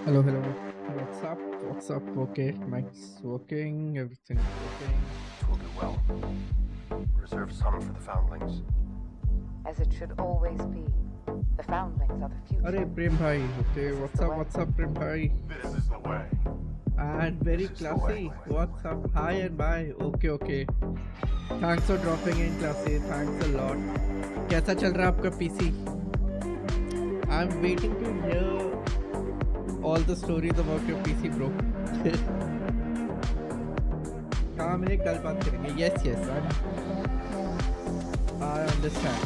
Hello, hello. What's up? What's up? Okay, mic's working, everything's working. It will do well. Reserve some for the foundlings. As it should always be. The foundlings are the future. Arey, Prem Bhai. Okay, This is what's the up? way. What's up, Prem Bhai? This is the way. And very This is the classy. way. What's up? Hi and bye. Okay, okay. Thanks for dropping in, classy. Thanks a lot. कैसा चल रहा है आपका PC? I'm waiting to hear all the stories about your PC, bro. काम है, कल बात करेंगे. Yes, I understand.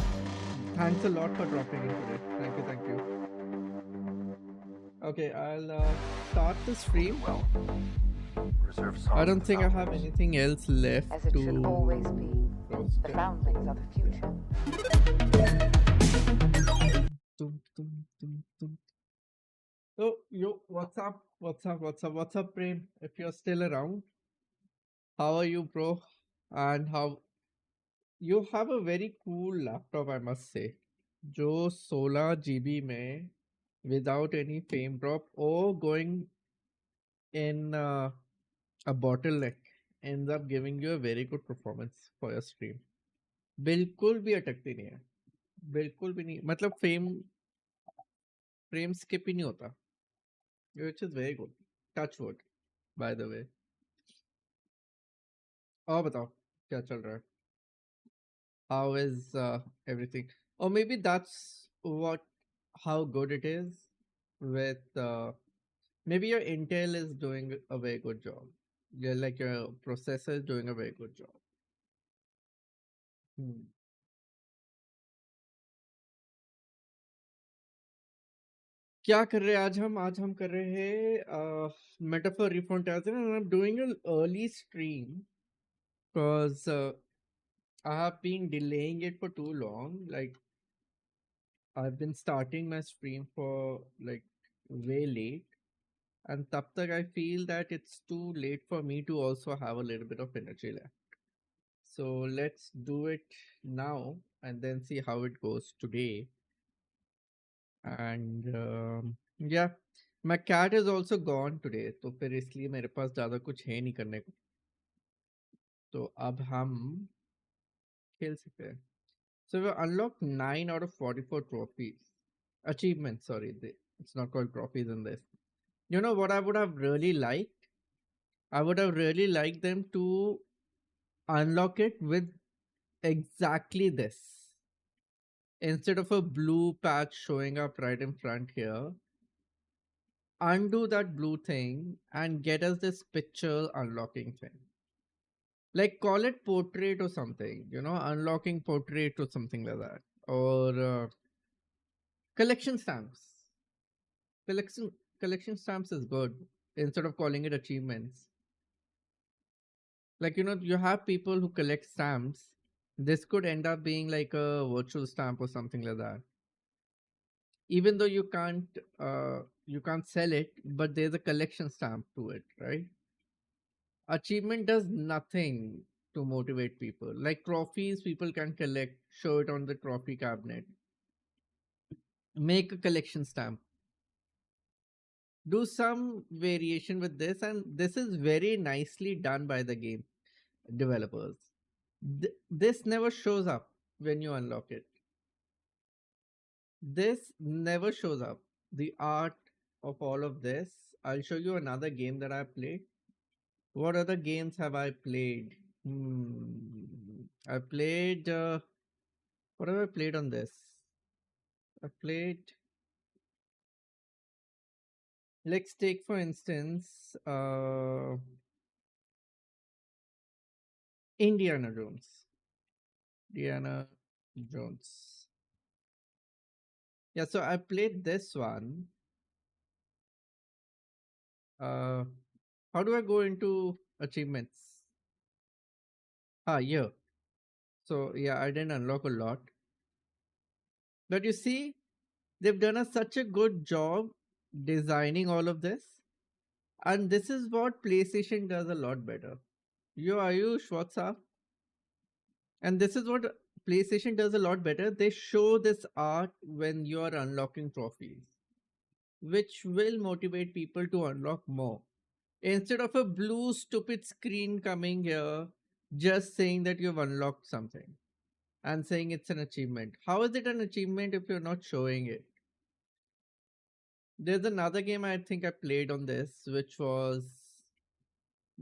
Thanks a lot for dropping in today. Thank you. Okay, I'll start the stream. Well, reserve some. I don't for the think I have foundlings. anything else left As it to should always be. roast. The foundlings are the future. Tum, tum, tum, tum. So, yo, what's up, Prem? If you're still around, how are you, bro? And how you have a very cool laptop, I must say. जो 16 GB में without any frame drop or going in a bottleneck ends up giving you a very good performance for your stream. बिल्कुल भी अटकती नहीं है, बिल्कुल भी नहीं, मतलब फ्रेम स्किप ही नहीं होता, which is very good. Touch wood, by the way. और बताओ क्या चल रहा है? How is everything? Or maybe that's how good it is with maybe your Intel is doing a very good job. Yeah, like your processor is doing a very good job. क्या कर रहे हैं आज हम कर रहे हैं metaphor ReFantazio, and I'm doing an early stream because I have been delaying it for too long. Like I've been starting my stream for like way late, and tab tak I feel that it's too late for me to also have a little bit of energy left. So let's do it now and then see how it goes today. And yeah, my cat is also gone today, तो फिर इसलिए मेरे पास ज़्यादा कुछ है नहीं करने को, तो अब हम खेल सकते हैं. So we unlocked 9 out of 44 trophies. Achievements, sorry. It's not called trophies in this. You know what I would have really liked? I would have really liked them to unlock it with exactly this. Instead of a blue patch showing up right in front here, undo that blue thing and get us this picture unlocking thing. Like call it portrait or something, unlocking portrait or something like that. Or collection stamps. Collection stamps is good instead of calling it achievements. Like you have people who collect stamps. This could end up being like a virtual stamp or something like that. Even though you can't sell it, but there's a collection stamp to it, right? Achievement does nothing to motivate people. Like trophies, people can collect, show it on the trophy cabinet, make a collection stamp, do some variation with this, and this is very nicely done by the game developers. This never shows up when you unlock it. This never shows up. The art of all of this. I'll show you another game that I played. What other games have I played? I played. What have I played on this? I played. Let's take for instance Indiana Jones. Indiana Jones. Yeah, so I played this one. How do I go into achievements? Yeah. So yeah, I didn't unlock a lot. But you see, they've done such a good job designing all of this. And this is what PlayStation does a lot better. Yo, Ayush, what's up? And this is what PlayStation does a lot better. They show this art when you are unlocking trophies. which will motivate people to unlock more. Instead of a blue stupid screen coming here just saying that you've unlocked something and saying it's an achievement. How is it an achievement if you're not showing it? There's another game I think I played on this, which was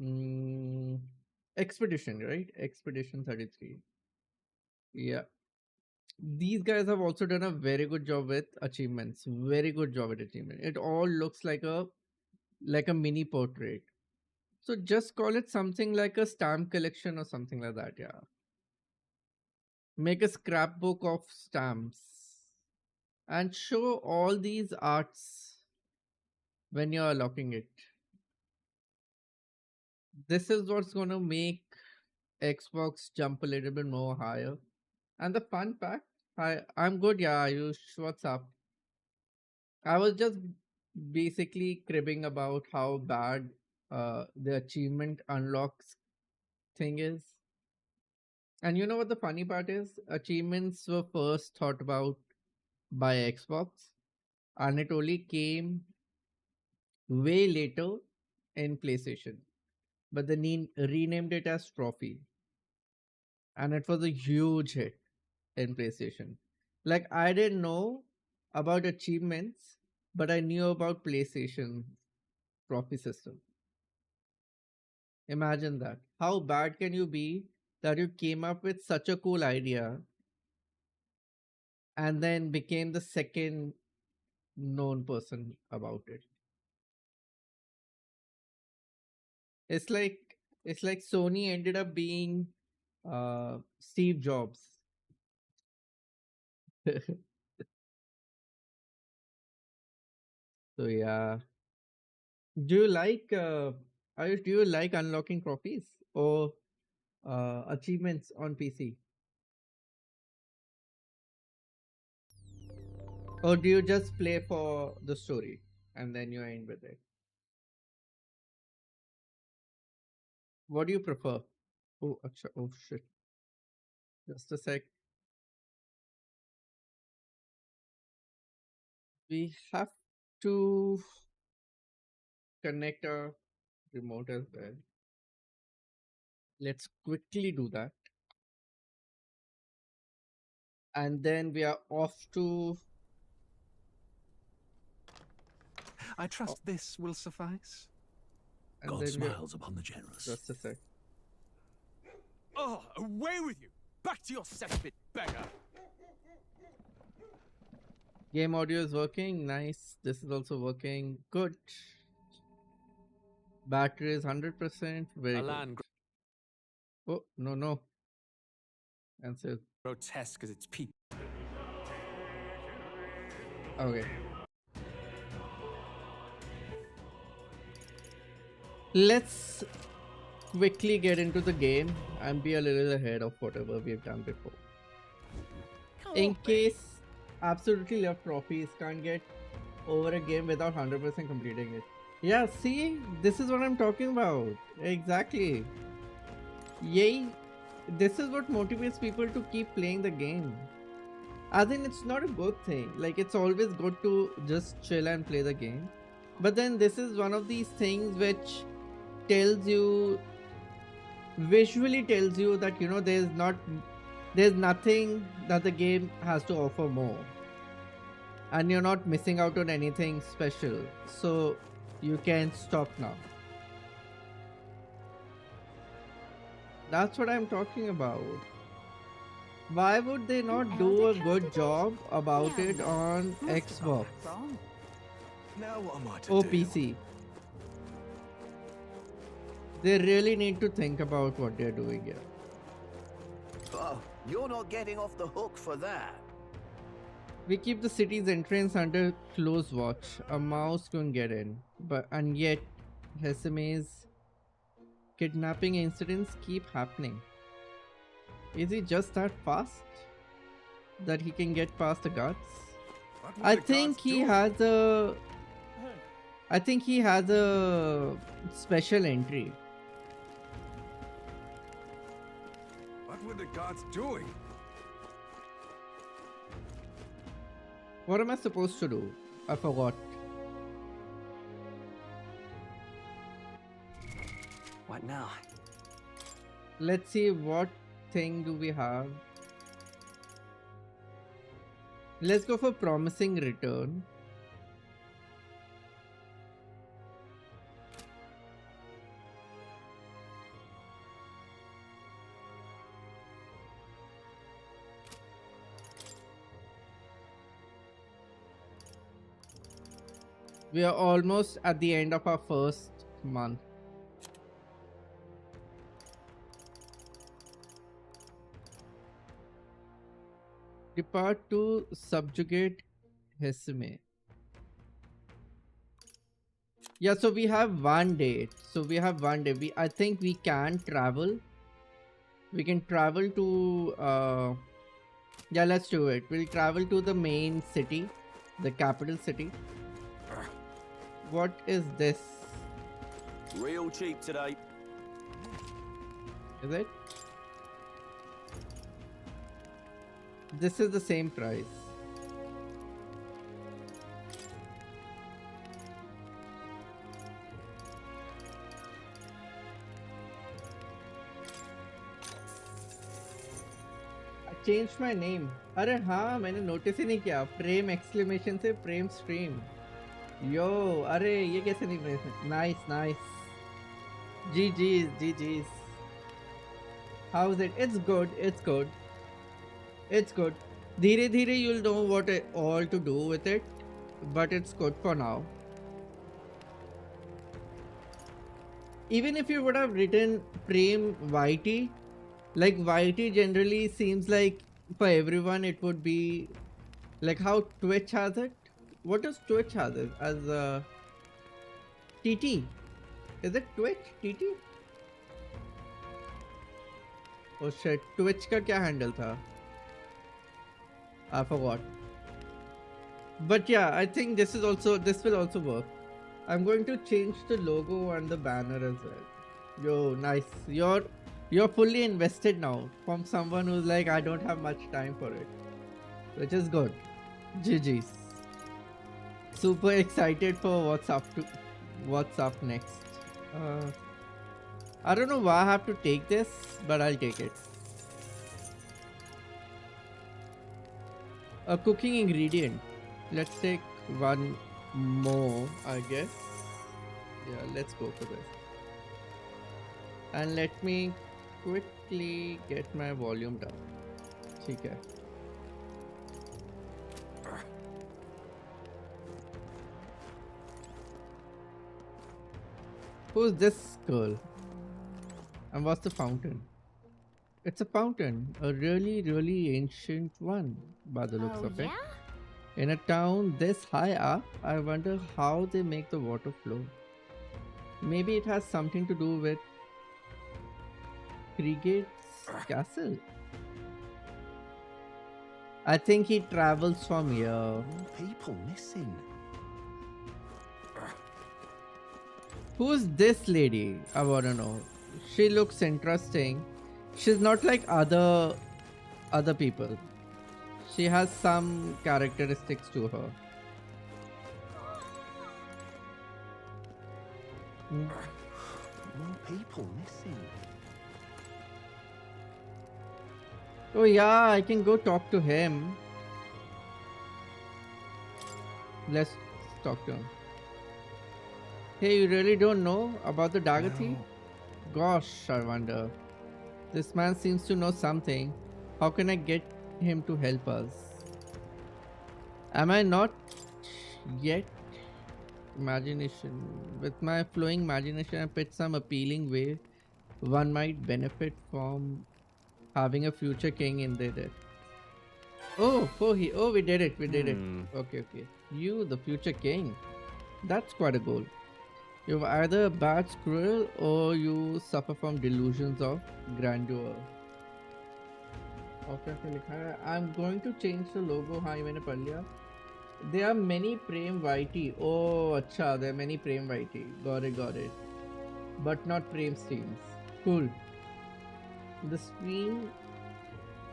mm, Expedition, right? Expedition 33. Yeah. These guys have also done a very good job with achievements. Very good job with achievement. It all looks like a mini portrait. So just call it something like a stamp collection or something like that, yeah. Make a scrapbook of stamps and show all these arts when you're unlocking it. This is what's going to make Xbox jump a little bit more higher. And the fun fact, I'm good, yeah, Ayush, what's up? I was just basically cribbing about how bad the achievement unlocks thing is. And you know what the funny part is? Achievements were first thought about by Xbox, and it only came way later in PlayStation. But they renamed it as Trophy, and it was a huge hit in PlayStation. Like, I didn't know about achievements, but I knew about PlayStation Trophy system. Imagine that. How bad can you be that you came up with such a cool idea and then became the second known person about it? It's like it's like Sony ended up being Steve Jobs. So yeah, do you like Ayush, do you like unlocking trophies or achievements on PC, or do you just play for the story and then you end with it? What do you prefer? Oh, oh shit! Just a sec. We have to connect our remote as well. Let's quickly do that. And then we are off to. I trust this will suffice. And God then smiles upon the generous. Just a sec. Oh, away with you! Back to your cesspit, beggar! Game audio is working. Nice. This is also working. Good. Battery is 100%. Very good. Oh, no. Answer. Grotesque as its peak. Okay. Let's quickly get into the game and be a little ahead of whatever we've done before. In case absolutely love trophies, can't get over a game without 100% completing it. Yeah, see, this is what I'm talking about. Exactly. Yay. This is what motivates people to keep playing the game. I think it's not a good thing. Like, it's always good to just chill and play the game. But then this is one of these things which tells you, visually tells you that, you know, there's nothing that the game has to offer more. And you're not missing out on anything special. So you can stop now. That's what I'm talking about. Why would they not do a good job about it on Xbox Now what am I to or do? PC? They really need to think about what they're doing here. Oh, you're not getting off the hook for that. We keep the city's entrance under close watch. A mouse can get in, and yet Heismay's kidnapping incidents keep happening. Is he just that fast that he can get past the guards? I think he has a special entry. What were the guards doing? What am I supposed to do? I forgot. What now? Let's see what thing do we have. Let's go for promising return. We are almost at the end of our first month. Depart to subjugate Heismay. Yeah, so we have 1 day. I think we can travel. We can travel to yeah, let's do it. We'll travel to the main city, the capital city. What is this? Real cheap today. Is it? This is the same price. I changed my name. अरे हाँ मैंने notice ही नहीं किया. प्रेम exclamation से प्रेम stream. यो अरे ये कैसे नहीं मिले? Nice nice. GG's. How's it? It's good. It's good. Dheere dheere you'll know what all to do with it, but it's good for now. Even if you would have written Prem YT, like YT generally seems like for everyone it would be like how Twitch has it. What does Twitch has it as TT? Is it Twitch TT? Oh shit, Twitch का क्या handle था? I forgot. But yeah, I think this will also work. I'm going to change the logo and the banner as well. Yo, nice. You're fully invested now from someone who's like, I don't have much time for it. Which is good. GG's. Super excited for what's up next. I don't know why I have to take this, but I'll take it. A cooking ingredient. Let's take one more, I guess. Yeah, let's go for this. And let me quickly get my volume down. ठीक है. Who's this girl? And what's the fountain? It's a fountain, a really ancient one by the looks of it. In a town this high up, I wonder how they make the water flow. Maybe it has something to do with Crigate's castle. I think he travels from here. People missing. Who's this lady? I wanna know. She looks interesting. She's not like other people. She has some characteristics to her. More people missing. Oh yeah, I can go talk to him. Let's talk to him. Hey, you really don't know about the dagger thief? Gosh, I wonder. This man seems to know something. How can I get him to help us? Am I not yet? Imagination. With my flowing imagination, I picked some appealing way one might benefit from having a future king in their death. Oh, we did it. Okay. You, the future king. That's quite a goal. You're either a bad squirrel or you suffer from delusions of grandeur. Okay, I'm going to change the logo. हाँ ये मैंने पढ़ लिया. There are many Prem YT. Oh, अच्छा, there are many Prem YT. Got it. But not Prem streams. Cool. The stream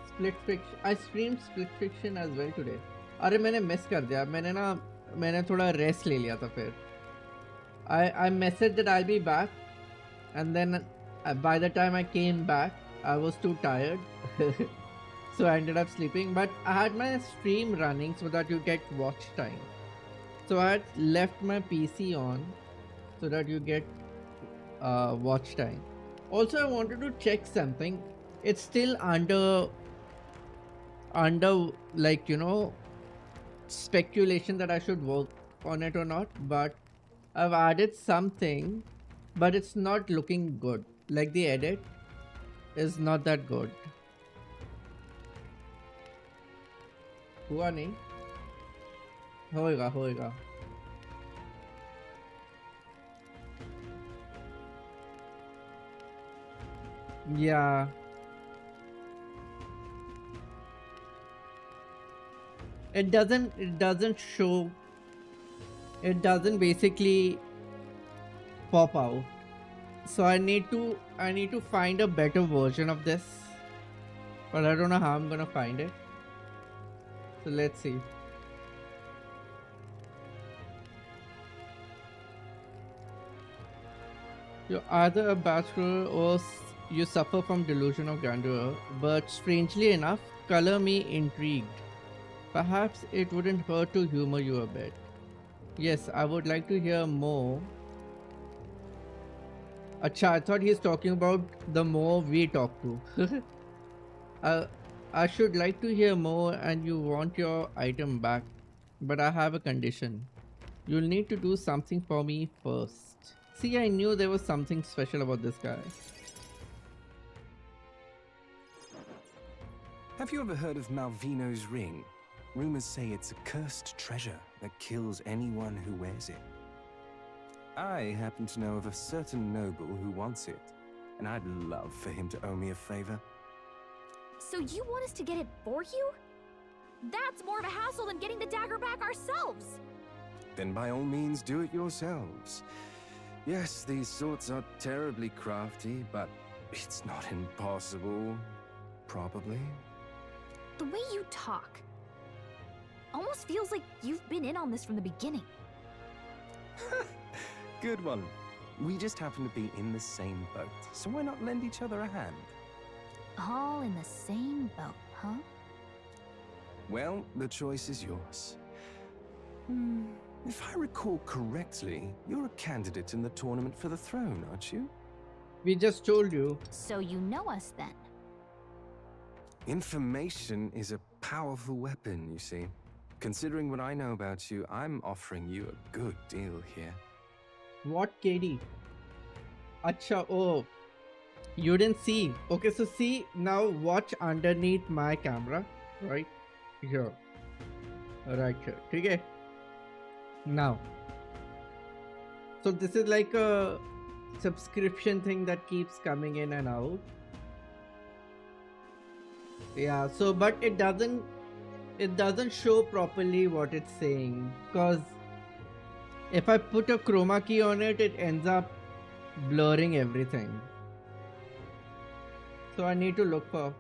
split fiction. I streamed split fiction as well today. अरे मैंने miss कर दिया. मैंने थोड़ा rest ले लिया था फिर. I messaged that I'll be back and then by the time I came back, I was too tired. So I ended up sleeping, but I had my stream running so that you get watch time. So I had left my PC on so that you get watch time. Also, I wanted to check something. It's still under like, you know, speculation that I should work on it or not, but I've added something, but it's not looking good. Like the edit is not that good. हुआ नहीं, होएगा. Yeah. It doesn't show, it doesn't basically pop out. So I need to find a better version of this, but I don't know how I'm gonna find it. So let's see. You're either a bachelor or you suffer from delusion of grandeur, but strangely enough, color me intrigued. Perhaps it wouldn't hurt to humor you a bit. Yes, I would like to hear more. Acha, I thought he's talking about the more we talk to. I should like to hear more and you want your item back, but I have a condition. You'll need to do something for me first. See, I knew there was something special about this guy. Have you ever heard of Malvino's ring? Rumors say it's a cursed treasure that kills anyone who wears it. I happen to know of a certain noble who wants it, and I'd love for him to owe me a favor. So you want us to get it for you? That's more of a hassle than getting the dagger back ourselves. Then by all means do it yourselves. Yes, these swords are terribly crafty, but it's not impossible. Probably. The way you talk almost feels like you've been in on this from the beginning. Good one. We just happen to be in the same boat, so why not lend each other a hand? All in the same boat, huh? Well, the choice is yours. If I recall correctly, you're a candidate in the tournament for the throne, aren't you? We just told you. So you know us then. Information is a powerful weapon, you see. Considering what I know about you, I'm offering you a good deal here. What, KD? Acha, oh. You didn't see. Okay, so see, now watch underneath my camera. Right here. Right here. Okay? Now. So this is like a subscription thing that keeps coming in and out. Yeah, so but it doesn't show properly what it's saying, because if I put a chroma key on it, it ends up blurring everything. So I need to look for.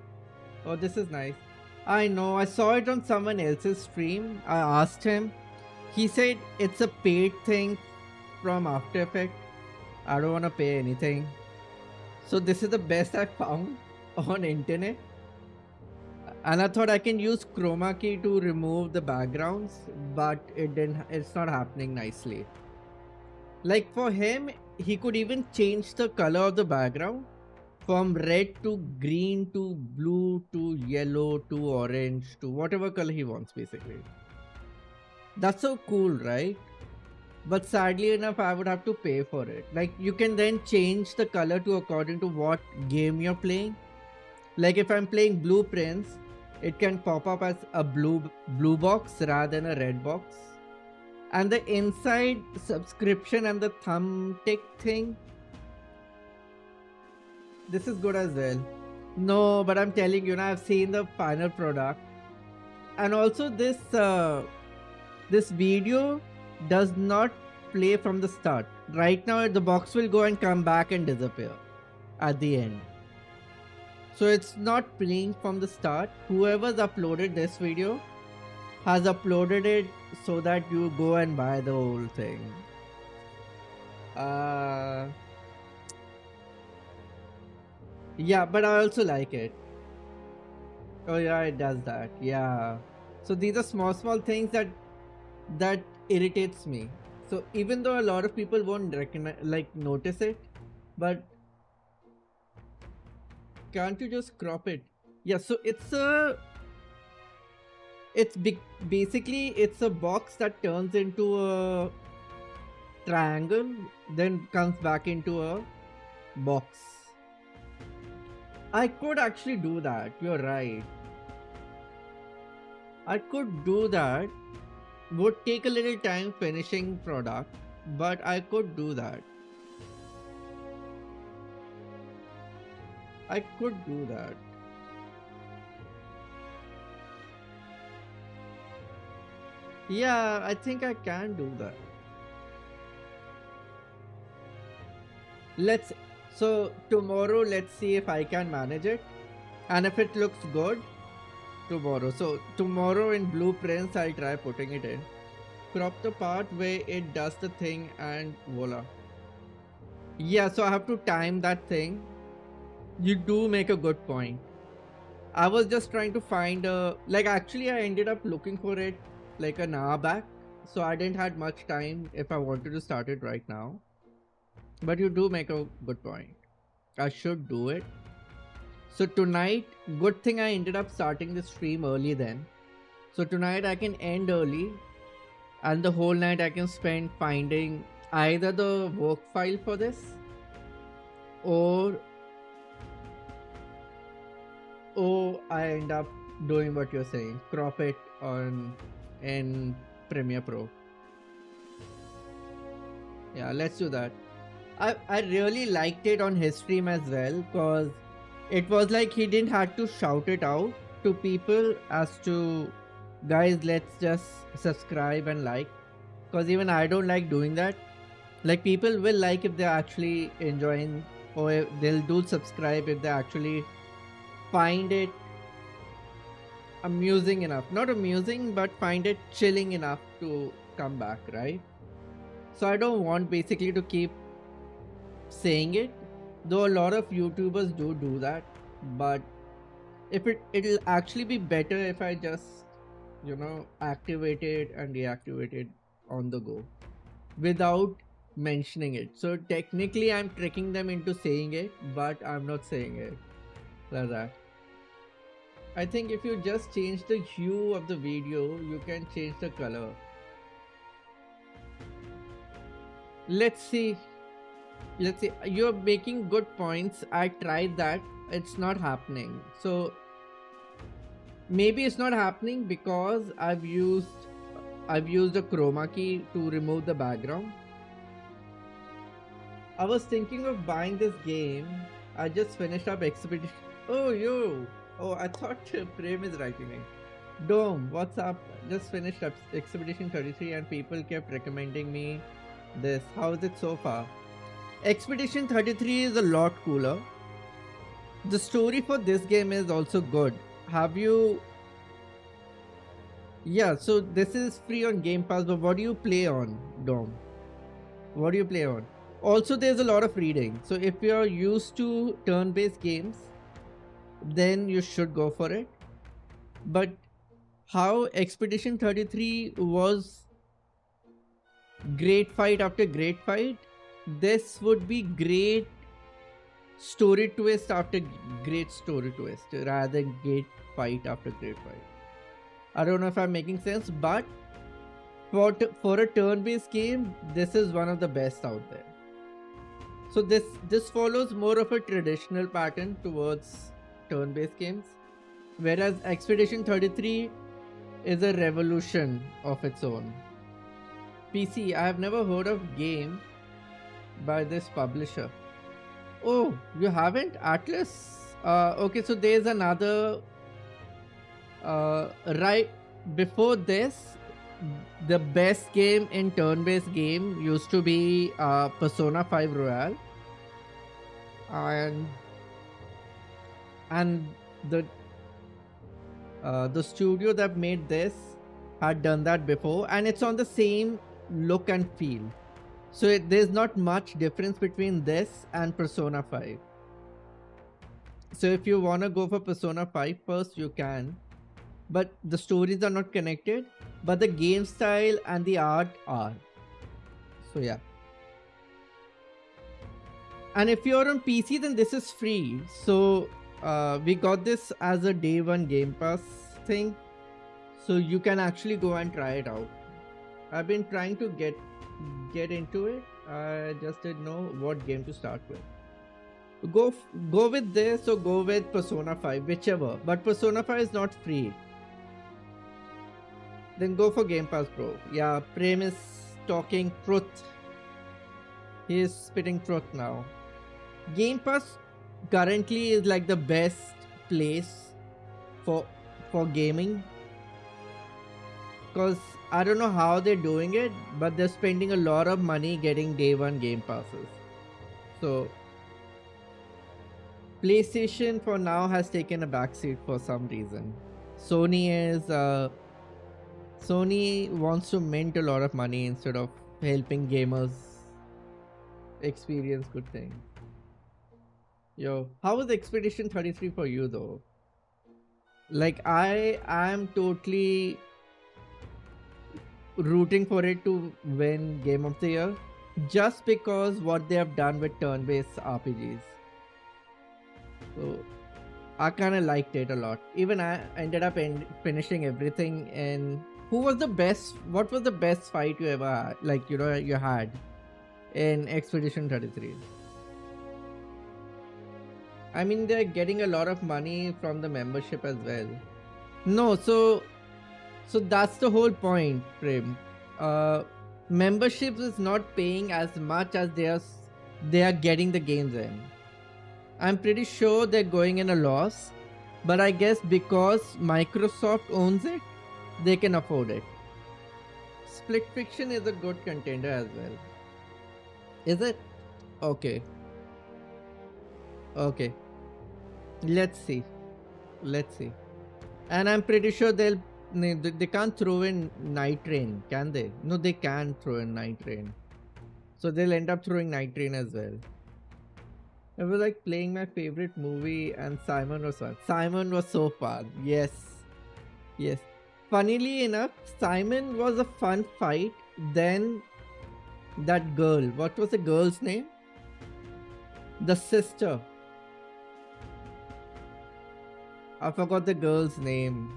Oh, this is nice. I know, I saw it on someone else's stream. I asked him. He said it's a paid thing from After Effects. I don't want to pay anything. So this is the best I found on internet. And I thought I can use chroma key to remove the backgrounds, but it's not happening nicely. Like for him, he could even change the color of the background from red to green to blue to yellow to orange to whatever color he wants, basically. That's so cool, right? But sadly enough, I would have to pay for it. Like you can then change the color to according to what game you're playing. Like if I'm playing Blueprints, it can pop up as a blue box rather than a red box. And the inside subscription and the thumb tick thing, this is good as well. No, but I'm telling you, I've seen the final product. And also this video does not play from the start. Right now the box will go and come back and disappear at the end. So it's not playing from the start. Whoever's uploaded this video has uploaded it so that you go and buy the whole thing. Yeah, but I also like it. Oh yeah, it does that. Yeah. So these are small things that irritates me. So even though a lot of people won't recognize, like notice it, but can't you just crop it? Yeah. So it's big. Basically, it's a box that turns into a triangle, then comes back into a box. I could actually do that. You're right. I could do that. Would take a little time finishing product, but I could do that. I could do that. Yeah, I think I can do that. So tomorrow let's see if I can manage it. And if it looks good, tomorrow. So tomorrow in blueprints I'll try putting it in. Crop the part where it does the thing and voila. Yeah, so I have to time that thing. You do make a good point. I was just trying to find actually I ended up looking for it like an hour back. So I didn't had much time if I wanted to start it right now. But you do make a good point. I should do it. So tonight, good thing I ended up starting the stream early then. So tonight I can end early and the whole night I can spend finding either the work file for this or I end up doing what you're saying, crop it in Premiere Pro. Yeah, let's do that. I really liked it on his stream as well because it was like he didn't have to shout it out to people as to guys, let's just subscribe and like, because even I don't like doing that. Like people will like if they're actually enjoying, or if they'll do subscribe if they actually find it amusing enough. Not amusing, but find it chilling enough to come back, right? So I don't want basically to keep saying it, though a lot of YouTubers do that, but if it'll actually be better if I just, you know, activate it and deactivate it on the go without mentioning it. So technically I'm tricking them into saying it, but I'm not saying it like that. I think if you just change the hue of the video, you can change the color. Let's see. You're making good points. I tried that. It's not happening. So maybe it's not happening because I've used a chroma key to remove the background. I was thinking of buying this game. I just finished up Expedition. Oh, I thought Prem is writing it. Dome, what's up? Just finished up Expedition 33 and people kept recommending me this. How is it so far? Expedition 33 is a lot cooler. The story for this game is also good. Have you... Yeah, so this is free on Game Pass, but what do you play on, Dom? What do you play on? Also, there's a lot of reading. So if you're used to turn-based games, then you should go for it. But how Expedition 33 was great fight after great fight, this would be great story twist after great story twist rather than great fight after great fight. I don't know if I'm making sense, but for a turn-based game, this is one of the best out there. So this follows more of a traditional pattern towards turn-based games, whereas Expedition 33 is a revolution of its own. PC, I have never heard of game by this publisher. Oh, you haven't? Atlas? Okay, so there's another right before this, the best game in turn-based game used to be Persona 5 Royal, and the studio that made this had done that before, and it's on the same look and feel. So there's not much difference between this and Persona 5. So if you want to go for Persona 5 first, you can. But the stories are not connected. But the game style and the art are. So yeah. And if you're on PC, then this is free. So we got this as a day one Game Pass thing. So you can actually go and try it out. I've been trying to get into it. I just didn't know what game to start with. Go with this or go with Persona 5, whichever. But Persona 5 is not free. Then go for Game Pass, bro. Yeah, Prem is talking truth. He is spitting truth now. Game Pass currently is like the best place for gaming. Because I don't know how they're doing it, but they're spending a lot of money getting day one Game Passes. So PlayStation for now has taken a backseat for some reason. Sony wants to mint a lot of money instead of helping gamers experience good things. Yo, how was Expedition 33 for you though? Like I am totally rooting for it to win Game of the Year just because what they have done with turn-based RPGs. So I kind of liked it a lot. Even I ended up finishing everything. And what was the best fight you ever had? Like, you know, you had in Expedition 33? I mean, they're getting a lot of money from the membership as well. No, so that's the whole point, Prem. Memberships is not paying as much as they are getting the games in. I'm pretty sure they're going in a loss, but I guess because Microsoft owns it, they can afford it. Split Fiction is a good contender as well. Is it? Okay. Okay. Let's see. And I'm pretty sure they can't throw in Night Train, can they? No, they can throw in Night Train. So they'll end up throwing Night Train as well. It was like playing my favorite movie and Simon was fun. Simon was so fun. Yes. Funnily enough, Simon was a fun fight. Then that girl, what was the girl's name? The sister. I forgot the girl's name.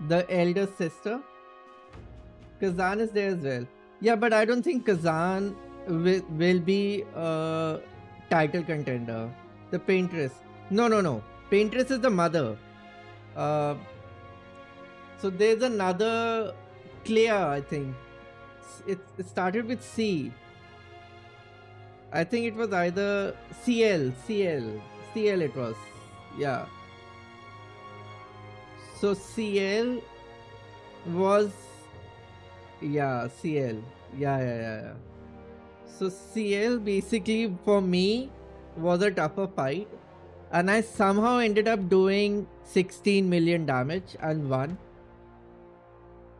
The elder sister. Kazan is there as well. Yeah, but I don't think Kazan will be a title contender. The Paintress. No. Paintress is the mother. So there's another Claire, I think. It started with C. I think it was either CL it was. Yeah. So CL was, yeah, CL. Yeah. So CL basically for me was a tougher fight, and I somehow ended up doing 16 million damage and won.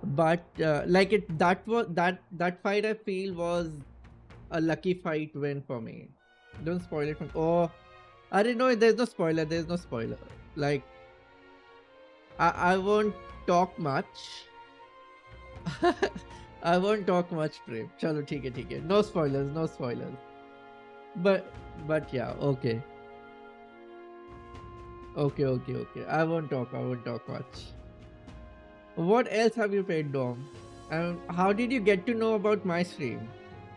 But that fight I feel was a lucky fight win for me. Don't spoil it. I didn't know. There's no spoiler. Like I won't talk much. I won't talk much, Prem. Chalo, theek hai. No spoilers. But yeah, okay. I won't talk much. What else have you played, Dom? And how did you get to know about my stream?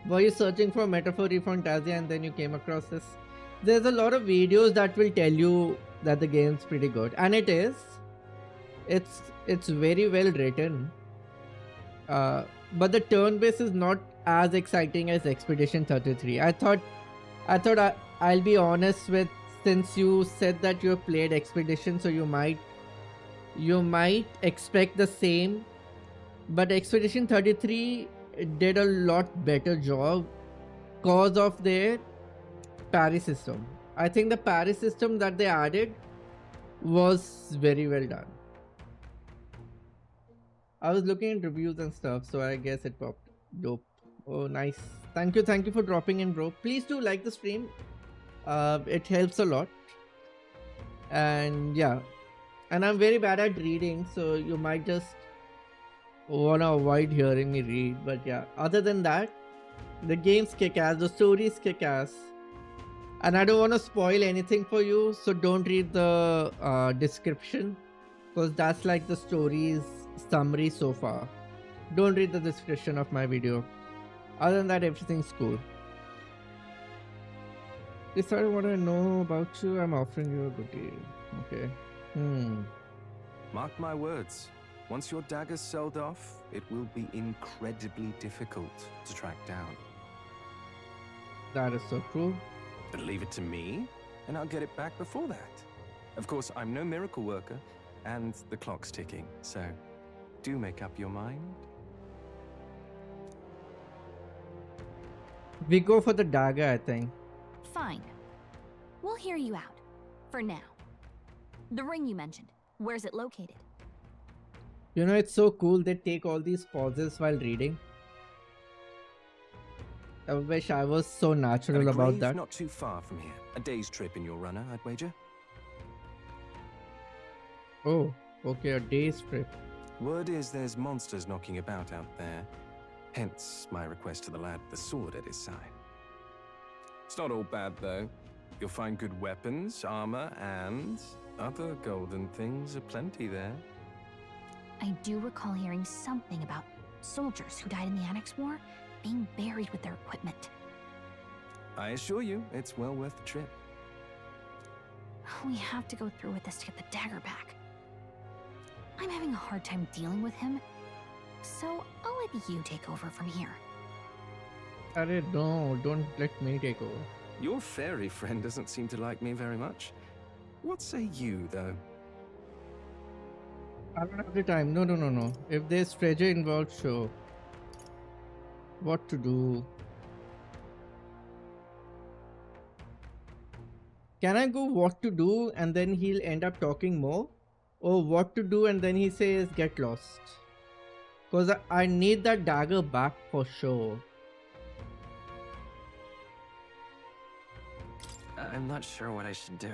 Were you searching for metaphorrefantazio and then you came across this? There's a lot of videos that will tell you that the game's pretty good, and it is. It's very well written. But the turn base is not as exciting as Expedition 33. I thought I'll be honest with, since you said that you have played Expedition, so you might expect the same. But Expedition 33 did a lot better job cause of their parry system. I think the parry system that they added was very well done. I was looking at reviews and stuff, so I guess it popped. Dope. Oh, nice. Thank you for dropping in, bro. Please do like the stream. It helps a lot. And yeah, and I'm very bad at reading, so you might just wanna avoid hearing me read. But yeah, other than that, the game's kick-ass, the story's kick-ass. And I don't want to spoil anything for you, so don't read the description, because that's like the story's summary so far. Don't read the description of my video. Other than that, everything's cool. If I want to know about you, I'm offering you a good deal. Okay. Mark my words. Once your dagger's sold off, it will be incredibly difficult to track down. That is so true. But leave it to me, and I'll get it back before that. Of course, I'm no miracle worker, and the clock's ticking, so do make up your mind. We go for the dagger, I think. Fine. We'll hear you out. For now. The ring you mentioned. Where's it located? You know, it's so cool they take all these pauses while reading. I wish I was so natural And a about grave that. not too far from here. A day's trip in your runner, I'd wager. Oh, okay, a day's trip. Word is there's monsters knocking about out there. Hence my request to the lad with the sword at his side. It's not all bad, though. You'll find good weapons, armor, and other golden things aplenty there. I do recall hearing something about soldiers who died in the Annex War being buried with their equipment. I assure you, it's well worth the trip. We have to go through with this to get the dagger back. I'm having a hard time dealing with him, so I'll let you take over from here. Arre, no, don't let me take over. Your fairy friend doesn't seem to like me very much. What say you, though? I don't have the time. No. If there's treasure involved, sure. What to do? Can I go what to do and then he'll end up talking more? Or what to do and then he says get lost? Because I need that dagger back for sure. I'm not sure what I should do.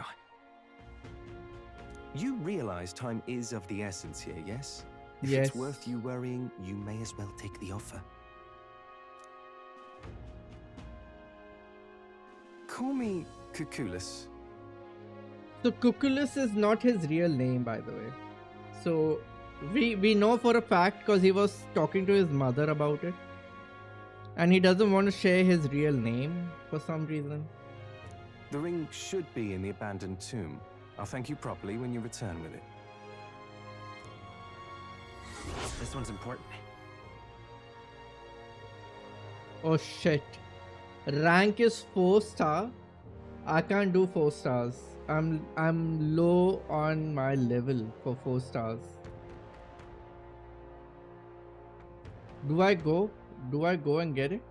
You realize time is of the essence here, yes? If Yes. it's worth you worrying, you may as well take the offer. Call me Cuculus. So Cuculus is not his real name, by the way. So we know for a fact because he was talking to his mother about it. And he doesn't want to share his real name for some reason. The ring should be in the abandoned tomb. I'll thank you properly when you return with it. This one's important. Oh shit. Rank is 4-star. I can't do 4 stars. I'm low on my level for 4 stars. Do I go? Do I go and get it?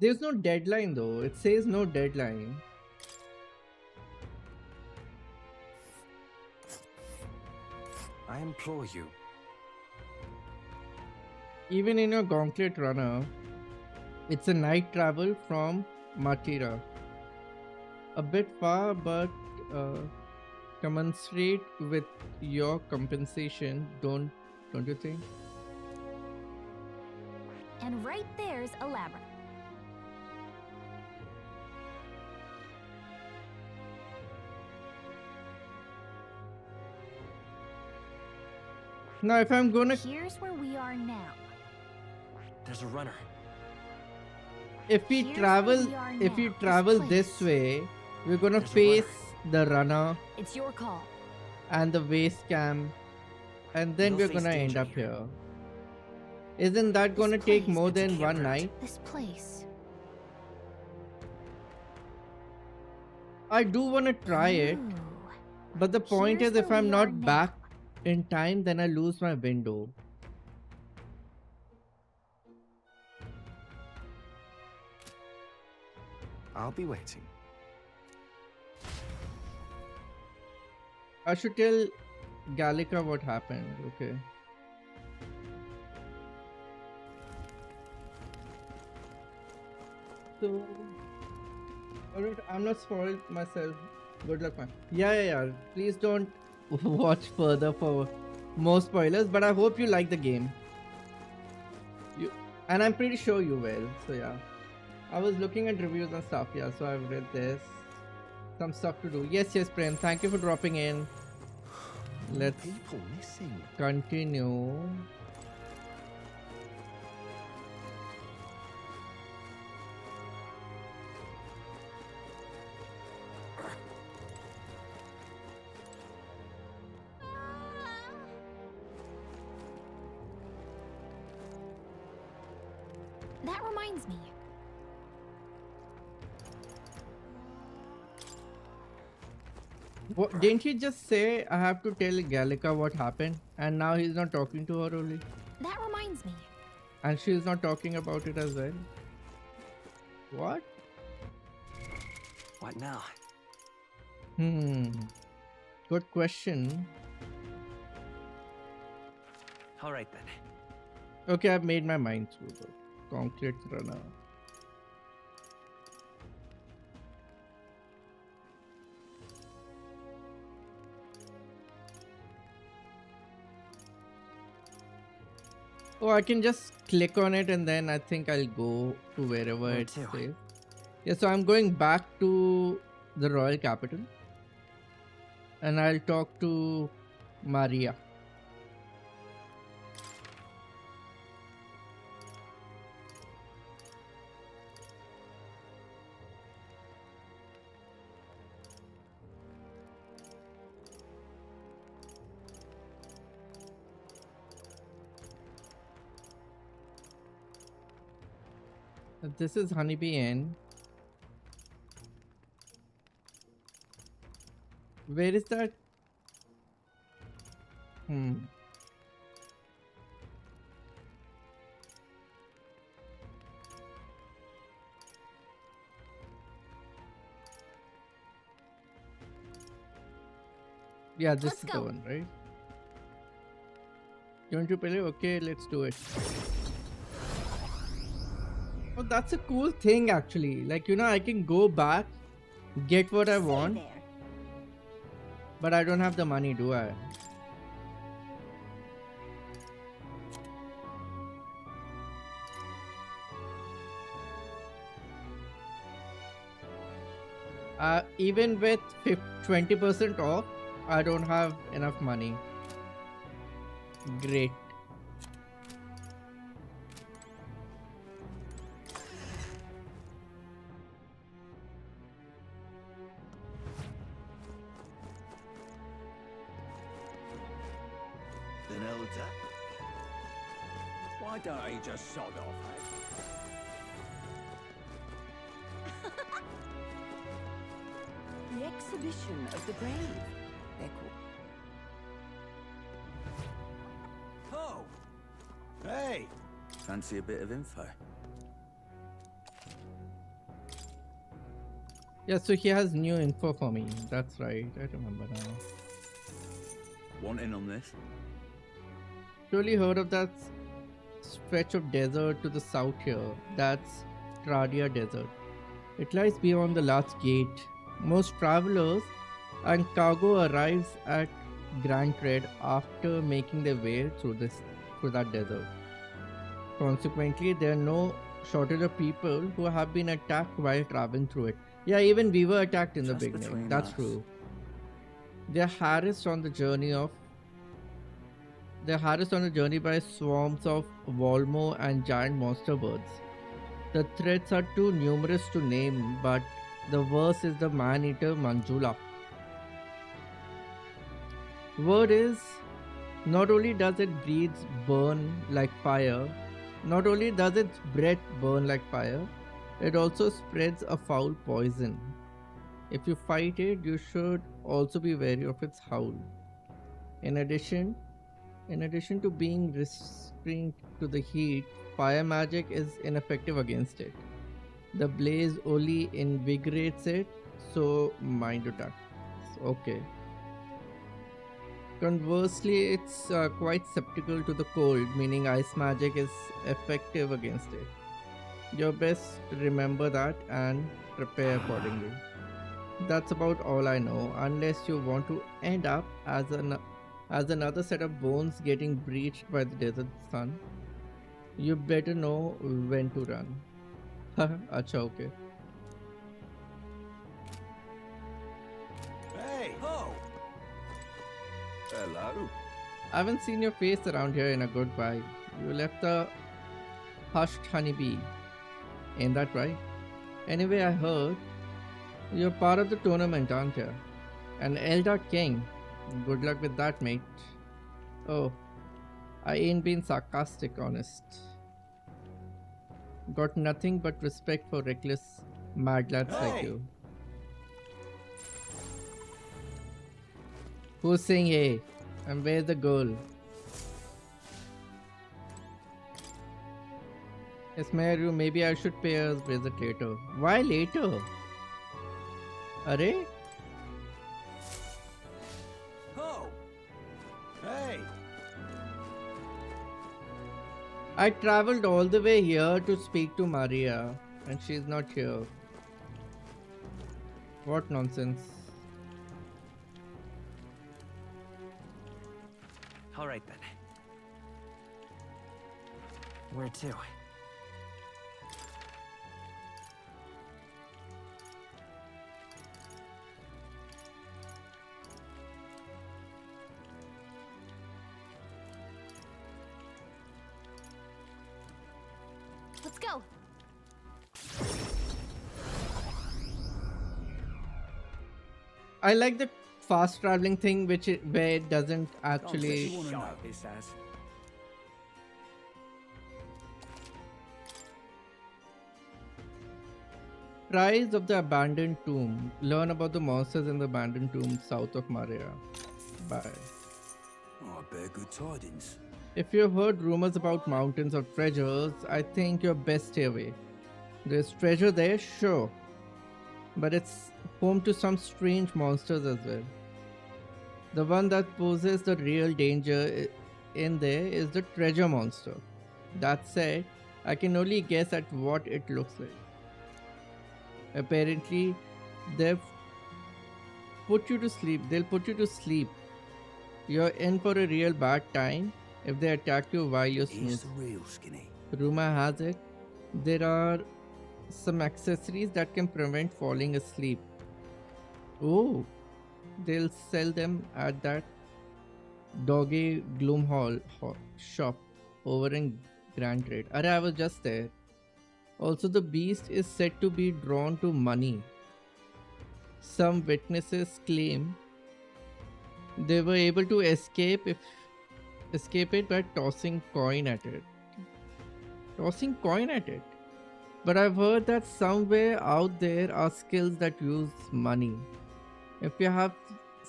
There's no deadline though. It says no deadline. I implore you. Even in your gauntlet runner, it's a night travel from Martira. A bit far, but commensurate with your compensation, don't you think? And right there's a labyrinth. Now if I'm gonna, Here's where we are now. There's a runner. if we Here's travel, where we are if we now, travel this this place. way, we're gonna There's a face the runner It's your call. and the waste camp, and then We'll we're face gonna end danger up here. here. Isn't that gonna This take place, more it's a than one campground. night? This place. I do wanna try it, Ooh. but the point Here's is if where I'm we are not now. back in time, then I lose my window. I'll be waiting. I should tell Gallica what happened, okay. So Alright, I'm not spoiled myself. Good luck, man. Yeah. Please don't watch further for more spoilers, but I hope you like the game. And I'm pretty sure you will. So yeah, I was looking at reviews and stuff. Yeah, so I've read this. Some stuff to do. Yes, Prem. Thank you for dropping in. Let's People missing. continue. That reminds me. What, didn't he just say I have to tell Gallica what happened, and now he's not talking to her only, That reminds me. and she's not talking about it as well? What? What now? Good question. All right then. Okay, I've made my mind through the concrete runner. Oh, I can just click on it and then I think I'll go to wherever Where it to? says. Yeah, so I'm going back to the royal capital and I'll talk to Maria. This is Honeybee Inn. Where is that? Yeah, this Let's is the go. one, right? You want to play? Okay, let's do it. Oh, that's a cool thing actually. Like, you know, I can go back, get what I want, There. but I don't have the money, do I? Even with 20% off, I don't have enough money. Great. Then Elder. Why don't he just sod off, The exhibition of the brave. They're called. Oh! Hey! Fancy a bit of info? Yeah, so he has new info for me. That's right. I remember now. Want in on this? Surely heard of that stretch of desert to the south here. That's Tradia Desert. It lies beyond the last gate. Most travelers and cargo arrives at Grand Trade after making their way through that desert. Consequently, there are no shortage of people who have been attacked while traveling through it. Yeah, even we were attacked in the Just beginning. between That's us. true. They're harassed on the journey by swarms of Volmo and giant monster birds. The threats are too numerous to name, but the worst is the man-eater Manjula. Word is, not only does its breath burn like fire, it also spreads a foul poison. If you fight it, you should also be wary of its howl. In addition to being restrained to the heat, fire magic is ineffective against it. The blaze only invigorates it, so mind attacks. Okay. Conversely, it's quite susceptible to the cold, meaning ice magic is effective against it. Your best remember that and prepare accordingly. That's about all I know, unless you want to end up as another set of bones getting breached by the desert sun. You better know when to run. Acha, okay. Hey! Oh! Hello? I haven't seen your face around here in a good while. You left the hushed honeybee. Ain't that right? Anyway, I heard you're part of the tournament, aren't you? An Elder King. Good luck with that, mate. Oh, I ain't being sarcastic, honest. Got nothing but respect for reckless mad lads like you. Who's saying hey? And where's the girl? Yes, Mayor, maybe I should pay a visit later. Why later? Arey? Oh! Hey! I traveled all the way here to speak to Maria, and she's not here. What nonsense. All right then. Where to? Let's go. I like the fast traveling thing, where it doesn't actually. You wanna know this as? Rise of the Abandoned Tomb. Learn about the monsters in the abandoned tomb south of Maria. Bye. Oh, I bear good tidings. If you've heard rumors about mountains of treasures, I think you're best stay away. There's treasure there, sure, but it's home to some strange monsters as well. The one that poses the real danger in there is the treasure monster. That said, I can only guess at what it looks like. Apparently, they'll put you to sleep. You're in for a real bad time if they attack you while you're He's the snoozing. real skinny. Rumor has it, there are some accessories that can prevent falling asleep. Oh, they'll sell them at that Doggy shop over in Grand Trade. I was just there. Also, the beast is said to be drawn to money. Some witnesses claim they were able to escape it by tossing coin at it. Tossing coin at it. But I've heard that somewhere out there are skills that use money. If you have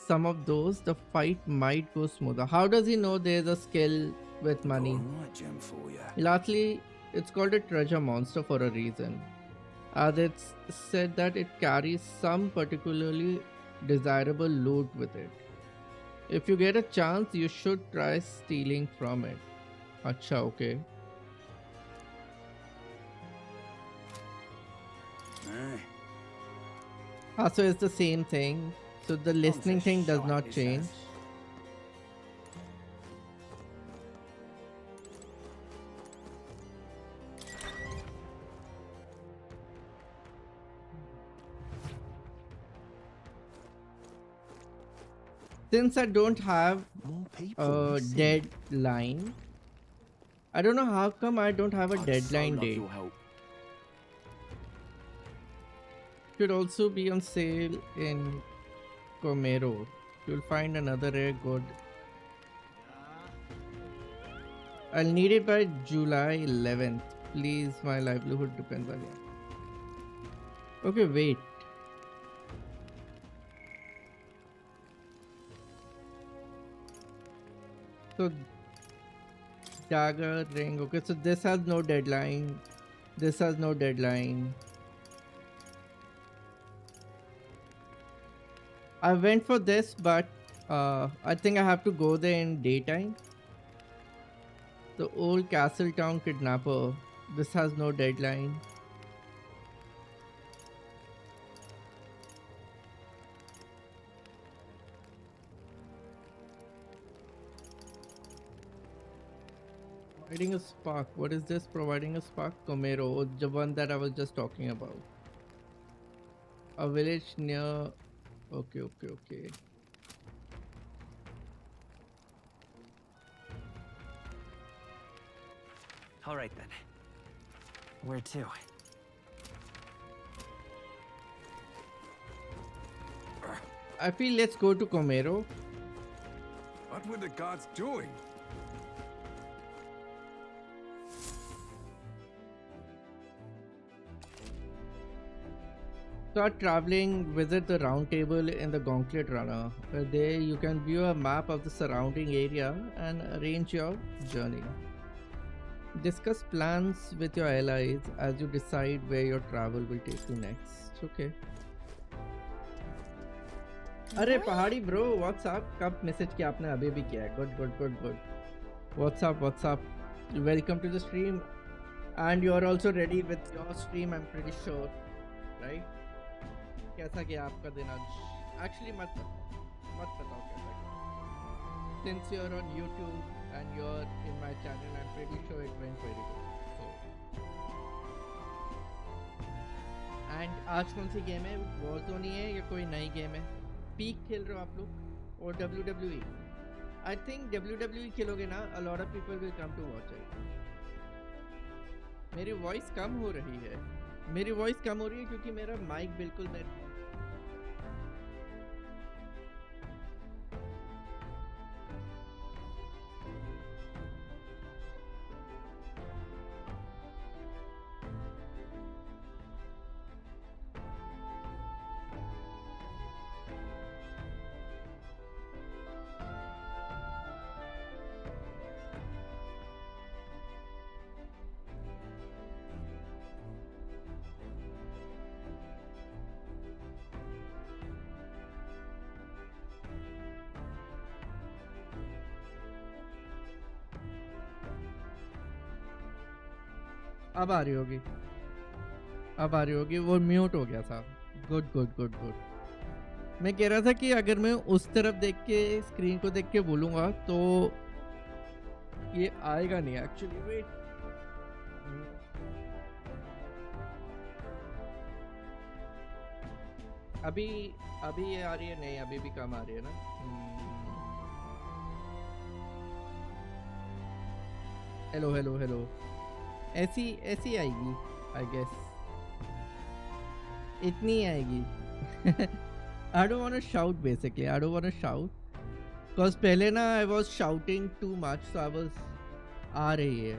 some of those, the fight might go smoother. How does he know there's a skill with money? Got a right gem for ya. Lastly, it's called a treasure monster for a reason. As it's said that it carries some particularly desirable loot with it. If you get a chance, you should try stealing from it. Acha, okay. So it's the same thing. So the listening thing does not change. Since I don't have a deadline, I don't know how come I don't have a deadline date. Should also be on sale in Comero. You'll find another rare good. I'll need it by July 11th. Please, my livelihood depends on it. Okay, wait. So, dagger ring. Okay, so this has no deadline. This has no deadline. I went for this, but I think I have to go there in daytime. The old castle town kidnapper. This has no deadline. Providing a spark. What is this? Providing a spark? Comero, the one that I was just talking about. A village near. Okay. All right then. Where to? I feel let's go to Comero. What were the guards doing? Start traveling, visit the round table in the Gauntlet Runner. There you can view a map of the surrounding area and arrange your journey. Discuss plans with your allies as you decide where your travel will take you next. Okay. अरे पहाड़ी bro what's up कब message किया आपने अभी भी किया है good what's up welcome to the stream and you are also ready with your stream I am pretty sure right कैसा गया आपका दिन आज एक्चुअली मत बताओ कैसा गया since you are on YouTube and you are in my channel I'm pretty sure it went very good so and आज कौन सी गेम है वॉरज़ोन ही है या कोई नई गेम है पीक खेल रहे हो आप लोग और WWE I think WWE खेलोगे ना a lot of people will come to watch it मेरी वॉइस कम हो रही है क्योंकि मेरा माइक बिल्कुल अब आ रही होगी वो म्यूट हो गया था गुड मैं कह रहा था कि अगर मैं उस तरफ देख के स्क्रीन को देख के बोलूँगा तो ये आएगा नहीं एक्चुअली वेट अभी ये आ रही है नहीं अभी भी कम आ रही है ना हेलो ऐसी आएगी आई गेस इतनी आएगी I don't want to shout basically because पहले ना I was shouting too much so I was आ रही है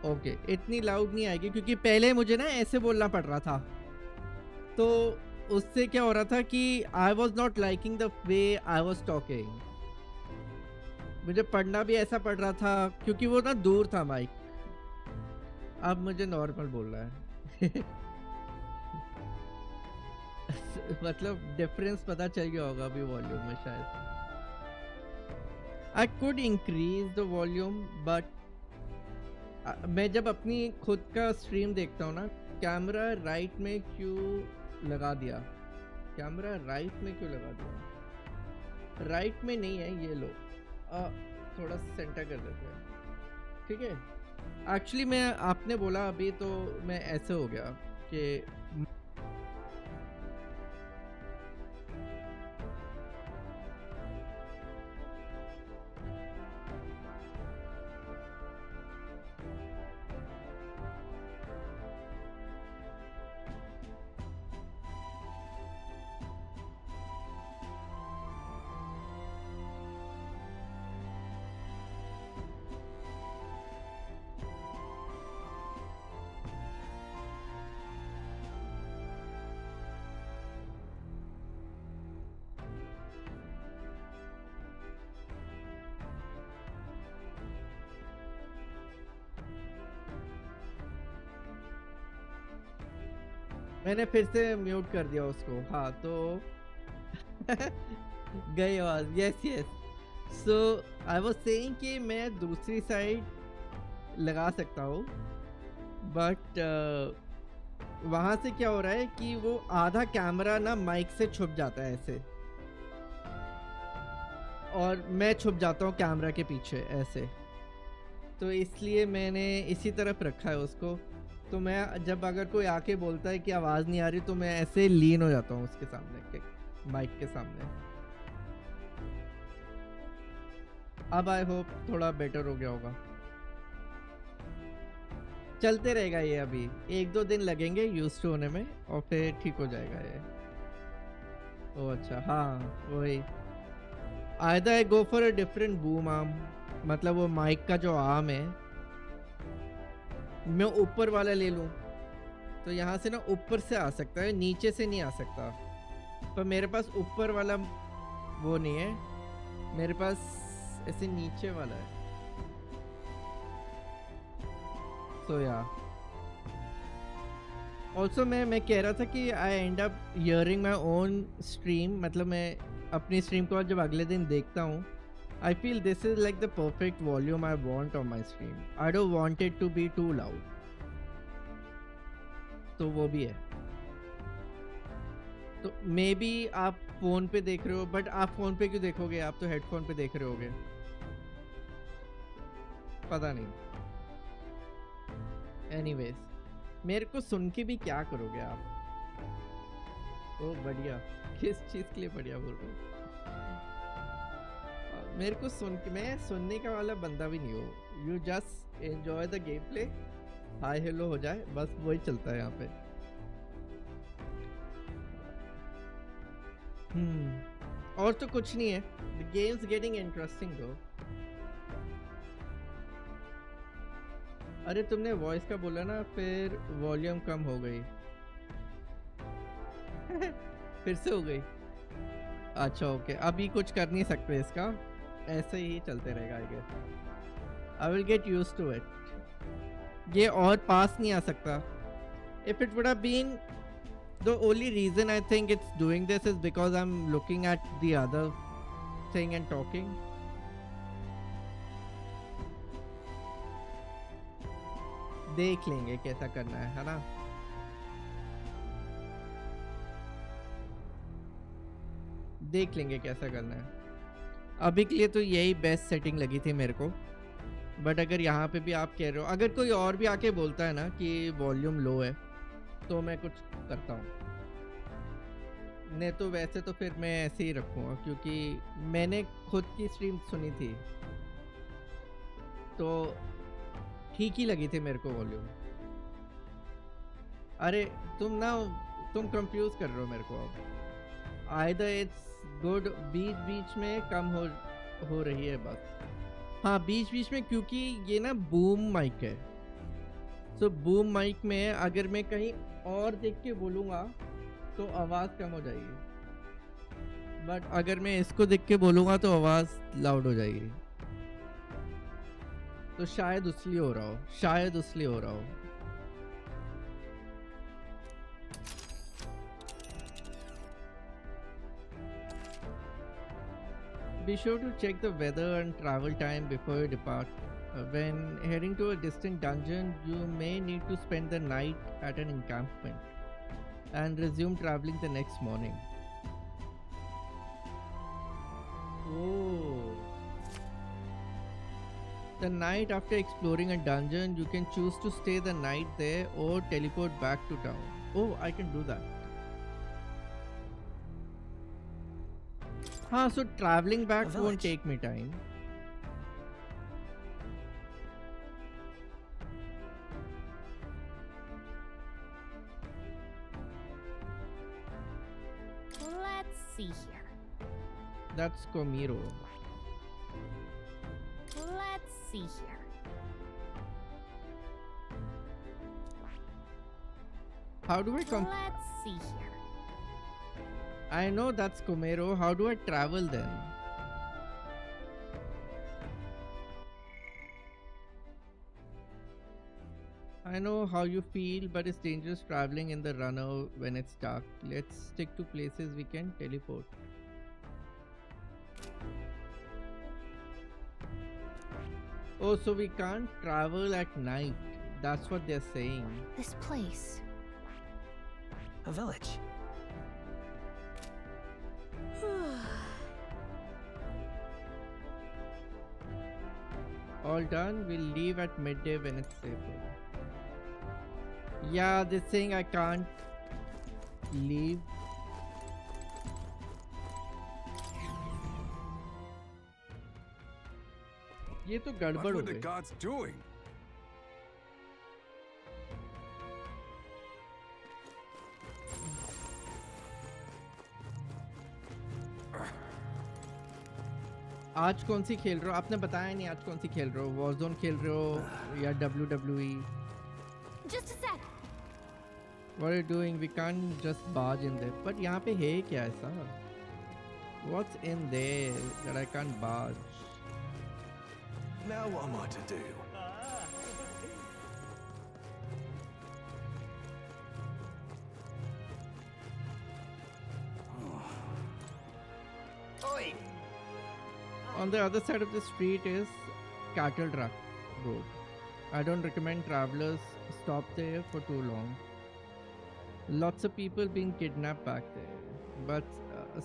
ओके इतनी लाउड नहीं आएगी क्योंकि पहले मुझे ना ऐसे बोलना पड़ रहा था तो उससे क्या हो रहा था कि I was not liking the way I was talking मुझे पढ़ना भी ऐसा पड़ रहा था क्योंकि वो ना दूर था माइक अब मुझे नॉर्मल बोल रहा है मतलब डिफरेंस पता चल गया होगा अभी वॉल्यूम में शायद I could increase the volume but मैं जब अपनी खुद का स्ट्रीम देखता हूँ ना कैमरा राइट में क्यों लगा दिया राइट में नहीं है ये लो थोड़ा सेंटर कर देते हैं ठीक है एक्चुअली मैं आपने बोला अभी तो मैं ऐसे हो गया कि मैंने फिर से म्यूट कर दिया उसको हाँ तो गई आवाज yes so I was saying कि मैं दूसरी साइड लगा सकता हूँ, बट वहाँ से क्या हो रहा है कि वो आधा कैमरा ना माइक से छुप जाता है ऐसे, और मैं छुप जाता हूँ कैमरा के पीछे ऐसे, तो इसलिए मैंने इसी तरफ रखा है उसको। तो मैं जब अगर कोई आके बोलता है कि आवाज़ नहीं आ रही, तो मैं ऐसे लीन हो जाता हूँ उसके सामने के माइक के सामने। अब आई होप थोड़ा बेटर हो गया होगा। चलते रहेगा ये, अभी 1-2 दिन लगेंगे यूज टू होने में और फिर ठीक हो जाएगा ये। ओ अच्छा, हाँ वही। Either I go for a different boom arm, मतलब वो माइक का जो आर्म है मैं ऊपर वाला ले लूँ, तो यहाँ से ना ऊपर से आ सकता है, नीचे से नहीं आ सकता। पर मेरे पास ऊपर वाला वो नहीं है, मेरे पास ऐसे नीचे वाला है। सो या ऑल्सो मैं कह रहा था कि I end up hearing my own stream, मतलब मैं अपनी स्ट्रीम को जब अगले दिन देखता हूँ, I feel this is like the perfect volume I want on my stream. I don't want it to be too loud. तो वो भी है। तो मे बी आप फोन पे देख रहे हो, बट आप फोन पे क्यों देखोगे, आप तो हेडफोन पे देख रहे होगे, पता नहीं। एनीवेज, मेरे को सुन के भी क्या करोगे आप? ओ बढ़िया, किस चीज के लिए बढ़िया बोल रहे हो? मेरे को सुन के, मैं सुनने का वाला बंदा भी नहीं हूँ। You just enjoy the game play, hi hello हो जाए, बस वही चलता है यहाँ पे। और तो कुछ नहीं है। द गेम्स गेटिंग इंटरेस्टिंग दो। अरे तुमने वॉइस का बोला ना, फिर वॉल्यूम कम हो गई। फिर से हो गई। अच्छा ओके, अभी कुछ कर नहीं सकते इसका, ऐसे ही चलते रहेगा I guess. I will get used to it. ये और पास नहीं आ सकता। If it would have been, the only reason I think it's doing this is because I'm looking at the other thing and talking. देख लेंगे कैसा करना है ना? देख लेंगे कैसा करना है। अभी के लिए तो यही बेस्ट सेटिंग लगी थी मेरे को, बट अगर यहाँ पे भी आप कह रहे हो, अगर कोई और भी आके बोलता है ना कि वॉल्यूम लो है, तो मैं कुछ करता हूँ। नहीं तो वैसे तो फिर मैं ऐसे ही रखूँगा, क्योंकि मैंने खुद की स्ट्रीम सुनी थी तो ठीक ही लगी थी मेरे को वॉल्यूम। अरे तुम कंफ्यूज कर रहे हो मेरे को अब। आइदर इट्स गुड, बीच बीच में कम हो रही है बस। हाँ बीच बीच में, क्योंकि ये ना बूम माइक है। सो बूम माइक में अगर मैं कहीं और देख के बोलूँगा तो आवाज़ कम हो जाएगी, बट अगर मैं इसको देख के बोलूँगा तो आवाज़ लाउड हो जाएगी। तो शायद उसलिए हो रहा हो। Be sure to check the weather and travel time before you depart. When heading to a distant dungeon, you may need to spend the night at an encampment and resume traveling the next morning. Oh. The night after exploring a dungeon, you can choose to stay the night there or teleport back to town. Oh, I can do that. हाँ, so traveling back won't take me time. Let's see here. That's Komiro. Let's see here. How do I come? Let's see here. I know that's Komero. How do I travel then? I know how you feel, but it's dangerous traveling in the runner when it's dark. Let's stick to places we can teleport. Oh, so we can't travel at night. That's what they're saying. This place. A village. All done. We'll leave at midday when it's safer. Yeah, they're saying I can't leave. ये तो What गड़बड़ हो were the गई. gods doing? आज कौन सी खेल रहे हो? आपने बताया नहीं आज कौन सी खेल रहे हो? वॉरजोन खेल रहे हो या WWE? Just a sec. What are you doing? We can't just barge in there. But यहाँ पे है क्या ऐसा? What's in there that I can't barge? Now what am I to do? Oi! On the other side of the street is cattle truck road. I don't recommend travelers stop there for too long. Lots of people being kidnapped back there, but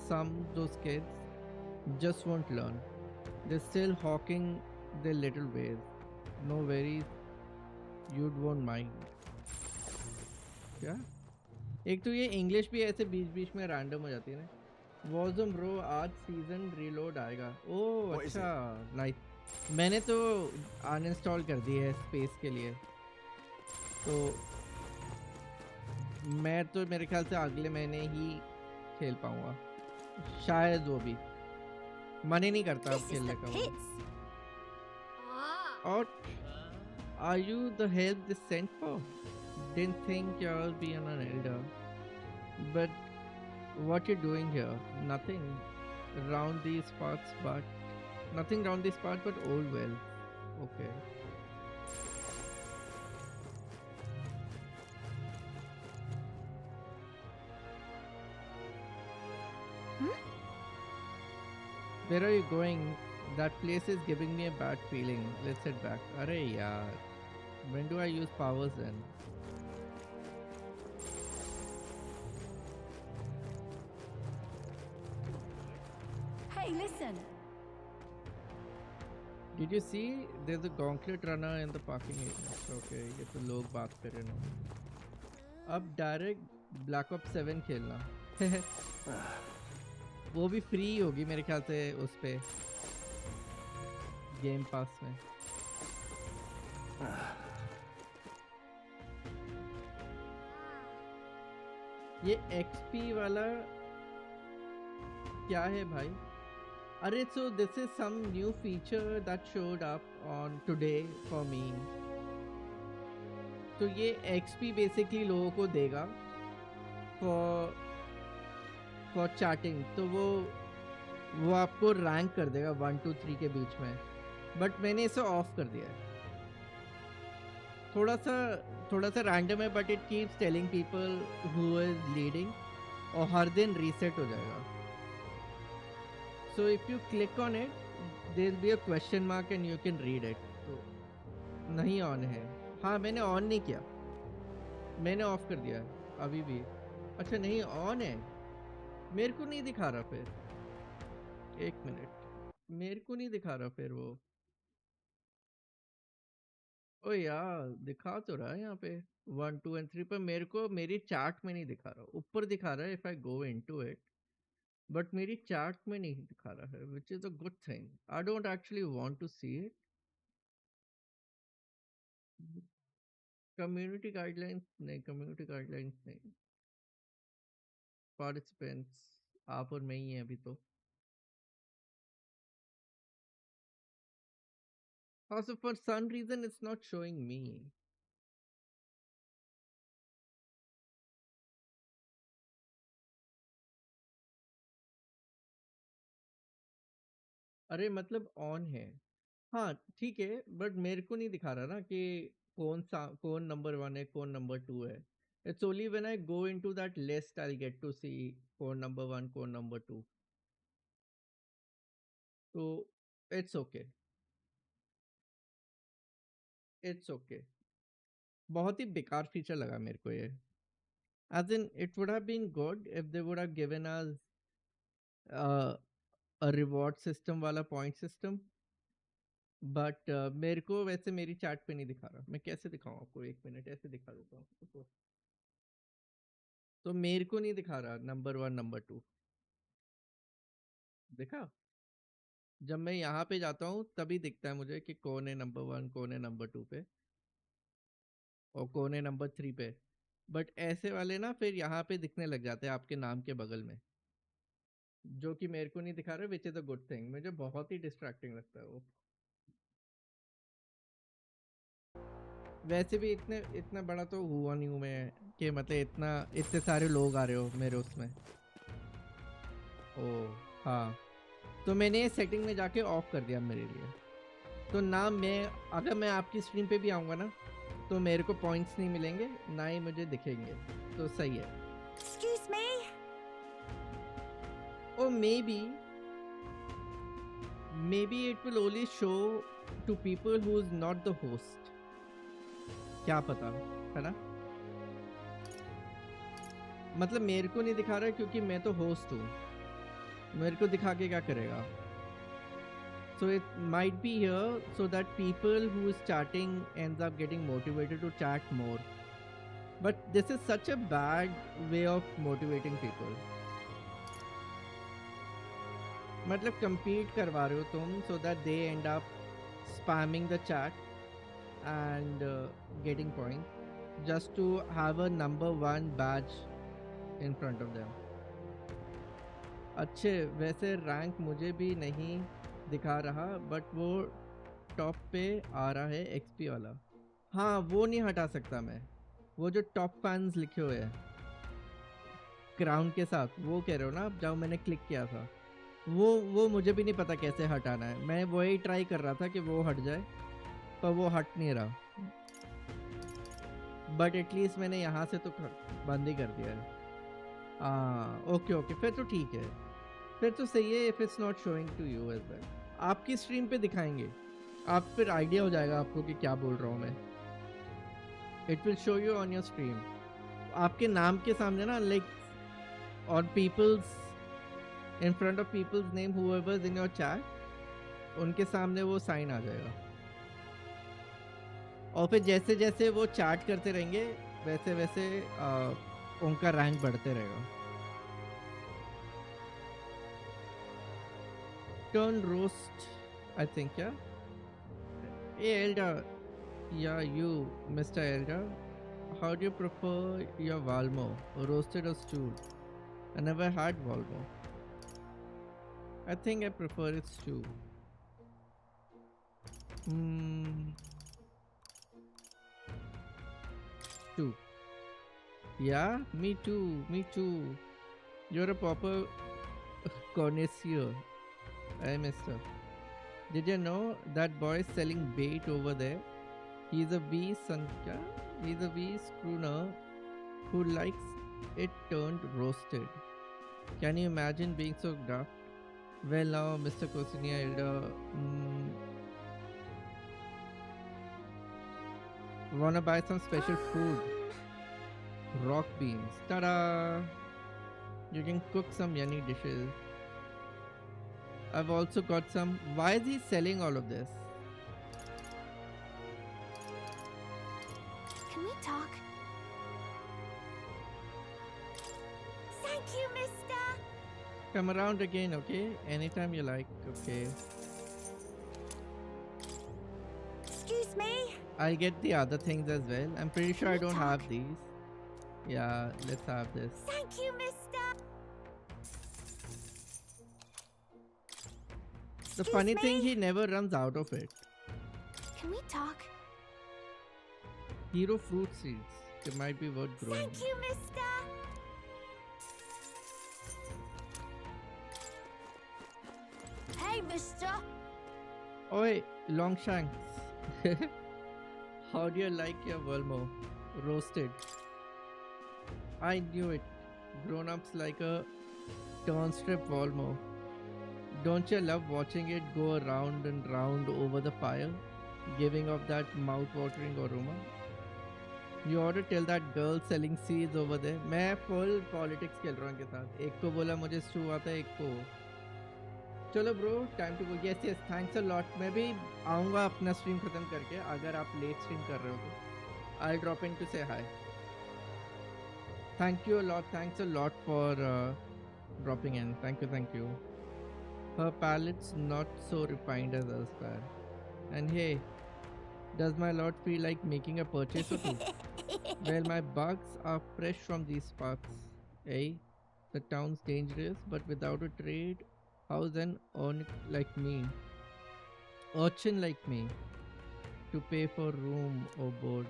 some those kids just won't learn. They're still hawking their little ways. No worries, you won't mind. क्या? एक तो ये English भी ऐसे बीच बीच में random हो जाती है ना. वॉर्जोन ब्रो आज सीजन रीलोड आएगा. ओह What is अच्छा नाइस. मैंने तो अनइंस्टॉल कर दी है स्पेस के लिए. तो मैं तो मेरे ख्याल से अगले महीने ही खेल पाऊंगा. शायद वो भी मन ही नहीं करता अब खेलने का वो. और are you the help they sent for? Didn't think you'll be an elder. But what you doing here? Nothing round these parts but nothing round these parts but old well. Okay. Where are you going? That place is giving me a bad feeling. Let's head back. Arey yaar. When do I use powers then? Hey, listen. Did you see? There's a gauntlet runner in the parking area. Okay, ये तो लोग बात कर रहे हैं. अब direct black ops 7 खेलना. वो भी फ्री होगी मेरे ख्याल से उस पे गेम पास में. ये एक्सपी वाला क्या है भाई? अरे so this is some new feature that showed up on today for me. तो ये XP basically लोगों को देगा for chatting. तो वो आपको रैंक कर देगा 1 2 3 के बीच में. बट मैंने इसे ऑफ कर दिया है. थोड़ा सा रैंडम है but it keeps telling people who is leading और हर दिन रीसेट हो जाएगा. So if you click on it, there will be a question mark and you can read it. तो नहीं ऑन है. हाँ मैंने ऑन नहीं किया. मैंने ऑफ कर दिया है अभी भी. अच्छा नहीं ऑन है. मेरे को नहीं दिखा रहा फिर. एक मिनट. मेरे को नहीं दिखा रहा फिर वो. ओ यार दिखा तो रहा है यहाँ पे 1 2 and 3 पर मेरे को मेरी चार्ट में नहीं दिखा रहा. ऊपर दिखा रहा है if I go into it. But मेरी चार्ट में नहीं दिखा रहा है which is a good thing. I don't actually want to see it. Community guidelines नहीं. पार्टिसिपेंट्स आप और मैं ही हैं अभी तो. Also for some reason it's not showing me. अरे मतलब ऑन है. हाँ ठीक है बट मेरे को नहीं दिखा रहा ना कि कौन नंबर 1 है कौन नंबर 2 है. It's only when I go into that list I'll get to see कौन नंबर 1 कौन नंबर 2. तो it's okay. It's okay. बहुत ही बेकार फीचर लगा मेरे को ये। As in, it would have been good if they would have given us uh, a reward system वाला point system. बट मेरे को वैसे मेरी चैट पे नहीं दिखा रहा। मैं कैसे दिखाऊं आपको, 1 मिनट ऐसे दिखा देता हूँ आपको। तो मेरे को नहीं दिखा रहा नंबर 1 नंबर 2 देखा। जब मैं यहाँ पे जाता हूँ तभी दिखता है मुझे कि कौन है नंबर 1, कौन है नंबर 2 पे और कौन है नंबर 3 पे। बट ऐसे वाले ना फिर यहाँ पे दिखने लग जाते हैं आपके नाम के बगल में, जो कि मेरे को नहीं दिखा रहा, विच इज अ गुड थिंग। मुझे बहुत ही डिस्ट्रैक्टिंग लगता है वो। वैसे भी इतना बड़ा तो हुआ नहीं हूँ मैं कि मतलब इतने सारे लोग आ रहे हो मेरे उसमें। ओ हाँ, तो मैंने ये सेटिंग में जाके ऑफ कर दिया मेरे लिए। तो ना मैं अगर मैं आपकी स्ट्रीम पे भी आऊँगा ना तो मेरे को पॉइंट्स नहीं मिलेंगे, ना ही मुझे दिखेंगे। तो सही है। Excuse me? Or maybe it will only show to people who is not the host. क्या पता, है ना? मतलब मेरे को नहीं दिखा रहा क्योंकि मैं तो होस्ट हूँ, मेरे को दिखा के क्या करेगा? So it might be here so that people who is chatting ends up getting motivated to chat more. But this is such a bad way of motivating people. मतलब compete करवा रहे हो तुम so that they end up spamming the chat and getting points just to have a number 1 badge in front of them. अच्छे वैसे rank मुझे भी नहीं दिखा रहा, बट वो टॉप पे आ रहा है एक्सपी वाला। हाँ वो नहीं हटा सकता मैं, वो जो टॉप फैंस लिखे हुए हैं क्राउन के साथ, वो कह रहे हो ना आप, जब मैंने क्लिक किया था वो मुझे भी नहीं पता कैसे हटाना है। मैं वही ट्राई कर रहा था कि वो हट जाए, पर वो हट नहीं रहा। बट एटलीस्ट मैंने यहाँ से तो बंद ही कर दिया है। ओके फिर तो ठीक है, फिर तो सही है। If it's not showing to you as well, आपकी स्ट्रीम पे दिखाएंगे, आप फिर आइडिया हो जाएगा आपको कि क्या बोल रहा हूँ मैं। It will show you on your stream, आपके नाम के सामने ना, लाइक और peoples in front of peoples name whoever's in your chat, उनके सामने वो साइन आ जाएगा। और फिर जैसे जैसे वो चैट करते रहेंगे वैसे वैसे उनका रैंक बढ़ते रहेगा। Turn roast, I think, yeah. Hey Elder, yeah, you, Mr. Elder, how do you prefer your Valmo, roasted or stewed? I never had Valmo. I think I prefer it stew. Stew. Yeah, me too. You're a proper connoisseur. Hey mister, did you know that boy is selling bait over there? He's a wee he's a wee schooner who likes it turned roasted. Can you imagine being so daft? Well now, Mr. Cosinia Elder, wanna buy some special food? Rock beans. Ta-da! You can cook some yummy dishes. I've also got some. Why is he selling all of this? Can we talk? Thank you, mister. Come around again, okay? Anytime you like, okay? Excuse me? I'll get the other things as well. I'm pretty sure I Can we don't have talk? these. Yeah, let's have this. Thank you, mister. The funny thing, he never runs out of it. Can we talk? Hero fruit seeds. It might be worth growing. Thank you, mister. Hey, mister. Oi, Longshanks. How do you like your Volmo? Roasted. I knew it. Grown-ups like a turn strip Volmo. Don't you love watching it go round and round over the fire? giving off that mouth-watering aroma. You ought to tell that girl selling seeds over there. मैं full politics खेल रहा हूँ इनके साथ. एक को बोला मुझे stew आता है, एक को. चलो bro, time to go. Yes, yes, thanks a lot. मैं भी आऊँगा अपना stream खत्म करके. अगर आप late stream कर रहे हो तो I'll drop in to say hi. Thank you a lot. Thanks a lot for dropping in. Thank you, thank you. Her palate's not so refined as elsewhere. And hey, does my lord feel like making a purchase or two? Well, my bugs are fresh from these parts. Eh? The town's dangerous, but without a trade, how's an urchin like me, to pay for room or board,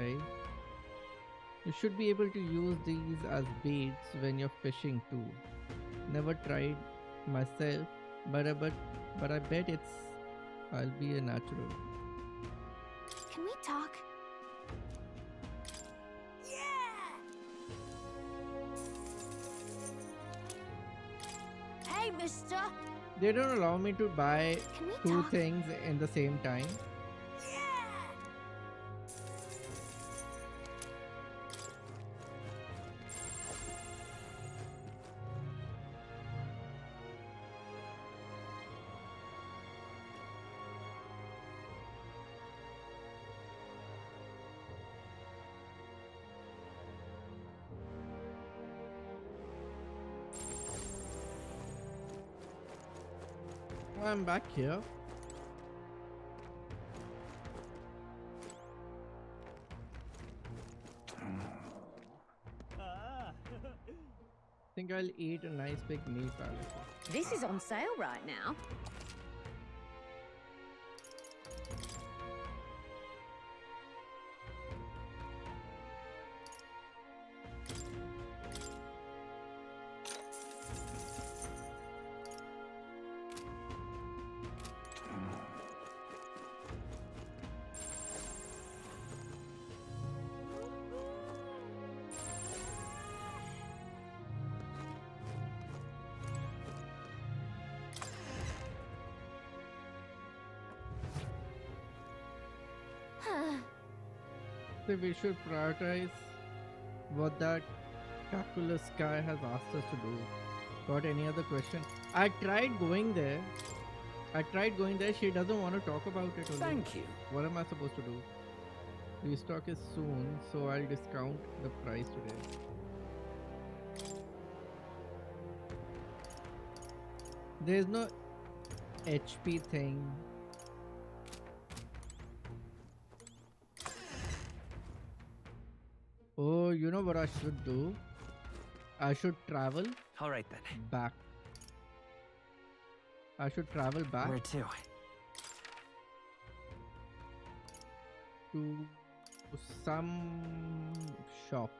eh? You should be able to use these as baits when you're fishing too. Never tried myself, but I bet I'll be a natural. Can we talk? Hey, mister. They don't allow me to buy Can we two talk? things in the same time. I'm back here. Think I'll eat a nice big meat salad. This is on sale right now. So we should prioritize what that calculus guy has asked us to do. Got any other question? I tried going there. She doesn't want to talk about it. Only. Thank you. What am I supposed to do? Restock is soon, so I'll discount the price today. There's no HP thing. Oh, you know what I should do? I should travel All right then. back. I should travel back Where to? to some shop.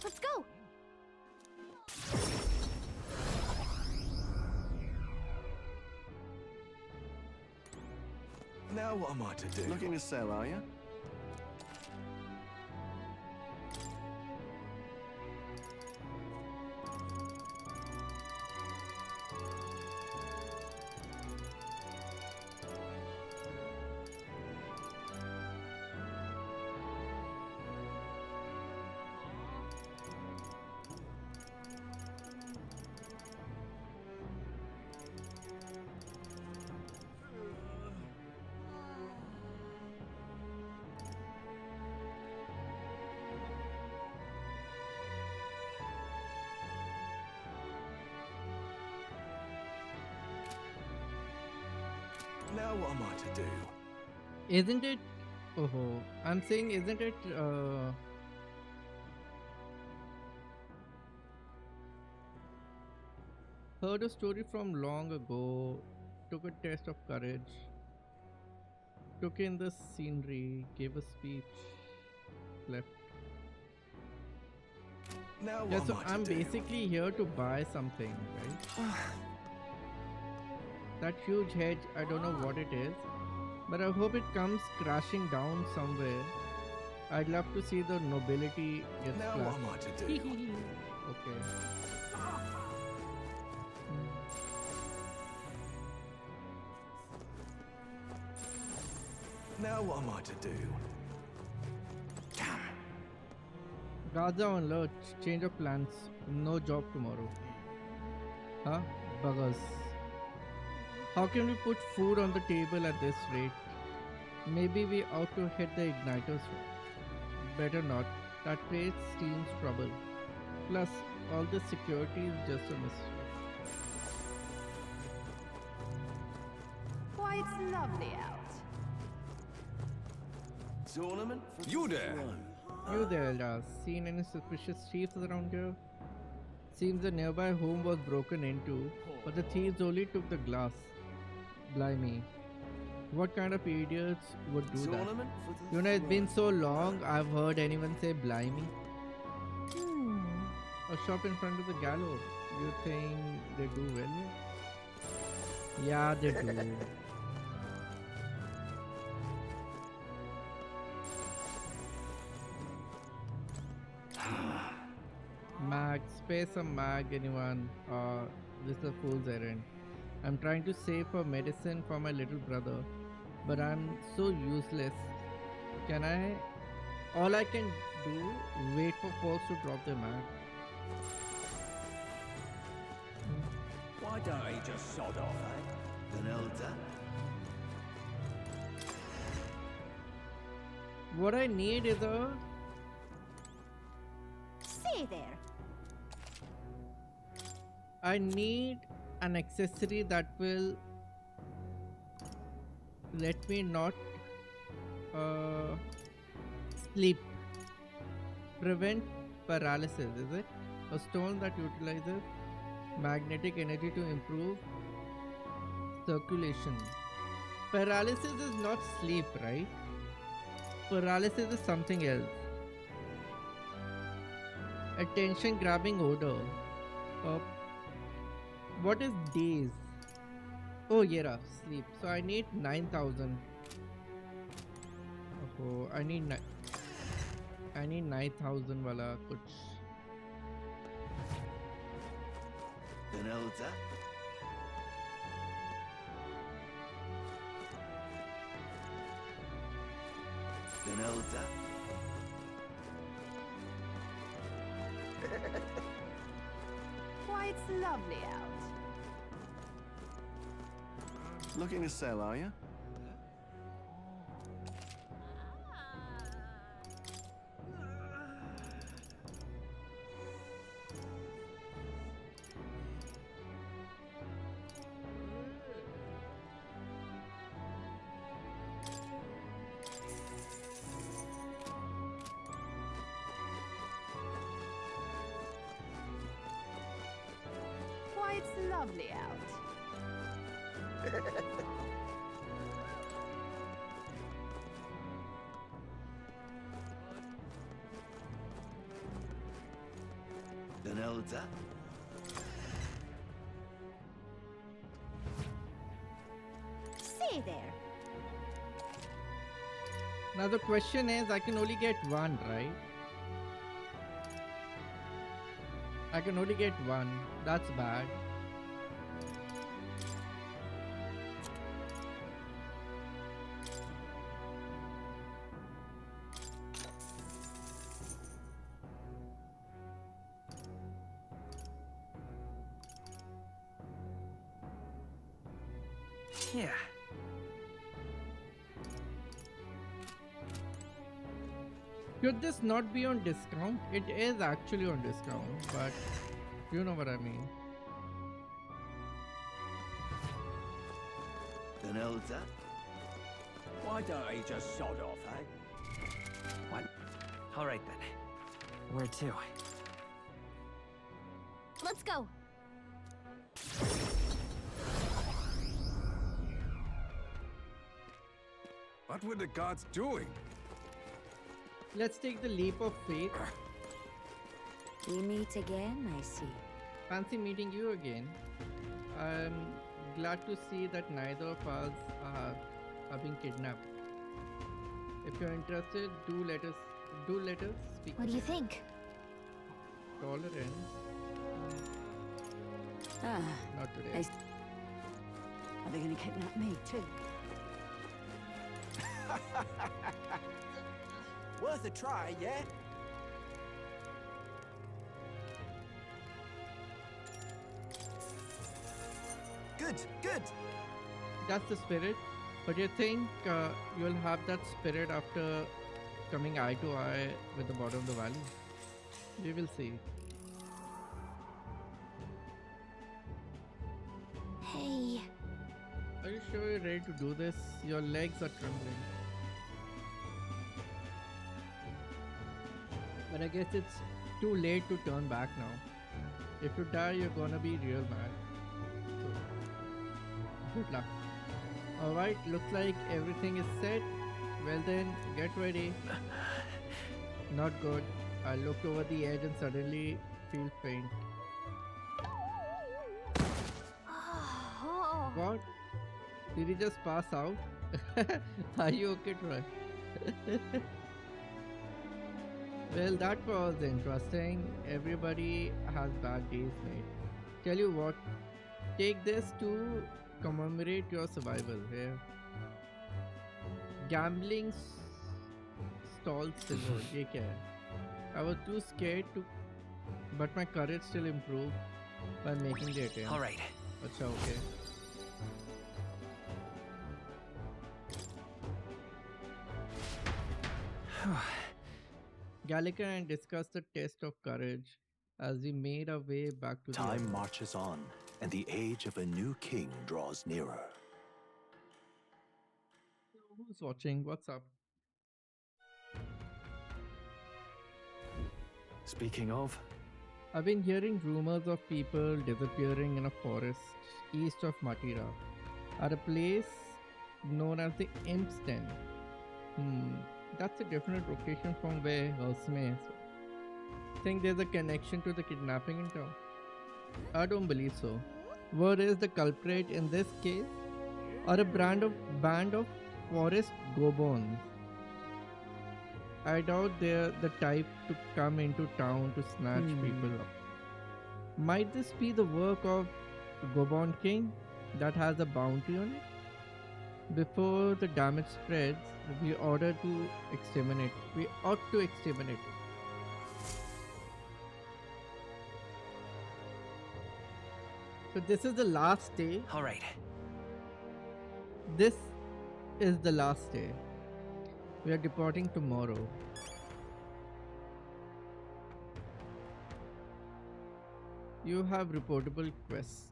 Let's go. Now what am I to do? Looking to sell, are you? Now what am I to do? Isn't it? Oh, I'm saying, isn't it? Heard a story from long ago. Took a test of courage. Took in the scenery. Gave a speech. Left. Now what Yeah, am so I to I'm do? basically here to buy something, right? That huge hedge, I don't know what it is, but I hope it comes crashing down somewhere. I'd love to see the nobility get Now what am splashed. I to do? Okay. Now what am I to do? Damn. Guards are on alert. Change of plans. No job tomorrow. Huh? Buggers. How can we put food on the table at this rate? Maybe we ought to hit the igniters. Better not. That place seems trouble. Plus, all this security is just a mystery. Why, it's lovely out. Tournament for You there? You there, Eldar. Seen any suspicious thieves around here? Seems the nearby home was broken into, but the thieves only took the glass. Blimey. What kind of idiots would do that? Tournament for the You know, it's been so long I've heard anyone say blimey. A shop in front of the gallows. You think they do well here? Yeah, they do. Mag, spare some mag, anyone? This is a fool's errand. I'm trying to save for medicine for my little brother, but I'm so useless. Can I? All I can do, wait for folks to drop their mag. Why don't he just sod off, eh? An elder? What I need is a Say there. I need an accessory that will let me not sleep. Prevent paralysis, is it? A stone that utilizes magnetic energy to improve circulation. Paralysis is not sleep, right? Paralysis is something else. Attention grabbing odor. What is days? Oh, yeah, sleep. So I need 9,000. Oh, I need 9,000 wala kuch. An elder? An elder? Why, it's lovely out. Looking to sell, are you? Why, it's lovely out. An elder? Say there. Now the question is, I can only get one, right? I can only get one. That's bad. Yeah. Should this not be on discount? It is actually on discount, but you know what I mean. An elder? Why don't he just sod off, eh? What? All right then. Where to? Let's go. What were the gods doing? Let's take the leap of faith. We meet again, I see. Fancy meeting you again. I'm glad to see that neither of us are being kidnapped. If you're interested, do let us speak. What do you think? Tolerance. Ah, Not today. are they going to kidnap me too? Worth a try, yeah? Good, good. That's the spirit. But you think you'll have that spirit after coming eye to eye with the bottom of the valley? We will see. Hey. Are you sure you're ready to do this? Your legs are trembling. But I guess it's too late to turn back now. If you die, you're gonna be real mad. So, good luck. Alright, looks like everything is set. Well then, get ready. Not good. I looked over the edge and suddenly feel faint. Oh. What? Did he just pass out? Are you okay, Troy? Well, that was interesting. Everybody has bad days, mate. Tell you what, take this to commemorate your survival here. Gambling stalled silver. Ye kya hai? I was too scared to, but my courage still improved by making the attempt. All right. Acha, okay. Gallagher and discussed the test of courage as we made our way back to the Time island. marches on, and the age of a new king draws nearer. Who's watching? What's up? Speaking of, I've been hearing rumors of people disappearing in a forest east of Martira at a place known as the Imp's Den. That's a different location from where Heismay is. Think there's a connection to the kidnapping in town? I don't believe so. Word is the culprit in this case are a band of forest goblins. I doubt they're the type to come into town to snatch people up. Might this be the work of Goblin King that has a bounty on it? Before the damage spreads, we ought to exterminate. We ought to exterminate it. So this is the last day. all right. This is the last day. We are departing tomorrow. You have reportable quest.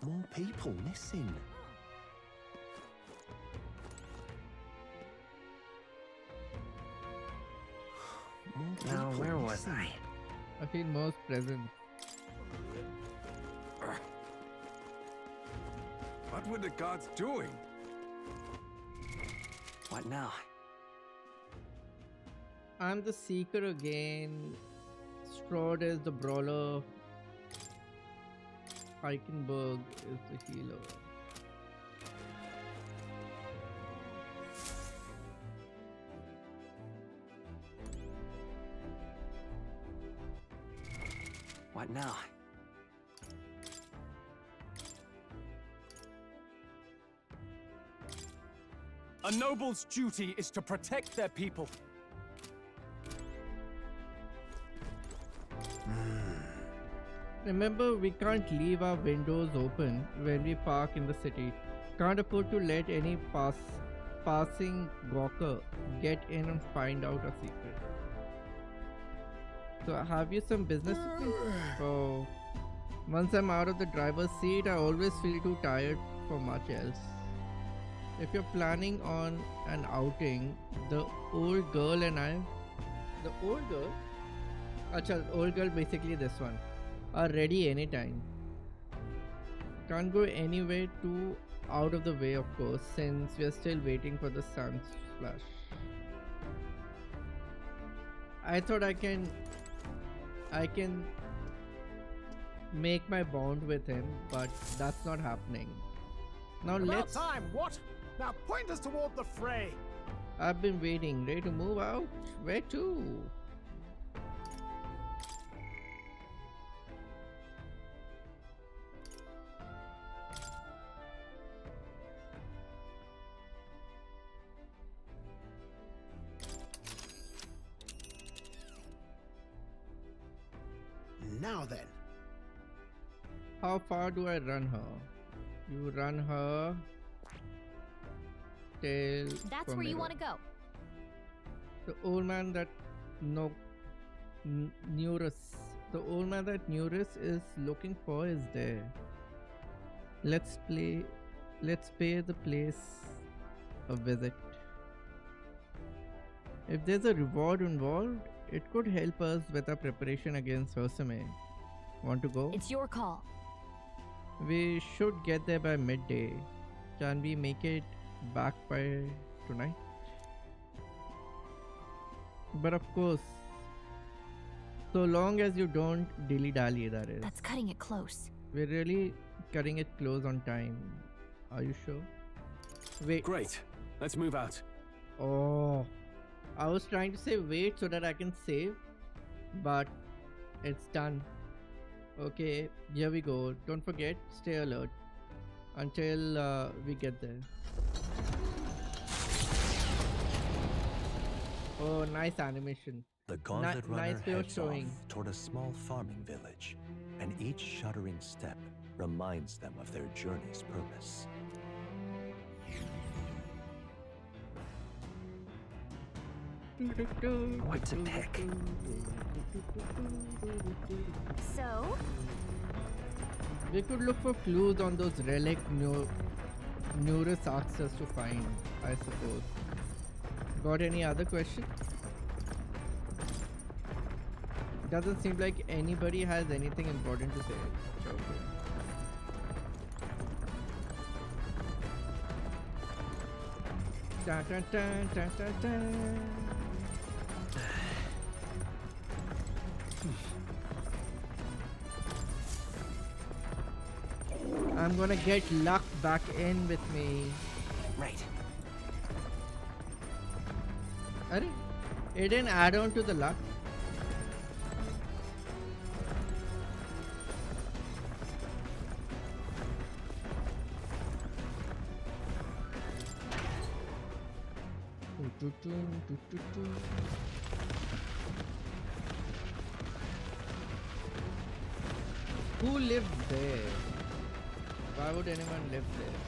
More people missing. More Now, people where was missing. I? I feel most present. What were the guards doing? What now? I'm the seeker again. Strahd is the brawler. Eichenberg is the healer. What now? A noble's duty is to protect their people. Remember, we can't leave our windows open when we park in the city. Can't afford to let any passing gawker get in and find out our secret. So, have you some business with me? Oh, once I'm out of the driver's seat, I always feel too tired for much else. If you're planning on an outing, the old girl and I, the old girl? Acha, old girl, basically this one, are ready anytime. Can't go anywhere too out of the way, of course, since we are still waiting for the Sandflash. I thought I can make my bond with him, but that's not happening. Now let's. time, what? Now point us toward the fray. I've been waiting. Ready to move out? Where to? Now then. How far do I run her? You run her till That's where you want to go. The old man that Neurus. The old man that Neurus is looking for is there. Let's pay the place a visit. If there's a reward involved, it could help us with our preparation against Heismay. Want to go? It's your call. We should get there by midday. Can we make it back by tonight? But of course, so long as you don't dilly-dally, that is. That's cutting it close. We're really cutting it close on time. Are you sure? Wait. Great. Let's move out. Oh. I was trying to say wait so that I can save. But it's done. Okay, here we go. Don't forget, stay alert until we get there. Oh, nice animation. The gauntlet runner nice way of heads showing. off toward a small farming village, and each shuddering step reminds them of their journey's purpose. What to pick? So? We could look for clues on those relic Neurus asks us to find, I suppose. Got any other questions? Doesn't seem like anybody has anything important to say. Okay. Dun, dun, dun, dun, dun, dun. I'm gonna get luck back in with me. Right. It didn't add on to the luck. Who lives there? Why would anyone live there?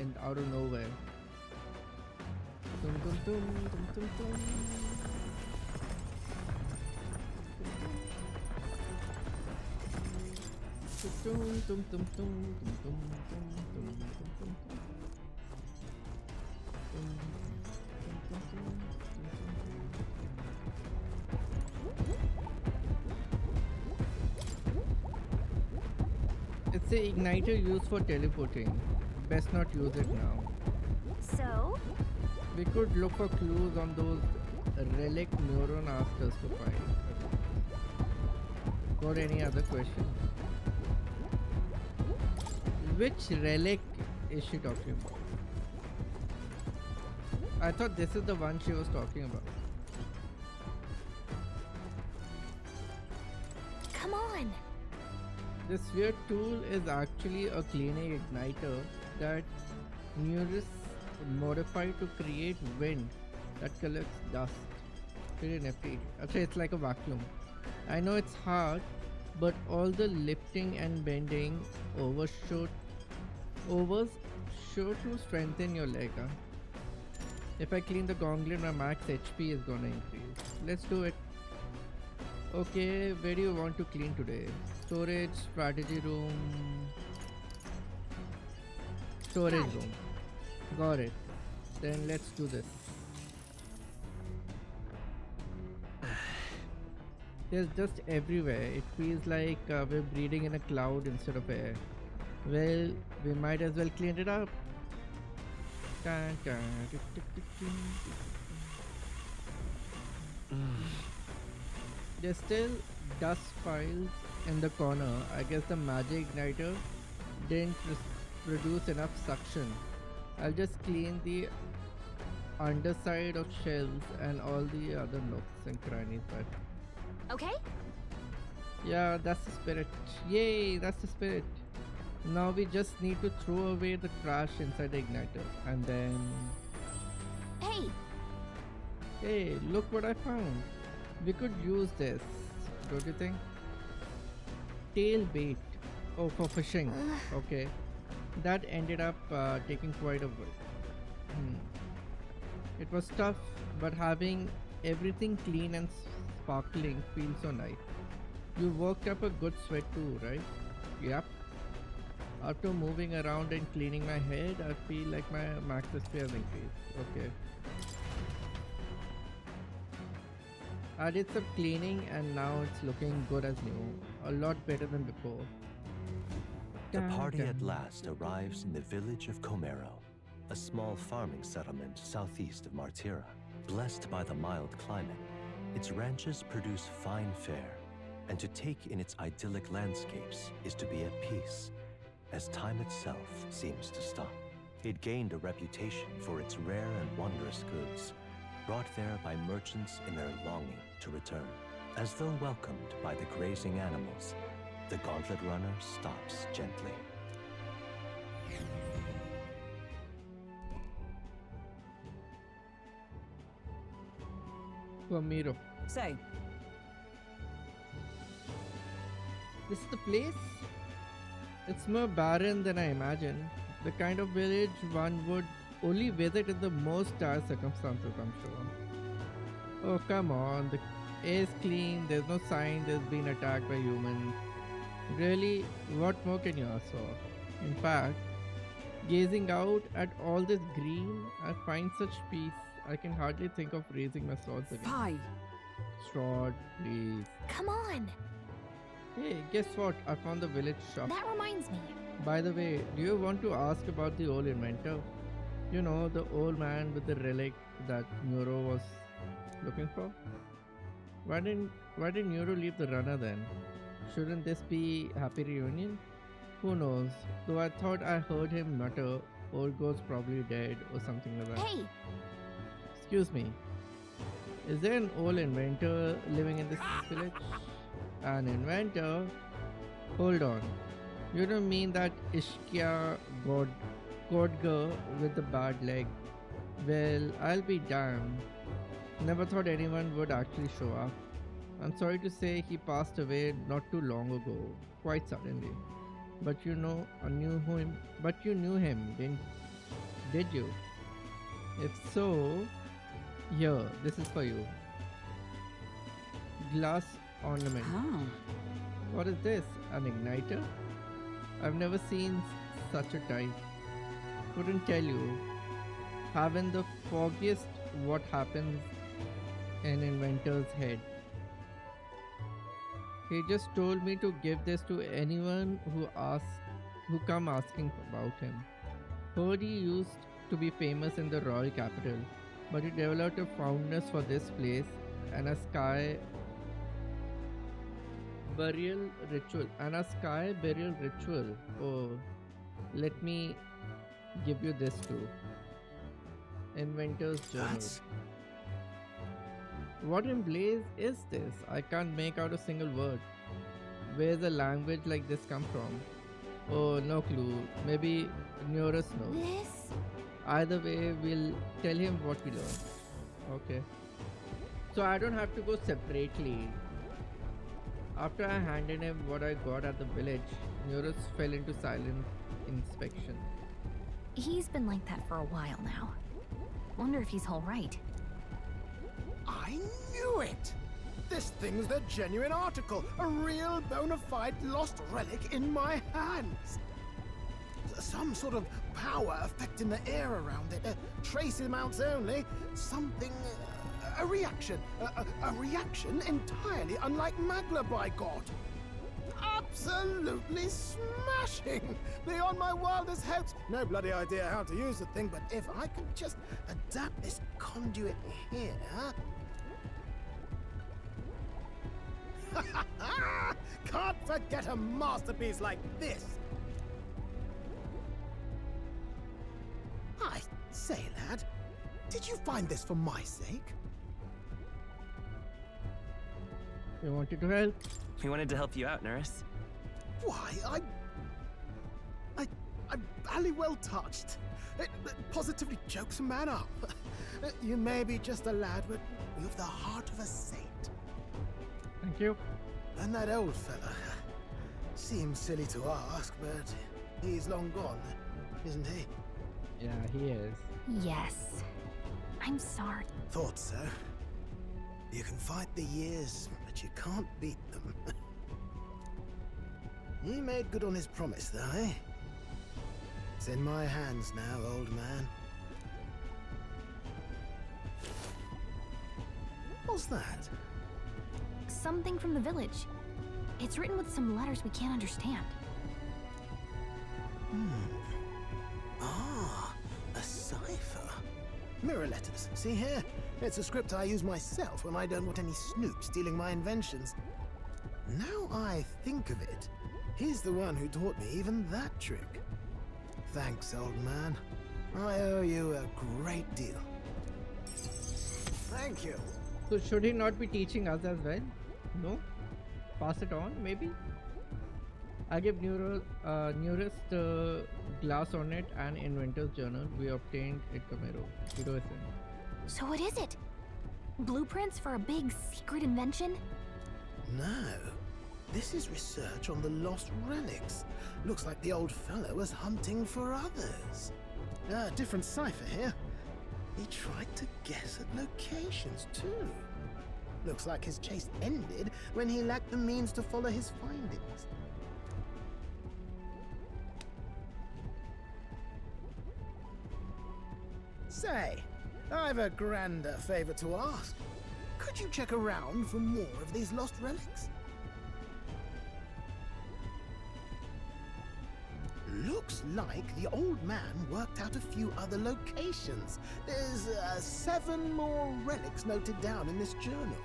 In out of nowhere. Tum, tum, tum, tum, tum, tum. Tum, tum, tum, tum, tum, tum, tum, tum, tum, tum. It's the igniter used for teleporting. Best not use it now. So? We could look for clues on those relic neuron asked us to find. Got any other questions? Which relic is she talking about? I thought this is the one she was talking about. Come on! This weird tool is actually a cleaning igniter that Neurus modified to create wind that collects dust. Pretty nifty. Actually, it's like a vacuum. I know it's hard, but all the lifting and bending overs show to strengthen your leg. Huh? If I clean the gauntlet, my max HP is gonna increase. Let's do it. Okay, where do you want to clean today? Storage, strategy room, storage room. Got it. Then let's do this. There's dust everywhere. It feels like we're breathing in a cloud instead of air. Well, we might as well clean it up. Dun, dun, dun, dun, dun, dun. There's still dust piles in the corner. I guess the magic igniter didn't produce enough suction. I'll just clean the underside of shelves and all the other nooks and crannies. But okay? Yeah, that's the spirit. Yay, that's the spirit. Now we just need to throw away the trash inside the igniter and then... Hey! Hey, look what I found. We could use this, don't you think? tail bait. Oh, for fishing. Okay. That ended up taking quite a bit. It was tough, but having everything clean and sparkling feels so nice. You worked up a good sweat too, right? Yep. After moving around and cleaning my head, I feel like my max SP has increased. Okay. I did some cleaning and now it's looking good as new. A lot better than before. The party at last arrives in the village of Comero, a small farming settlement southeast of Martira. Blessed by the mild climate, its ranches produce fine fare, and to take in its idyllic landscapes is to be at peace, as time itself seems to stop. It gained a reputation for its rare and wondrous goods, brought there by merchants in their longing to return. As though welcomed by the grazing animals, the gauntlet runner stops gently. Comero. Say, This is the place? It's more barren than I imagined. The kind of village one would only visit in the most dire circumstances, I'm sure. Oh, come on. The air is clean, there's no sign there's been attacked by humans. Really, what more can you ask for? In fact, gazing out at all this green, I find such peace. I can hardly think of raising my swords again. Fi. Sword, please. Come on. Hey, guess what? I found the village shop. That reminds me. By the way, do you want to ask about the old inventor? You know, the old man with the relic that Neuro was looking for? Why did Neuro leave the runner then? Shouldn't this be happy reunion? Who knows? Though I thought I heard him mutter, old ghost probably dead or something like that. Hey! Excuse me. Is there an old inventor living in this village? An inventor? Hold on. You don't mean that Ishkia Godger with the bad leg? Well, I'll be damned. Never thought anyone would actually show up. I'm sorry to say he passed away not too long ago, quite suddenly. But you know, you knew him, did you? If so, here, this is for you. Glass ornament. Oh. What is this? An igniter? I've never seen such a type. Couldn't tell you. Haven't the foggiest what happens in inventor's head. He just told me to give this to anyone who come asking about him. Heard he used to be famous in the royal capital, but he developed a fondness for this place and a sky burial ritual. Oh, let me give you this too. Inventor's journal. What in blaze is this? I can't make out a single word. Where's a language like this come from? Oh, no clue. Maybe Neurus knows. This? Either way, we'll tell him what we learned. Okay. So I don't have to go separately. After I handed him what I got at the village, Neurus fell into silent inspection. He's been like that for a while now. Wonder if he's alright. I knew it! This thing's the genuine article, a real bona fide lost relic in my hands. Some sort of power affecting the air around it, trace amounts only, something, a reaction, a reaction entirely unlike Magla, by God. Absolutely smashing! Beyond my wildest hopes. No bloody idea how to use the thing, but if I could just adapt this conduit here... Can't forget a masterpiece like this! I say, lad, did you find this for my sake? You wanted to help? We wanted to help you out, nurse. Why, I'm barely well touched. It positively jokes a man up. You may be just a lad, but you've the heart of a saint. Thank you. And that old fella, Seems silly to ask, but he's long gone, isn't he? Yeah, he is. Yes. I'm sorry. Thought so. You can fight the years, but you can't beat them. He made good on his promise, though, eh? It's in my hands now, old man. What's that? Something from the village. It's written with some letters we can't understand. Ah, a cipher. Mirror letters. See here? It's a script I use myself when I don't want any snoop stealing my inventions. Now I think of it, he's the one who taught me even that trick. Thanks, old man. I owe you a great deal. Thank you. So should he not be teaching us as well? No? Pass it on, maybe? I give nearest glass on it and inventor's journal we obtained at Camero. Gideaux. So what is it? Blueprints for a big secret invention? No. This is research on the lost relics. Looks like the old fellow was hunting for others. Different cipher here. He tried to guess at locations too. Looks like his chase ended when he lacked the means to follow his findings. Say, I've a grander favor to ask. Could you check around for more of these lost relics? Looks like the old man worked out a few other locations. There's 7 more relics noted down in this journal.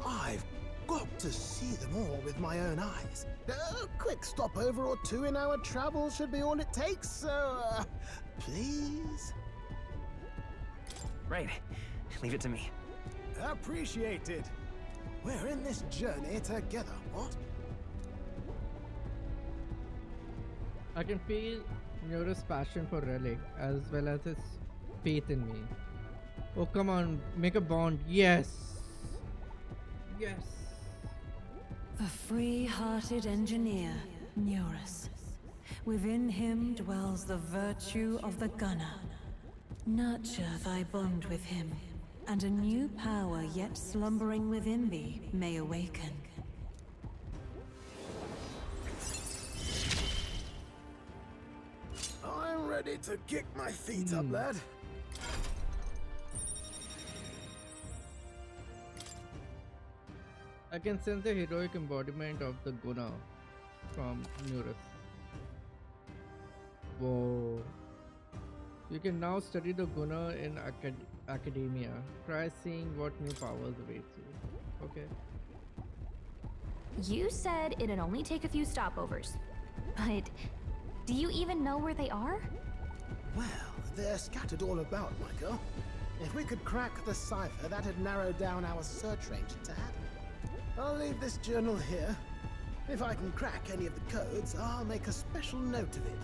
I've got to see them all with my own eyes. A quick stopover or 2 in our travels should be all it takes, so please? Right. Leave it to me. Appreciated. We're in this journey together, what? I can feel Nero's passion for Relic as well as his faith in me. Oh, come on, make a bond. Yes. Yes. The free-hearted engineer, Neurus. Within him dwells the virtue of the gunner. Nurture thy bond with him, and a new power yet slumbering within thee may awaken. I'm ready to kick my feet up, lad. I can sense the heroic embodiment of the Guna from Neurus. Whoa. You can now study the Guna in academia. Try seeing what new powers await you. Okay. You said it'd only take a few stopovers. But do you even know where they are? Well, they're scattered all about, Michael. If we could crack the cipher, that'd narrow down our search range a tad. I'll leave this journal here. If I can crack any of the codes, I'll make a special note of it.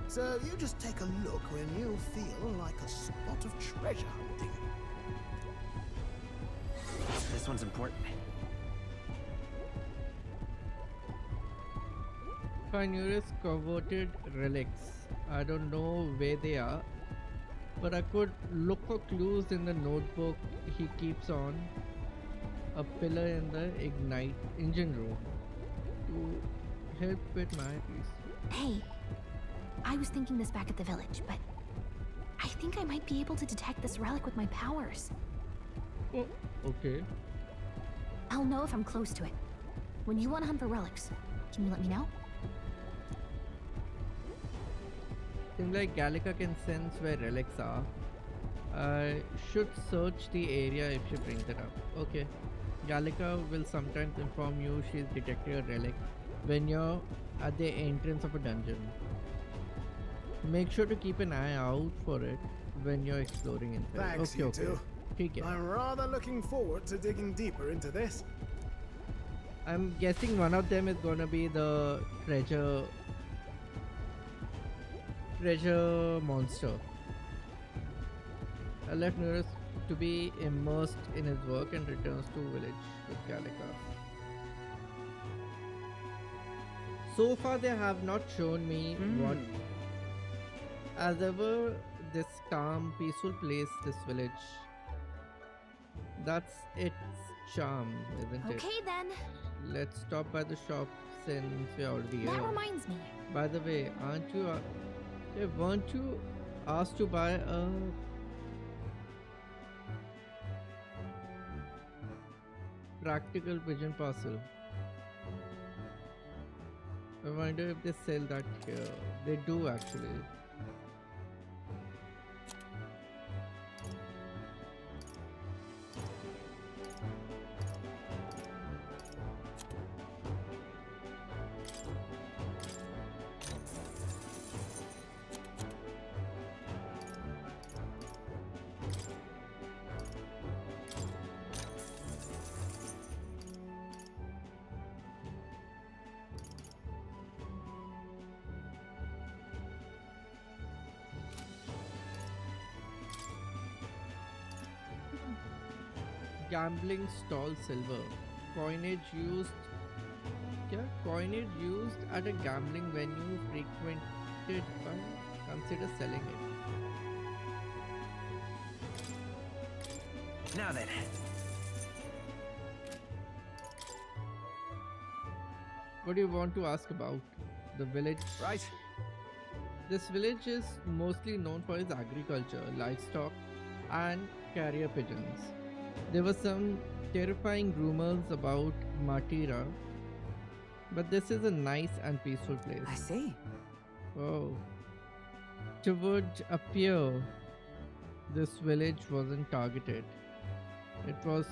So you just take a look when you feel like a spot of treasure hunting. This one's important. Find Neurus coveted relics. I don't know where they are, but I could look for clues in the notebook he keeps on a pillar in the ignite engine room to help with my piece. Hey, I was thinking this back at the village, but I think I might be able to detect this relic with my powers. Oh, okay. I'll know if I'm close to it. When you want to hunt for relics, can you let me know? Seems like Gallica can sense where relics are. I should search the area if she brings it up. Okay. Gallica will sometimes inform you she's detected a relic when you're at the entrance of a dungeon. Make sure to keep an eye out for it when you're exploring inside. Thanks, Okay, you okay. two. Take care. I'm rather looking forward to digging deeper into this. I'm guessing one of them is gonna be the treasure monster. I left Neurus to be immersed in his work and returns to village with Gallica. So far, they have not shown me what, as ever, this calm, peaceful place, this village. That's its charm, isn't it? Okay then. Let's stop by the shop since we're already here. That reminds me. By the way, weren't you asked to buy a practical pigeon parcel? I wonder if they sell that here. They do actually. Gambling stall silver. Coinage used at a gambling venue frequented by, consider selling it. Now then. What do you want to ask about? The village? Right. This village is mostly known for its agriculture, livestock, and carrier pigeons. There were some terrifying rumors about Martira, but this is a nice and peaceful place. I see. Oh. It would appear this village wasn't targeted. It was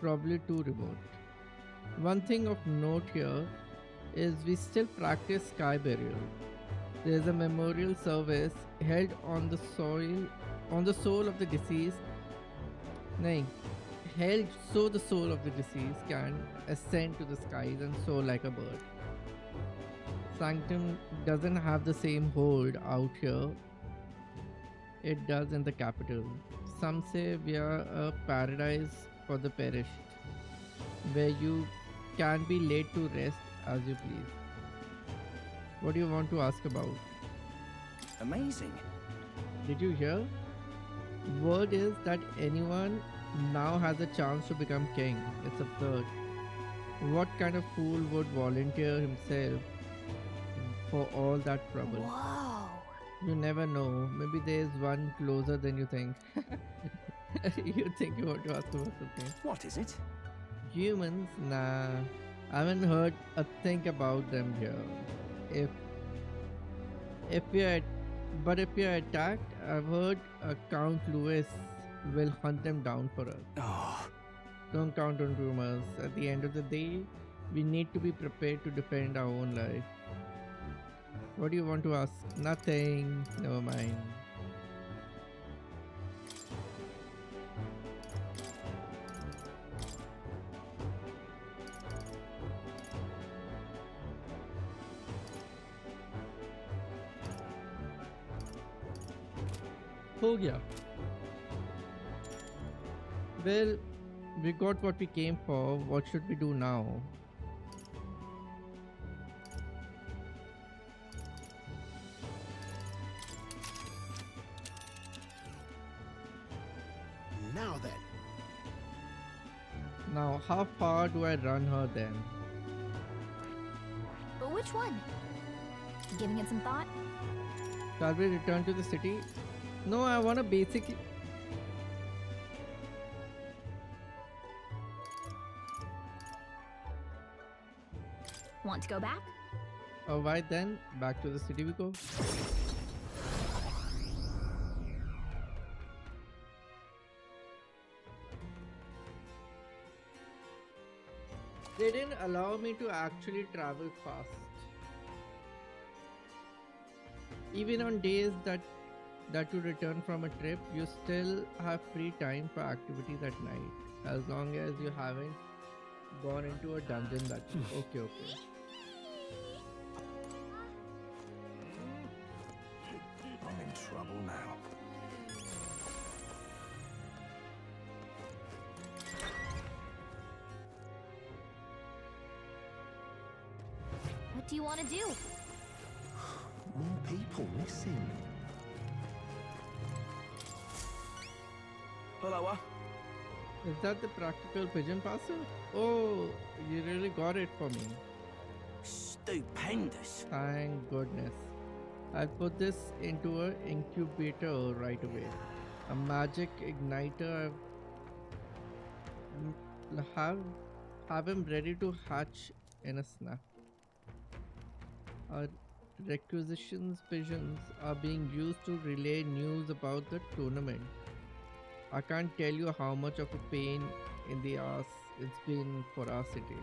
probably too remote. One thing of note here is we still practice sky burial. There is a memorial service held on the soul of the deceased. Held so the soul of the deceased can ascend to the skies and soar like a bird. Sanctum doesn't have the same hold out here it does in the capital. Some say we are a paradise for the perished, where you can be laid to rest as you please. What do you want to ask about? Amazing. Did you hear? Word is that anyone now has a chance to become king. It's absurd. What kind of fool would volunteer himself for all that trouble? Whoa. You never know. Maybe there's one closer than you think. You think you want to ask about something? What is it? Humans? Nah. I haven't heard a thing about them here. If we are attacked, I've heard Count Louis will hunt them down for us. Oh. Don't count on rumors. At the end of the day, we need to be prepared to defend our own life. What do you want to ask? Nothing. Never mind. हो गया. Well, we got what we came for. What should we do now? Now then. Now, how far do I run her then? But which one? Giving it some thought? Shall we return to the city? No, I want to basically... Want to go back? Alright then, back to the city we go. They didn't allow me to actually travel fast. Even on days that you return from a trip, you still have free time for activities at night, as long as you haven't gone into a dungeon that okay. I'm in trouble now. What do you want to do? More people missing. Hello, Is that the practical pigeon passer? Oh, you really got it for me. Stupendous. Thank goodness. I'll put this into an incubator right away. A magic igniter. Have him ready to hatch in a snap. Our requisitions pigeons are being used to relay news about the tournament. I can't tell you how much of a pain in the ass it's been for our city.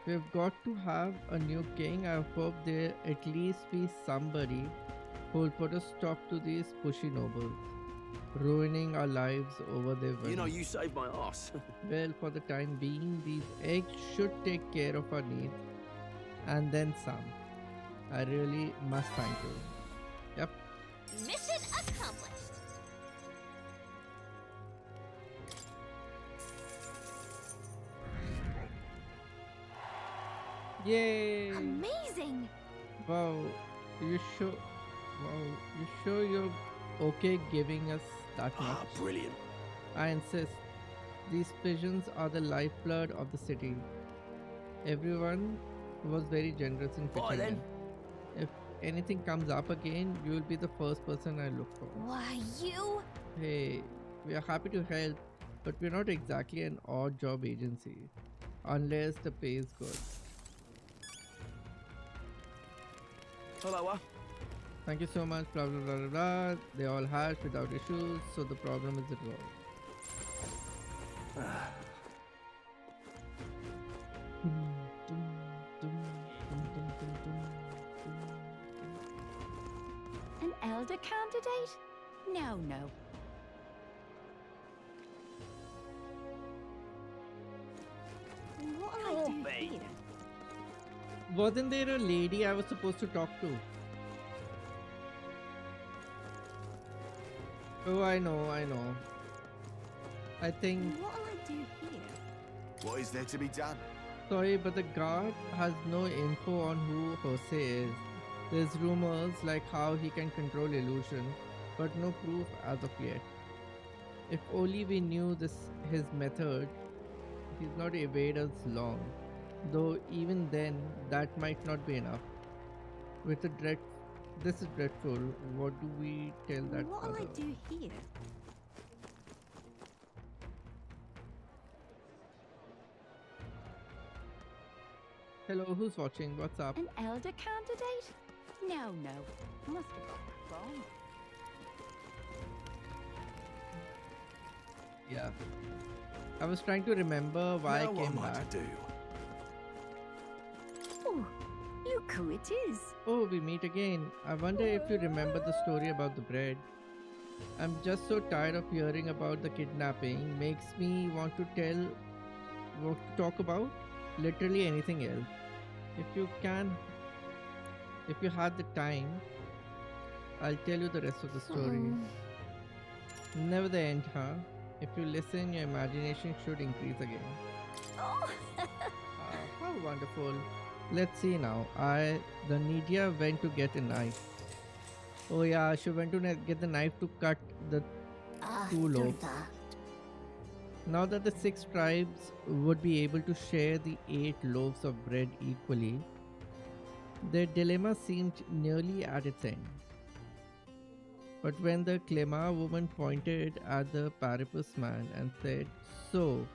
We've got to have a new king. I hope there at least be somebody who'll put a stop to these pushy nobles, ruining our lives over their whims. You know, you saved my ass. Well, for the time being, these eggs should take care of our needs, and then some. I really must thank you. Yep. Mission accomplished. Yay! Amazing. Wow, you sure? Wow, you sure you're okay giving us that much? Ah, brilliant. I insist. These pigeons are the lifeblood of the city. Everyone was very generous in Bye pitching then. in. If anything comes up again, you will be the first person I look for. Why, you? Hey, we are happy to help, but we're not exactly an odd job agency. Unless the pay is good. Hello, Thank you so much, blah blah blah blah blah. They all hatched without issues, so the problem is resolved. An elder candidate? No, no. What will I do here? Wasn't there a lady I was supposed to talk to? Oh, I know. I think. What will I do here? What is there to be done? Sorry, but the guard has no info on who Jose is. There's rumors like how he can control illusion, but no proof as of yet. If only we knew his method, he's not evade us long. Though even then, that might not be enough. With a this is dreadful. What do we tell that What will I father? do here? Hello, who's watching? What's up? An elder candidate? No, no. Must have got that wrong. Yeah. I was trying to remember why Now I what came am I back. to do? Oh, look who it is. Oh, we meet again. I wonder if you remember the story about the bread. I'm just so tired of hearing about the kidnapping. Makes me want to talk about literally anything else. If you had the time, I'll tell you the rest of the story. Never the end, huh? If you listen, your imagination should increase again. Oh. How wonderful. Let's see now. The Nidia went to get a knife. Oh yeah, she went to get the knife to cut the two loaves. Now that the 6 tribes would be able to share the 8 loaves of bread equally, their dilemma seemed nearly at its end. But when the Clema woman pointed at the Paripus man and said, "So,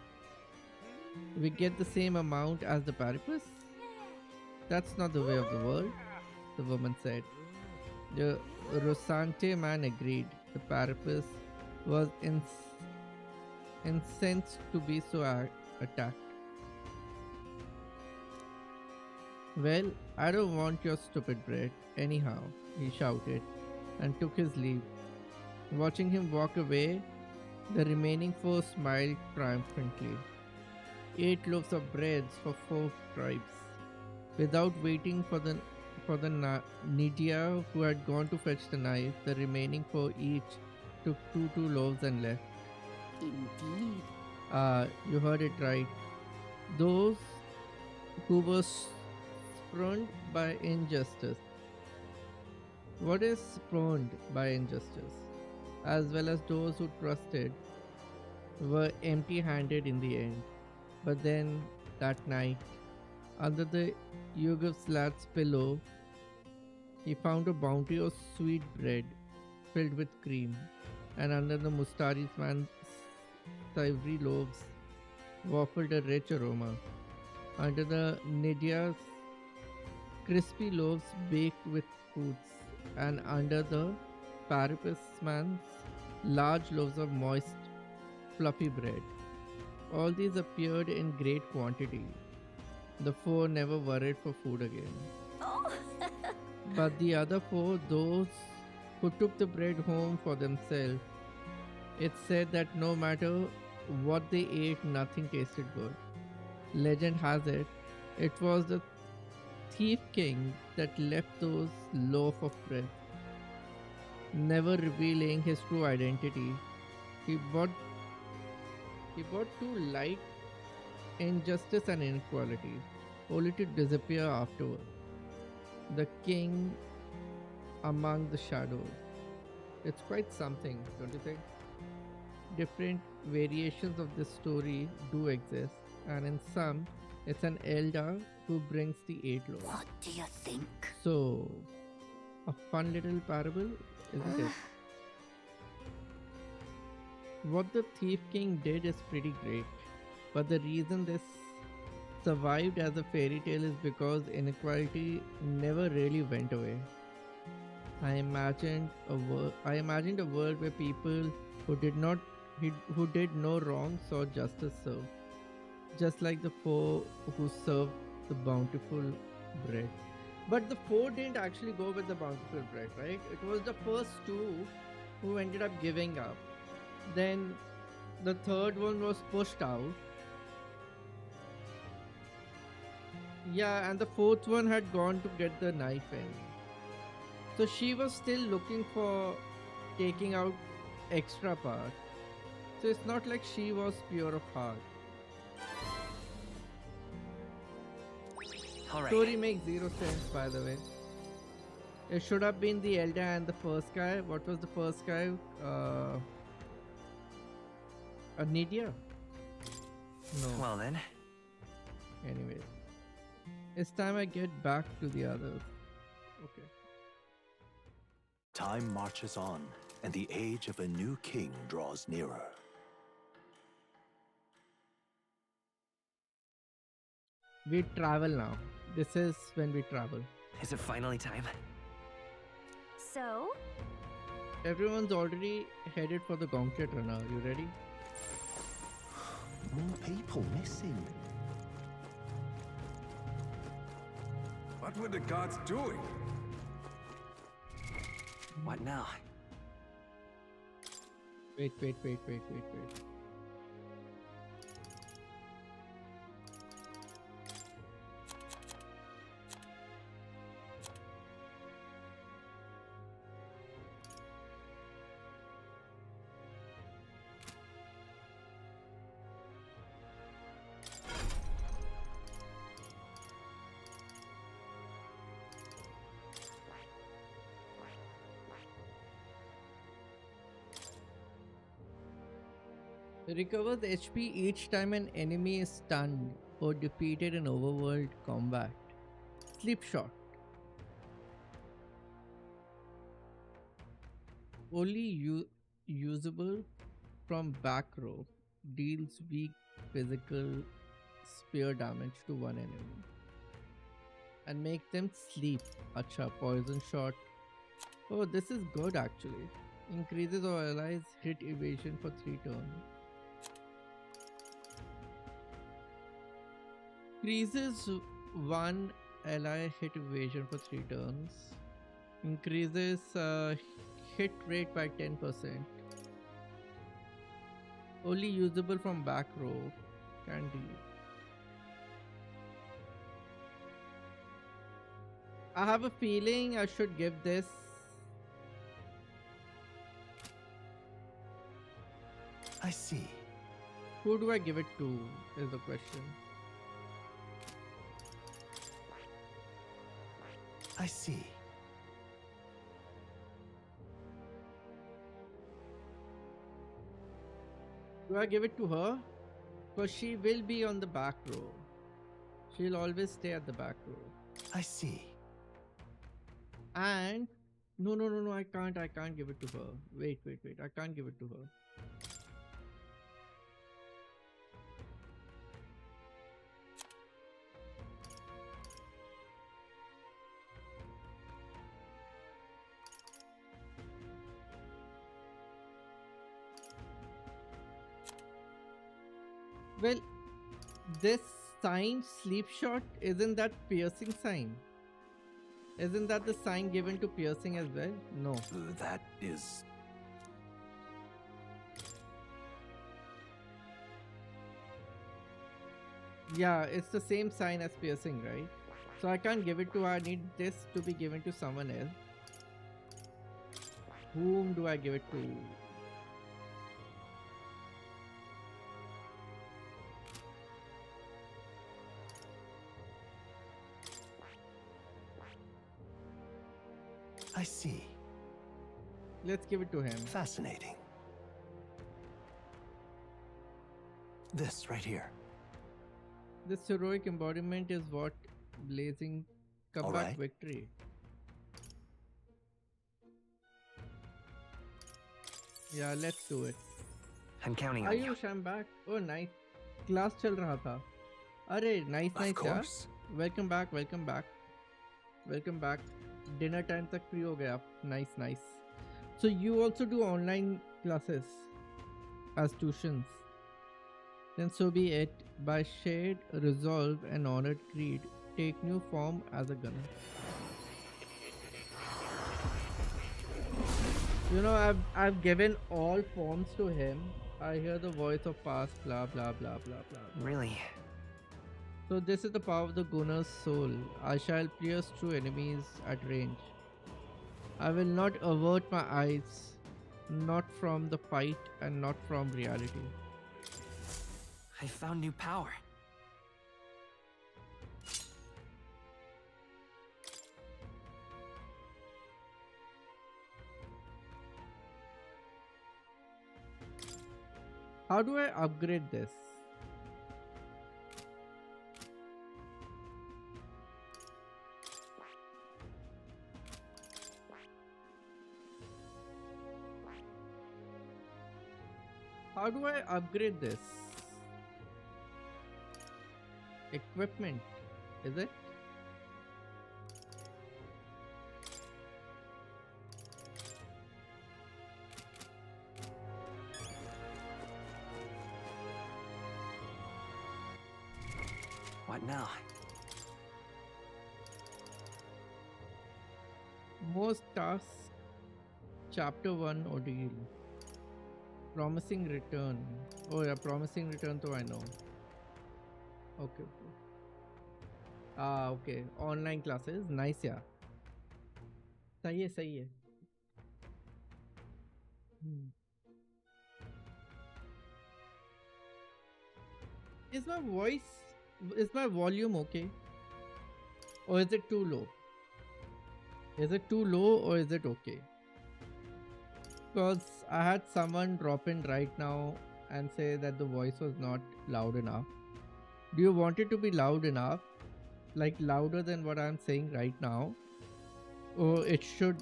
we get the same amount as the Paripus?" "That's not the way of the world," the woman said. The Rosante man agreed. The Paripus was incensed to be so attacked. "Well, I don't want your stupid bread, anyhow," he shouted, and took his leave. Watching him walk away, the remaining 4 smiled triumphantly. 8 loaves of bread for 4 tribes. Without waiting for the Nidia who had gone to fetch the knife, the remaining 4 each took 2 loaves and left. Indeed. You heard it right. Those who were spurned by injustice. What is spurned by injustice? As well as those who trusted were empty handed in the end. But then, that night, under the Yugoslav's pillow, he found a bounty of sweet bread filled with cream, and under the Mustari's man's savory loaves waffled a rich aroma. Under the Nidia's crispy loaves baked with fruits, and under the Parapus man's large loaves of moist, fluffy bread. All these appeared in great quantity. The four never worried for food again. Oh. But the other four, those who took the bread home for themselves, it said that no matter what they ate, nothing tasted good. Legend has it, it was the thief king that left those loaf of bread. Never revealing his true identity, he brought to light injustice and inequality, only to disappear afterward. The king among the shadows. It's quite something, don't you think? Different variations of this story do exist, and in some, it's an elder who brings the 8 loaves. What do you think? So, a fun little parable, isn't it? What the Thief King did is pretty great, but the reason this survived as a fairy tale is because inequality never really went away. I imagined a world where people who did no wrong saw justice served, just like the four who served the bountiful bread. But the four didn't actually go with the bountiful bread, right? It was the first two who ended up giving up. Then the third one was pushed out. Yeah, and the fourth one had gone to get the knife in. So she was still looking for taking out extra part. So it's not like she was pure of heart. All right. Story makes zero sense, by the way. It should have been the elder and the first guy. What was the first guy? A Nidia? No. Well then. Anyways. It's time I get back to the others. Okay. Time marches on, and the age of a new king draws nearer. We travel now. This is when we travel. Is it finally time? So? Everyone's already headed for the gauntlet runner. You ready? More people missing. What were the guards doing? What now? Wait. Recovers HP each time an enemy is stunned or defeated in overworld combat. Sleep shot. Only usable from back row. Deals weak physical spear damage to one enemy. And make them sleep. Acha, poison shot. Oh, this is good actually. Increases our allies' hit evasion for 3 turns. Increases one ally hit evasion for 3 turns. Increases hit rate by 10%. Only usable from back row. Can deal. I have a feeling I should give this. I see. Who do I give it to is the question. I see. Do I give it to her? Because she will be on the back row. She'll always stay at the back row. I see. And no, I can't give it to her. Wait. I can't give it to her. Well, this sign sleep shot, isn't that piercing sign? Isn't that the sign given to piercing as well? No. That is... Yeah, it's the same sign as piercing, right? So I can't give it to her. I need this to be given to someone else. Whom do I give it to? I see. Let's give it to him. Fascinating. This right here. This heroic embodiment is what blazing comeback right. victory. Yeah, let's do it. I'm counting on you. Ayush, I'm back. Oh, nice. Class चल रहा था. अरे, nice Of यार. course. Welcome back. Dinner time तक free हो गए आप. Nice. So you also do online classes as tuitions. Then so be it. By shared resolve and honored creed, take new form as a gunner. You know, I've given all forms to him. I hear the voice of past, blah blah blah blah blah. Really? So this is the power of the gunner's soul. I shall pierce through enemies at range. I will not avert my eyes, not from the fight and not from reality. I found new power. How do I upgrade this? How do I upgrade this? Equipment, is it? What now? Most tasks, chapter 1 ordeal. Promising return. Oh yeah, promising return to I know. Okay. Okay. Online classes. Nice yeah. सही है. Is my volume okay? Or is it too low? Is it too low or is it okay? Because I had someone drop in right now and say that the voice was not loud enough. Do you want it to be loud enough? Like louder than what I'm saying right now? Or it should,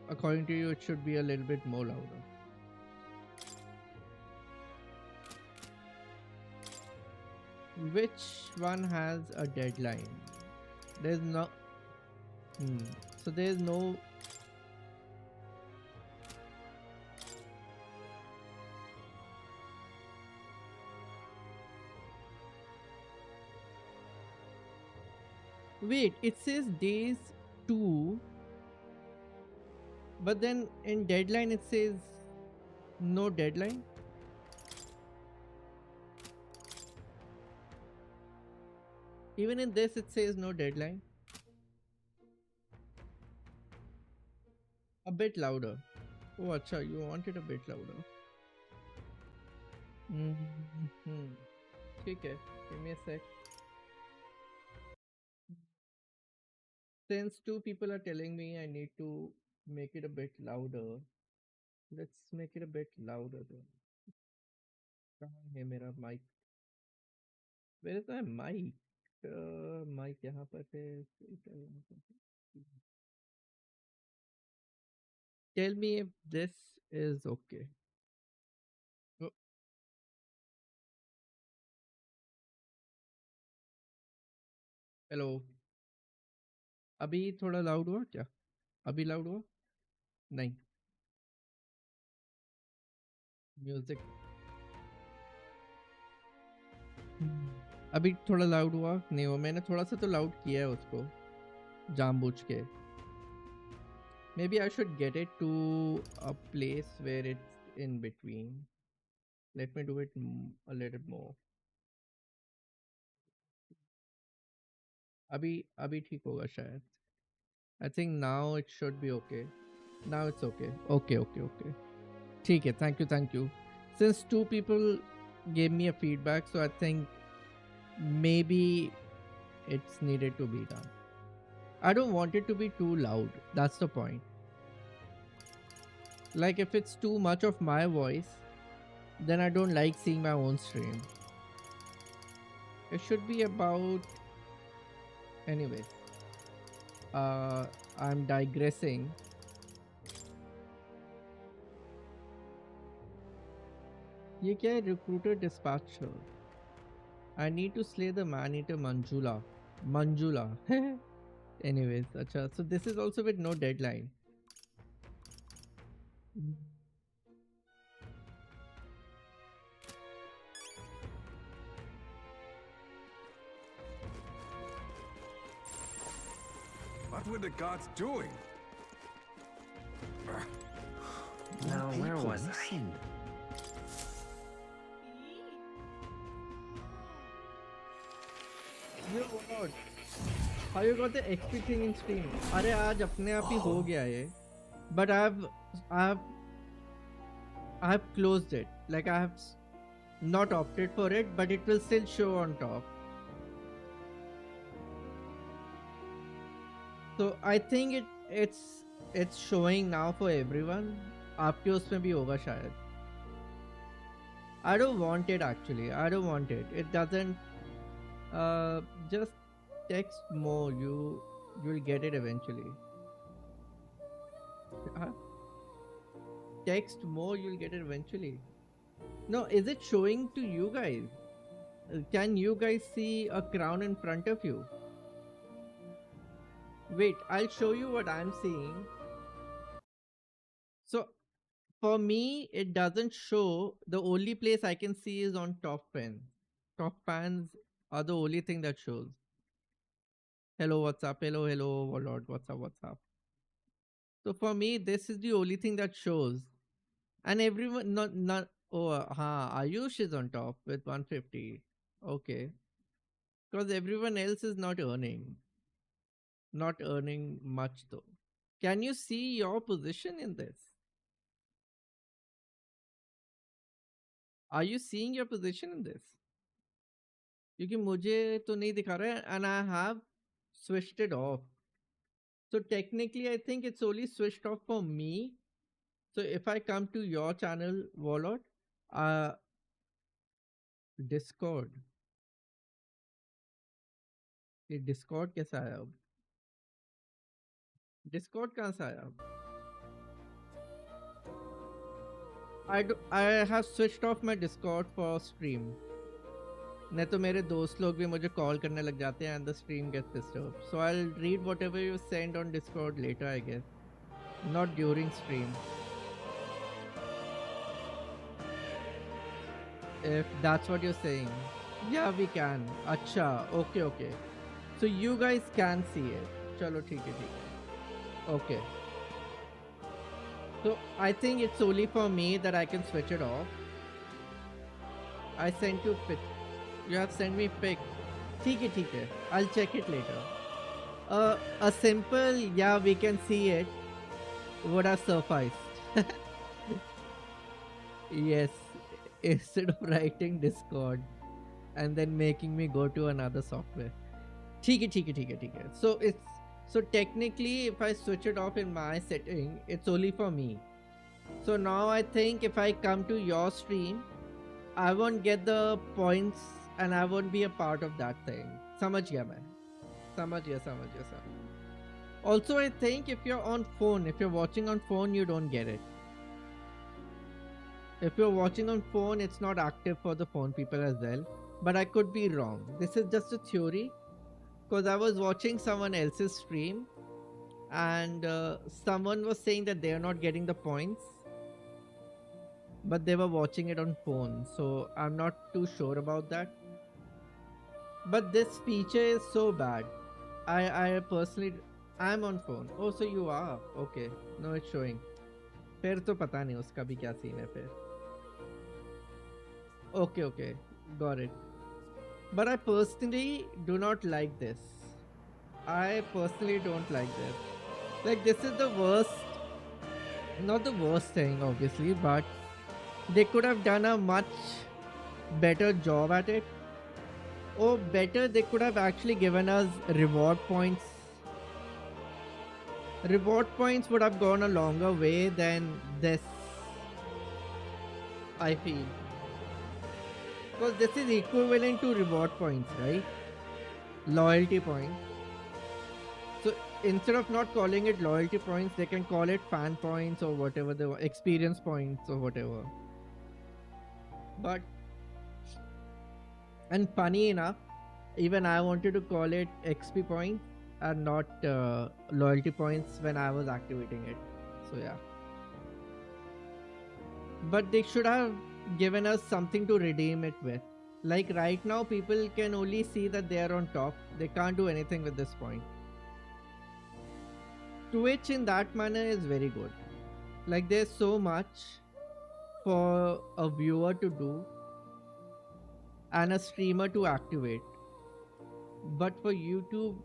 according to you, it should be a little bit more louder? Which one has a deadline? There's no... So there's no... Wait, it says days 2, but then in deadline it says no deadline. Even in this it says no deadline. A bit louder. Oh, acha, you want it a bit louder. ठीक है, give me a sec. Since two people are telling me I need to make it a bit louder, let's make it a bit louder then. कहाँ है मेरा mic? Where is my mic? Mic यहाँ पर है. Tell me if this is okay. Oh. Hello. अभी थोड़ा loud हुआ क्या? अभी loud हुआ? नहीं. Music. अभी थोड़ा loud हुआ? नहीं हुआ. मैंने थोड़ा सा तो loud किया है उसको. जानबूझ के. Maybe I should get it to a place where it's in between. Let me do it a little more. अभी ठीक होगा शायद. I think now it should be okay. Now it's okay. Okay. ठीक है. Thank you. Since two people gave me a feedback, so I think maybe it's needed to be done. I don't want it to be too loud. That's the point. Like if it's too much of my voice, then I don't like seeing my own stream. It should be about... Anyways. I'm digressing. ये क्या है? Recruiter dispatcher. I need to slay the man-eater Manjula. Anyways, acha. So this is also with no deadline. What were the gods doing? Now, where was I? Yo, what? How you got the XP thing in stream? अरे आज अपने आप ही हो गया ये. But I've closed it. Like I have not opted for it, but it will still show on top. So I think it's showing now for everyone. आपके उसमें भी होगा शायद. I don't want it actually. I don't want it. It doesn't. Just text more. You'll get it eventually. Text more. You'll get it eventually. No, is it showing to you guys? Can you guys see a crown in front of you? Wait, I'll show you what I'm seeing. So, for me, it doesn't show. The only place I can see is on top pen. Top pans are the only thing that shows. Hello, what's up? Hello, Warlord. What's up? So for me, this is the only thing that shows. And everyone, not. Oh, Ayush is on top with 150. Okay. Because everyone else is not earning. Not earning much though. Can you see your position in this? Are you seeing your position in this? क्योंकि मुझे तो नहीं दिखा रहा है and I have switched it off. So technically I think it's only switched off for me. So if I come to your channel, Warlord, Discord. ये Discord कैसा आया अब? Discord कहाँ से आया अब? I have switched off my Discord for stream. नहीं तो मेरे दोस्त लोग भी मुझे कॉल करने लग जाते हैं and the stream gets disturbed. So I'll read whatever you send on Discord later, I guess. Not during stream. If that's what you're saying. Yeah, we can. Acha, okay. So you guys can see it. Chalo, theek hai. Okay. So I think it's only for me that I can switch it off. I sent you pic. You have sent me pic. ठीक है. I'll check it later. A simple yeah we can see it would have sufficed. Yes, instead of writing Discord and then making me go to another software. ठीक है. So So technically, if I switch it off in my setting, it's only for me. So now I think if I come to your stream, I won't get the points and I won't be a part of that thing. समझ गया मैं. समझ गया. Also, I think if you're on phone, if you're watching on phone, you don't get it. If you're watching on phone, it's not active for the phone people as well. But I could be wrong. This is just a theory. Because I was watching someone else's stream and someone was saying that they are not getting the points. But they were watching it on phone. So I'm not too sure about that. But this feature is so bad. I personally... I'm on phone. Oh, so you are. Okay. No, it's showing. फिर तो पता नहीं उसका भी क्या scene है फिर. Okay. Got it. But I personally do not like this. I personally don't like this. Like, this is the worst. Not the worst thing, obviously, but they could have done a much better job at it. Or better, they could have actually given us reward points. Reward points would have gone a longer way than this, I feel. Because this is equivalent to reward points, right? Loyalty points. So instead of not calling it loyalty points, they can call it fan points or whatever, the experience points or whatever. But, and funny enough, even I wanted to call it XP points and not loyalty points when I was activating it. So yeah. But they should have given us something to redeem it with. Like right now, people can only see that they are on top. They can't do anything with this point. Twitch in that manner is very good. Like there's so much for a viewer to do and a streamer to activate. But for YouTube,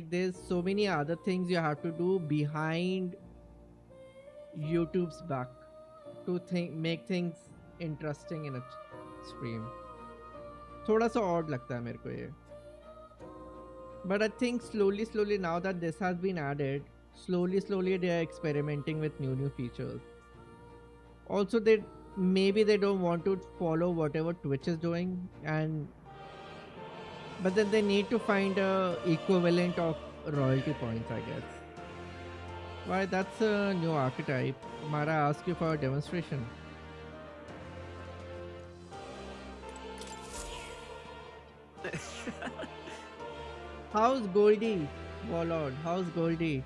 there's so many other things you have to do behind YouTube's back to make things interesting in a stream. थोड़ा सा odd लगता है मेरे को ये. But I think slowly now that this has been added, slowly they are experimenting with new features. Also, maybe they don't want to follow whatever Twitch is doing, but then they need to find a equivalent of royalty points, I guess. Why, that's a new archetype. Mara asked you for a demonstration. How's Goldie? Warlord, how's Goldie?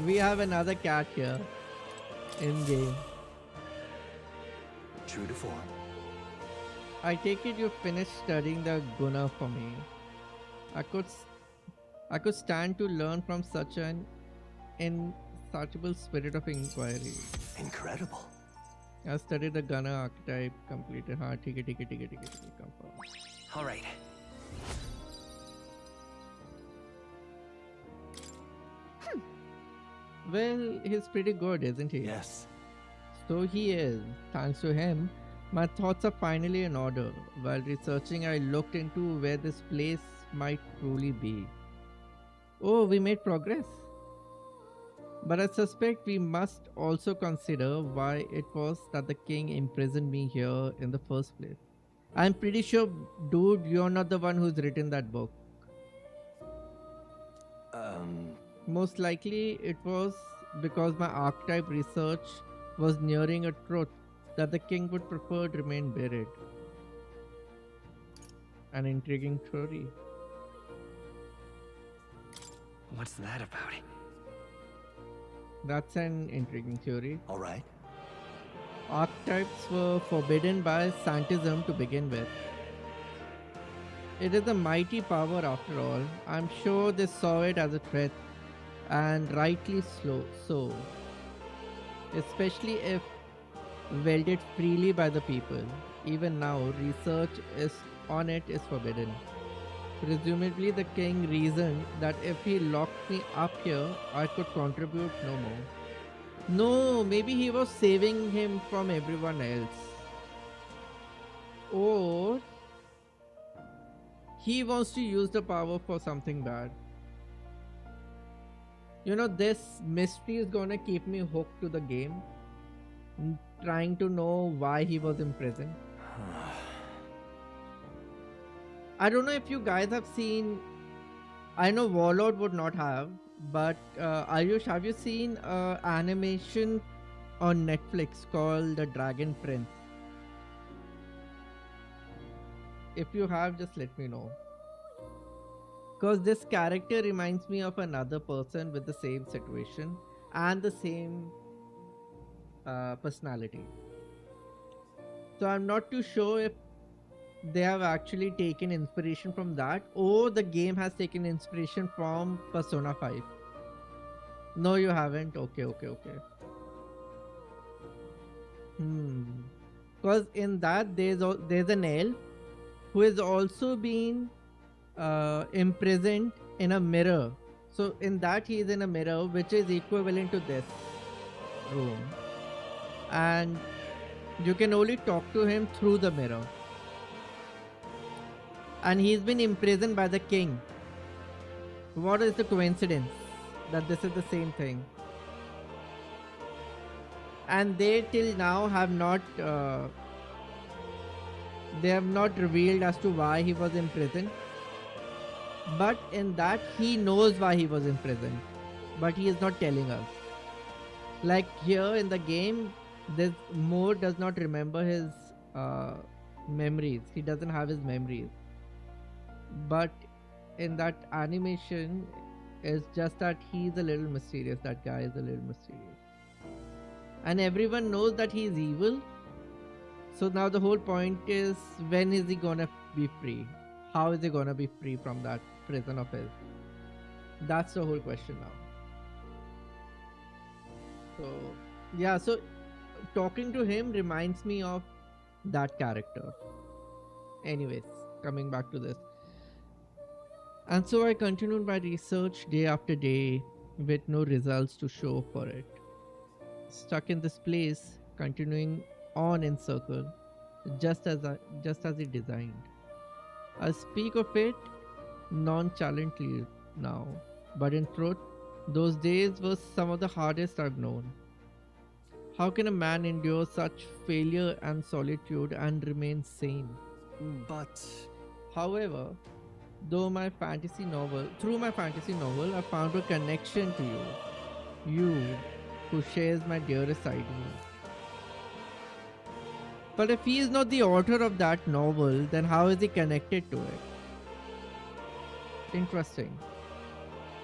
We have another cat here in game. True to form. I take it you finished studying the Guna for me. I could stand to learn from such an insatiable spirit of inquiry. Incredible. I studied the Gunner archetype, completed. हाँ ठीक है confirm. All right. Well, he's pretty good, isn't he? Yes. So he is. Thanks to him, my thoughts are finally in order. While researching, I looked into where this place might truly be. Oh, we made progress. But I suspect we must also consider why it was that the king imprisoned me here in the first place. I'm pretty sure, dude, you're not the one who's written that book. Most likely it was because my archetype research was nearing a truth that the king would prefer to remain buried. An intriguing theory. What's that about? That's an intriguing theory. All right. Archetypes were forbidden by Santism to begin with. It is a mighty power after all. I'm sure they saw it as a threat, and rightly so. Especially if wielded freely by the people. Even now, research on it is forbidden. Presumably the king reasoned that if he locked me up here, I could contribute no more. No, maybe he was saving him from everyone else. Or he wants to use the power for something bad. You know, this mystery is gonna keep me hooked to the game, trying to know why he was in prison. I don't know if you guys have seen. I know Warlord would not have, but Ayush, have you seen animation on Netflix called The Dragon Prince? If you have, just let me know. Because this character reminds me of another person with the same situation and the same personality. So I'm not too sure if they have actually taken inspiration from that or the game has taken inspiration from Persona 5. No, you haven't. Okay. Because in that there's an elf who is also being imprisoned in a mirror. So in that he is in a mirror which is equivalent to this room, and you can only talk to him through the mirror. And he's been imprisoned by the king. What is the coincidence that this is the same thing? And they till now have not revealed as to why he was in prison. But in that he knows why he was in prison, but he is not telling us. Like here in the game, this Moore does not remember his memories. He doesn't have his memories. But in that animation, it's just that he's a little mysterious. That guy is a little mysterious. And everyone knows that he is evil. So now the whole point is, when is he gonna be free? How is he gonna be free from that prison of his? That's the whole question now. So yeah, so talking to him reminds me of that character. Anyways, coming back to this. And so I continued my research day after day with no results to show for it. Stuck in this place, continuing on in circle, just as he designed. I speak of it nonchalantly now, but in truth, those days were some of the hardest I've known. How can a man endure such failure and solitude and remain sane? But, however, through my fantasy novel, I found a connection to you. You, who shares my dearest ideal. But if he is not the author of that novel, then how is he connected to it? Interesting.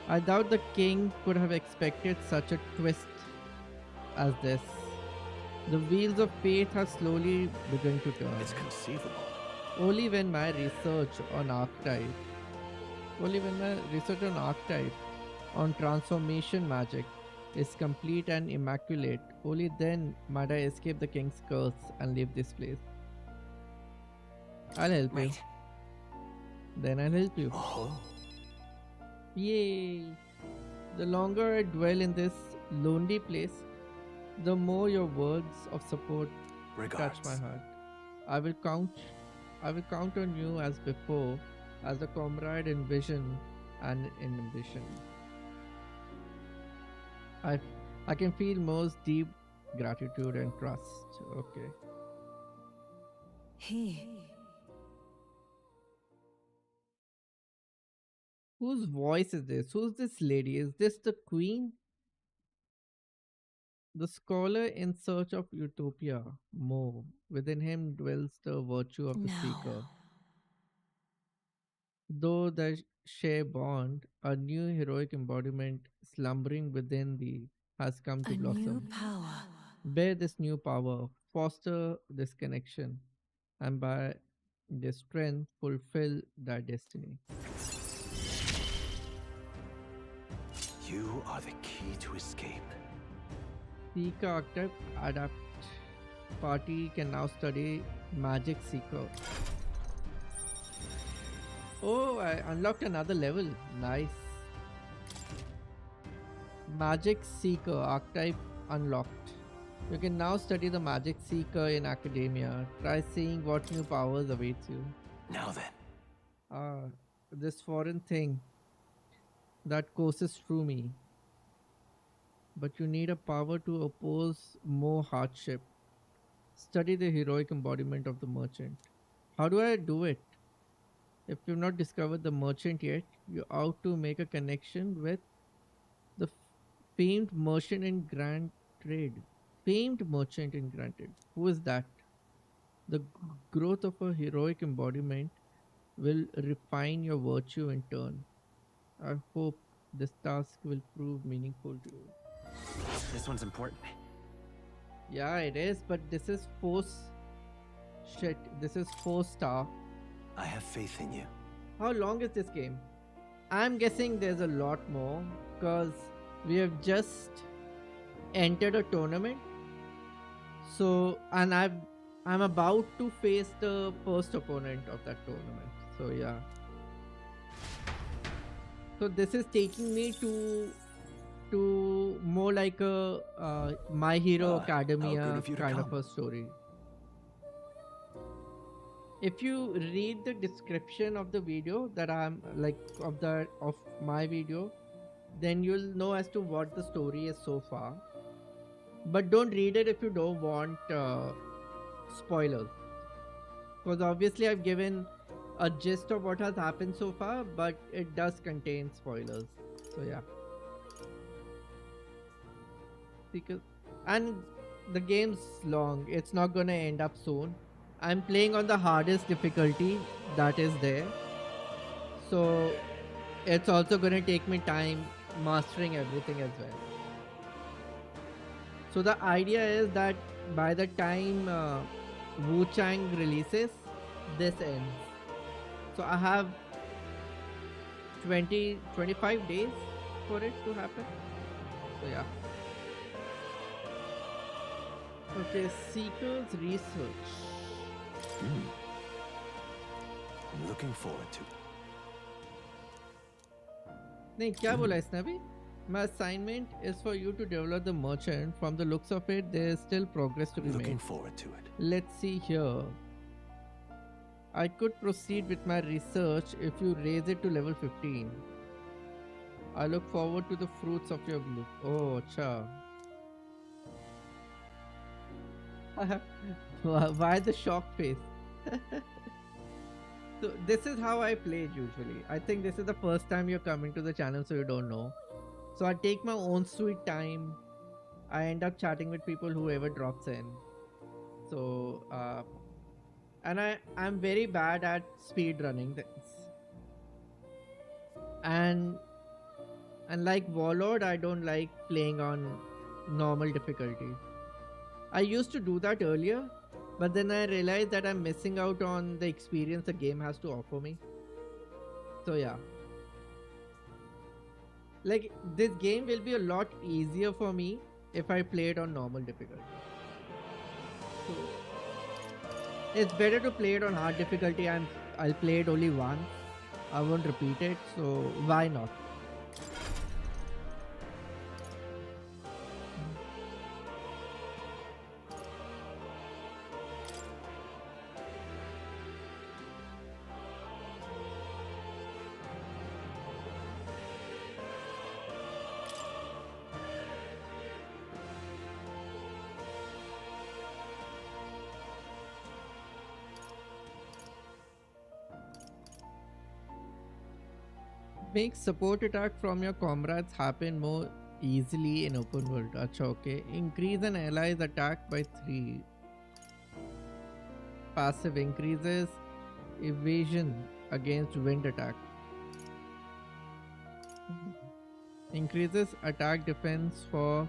I doubt the king could have expected such a twist as this. The wheels of fate have slowly begun to turn. It's conceivable. Only when my research on archetype, on transformation magic is complete and immaculate, only then might I escape the king's curse and leave this place. I'll help you. Then I'll help you. Oh. Yay! The longer I dwell in this lonely place, the more your words of support touch my heart. I will count on you as before, as a comrade in vision and in ambition. I can feel most deep gratitude and trust. Okay. Whose voice is this? Who's this lady? Is this the queen? The scholar in search of utopia. More. Within him dwells the virtue of the seeker. Though the share bond, a new heroic embodiment slumbering within thee has come to blossom. New power. Bear this new power, foster this connection, and by this strength fulfill thy destiny. You are the key to escape. Seeker archetype adapt. Party can now study Magic Seeker. Oh, I unlocked another level. Nice. Magic Seeker archetype unlocked. You can now study the Magic Seeker in academia. Try seeing what new powers awaits you. Now then. this foreign thing that courses through me. But you need a power to oppose more hardship. Study the heroic embodiment of the merchant. How do I do it? If you've not discovered the merchant yet, you're out to make a connection with the famed merchant in Grand Trade. Famed merchant in Grand Trade. Who is that? The growth of a heroic embodiment will refine your virtue in turn. I hope this task will prove meaningful to you. This one's important. Yeah, it is, but this is shit. This is 4-star. I have faith in you. How long is this game? I'm guessing there's a lot more because we have just entered a tournament. So, and I'm about to face the first opponent of that tournament. So yeah. So this is taking me to more like a My Hero Academia kind of a story. If you read the description of the video that I'm like of my video, then you'll know as to what the story is so far. But don't read it if you don't want spoilers, because obviously I've given a gist of what has happened so far, but it does contain spoilers. So yeah. And the game's long. It's not gonna end up soon. I'm playing on the hardest difficulty that is there. So it's also gonna take me time mastering everything as well. So the idea is that by the time Wu Chang releases, this ends. So I have 25 days for it to happen. So yeah. Okay, Seeker's research. I'm looking forward to it. नहीं क्या बोला इसने अभी? My assignment is for you to develop the merchant. From the looks of it, there is still progress to be made. Looking forward to it. Let's see here. I could proceed with my research if you raise it to level 15. I look forward to the fruits of your blue. Oh, acha. Why the shock face? So this is how I played usually. I think this is the first time you're coming to the channel, so you don't know. So I take my own sweet time. I end up chatting with people, whoever drops in. So and I'm very bad at speed running things. And like Warlord, I don't like playing on normal difficulty. I used to do that earlier, but then I realized that I'm missing out on the experience the game has to offer me. So yeah. Like, this game will be a lot easier for me if I play it on normal difficulty. So it's better to play it on hard difficulty, and I'll play it only once. I won't repeat it, so why not? Make support attack from your comrades happen more easily in open world. Acha, okay. Increase an ally's attack by 3. Passive increases evasion against wind attack. Increases attack defense for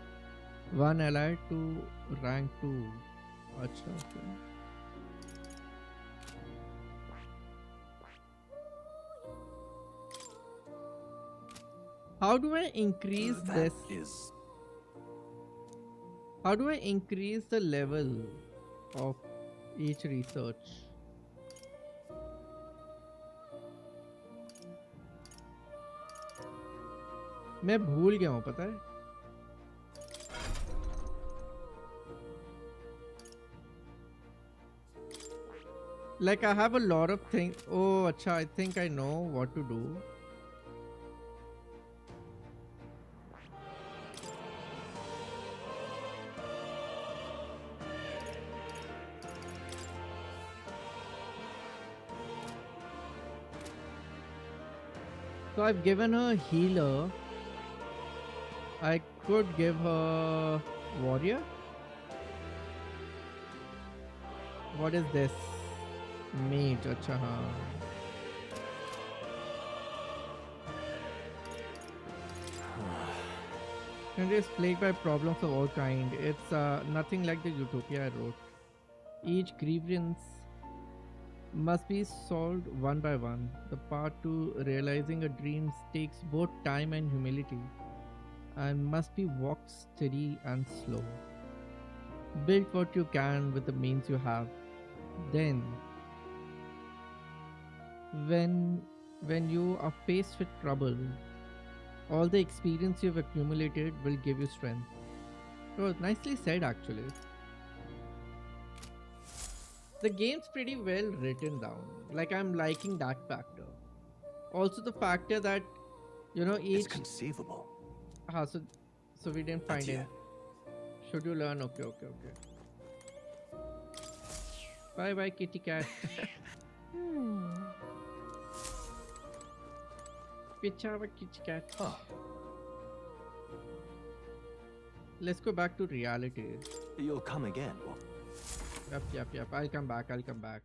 one ally to rank 2. Acha, okay. How do I increase this? How do I increase the level of each research? मैं भूल गया हूँ पता है. Like I have a lot of things. Oh, acha, I think I know what to do. So I've given her healer. I could give her warrior. What is this? Mage, acha. Country is plagued by problems of all kind. It's nothing like the utopia I wrote. Each grievance must be solved one by one. The path to realizing a dream takes both time and humility, and must be walked steady and slow. Build what you can with the means you have. Then, when you are faced with trouble, all the experience you've accumulated will give you strength. Oh, nicely said actually. The game's pretty well written down. Like I'm liking that factor. Also the factor that, you know, each... It's conceivable. So we didn't find it. Should you learn? Okay. Bye bye kitty cat. Pichava kitty cat. Let's go back to reality. You'll come again. Yep. I'll come back.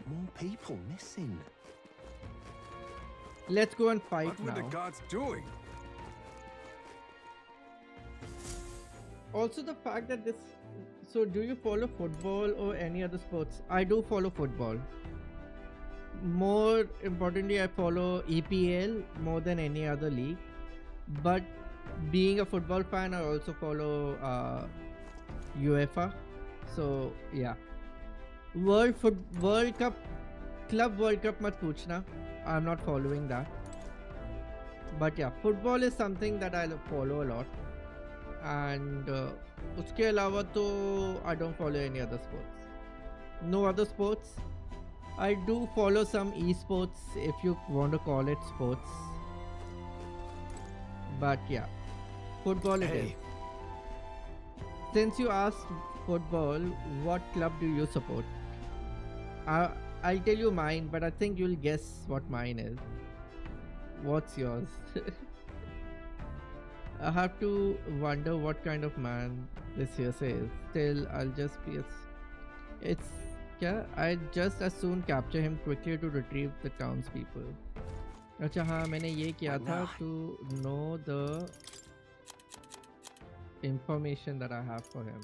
More people missing. Let's go and fight What were the now. guards doing? Also the fact that this... So do you follow football or any other sports? I do follow football. More importantly, I follow EPL more than any other league. But being a football fan, I also follow UEFA. So yeah. World Cup, Club World Cup mat puchna. I'm not following that. But yeah, football is something that I follow a lot. And uske alawa to I don't follow any other sports. No other sports. I do follow some esports, if you want to call it sports. But yeah, football it is. Since you asked football, what club do you support? I'll tell you mine, but I think you'll guess what mine is. What's yours? I have to wonder what kind of man this Heismay is. Still, I'll just be I'd just as soon capture him quickly to retrieve the townspeople. अच्छा हाँ मैंने ये किया था to know the information that I have for him.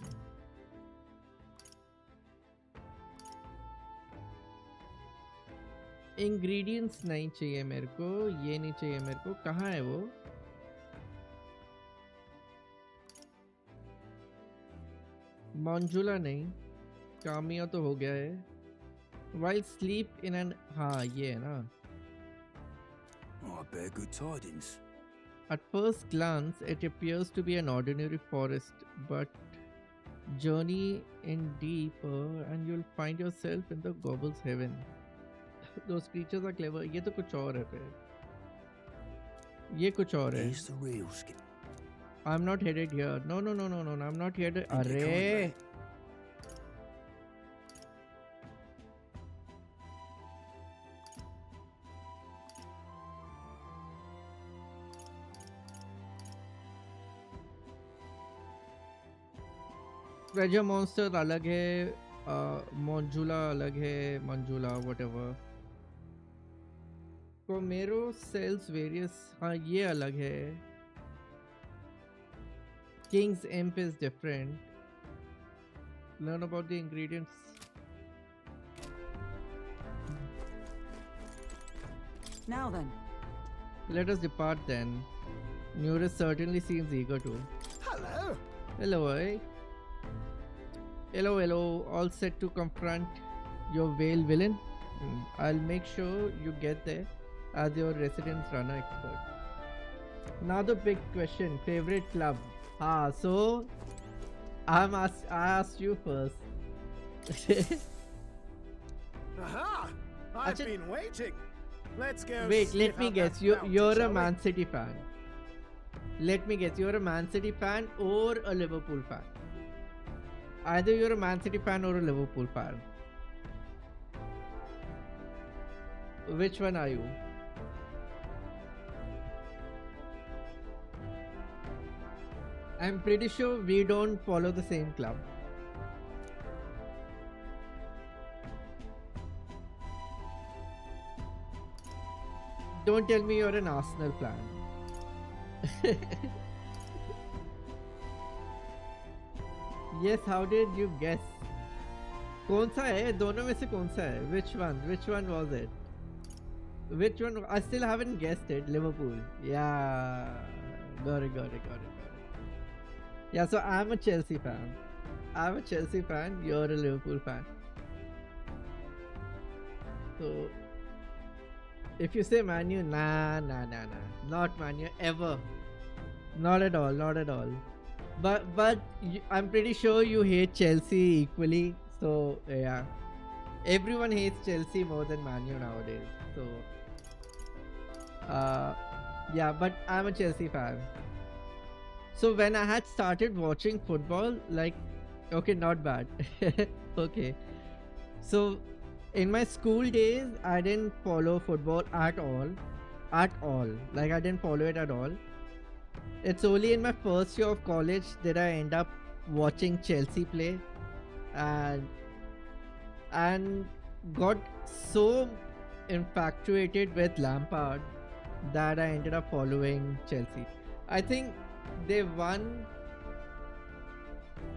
Ingredients नहीं चाहिए मेरे को, ये नहीं चाहिए मेरे को. कहाँ है वो? मंजुला नहीं, कामिया तो हो गया है. While sleep in an... हाँ ये है ना. I bear good tidings. At first glance, it appears to be an ordinary forest, but journey in deeper and you'll find yourself in the gobble's heaven. Those creatures are clever. ये तो कुछ और है फिर. ये कुछ और है. Here's the real skin. I'm not headed here. No. I'm not headed. अरे. ट्रेजर मॉन्स्टर अलग है, मंजुला अलग है, मंजुला whatever. कोमेरो सेल्स वेरियस, हाँ ये अलग है. King's Imp is different. Learn about the ingredients. Now then. Let us depart then. Neurus certainly seems eager to. Hello. Hello, eh? Hello. All set to confront your whale villain? I'll make sure you get there as your resident runner expert. Now the big question, favorite club? So I asked you first. Aha! I've Acha- been waiting. Let's go. Wait, sniff let me out guess. that You're bounty, you're a shall we? Man City fan. Let me guess. You're a Man City fan or a Liverpool fan. Either you're a Man City fan or a Liverpool fan. Which one are you? I'm pretty sure we don't follow the same club. Don't tell me you're an Arsenal fan. Yes, how did you guess? कौन सा है? दोनों में से कौन सा है? Which one? Which one was it? Which one? I still haven't guessed it. Liverpool. Yeah. Got it. Yeah, so I'm a Chelsea fan. I'm a Chelsea fan. You're a Liverpool fan. So, if you say Man U, nah. Not Man U ever. Not at all. But I'm pretty sure you hate Chelsea equally. So yeah, everyone hates Chelsea more than Man U nowadays. So yeah, but I'm a Chelsea fan. So when I had started watching football, like, okay, not bad. Okay, so in my school days, I didn't follow football at all. Like, I didn't follow it at all. It's only in my first year of college that I end up watching Chelsea play, and got so infatuated with Lampard that I ended up following Chelsea. I think they won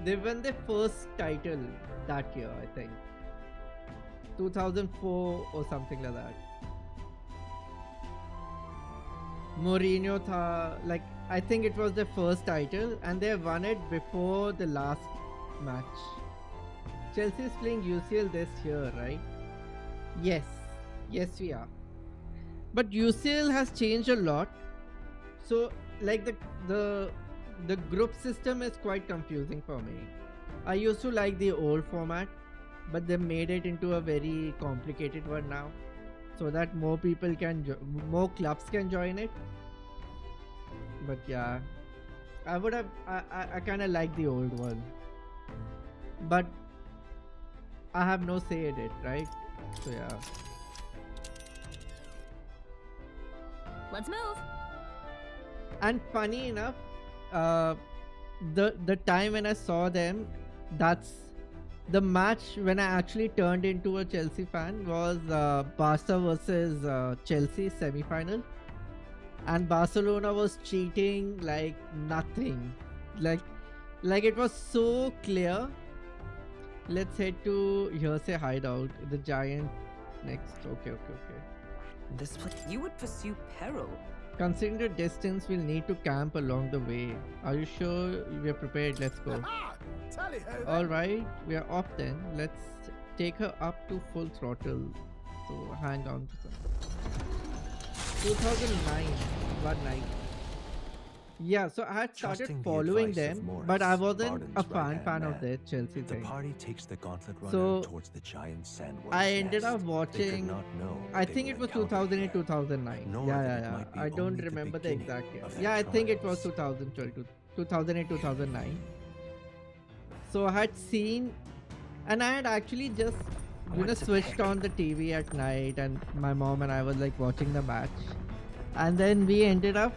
their first title that year, I think 2004 or something like that. Mourinho tha, like, I think it was their first title and they won it before the last match. Chelsea is playing UCL this year, right? Yes we are. But UCL has changed a lot. So like the group system is quite confusing for me. I used to like the old format, but they made it into a very complicated one now, so that more people can more clubs can join it. But yeah, I kind of like the old one, but I have no say in it, right? So yeah. Let's move. And funny enough, the time when I saw them, that's the match when I actually turned into a Chelsea fan was Barca versus Chelsea semi-final, and Barcelona was cheating like nothing, like it was so clear. Let's head to Heismay hideout, the giant next. Okay. This place, you would pursue peril. Considering the distance, we'll need to camp along the way. Are you sure we're prepared? Let's go. Alright, we are off then. Let's take her up to full throttle. So hang on to some. 2009, one night. Yeah, so I had started Trusting the following advice of them, Morris, but I wasn't a Varden's right-hand fan of man, their Chelsea The thing. party takes the gauntlet runner So towards the giant sandworm's I ended up nest. They could watching. not know I they think were it was encountering 2008, 2009. nor Yeah, that it might be I don't only the remember the beginning exact year. of their Yeah, I think it was trials. 2012, 2008, 2009. So I had seen, and I had actually just switched on the TV at night, and my mom and I was like watching the match, and then we ended up,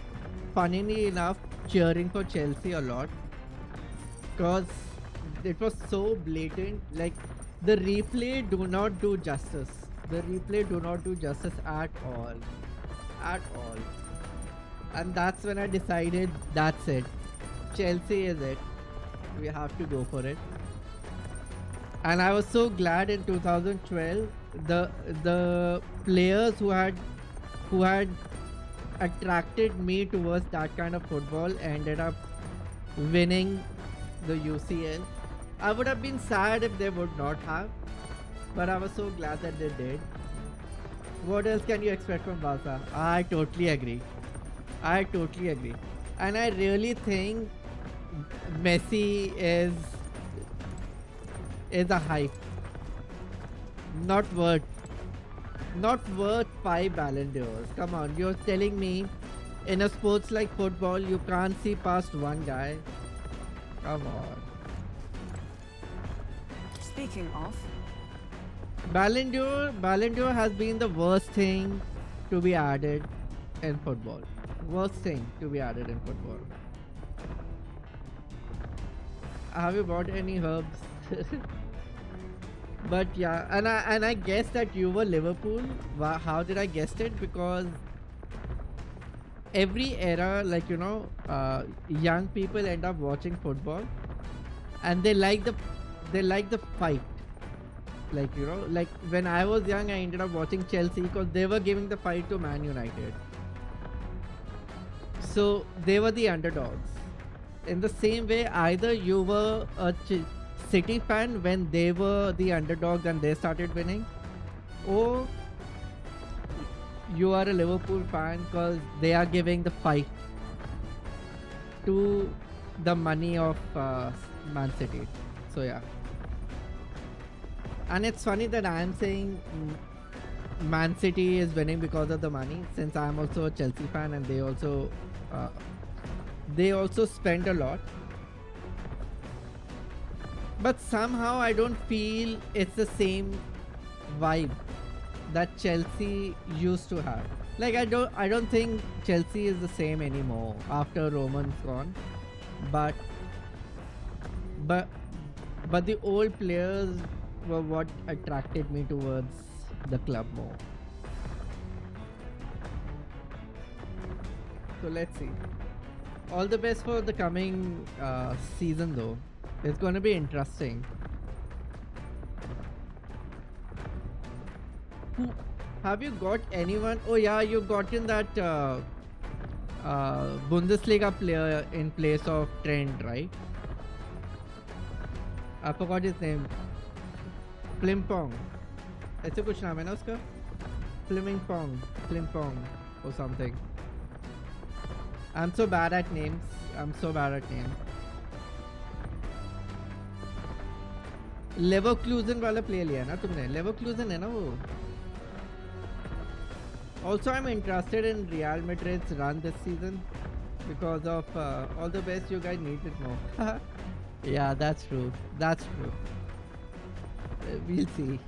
funnily enough, cheering for Chelsea a lot, because it was so blatant. Like, the replay do not do justice. The replay do not do justice at all. And that's when I decided, that's it. Chelsea is it. We have to go for it. And I was so glad in 2012 the players who had attracted me towards that kind of football ended up winning the UCL. I would have been sad if they would not have, but I was so glad that they did. What else can you expect from Barca? I totally agree. And I really think Messi is is a hype. Not worth 5 Ballon d'Ors. Come on, you're telling me in a sports like football you can't see past one guy? Come on. Speaking of, Ballon d'Or has been the worst thing to be added in football. Worst thing to be added in football. Have you bought any herbs? But yeah, and I guess that you were Liverpool. How did I guess it? Because every era, like young people end up watching football, and they like the fight. Like like when I was young, I ended up watching Chelsea because they were giving the fight to Man United. So they were the underdogs. In the same way, either you were a City fan when they were the underdogs and they started winning, or you are a Liverpool fan because they are giving the fight to the money of Man City. So yeah. And it's funny that I am saying Man City is winning because of the money, since I am also a Chelsea fan and they also spend a lot. But somehow I don't feel it's the same vibe that Chelsea used to have. Like I don't think Chelsea is the same anymore after Roman's gone. But the old players were what attracted me towards the club more. So let's see. All the best for the coming season though. It's going to be interesting. Have you got anyone? Oh yeah, you got in that Bundesliga player in place of Trent, right? I forgot his name. Flimpong. ऐसे कुछ नाम है ना उसका? Flimpong or something. I'm so bad at names. Leverkusen वाला play लिया ना तुमने? Leverkusen है ना वो? Also, I'm interested in Real Madrid's run this season because of all the best. You guys need it more. Yeah, that's true. We'll see.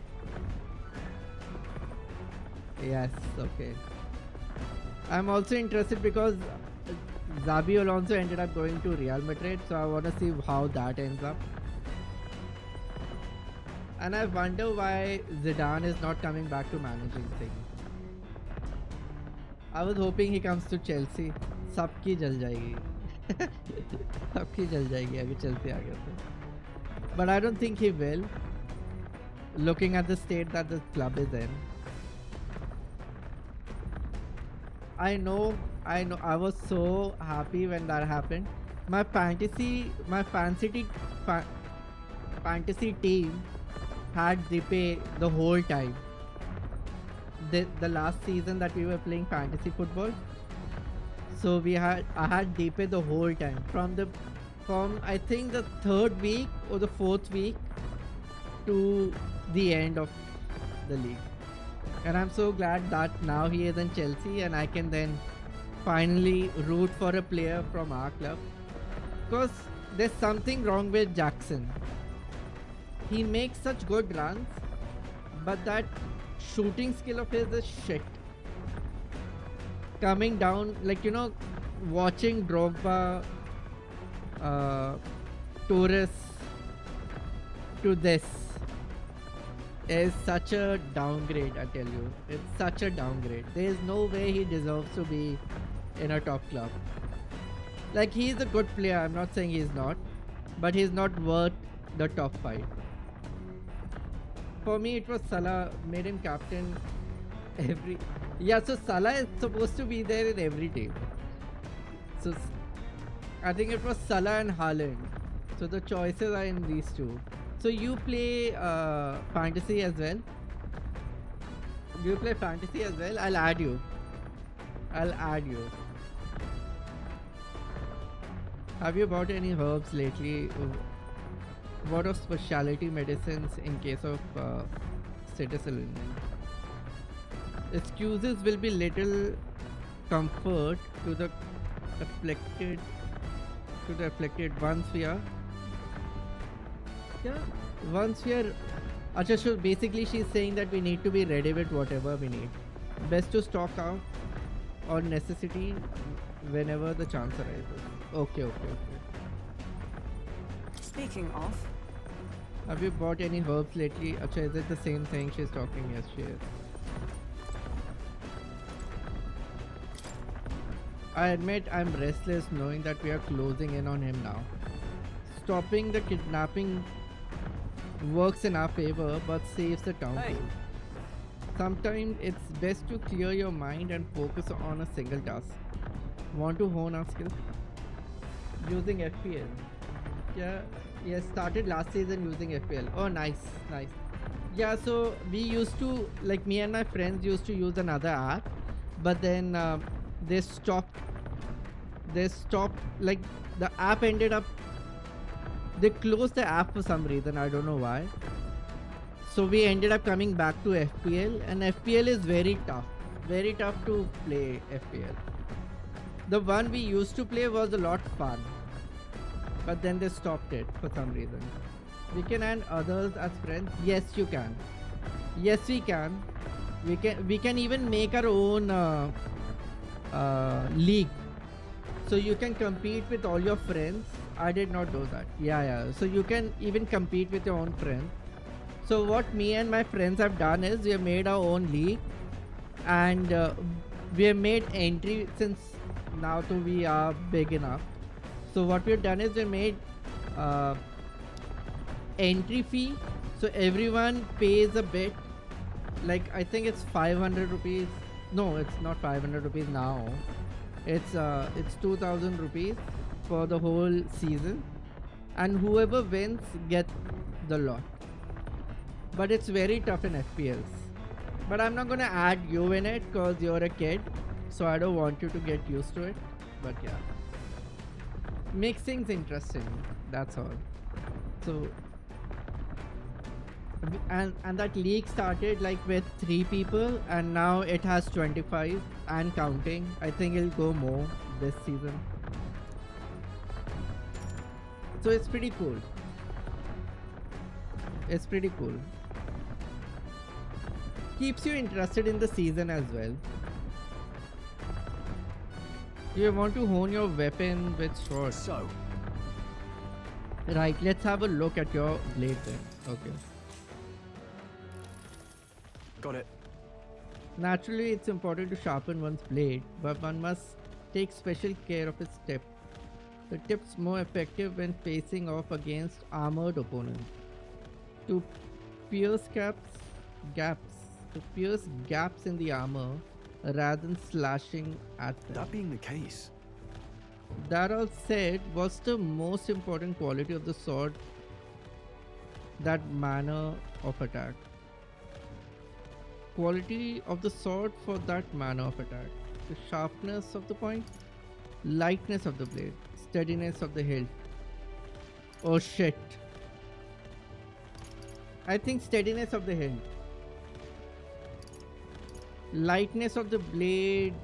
Yes, okay. I'm also interested because Xabi Alonso ended up going to Real Madrid, so I want to see how that ends up. And I wonder why Zidane is not coming back to managing things. I was hoping he comes to Chelsea. सबकी जल जाएगी. सबकी जल जाएगी अगर Chelsea आ गया तो. But I don't think he will. Looking at the state that the club is in. I know. I was so happy when that happened. My fantasy team had Dipe the whole time. The last season that we were playing fantasy football, so I had Dipe the whole time from I think the 3rd week or the 4th week to the end of the league. And I'm so glad that now he is in Chelsea and I can then finally root for a player from our club, because there's something wrong with Jackson. He makes such good runs, but that shooting skill of his is shit. Coming down, like watching Drogba, Torres to this is such a downgrade, I tell you. It's such a downgrade. There is no way he deserves to be in a top club. Like, he's a good player, I'm not saying he's not, but he's not worth the top 5. For me, it was Salah, made him captain every... Yeah, so Salah is supposed to be there in every team. So, I think it was Salah and Haaland. So, the choices are in these two. So, you play fantasy as well? Do you play fantasy as well? I'll add you. Have you bought any herbs lately? What of specialty medicines in case of citizen? Excuses will be little comfort to the afflicted. Once we are. Yeah. Once we are. Acha, so basically she's saying that we need to be ready with whatever we need. Best to stock out on necessity whenever the chance arises. Okay. Speaking of, Have you bought any herbs lately? Acha, is it the same thing she's talking? Yes, she is. I admit I'm restless knowing that we are closing in on him now. Stopping the kidnapping works in our favor but saves the town too. Sometimes it's best to clear your mind and focus on a single task. Want to hone our skills? Using FPL. Yeah, started last season using FPL. Oh, nice. Yeah, so we used to, like, me and my friends used to use another app, but then they stopped, like, the app ended up, they closed the app for some reason, I don't know why. So we ended up coming back to FPL, and FPL is very tough to play FPL. The one we used to play was a lot fun, but then they stopped it for some reason. We can add others as friends. Yes, you can. Yes, we can. We can even make our own league, so you can compete with all your friends. I did not do that. Yeah. So you can even compete with your own friends. So what me and my friends have done is we have made our own league, and we have made entry since now too we are big enough. So what we've done is we made entry fee, so everyone pays a bit, like I think it's 500 rupees. No, it's not 500 rupees now. It's 2000 rupees for the whole season, and whoever wins gets the lot. But it's very tough in FPLs. But I'm not gonna add you in it because you're a kid, so I don't want you to get used to it. But yeah, makes things interesting, that's all. So and that league started like with 3 people, and now it has 25 and counting. I think it'll go more this season, so it's pretty cool. Keeps you interested in the season as well. You want to hone your weapon with sword. So, right, let's have a look at your blade then. Okay. got it. Naturally, it's important to sharpen one's blade, but one must take special care of its tip. The tip's more effective when facing off against armored opponents. To pierce gaps in the armor rather than slashing at them. That being the case, That all said, what's the most important quality of the sword? That manner of attack. Quality of the sword for that manner of attack. The sharpness of the point, lightness of the blade, steadiness of the hilt. Oh shit. I think steadiness of the hilt. Lightness of the blade.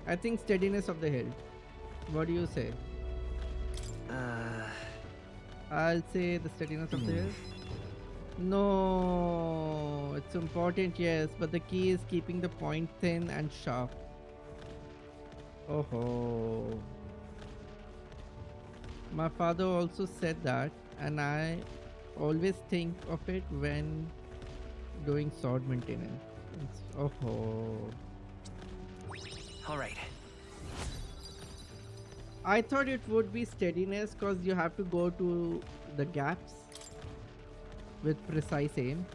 I think steadiness of the hilt. What do you say? I'll say the steadiness of the hilt. No, it's important, yes, but the key is keeping the point thin and sharp. Oh. My father also said that, and I always think of it when doing sword maintenance. Alright. I thought it would be steadiness because you have to go to the gaps with precise aim.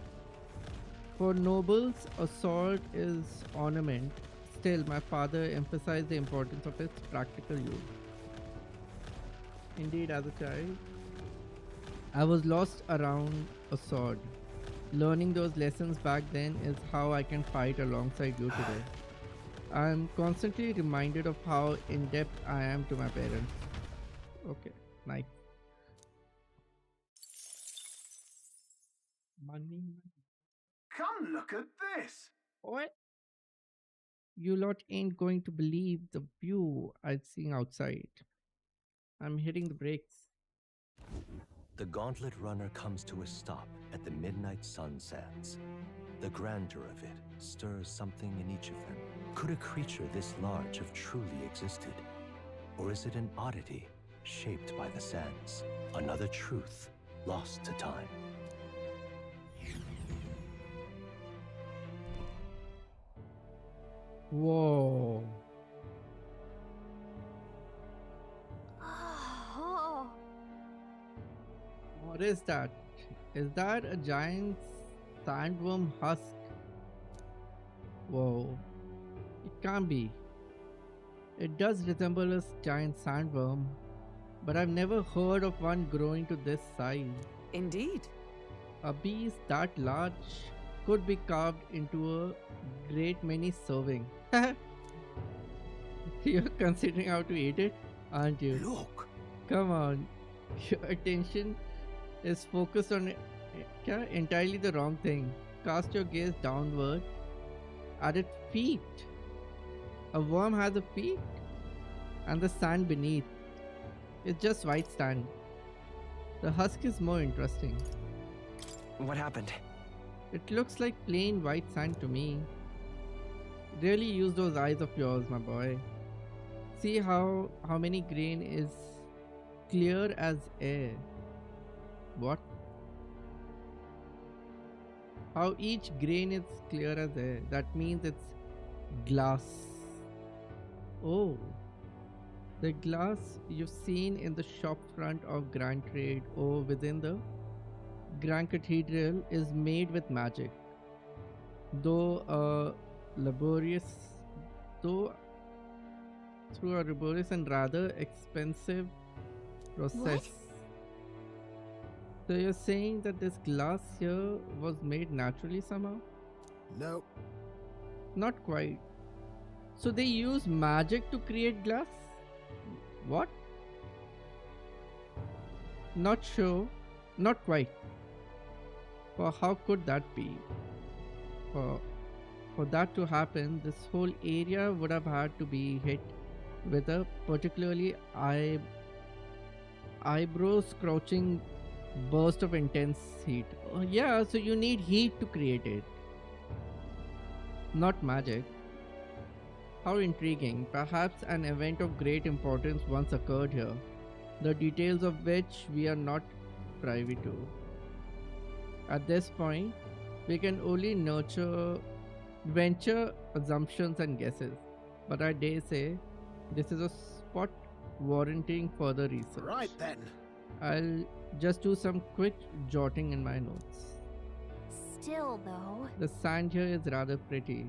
For nobles, a sword is ornament. Still, my father emphasized the importance of its practical use. Indeed, as a child, I was lost around a sword. Learning those lessons back then is how I can fight alongside you today. I am constantly reminded of how in-depth I am to my parents. Okay, nice. Money. Come look at this. What? You lot ain't going to believe the view I'm seeing outside. I'm hitting the brakes. The gauntlet runner comes to a stop at the midnight sun sands. The grandeur of it stirs something in each of them. Could a creature this large have truly existed? Or is it an oddity shaped by the sands? Another truth lost to time. Whoa. Oh. What is that? Is that a giant sandworm husk? Whoa. It can't be. It does resemble a giant sandworm, but I've never heard of one growing to this size. Indeed. A beast that large could be carved into a great many serving. You're considering how to eat it, aren't you? Look. Come on. Your attention is focused on entirely the wrong thing. Cast your gaze downward at its feet. A worm has a feet, and the sand beneath is just white sand. The husk is more interesting. What happened? It looks like plain white sand to me. Really use those eyes of yours, my boy. See how many grain is clear as air. What? How each grain is clear as air. That means it's glass. Oh. The glass you've seen in the shop front of Grand Trade or within the Grand Cathedral is made with magic. Through a laborious and rather expensive process. What? So you're saying that this glass here was made naturally somehow? No. Not quite. So they use magic to create glass? What? Not sure. Not quite. For how could that be? For that to happen, this whole area would have had to be hit with a particularly eyebrow-scorching burst of intense heat. Oh, yeah, so you need heat to create it. Not magic. How intriguing. Perhaps an event of great importance once occurred here, the details of which we are not privy to. At this point, we can only venture assumptions and guesses, but I dare say this is a spot warranting further research. Right then. I'll just do some quick jotting in my notes. Still, though. The sand here is rather pretty.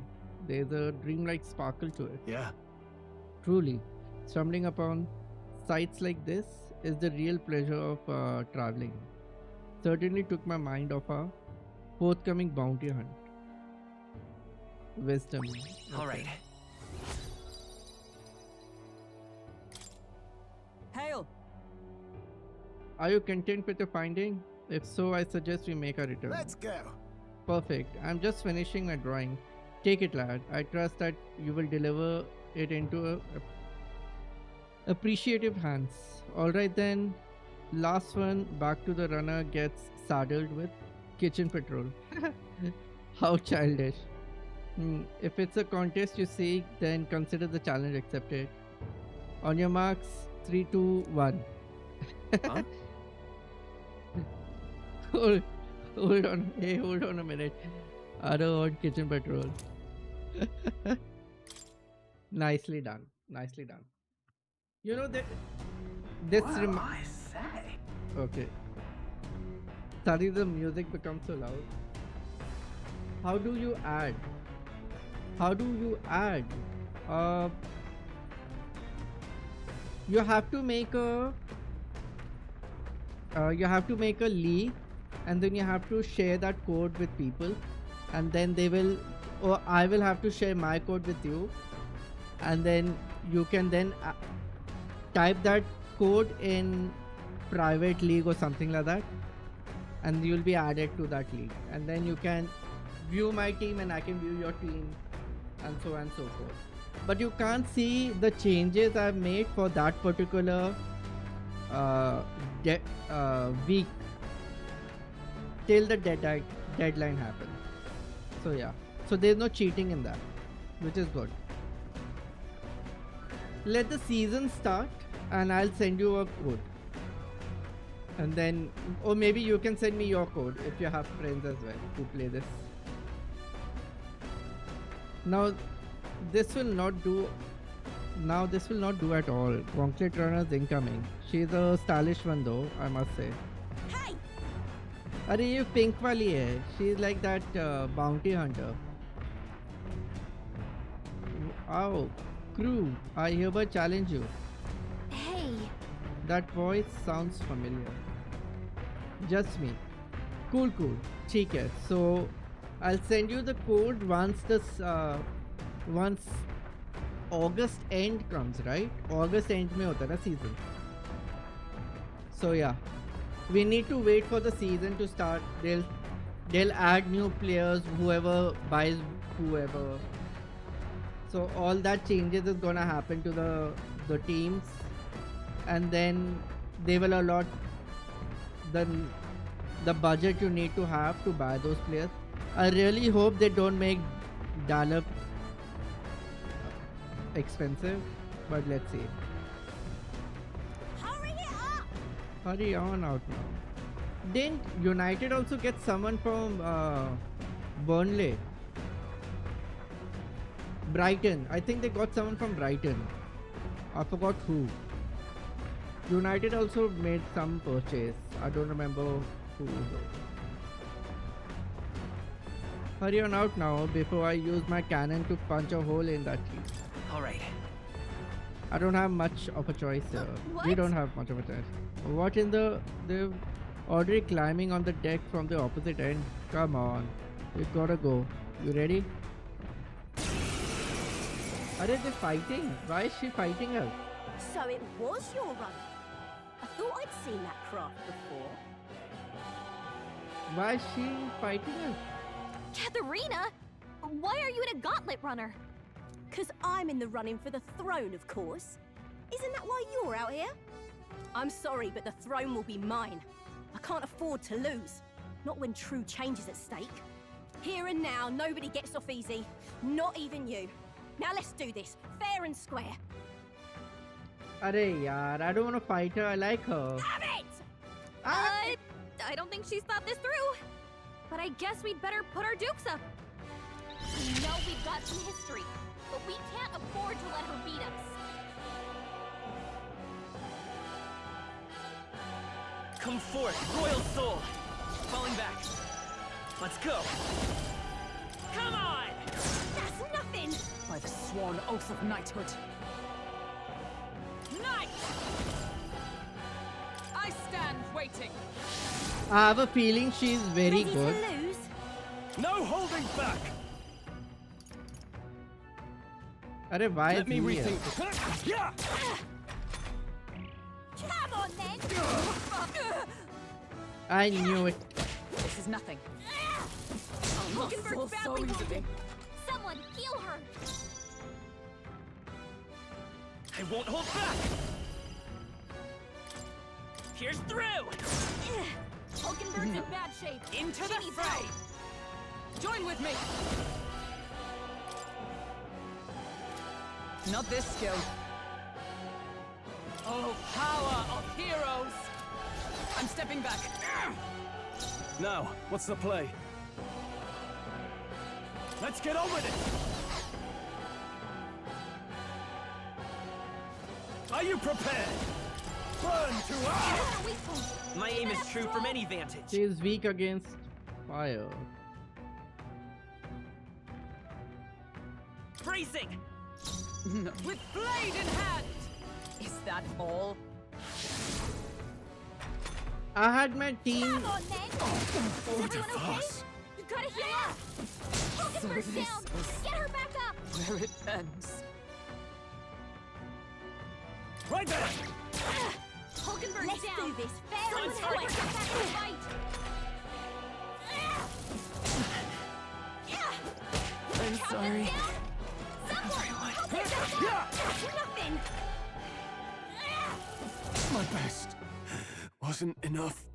There's a dreamlike sparkle to it. Yeah. Truly, stumbling upon sights like this is the real pleasure of traveling. Certainly took my mind off our forthcoming bounty hunt. Wisdom. All right. Hail! Are you content with your finding? If so, I suggest we make a return. Let's go. Perfect. I'm just finishing my drawing. Take it, lad. I trust that you will deliver it into appreciative hands. Alright then. Last one, back to the runner gets saddled with kitchen patrol. How childish. If it's a contest you seek, then consider the challenge accepted. On your marks, 3, 2, 1. Huh? Hold on. Hey, hold on a minute. I don't want kitchen patrol. Nicely done. Nicely done. You know that this Well, I say. Okay. Suddenly the music becomes so loud. How do you add? How do you add? You have to make a league, and then you have to share that code with people, and then they will, or I will have to share my code with you, and then you can then type that code in private league or something like that, and you'll be added to that league, and then you can view my team and I can view your team, and so on and so forth. But you can't see the changes I've made for that particular week till the deadline happens. So yeah, so there's no cheating in that, which is good. Let the season start and I'll send you a code, and then, or maybe you can send me your code if you have friends as well who play this. Now this will not do at all. Gauntlet runners incoming. She's a stylish one though, I must say. Hey! अरे ये pink वाली है. She's like that bounty hunter. Oh, crew, I hereby challenge you. Hey. That voice sounds familiar. Just me. Cool. ठीक है. So I'll send you the code once once August end comes, right? August end में होता है ना season. So yeah, we need to wait for the season to start. They'll add new players, whoever buys whoever. So all that changes is gonna happen to the teams, and then they will allot the budget you need to have to buy those players. I really hope they don't make Dalip expensive, but let's see. Hurry it up! Hurry on out now. Didn't United also get someone from Burnley? Brighton. I think they got someone from Brighton. I forgot who. United also made some purchase. I don't remember who though. Hurry on out now before I use my cannon to punch a hole in that tree. Alright. I don't have much of a choice here. We don't have much of a choice. What in the... They're already climbing on the deck from the opposite end. Come on. We gotta go. You ready? Are they fighting? Why is she fighting us? So it was your run. I thought I'd seen that craft before. Why is she fighting us? Katharina? Why are you in a gauntlet runner? 'Cause I'm in the running for the throne, of course. Isn't that why you're out here? I'm sorry, but the throne will be mine. I can't afford to lose. Not when true change is at stake. Here and now, nobody gets off easy. Not even you. Now let's do this, fair and square. Arey yaar, I don't want to fight her. I like her. Damn it! I don't think she's thought this through. But I guess we'd better put our dukes up. We know we've got some history, but we can't afford to let her beat us. Come forth, royal soul! Falling back. Let's go! Come on! That's nothing! By the sworn oath of knighthood. Knight! I stand waiting. I have a feeling she's very Ready good. to lose? No holding back! Arey, why Let me is he here? rethink. Yeah! Come on then! I knew it. This is nothing. Hulkenberg's badly wounded. Someone heal her! I won't hold back! Pierce through! Hulkenberg's in bad shape. Into She the needs fray! help. Join with me. Not this skill. Oh, power of heroes! I'm stepping back. Now, what's the play? Let's get on with it! Are you prepared? Burn to earth! My aim is true from any vantage. She is weak against fire. Bracing! With blade in hand! Is that all? I had my team. Come on then! Is everyone okay? You gotta heal up! So Hulkenberg's this down! is Get her back up! where it ends. Right there! Hulkenberg's Let's down! do this fair and square. square! Get back in the fight! sorry. Nothing! My best wasn't enough.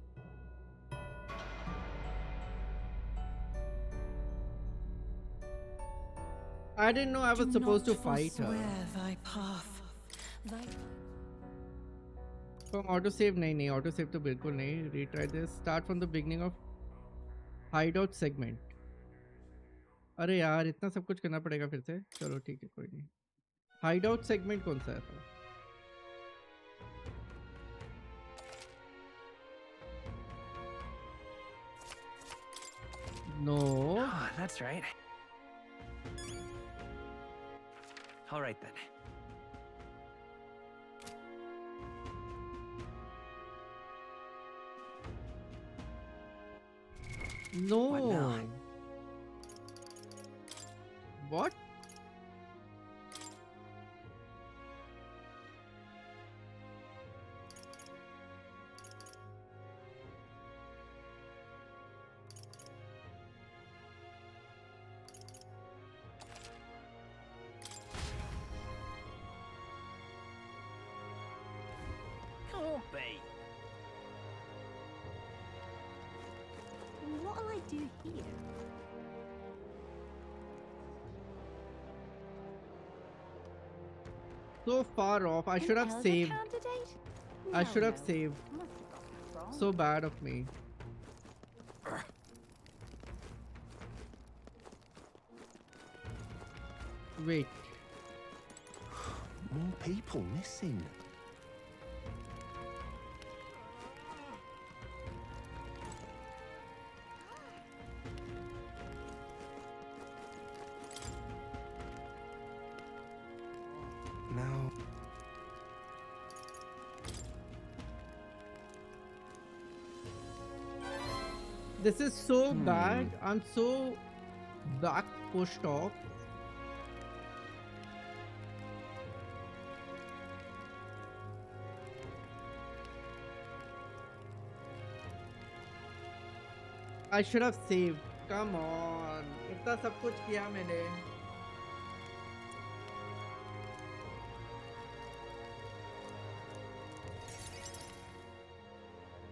I didn't know I was Do supposed to not fight her. forswear thy path. Thy... From autosave नहीं autosave तो बिल्कुल नहीं. Retry this. Start from the beginning of hideout segment. अरे यार इतना सब कुछ करना पड़ेगा फिर से. चलो ठीक है कोई नहीं. Hideout segment कौन सा है? No. Oh, that's right. All right then. No. What now? What? Can't be. What'll I do here? So far off. I should have Elder saved. candidate? I should have No. saved. Must have got this wrong. So bad of me. Wait. More people missing. Now, This is so bad. I'm so back pushed off. I should have saved. Come on. इतना सब कुछ किया मैंने.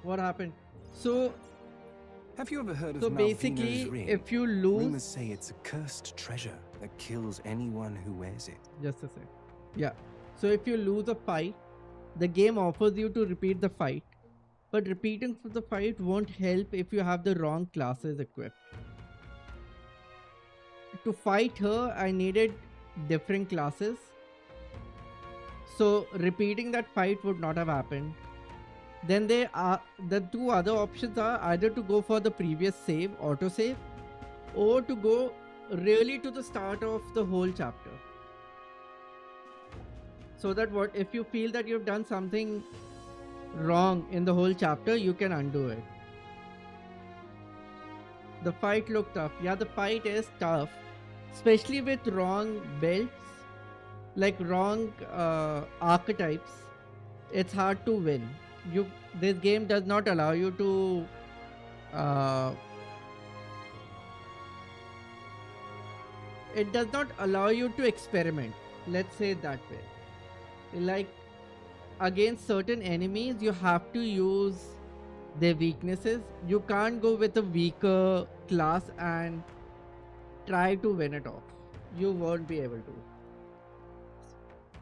What happened? So have you ever heard of So Malvino's basically, ring? if you lose... Rumors say it's a cursed treasure that kills anyone who wears it. Just a sec. Yeah. So if you lose a fight, the game offers you to repeat the fight. But repeating for the fight won't help if you have the wrong classes equipped. To fight her, I needed different classes. So repeating that fight would not have happened. Then there are the two other options are either to go for the previous save, auto save, or to go really to the start of the whole chapter. So that what if you feel that you've done something wrong in the whole chapter, you can undo it. The fight looked tough. Yeah, the fight is tough, especially with wrong belts, like wrong archetypes. It's hard to win. This game does not allow you to it does not allow you to experiment, let's say it that way. Like against certain enemies you have to use their weaknesses. You can't go with a weaker class and try to win it off. You won't be able to.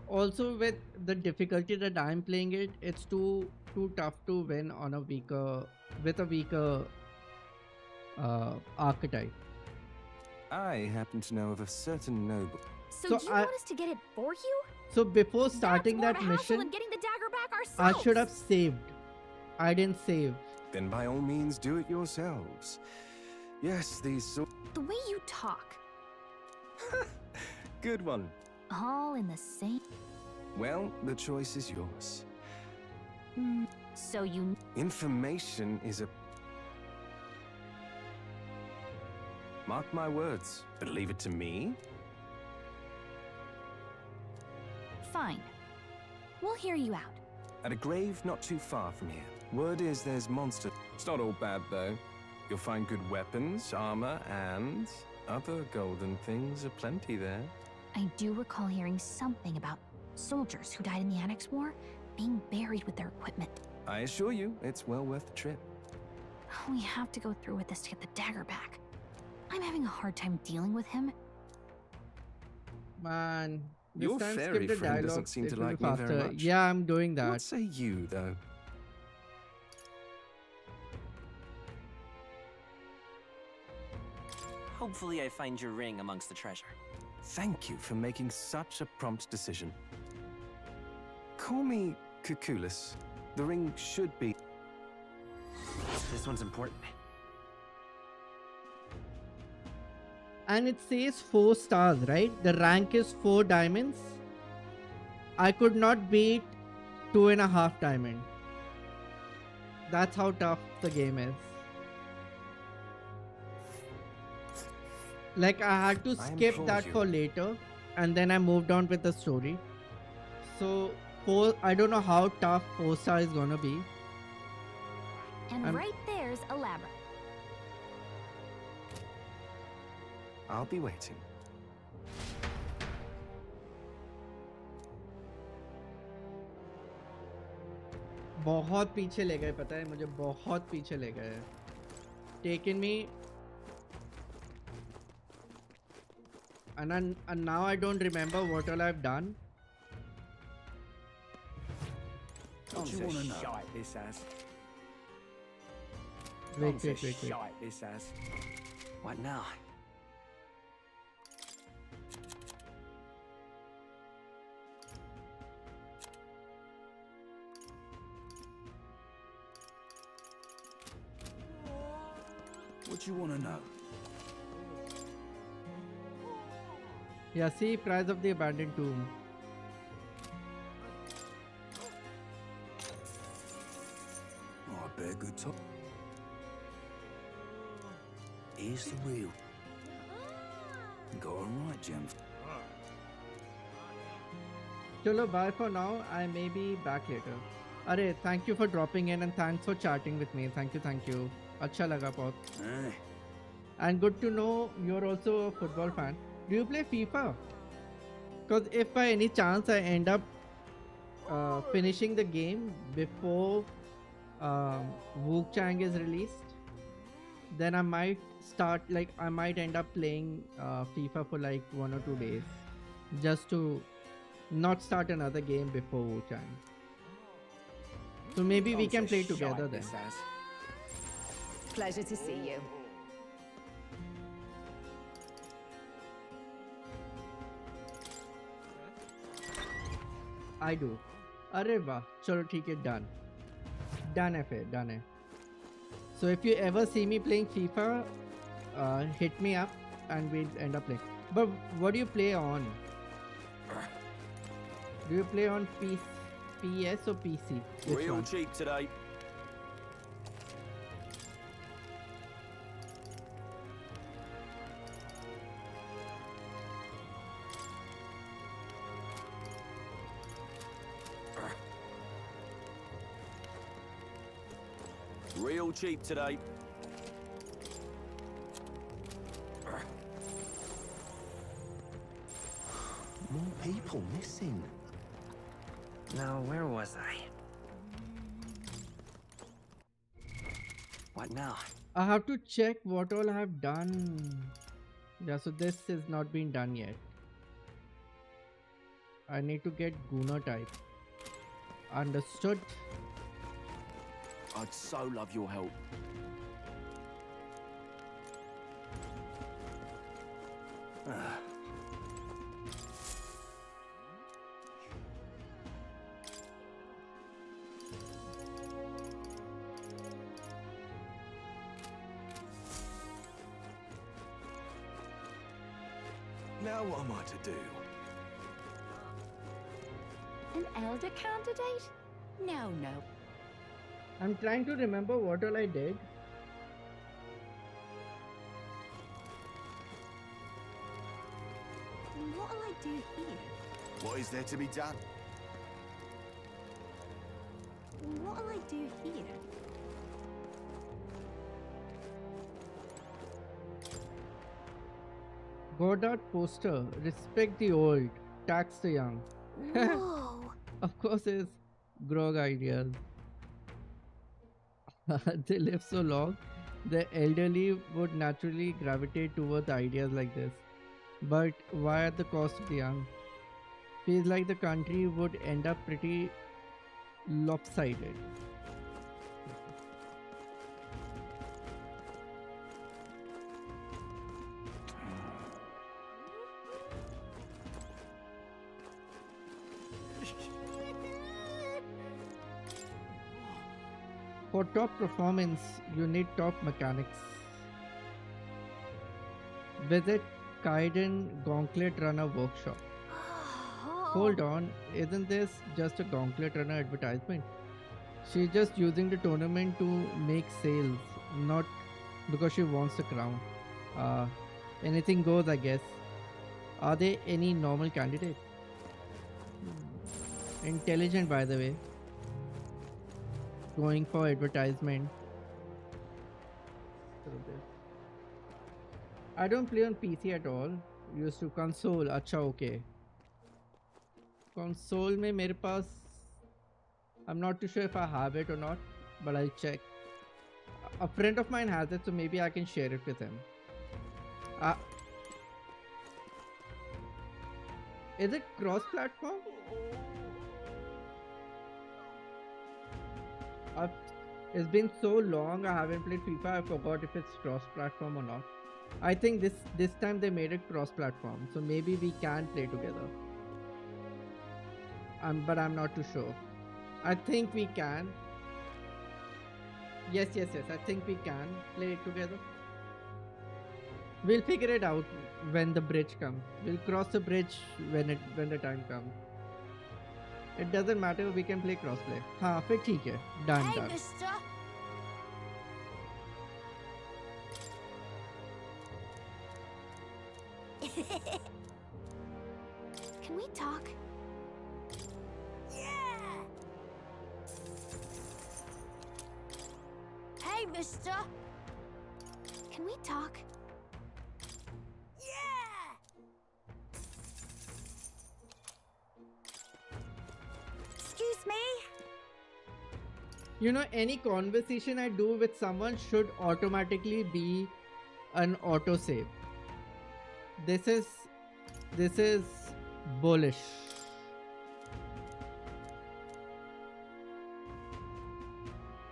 Also with the difficulty that I'm playing it, it's too tough to win on a weaker archetype. I happen to know of a certain noble. So do you want us to get it for you? So before starting That's that more of a hassle mission, than getting the dagger back I ourselves. should have saved. I didn't save. Then by all means do it yourselves. Yes, these sort... The way you talk. Good one. All in the same... Well, the choice is yours. So you... Information is a... Mark my words, but leave it to me? Fine. We'll hear you out. At a grave not too far from here. Word is there's monsters. It's not all bad, though. You'll find good weapons, armor, and Other golden things are plenty there. I do recall hearing something about soldiers who died in the Annex War being buried with their equipment. I assure you, it's well worth the trip. We have to go through with this to get the dagger back. I'm having a hard time dealing with him. Man, this Your time fairy skip the friend doesn't dialogue. seem It to will be like me very faster. much. Yeah, I'm doing that. What say you, though? Hopefully I find your ring amongst the treasure. Thank you for making such a prompt decision. Call me Cuculus. The ring should be... This one's important. And it says 4 stars, right? The rank is 4 diamonds. I could not beat 2.5 diamond. That's how tough the game is. Like I had to skip that for later, and then I moved on with the story. So I don't know how tough 4 star is gonna be. And right there's a labyrinth. I'll be waiting. बहुत पीछे ले गए, पता है मुझे, बहुत पीछे ले गए. Taken me, and now I don't remember what all I've done. What you wanna know? Shite this as. Wait. Shite this as. What now? What you wanna know? Yeah, see, prize of the abandoned tomb. Oh, I bet a good top. Here's the real. Got on right, Gem. Chalo, bye for now. I may be back later. Arey, thank you for dropping in and thanks for chatting with me. Thank you. अच्छा लगा बहुत. And good to know you're also a football fan. Do you play FIFA? Because if by any chance I end up finishing the game before Wu Chang is released, then I might end up playing FIFA for like 1 or 2 days, just to not start another game before Wu Chang. So maybe we can play together then. Pleasure to see you. I do. अरे वाह, चलो ठीक है, done है फिर, done है. So if you ever see me playing FIFA, hit me up and we'll end up playing. But what do you play on? Do you play on PS or PC? Which Real one? cheap today. Real cheap today. More people missing. Now, where was I? What now? I have to check what all I have done. Yeah, so this is not been done yet. I need to get Guna type. Understood. I'd so love your help. Now what am I to do? An elder candidate? No. I'm trying to remember what all I did. What'll I do here? What is there to be done? What'll I do here? Godard poster. Respect the old, tax the young. Whoa. Of course, it's grog ideas. They live so long, the elderly would naturally gravitate towards ideas like this. But why at the cost of the young? Feels like the country would end up pretty lopsided. For top performance, you need top mechanics. Visit Kaiden Gauntlet Runner Workshop. Hold on, isn't this just a Gauntlet Runner advertisement? She's just using the tournament to make sales, not because she wants the crown. Anything goes, I guess. Are there any normal candidates? Intelligent, by the way. Going for advertisement. I don't play on PC at all. Used to console. अच्छा okay. Console में मेरे पास, I'm not too sure if I have it or not, but I'll check. A friend of mine has it, so maybe I can share it with him. Is it cross-platform? It's been so long I haven't played FIFA, I forgot if it's cross-platform or not. I think this time they made it cross-platform, so maybe we can play together. But I'm not too sure. I think we can. Yes, I think we can play it together. We'll figure it out when the bridge comes. We'll cross the bridge when the time comes. It doesn't matter, we can play crossplay. हाँ फिर ठीक है, done. Hey, done. mister. Can we talk? Yeah. Hey, mister. Can we talk? Yeah. Excuse me. You know, any conversation I do with someone should automatically be an autosave. This is bullish.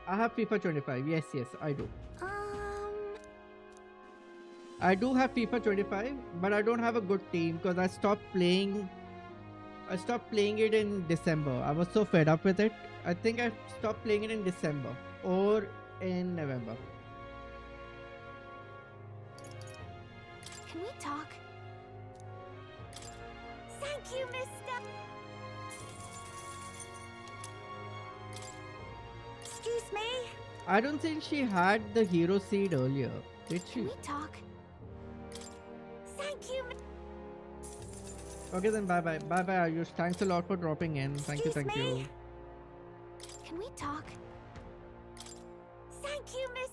I have FIFA 25. Yes, I do. I do have FIFA 25, but I don't have a good team because I stopped playing it in December. I was so fed up with it. I think I stopped playing it in December or in November. Can we talk? Thank you, mister. Excuse me. I don't think she had the hero seed earlier, did she? Can we talk? Thank you. Okay then, bye Ayush. Thanks a lot for dropping in. Thank you. Excuse me? Can we talk? Thank you, miss.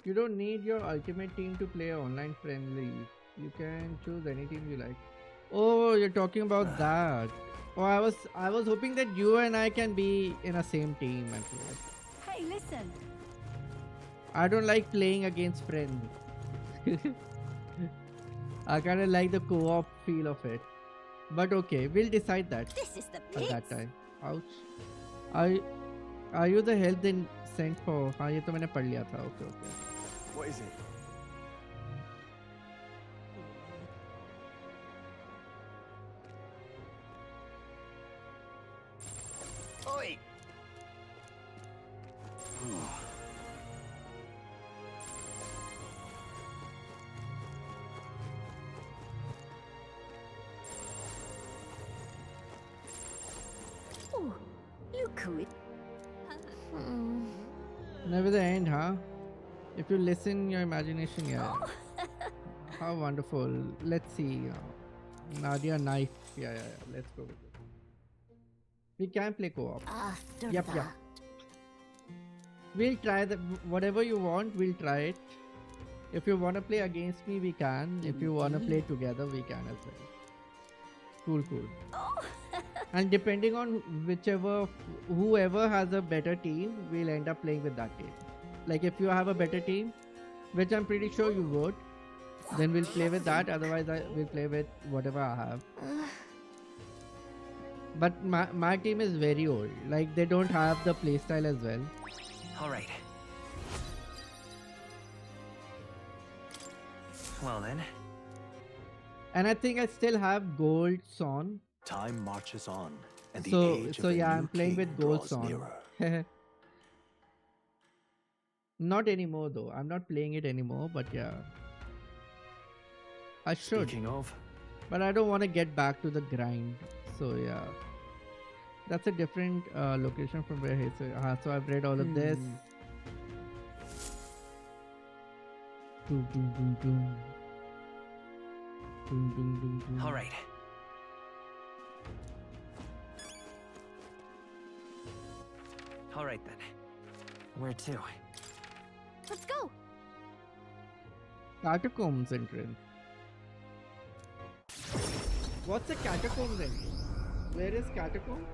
You don't need your ultimate team to play online friendly. You can choose any team you like. Oh, you're talking about that. Oh, I was hoping that you and I can be in a same team and play. Hey, listen. I don't like playing against friends. I kind of like the co-op feel of it. But okay, we'll decide that This is the at pits. that time. Ouch. Are you the health then sent for? हाँ ये तो मैंने पढ़ लिया था. Okay. What is it? Oi! Oh, look who it. Never the end, huh? If you listen your imagination, yeah. How wonderful. Let's see. Nadia knife. Yeah. Let's go with it. We can play co-op. After Yep. that. We'll try whatever you want. We'll try it. If you want to play against me, we can. If you want to play together, we can as well. Cool. And depending on whoever has a better team, we'll end up playing with that team. Like if you have a better team, which I'm pretty sure you would, then we'll play with that. Otherwise, we'll play with whatever I have. But my team is very old. Like they don't have the playstyle as well. All right. Well then. And I think I still have gold Son. Time marches on, and the So age of the yeah, new I'm playing king with gold draws Son. nearer. Not anymore though. I'm not playing it anymore. But yeah, I should. Speaking of, but I don't want to get back to the grind. So yeah, that's a different location from where he is. So I've read all of this. Doom, doom, doom, doom. Doom, doom, doom, doom. all right. All right then. Where to? Let's go. Catacombs entrance. What's a catacombs entrance? Where is catacomb?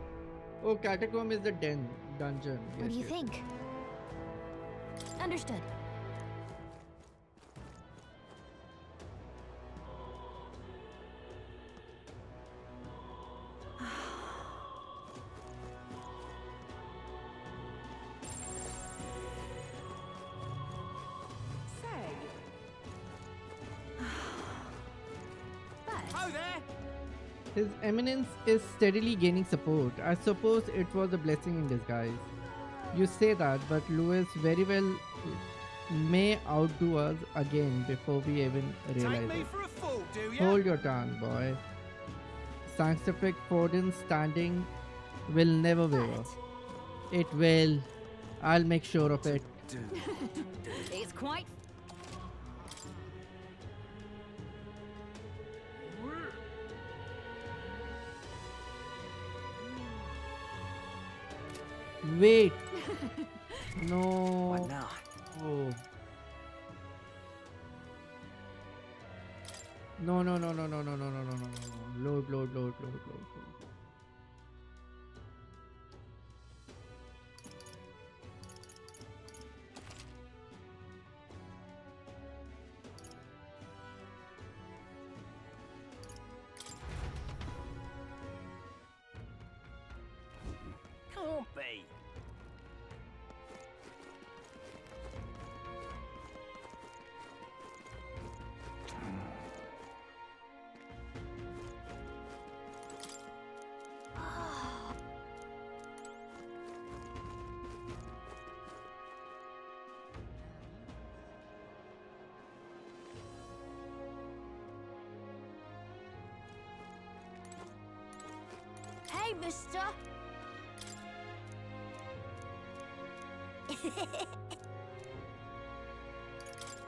Oh, catacomb is the dungeon. What do you think? Understood. His Eminence is steadily gaining support. I suppose it was a blessing in disguise. You say that, but Lewis very well may outdo us again before we even realize it. For a fool, do Hold your tongue, boy. Scientific Forden standing will never waver. It will. I'll make sure of it. It's quite. Wait. No. What now? Oh. No. Load. Can't be. Hey, mister.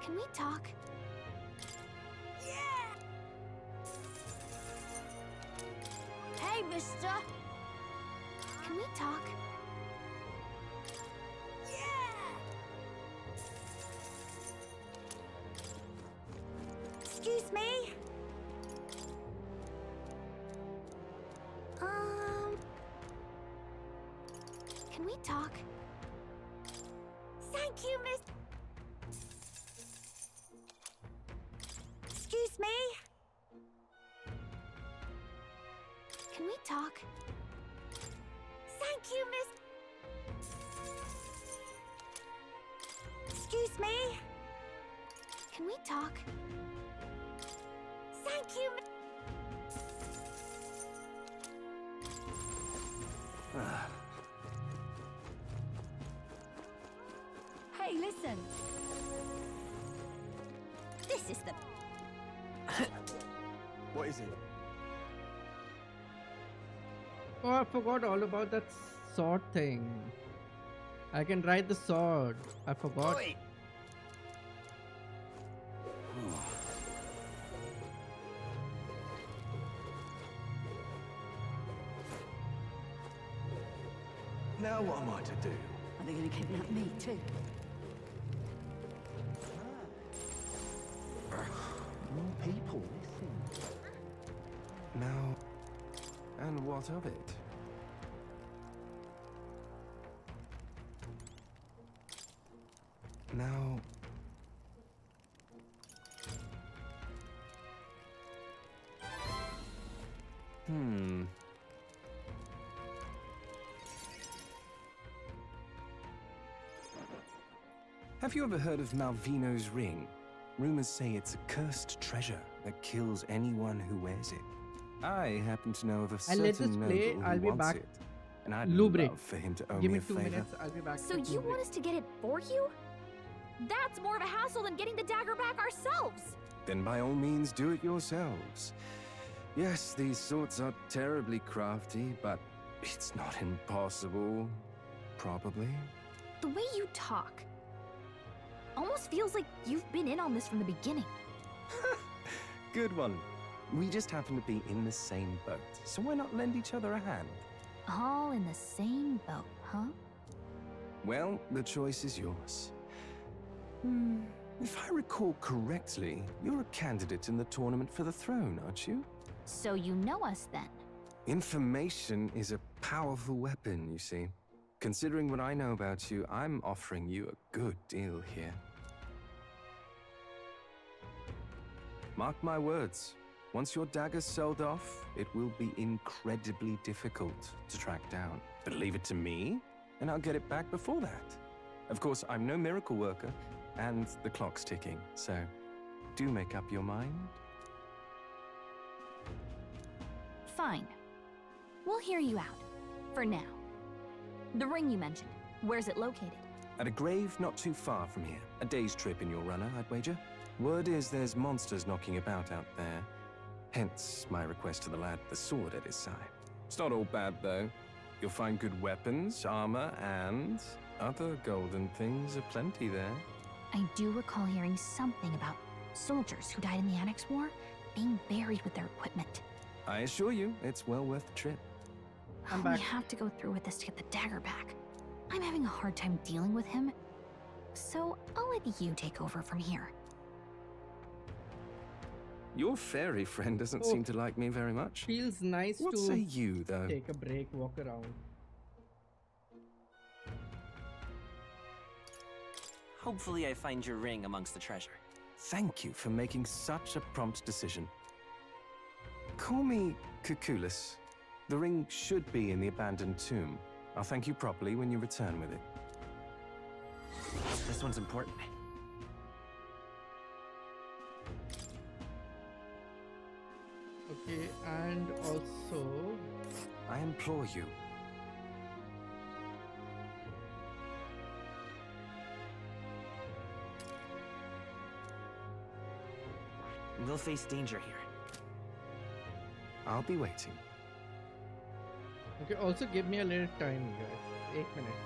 Can we talk? Yeah! Hey, mister. Can we talk? Yeah! Excuse me? Can we talk? Thank you, miss. Excuse me? Can we talk? Thank you, miss. Excuse me? Can we talk? Thank you, miss. Hey, listen. This is the... What is it? Oh, I forgot all about that sword thing. I can ride the sword. I forgot. Oi. Now what am I to do? Are they gonna kidnap me too? More people missing. Now, and what of it? Now... Have you ever heard of Malvino's ring? Rumors say it's a cursed treasure that kills anyone who wears it. I happen to know of a I'll let certain this play. noble I'll who be wants back. it, and I'd Lubric. love for him to owe Give me me a 2 favor. minutes. I'll be back. So with you Lubric. want us to get it for you? That's more of a hassle than getting the dagger back ourselves. Then by all means do it yourselves. Yes, these sorts are terribly crafty, but it's not impossible. Probably. The way you talk almost feels like you've been in on this from the beginning. Good one. We just happen to be in the same boat, so why not lend each other a hand? All in the same boat, huh? Well, the choice is yours. If I recall correctly, you're a candidate in the tournament for the throne, aren't you? So you know us then. Information is a powerful weapon, you see. Considering what I know about you, I'm offering you a good deal here. Mark my words. Once your dagger's sold off, it will be incredibly difficult to track down. But leave it to me, and I'll get it back before that. Of course, I'm no miracle worker, and the clock's ticking, so do make up your mind. Fine. We'll hear you out. For now. The ring you mentioned, where's it located? At a grave not too far from here. A day's trip in your runner, I'd wager. Word is there's monsters knocking about out there. Hence my request to the lad with the sword at his side. It's not all bad, though. You'll find good weapons, armor, and other golden things aplenty there. I do recall hearing something about soldiers who died in the Annex War being buried with their equipment. I assure you, it's well worth the trip. I'm We back. have to go through with this to get the dagger back. I'm having a hard time dealing with him, so I'll let you take over from here. Your fairy friend doesn't seem to like me very much. Feels nice What to say you, though? take a break, walk around. Hopefully I find your ring amongst the treasure. Thank you for making such a prompt decision. Call me Cuculus. The ring should be in the abandoned tomb. I'll thank you properly when you return with it. This one's important. Okay, and also... I implore you. We'll face danger here. I'll be waiting. Okay, also give me a little time, guys. 8 minutes.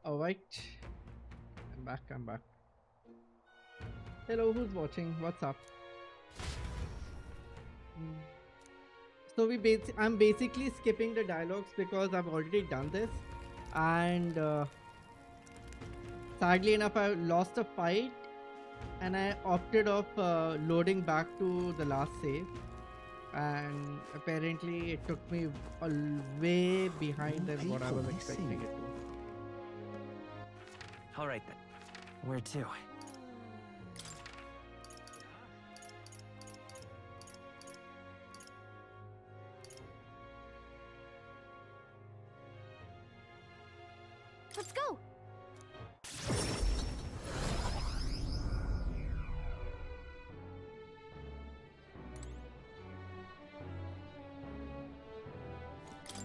Alright. I'm back. Hello, who's watching? What's up? So I'm basically skipping the dialogues because I've already done this, and sadly enough I lost a fight and I opted off loading back to the last save, and apparently it took me way behind than what I was expecting it to. All right then. Where to? Let's go!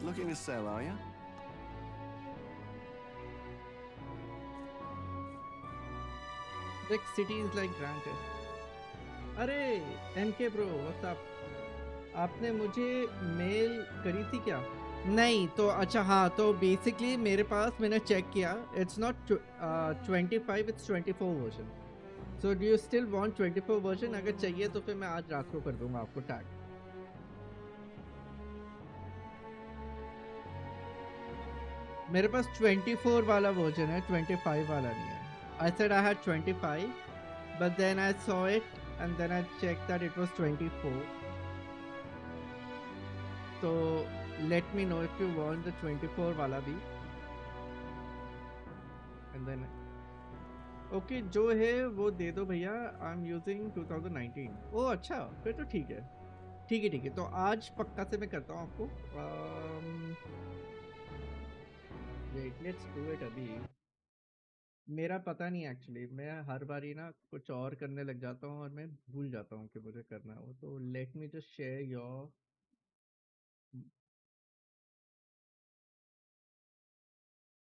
Looking to sell, are you? Like cities like granted. अरे MK bro what's up, आपने मुझे mail करी थी क्या? नहीं तो अच्छा, हाँ तो बेसिकली मेरे पास, मैंने चेक किया, it's not 25, it's 24 version. So do you still want 24 version? अगर चाहिए तो फिर मैं आज रात को कर दूंगा आपको टैग. मेरे पास 24 वाला वर्जन है, 25 वाला नहीं है. I said I had 25, but then I saw it and then I checked that it was 24. So let me know if you want the 24 वाला भी. And then okay, जो है वो दे दो भैया. I'm using 2019. ओह अच्छा, फिर तो ठीक है. ठीक है ठीक है, तो आज पक्का से मैं करता हूँ आपको. Wait, let's do it अभी. मेरा पता नहीं एक्चुअली, मैं हर बारी ना कुछ और करने लग जाता हूँ और मैं भूल जाता हूँ कि मुझे करना है वो. तो let me just share your.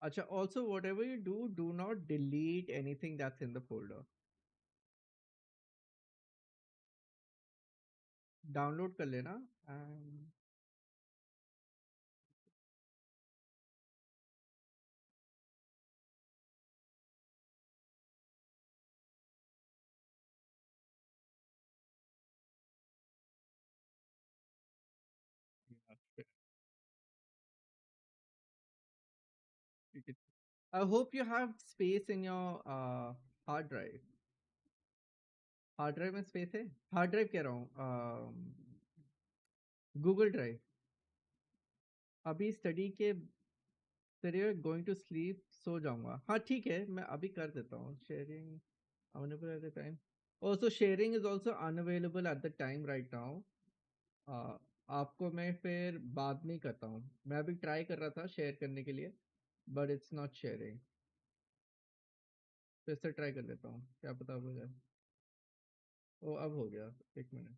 अच्छा, also whatever you do, do not delete anything that's in the folder. Download कर लेना. and I hope you have space in your hard drive. Hard drive में space है? Hard drive कह रहा हूँ, Google drive. अभी study के फिर गोइंग टू स्लीप, सो जाऊंगा. हाँ ठीक है, मैं अभी कर देता हूँ. Sharing available at the time. Also sharing is also unavailable at the time right now. आपको मैं फिर बाद में ही करता हूँ. मैं अभी ट्राई कर रहा था शेयर करने के लिए, बट इट्स नॉट शेयरिंग. फिर से ट्राई कर लेता हूँ, क्या पता हो जाए. ओ अब हो गया, एक मिनट.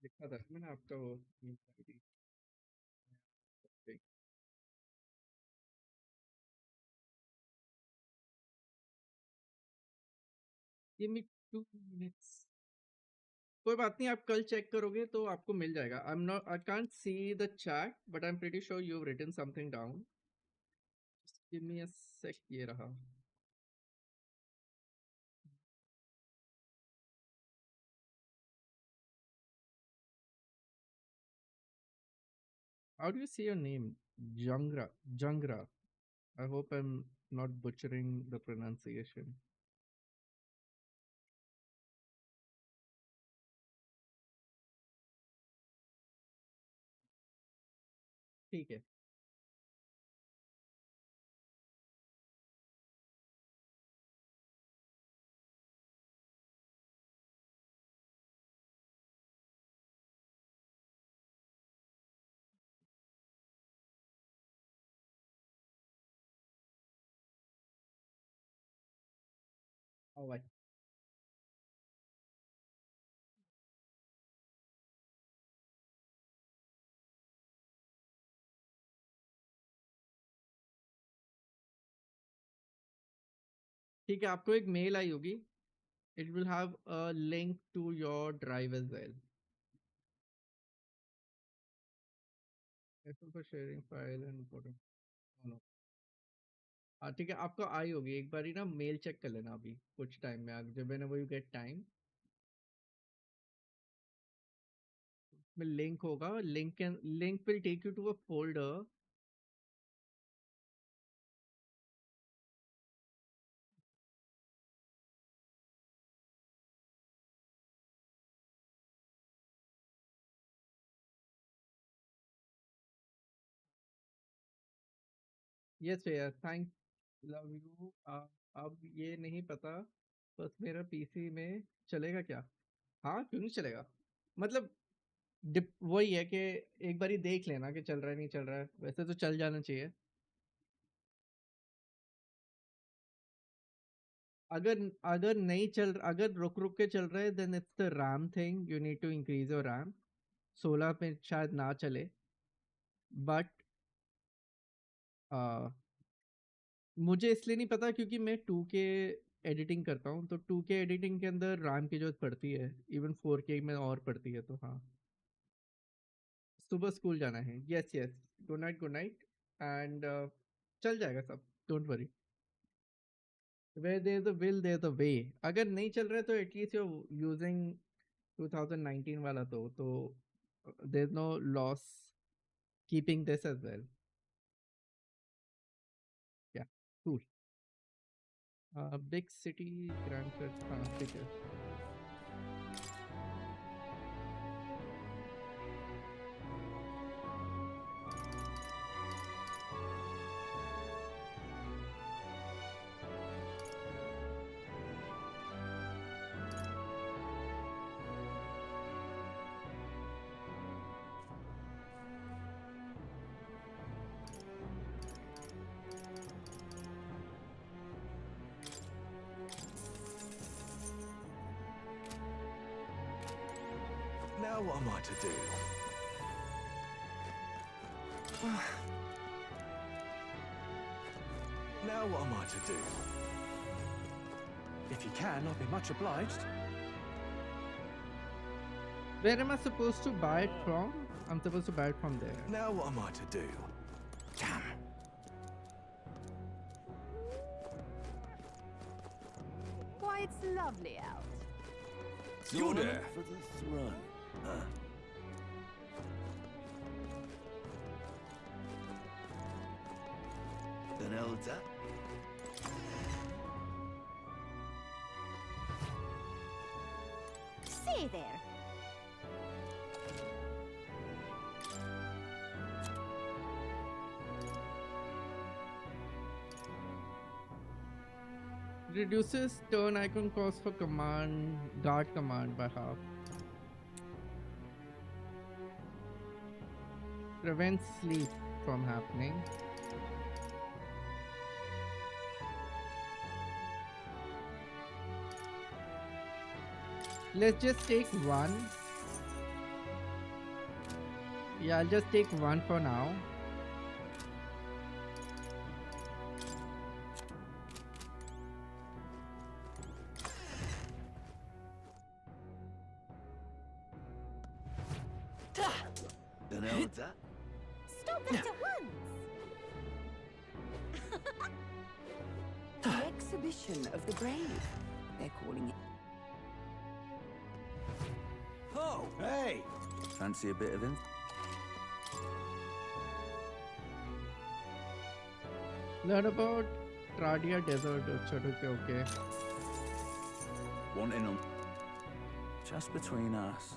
लिखा था मैंने आपका वो email ID. Give me 2 minutes. कोई बात नहीं, आप कल चेक करोगे तो आपको मिल जाएगा. I can't see the chat but I am pretty sure you have written something down. Give me a sec. ये रहा. How do you see your name? Jangra. Jangra. I hope I am not butchering the pronunciation. ठीक है. Alright. ठीक है, आपको एक mail आई होगी. It will have a link to your drive as well. For sharing file and photo. हाँ ठीक है, आपको आई होगी. एक बारी ना मेल चेक कर लेना अभी कुछ टाइम में, जब whenever you get time. में लिंक होगा. Link will take you to a folder. Yes भैया, थैंक, लव यू. अब ये नहीं पता बस मेरा पीसी में चलेगा क्या. हाँ क्यों नहीं चलेगा, मतलब वही है कि एक बारी देख लेना कि चल रहा है नहीं चल रहा है. वैसे तो चल जाना चाहिए. अगर अगर नहीं चल, अगर रुक रुक के चल रहा है then it's the RAM thing. You need to increase your RAM. 16 पे शायद ना चले, बट मुझे इसलिए नहीं पता क्योंकि मैं 2K एडिटिंग करता हूँ, तो 2K एडिटिंग के अंदर रैम की जरूरत पड़ती है, इवन 4K में और पड़ती है। तो हाँ, सुबह स्कूल जाना है। Yes yes, good night and चल जाएगा सब, don't worry. Where there's a will there's a way। अगर नहीं चल रहा है तो एटलीस्ट यू यूजिंग 2019 वाला, तो there's no loss keeping this as well। Yeah, cool। Big city grand threat, हाँ ठीक है। Now what am I to do? Now what am I to do? If you can, I'll be much obliged. Where am I supposed to buy it from? I'm supposed to buy it from there। Now what am I to do? Damn. Why, it's lovely out. You're there. For the throne, huh? Then hold that. See there. Reduces turn icon cost for guard command by half। Prevents sleep from happening। Let's just take one। Yeah, I'll just take one for now। Then hold that. Stop that at once. The exhibition of the brave, they're calling it. Oh, hey! Fancy a bit of him? Learn about Tradia Desert। अच्छा ठीक है, okay। Wanting them. Just between us.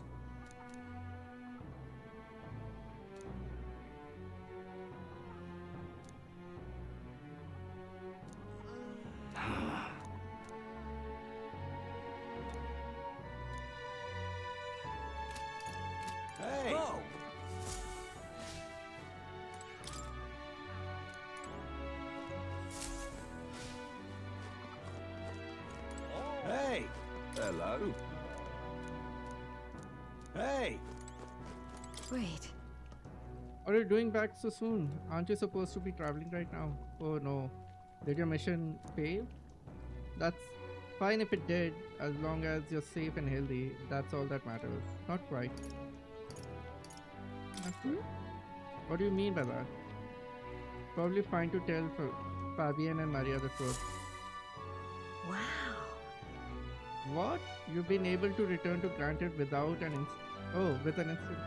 Hey! Oh! Hey! Hello. Hey! Wait. What are you doing back so soon? Aren't you supposed to be traveling right now? Oh no. Did your mission fail? That's fine if it did, as long as you're safe and healthy. That's all that matters. Not quite. Not quite. What do you mean by that? Probably fine to tell Fabian and Maria the truth. Wow. What? You've been able to return to Granted without an with an instant.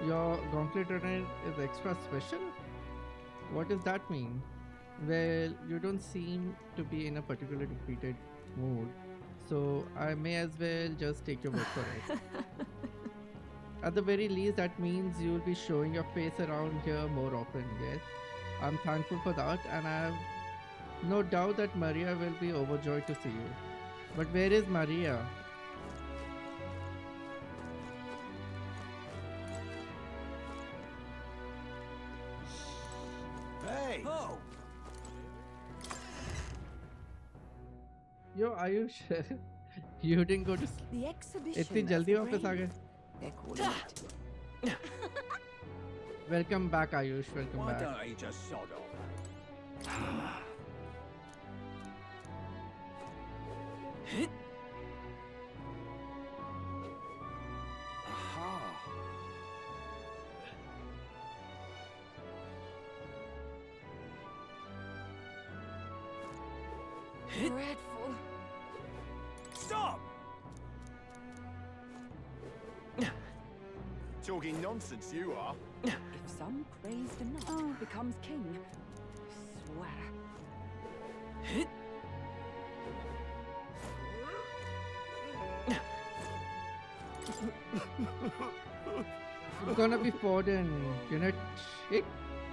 Your gauntlet return is extra special? What does that mean? Well, you don't seem to be in a particularly defeated mood, so I may as well just take your word for it. At the very least, that means you'll be showing your face around here more often, yes? I'm thankful for that, and I have no doubt that Maria will be overjoyed to see you. But where is Maria? Hey! Oh! Yo, Ayush, you didn't go to sleep. The exhibition. इतनी of जल्दी the वापस आ brave, गए. they're calling it. Welcome back, Ayush. Welcome Why back. don't he just sod off? Aha. Dreadful. Stop! Talking nonsense, you are. If some crazed nut becomes king, I swear. It's gonna be Forden, you know. Shit.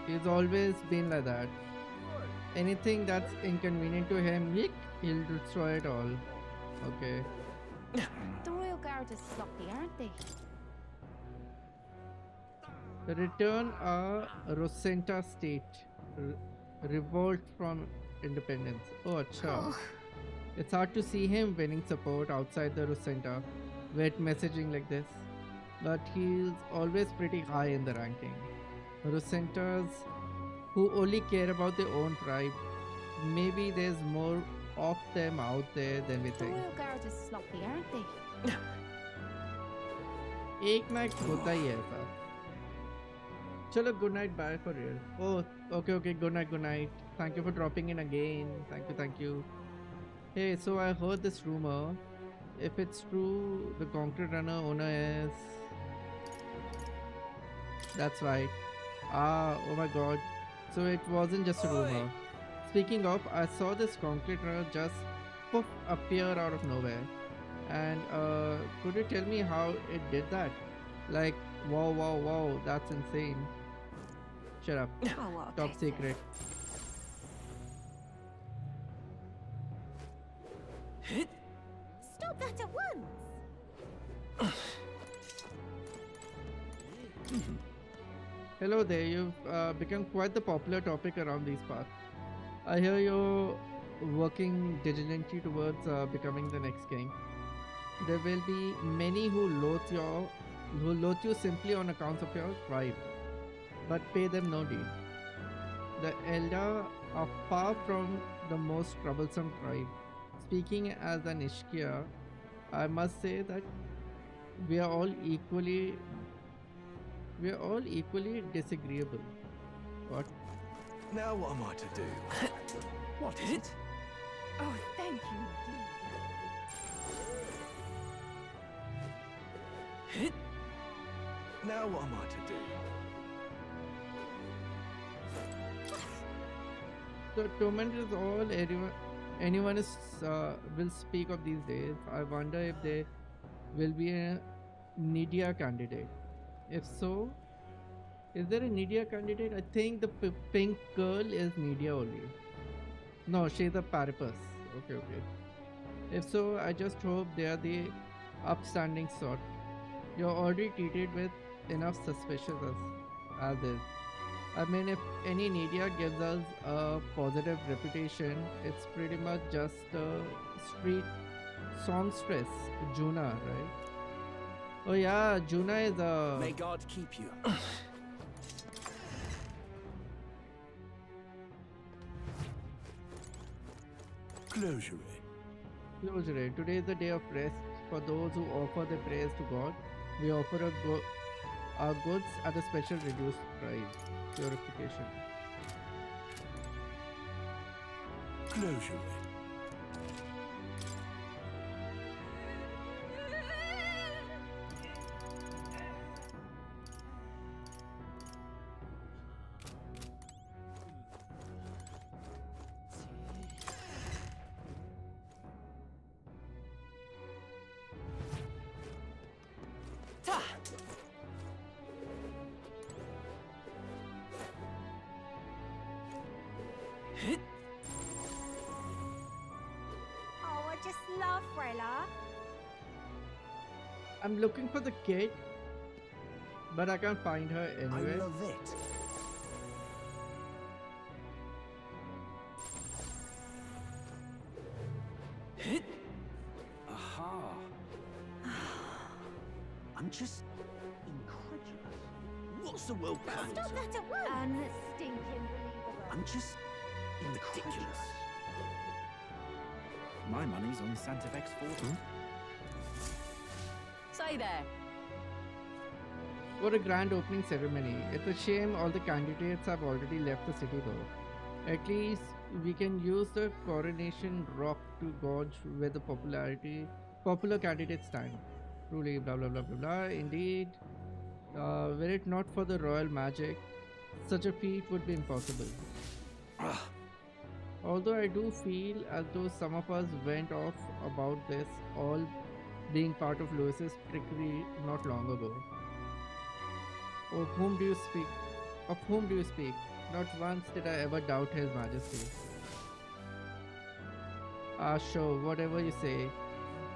He's always been like that. Anything that's inconvenient to him, he'll destroy it all. Okay. The Royal Guard is sloppy, aren't they? The return a Rosenta state. Revolt from independence. Oh, acha. It's hard to see him winning support outside the Rosenta with messaging like this. But he's always pretty high in the ranking. Rosentas who only care about their own tribe. Maybe there's more of them out there than we The think. Royal Guard is sloppy, aren't they? एक ना एक होता ही है ऐसा. चलो good night, bye for real. Oh, okay, good night. Thank you for dropping in again. Thank you. Hey, so I heard this rumor. If it's true, the concrete runner owner is... That's right. Oh my god. So it wasn't just a rumor. Speaking of, I saw this concrete runner just poof appear out of nowhere. And could you tell me how it did that? Like, wow, that's insane. Shut up. Top secret. Stop that at once! Hello there, you've become quite the popular topic around these parts. I hear you're working diligently towards becoming the next king. There will be many who loathe you simply on account of your tribe, but pay them no deed. The Elder are far from the most troublesome tribe. Speaking as an Ishkia, I must say that we are all equally disagreeable. What? Now what am I to do? What is it? Oh, thank you. Now what am I to do? The torment is all anyone is will speak of these days. I wonder if there will be a Nidia candidate. If so, is there a Nidia candidate? I think the pink girl is Nidia only. No, she's a Paripus. Okay. If so, I just hope they are the upstanding sort. You're already treated with enough suspicious as is. I mean, if any Nidia gives us a positive reputation, it's pretty much just a street songstress, Juna, right? Oh yeah, Juna is a... May God keep you. Closure. Closure. Today is the day of rest for those who offer their prayers to God. We offer our goods at a special reduced price. Purification. Closure. Oh, I just love Frella. I'm looking for the kid, but I can't find her anywhere. I love it. Aha. I'm just incredulous. What's the world coming Stop to? that at once! Unstinking believable. I'm just incredulous. My money's on Santvex Forden. Say there. What a grand opening ceremony. It's a shame all the candidates have already left the city though. At least we can use the coronation rock to gauge where the popular candidates stand. Truly, blah blah blah blah blah. Indeed, were it not for the royal magic, such a feat would be impossible. Although I do feel as though some of us went off about this all being part of Lewis's trickery not long ago. Of whom do you speak? Of whom do you speak? Not once did I ever doubt His Majesty. Sure, whatever you say.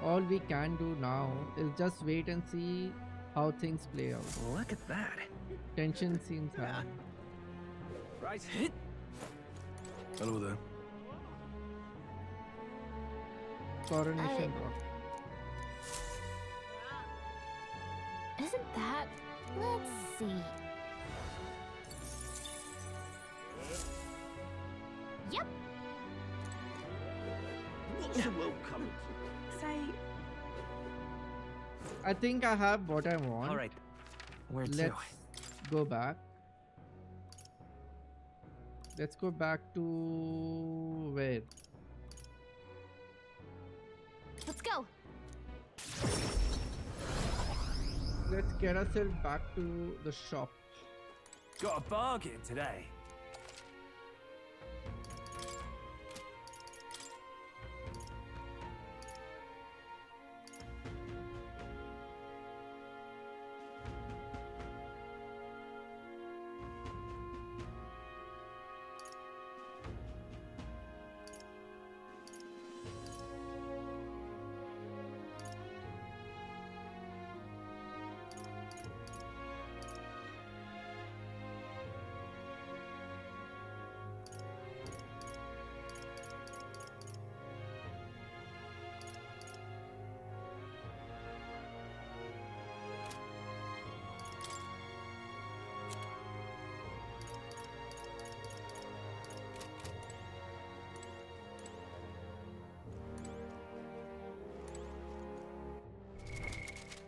All we can do now is just wait and see how things play out. Look at that. Tension seems high. Right. Hello there. Coronation rock. Isn't that? Let's see. Yep. What's the world coming to? Say, I think I have what I want. All right. Where to? Let's go back. Let's go back to where? Let's go. Let's get ourselves back to the shop. Got a bargain today.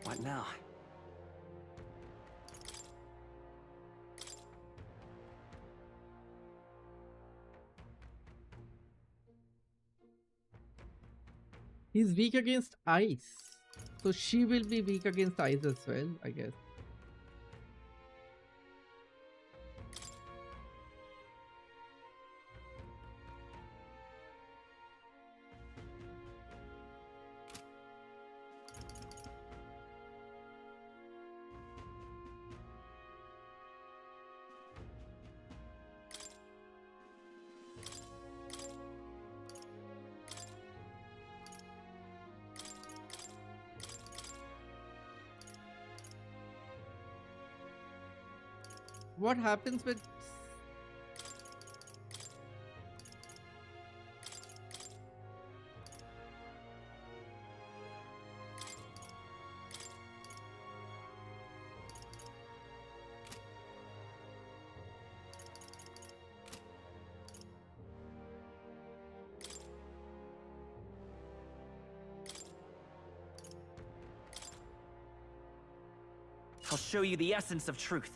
What now? He's weak against ice. So she will be weak against ice as well, I guess. What happens with I'll show you the essence of truth.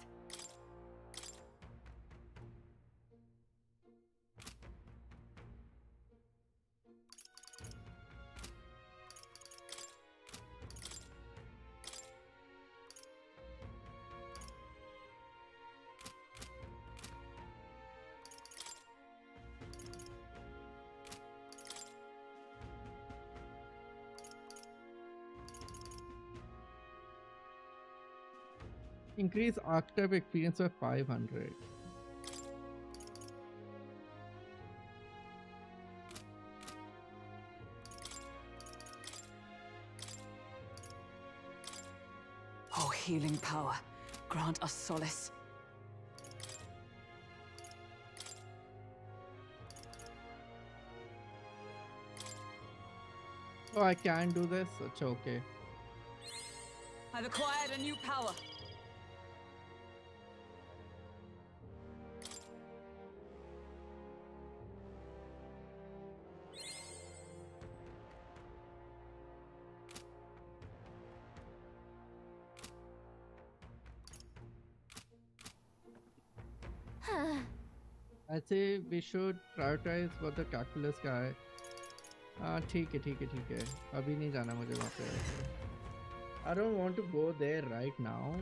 increase archetype experience by 500? oh healing power, grant us solace. Oh, I can do this? It's okay. I've acquired a new power. I say we should prioritize for the calculus guy. ठीक है अभी नहीं जाना मुझे वहाँ पे. I don't want to go there right now.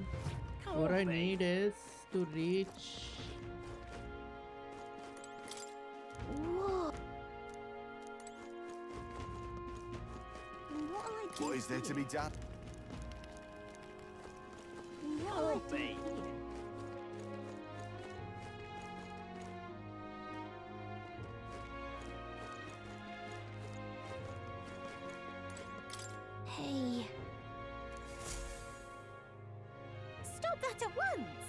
What I need is to reach. What is there to be done? Hey. Stop that at once!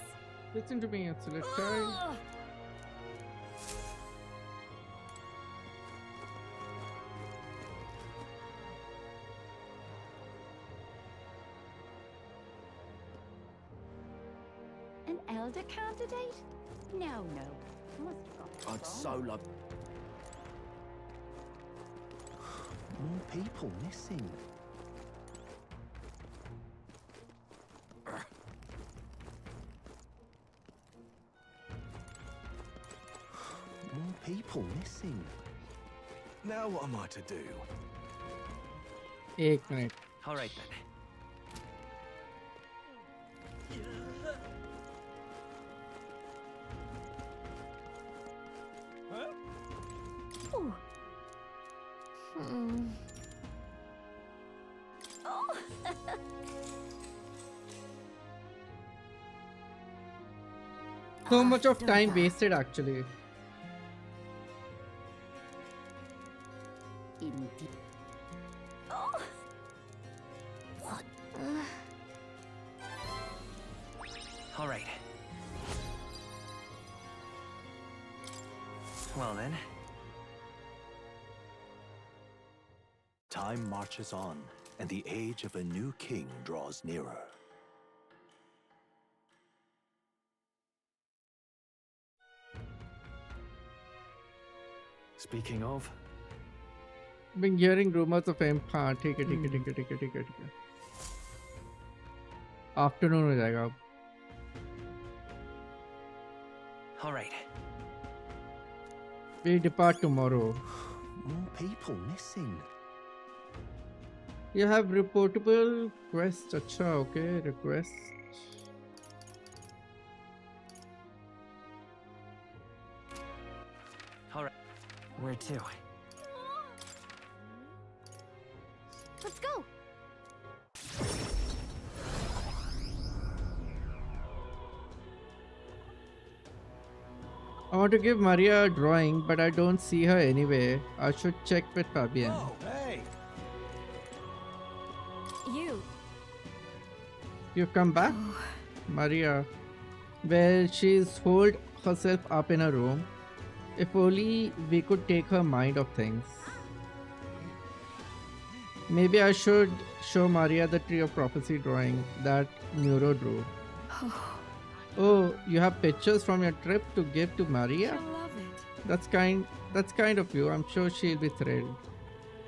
Listen to me, it's a little child. An elder candidate? No. Must have got I'd so love. More people missing. More people missing. Now what am I to do? 1 minute. All right then. Oh. Oh. So much of time wasted actually. Indeed. Oh. What? All right. Well then. Time marches on, and the age of a new king draws nearer. Speaking of, Been hearing rumors of him. हाँ ठीक है. Afternoon हो जाएगा अब. all right. We depart tomorrow. More people missing. You have reportable quest. अच्छा okay request. All right. Where to? Let's go. I want to give Maria a drawing, but I don't see her anywhere. I should check with Fabian. Oh, hey. You come back? Maria. Well, she's holed herself up in a room. If only we could take her mind of things. Maybe I should show Maria the Tree of Prophecy drawing that Neuro drew. Oh, you have pictures from your trip to give to Maria? I love it. That's kind of you. I'm sure she'll be thrilled.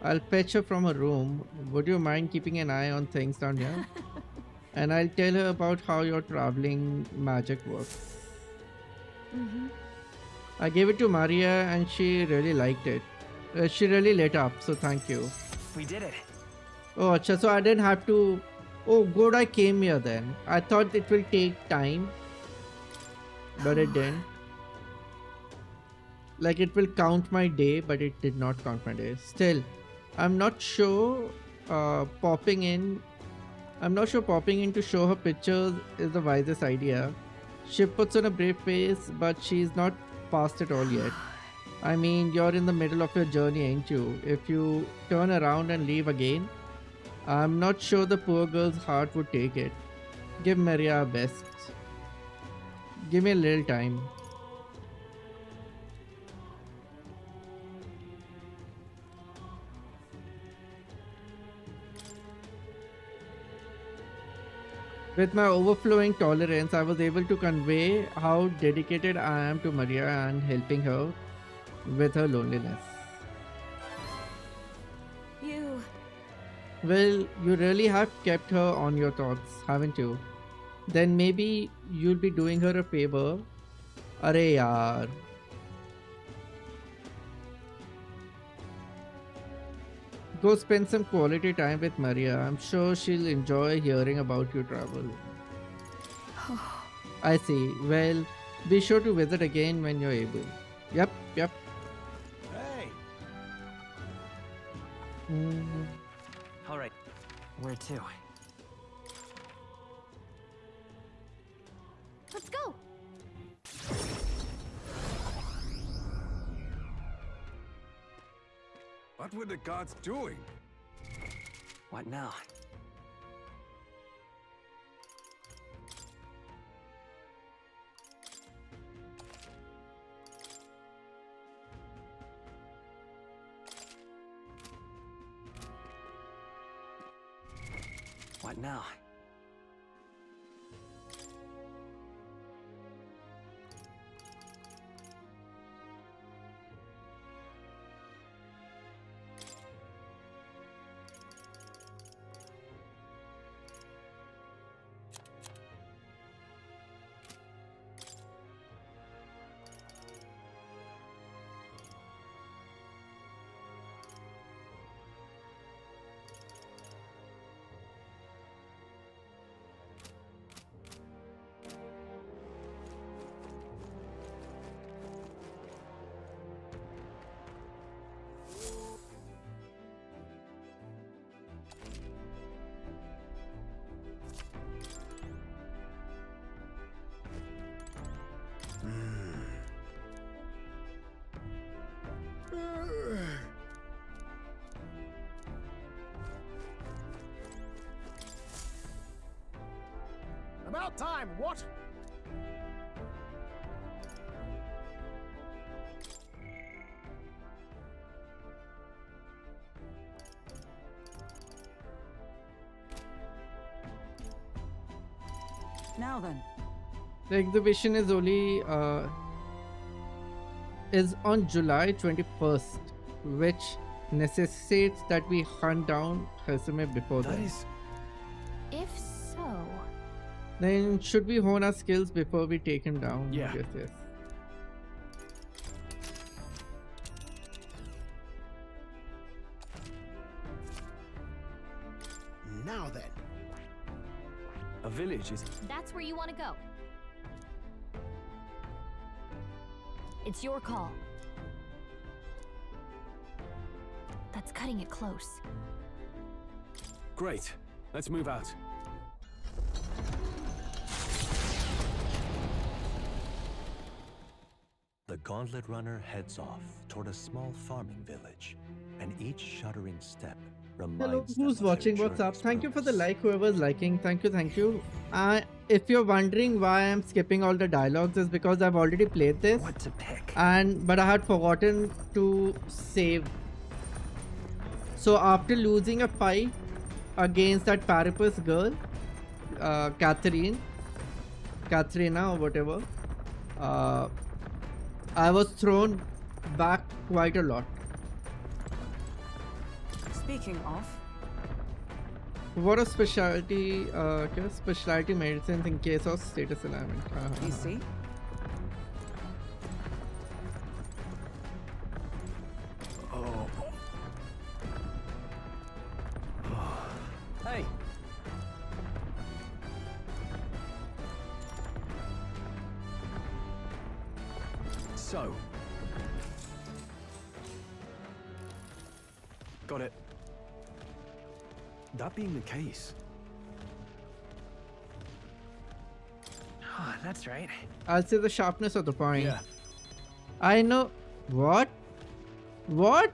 I'll fetch her from her room. Would you mind keeping an eye on things down here? And I'll tell her about how your traveling magic works. I gave it to Maria and she really liked it. She really lit up, so thank you. We did it. Oh, acha, so I didn't have to... Oh, good, I came here then. I thought it will take time. But it didn't. Like it will count my day, but it did not count my day. Still, I'm not sure popping in to show her pictures is the wisest idea. She puts on a brave face, but she's not past it all yet. I mean, you're in the middle of your journey, ain't you? If you turn around and leave again, I'm not sure the poor girl's heart would take it. Give Maria her best. Give me a little time. With my overflowing tolerance, I was able to convey how dedicated I am to Maria and helping her with her loneliness. Well, you really have kept her on your thoughts, haven't you? Then maybe you'll be doing her a favor. Arey yaar. Go spend some quality time with Maria. I'm sure she'll enjoy hearing about your travel. I see. Well, be sure to visit again when you're able. Yep. Hey! Alright, where to? Let's go! What were the guards doing? What now? What now? About time, what? Now then. The exhibition is only is on July 21st, which necessitates that we hunt down Heismay before That then. is... If so... Then should we hone our skills before we take him down? Yeah. Yes. Now then. A village is... That's where you want to go. It's your call. That's cutting it close. Great. Let's move out. The gauntlet runner heads off toward a small farming village, and each shuddering step reminds Hello, them who's of their watching? What's up? journey's Thank you for the purpose. like, whoever's liking. Thank you. If you're wondering why I'm skipping all the dialogues, is because I've already played this. What to pick? But I had forgotten to save. So after losing a fight against that Paripus girl, Katharina or whatever, I was thrown back quite a lot. Speaking of, What a specialty, specialty medicines in case of status alignment. you see? Oh. Hey! So. Got it. That being the case. Oh, that's right. I'll say the sharpness of the point. Yeah. I know. What? What?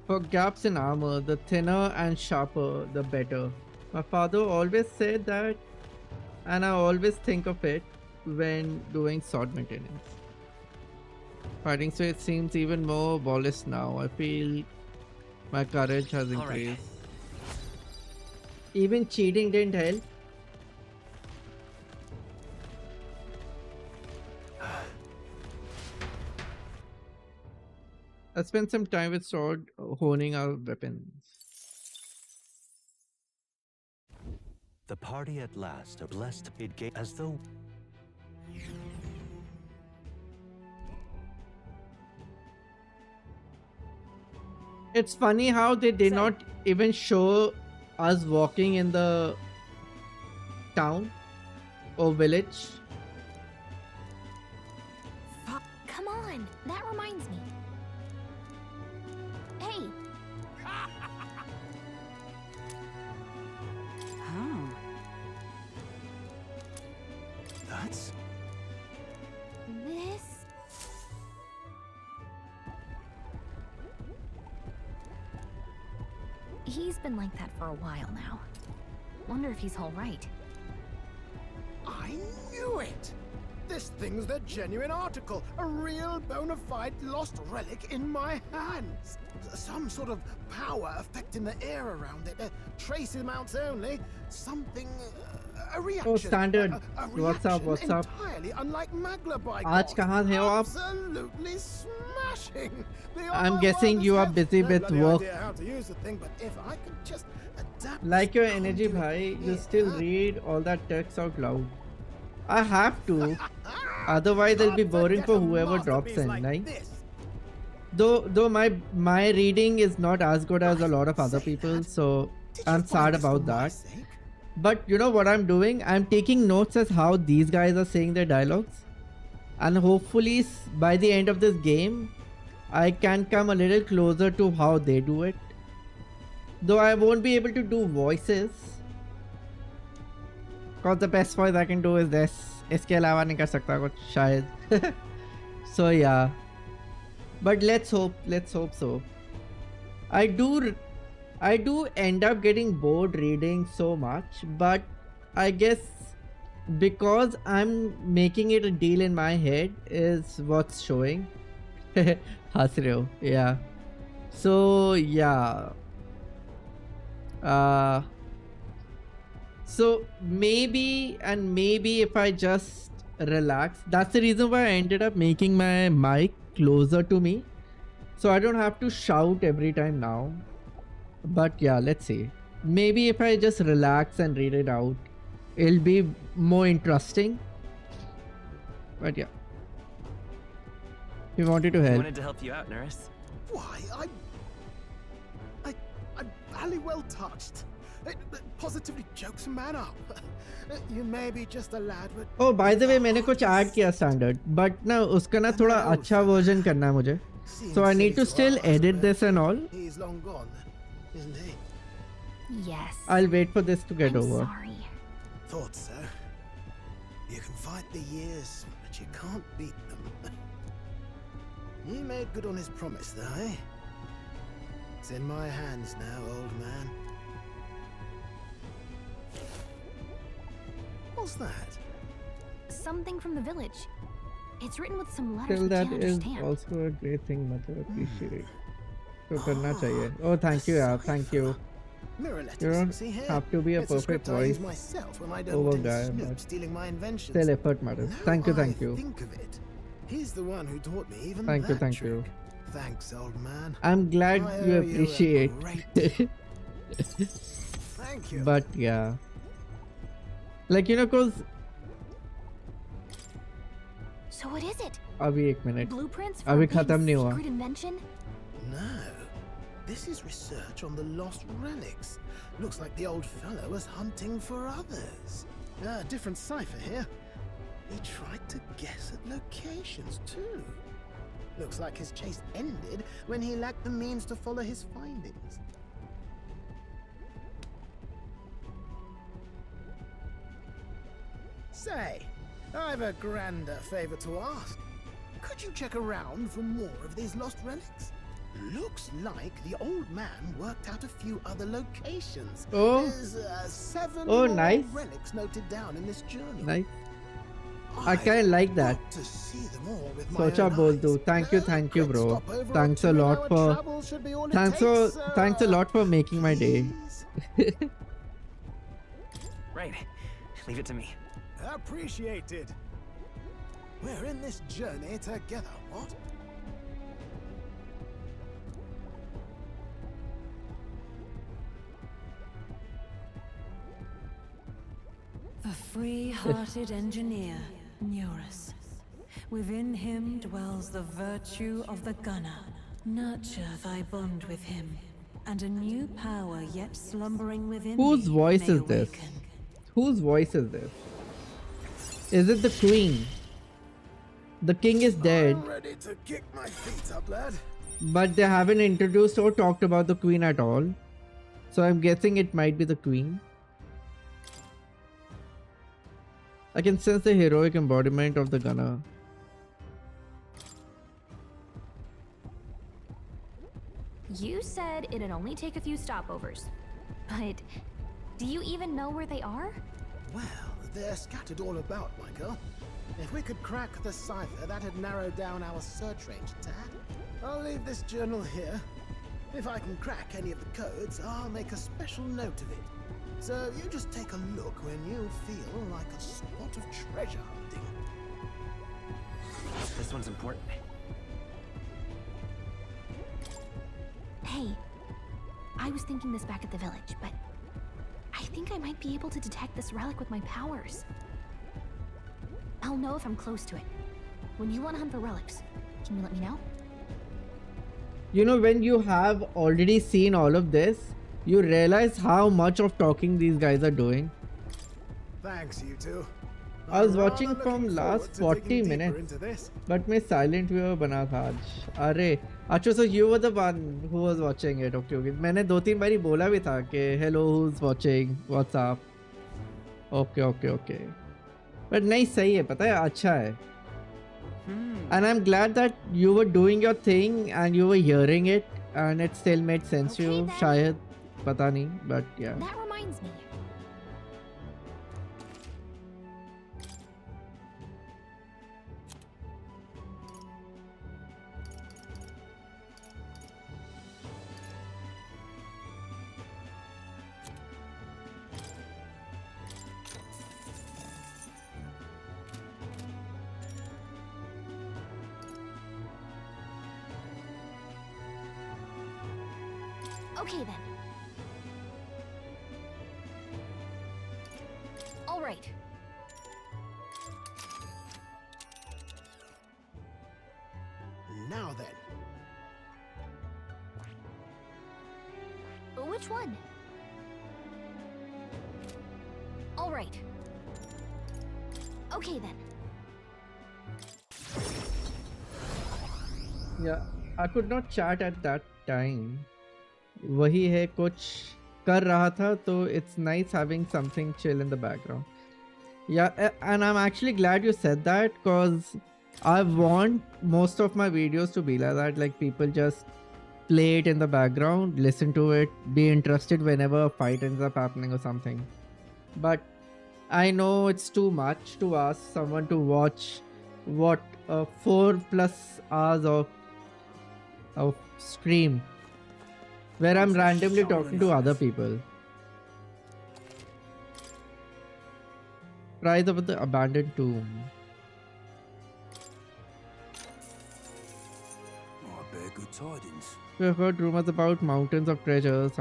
For gaps in armor, the thinner and sharper, the better. My father always said that, and I always think of it when doing sword maintenance. Fighting so it seems even more ballast now. I feel my courage has All right. increased. Even cheating didn't help. I spent some time with sword honing our weapons. The party at last are blessed it as though It's funny how they did not even show us walking in the town or village. Come on, that reminds me. Hey. Oh. That's... This... He's been like that for a while now. Wonder if he's all right. I knew it! This thing's the genuine article, a real bona fide lost relic in my hands. Some sort of power affecting the air around it. Trace amounts only. Something, a reaction. Oh, standard. A What's up? What's up? Entirely unlike Magla by आज कहाँ थे हो आप? Absolutely smashing. I'm guessing you are busy with work. How to use the thing, but if I could just adapt. Like your energy, bhai, you still read all that text out loud. I have to, otherwise it'll be boring for whoever drops in, right? Though my reading is not as good as a lot of other people, so I'm sad about that. But you know what I'm doing? I'm taking notes as how these guys are saying their dialogues, and hopefully by the end of this game, I can come a little closer to how they do it. Though I won't be able to do voices. Cause the best voice I can do is this. इसके अलावा नहीं कर सकता कुछ शायद. So yeah. But let's hope so. I do end up getting bored reading so much, but I guess because I'm making it a deal in my head is what's showing. हंस रहे हो, yeah. So yeah. So maybe if I just relax, that's the reason why I ended up making my mic closer to me, so I don't have to shout every time now. But yeah, let's see. Maybe if I just relax and read it out, it'll be more interesting. But yeah, he wanted to help. I wanted to help you out, Nurse. Why, I'm barely well touched. It positively jokes a man up. You may be just a lad, but... Oh, by the way, मैंने कुछ add किया standard, but ना उसका ना थोड़ा अच्छा version करना है मुझे. So I need to still edit this and all. He's long gone, isn't he? Yes. I'll wait for this to get over. Sorry. Thought so. You can fight the years, but you can't beat them. He made good on his promise, though, eh? It's in my hands now, old man. What's that? Something from the village. It's written with some letters Still, we that can't is understand. also a great thing, मतलब appreciate. तो करना चाहिए. Oh, thank you, यार. Thank you. Mirror letters. You don't See here? have to be a It's perfect script I use voice myself when I don't over want guy, Snoop but stealing my inventions. still effort matters. Now Thank you, I thank you. Think of it. He's the one who taught me even Thank you, that thank trick. you. Thanks, old man. I'm glad I you owe appreciate. a great Thank you. But yeah, like you know, cause So what is it? अभी एक minute. Blueprints for अभी a big खत्म नहीं हुआ. secret invention? No. This is research on the lost relics. Looks like the old fellow was hunting for others. Different cipher here. He tried to guess at locations too. Looks like his chase ended when he lacked the means to follow his findings. Say, I've a grander favor to ask. Could you check around for more of these lost relics? Looks like the old man worked out a few other locations. Oh. There's 7 Oh, more nice. relics noted down in this journal. Nice. I kind of like that. To see them all with my सोचा own बोल eyes. दूँ. Thank you, bro. Stop over Thanks a on lot 2 hour for. travel should be all it Thanks a lot for making my day. Right. Leave it to me. Appreciated. We're in this journey together, what? The free-hearted engineer, Neurus. Within him dwells the virtue of the gunner, Nurture thy bond with him, and a new power yet slumbering within Whose thee voice may is this? awaken. Whose voice is this? Is it the queen? The king is dead, I'm ready to kick my feet up, lad. but they haven't introduced or talked about the queen at all. So I'm guessing it might be the queen. I can sense the heroic embodiment of the gunner. You said it'd only take a few stopovers. But do you even know where they are? Well, they're scattered all about, my girl. If we could crack the cipher, that'd narrow down our search range a tad. I'll leave this journal here. If I can crack any of the codes, I'll make a special note of it. So you just take a look when you feel like a spot of treasure hunting. This one's important. Hey, I was thinking this back at the village, but I think I might be able to detect this relic with my powers. I'll know if I'm close to it. When you want to hunt for relics, can you let me know? You know, when you have already seen all of this, you realize how much of talking these guys are doing. Thanks, you two. I was watching from last 40 minutes, but मैं silent viewer बना था आज. अरे, अच्छा, so you were the one who was watching it. Okay, okay. मैंने 2-3 बारी बोला भी था कि hello, who's watching, what's up. Okay, okay, okay. But नहीं सही है, पता है, अच्छा है. And I'm glad that you were doing your thing and you were hearing it and it still made sense to you. शायद, पता नहीं, but yeah. That reminds me. Okay then. All right. Now then. Which one? All right. Okay then. Yeah, I could not chat at that time. वही है, कुछ कर रहा था, तो it's nice having something chill in the background. Yeah, and I'm actually glad you said that, because I want most of my videos to be like that, like people just play it in the background, listen to it, be interested whenever a fight ends up happening or something. But I know it's too much to ask someone to watch what 4+ hours of stream where I'm randomly talking to other people. Prize of the abandoned tomb. I bear good tidings. We have heard rumors about mountains of treasures.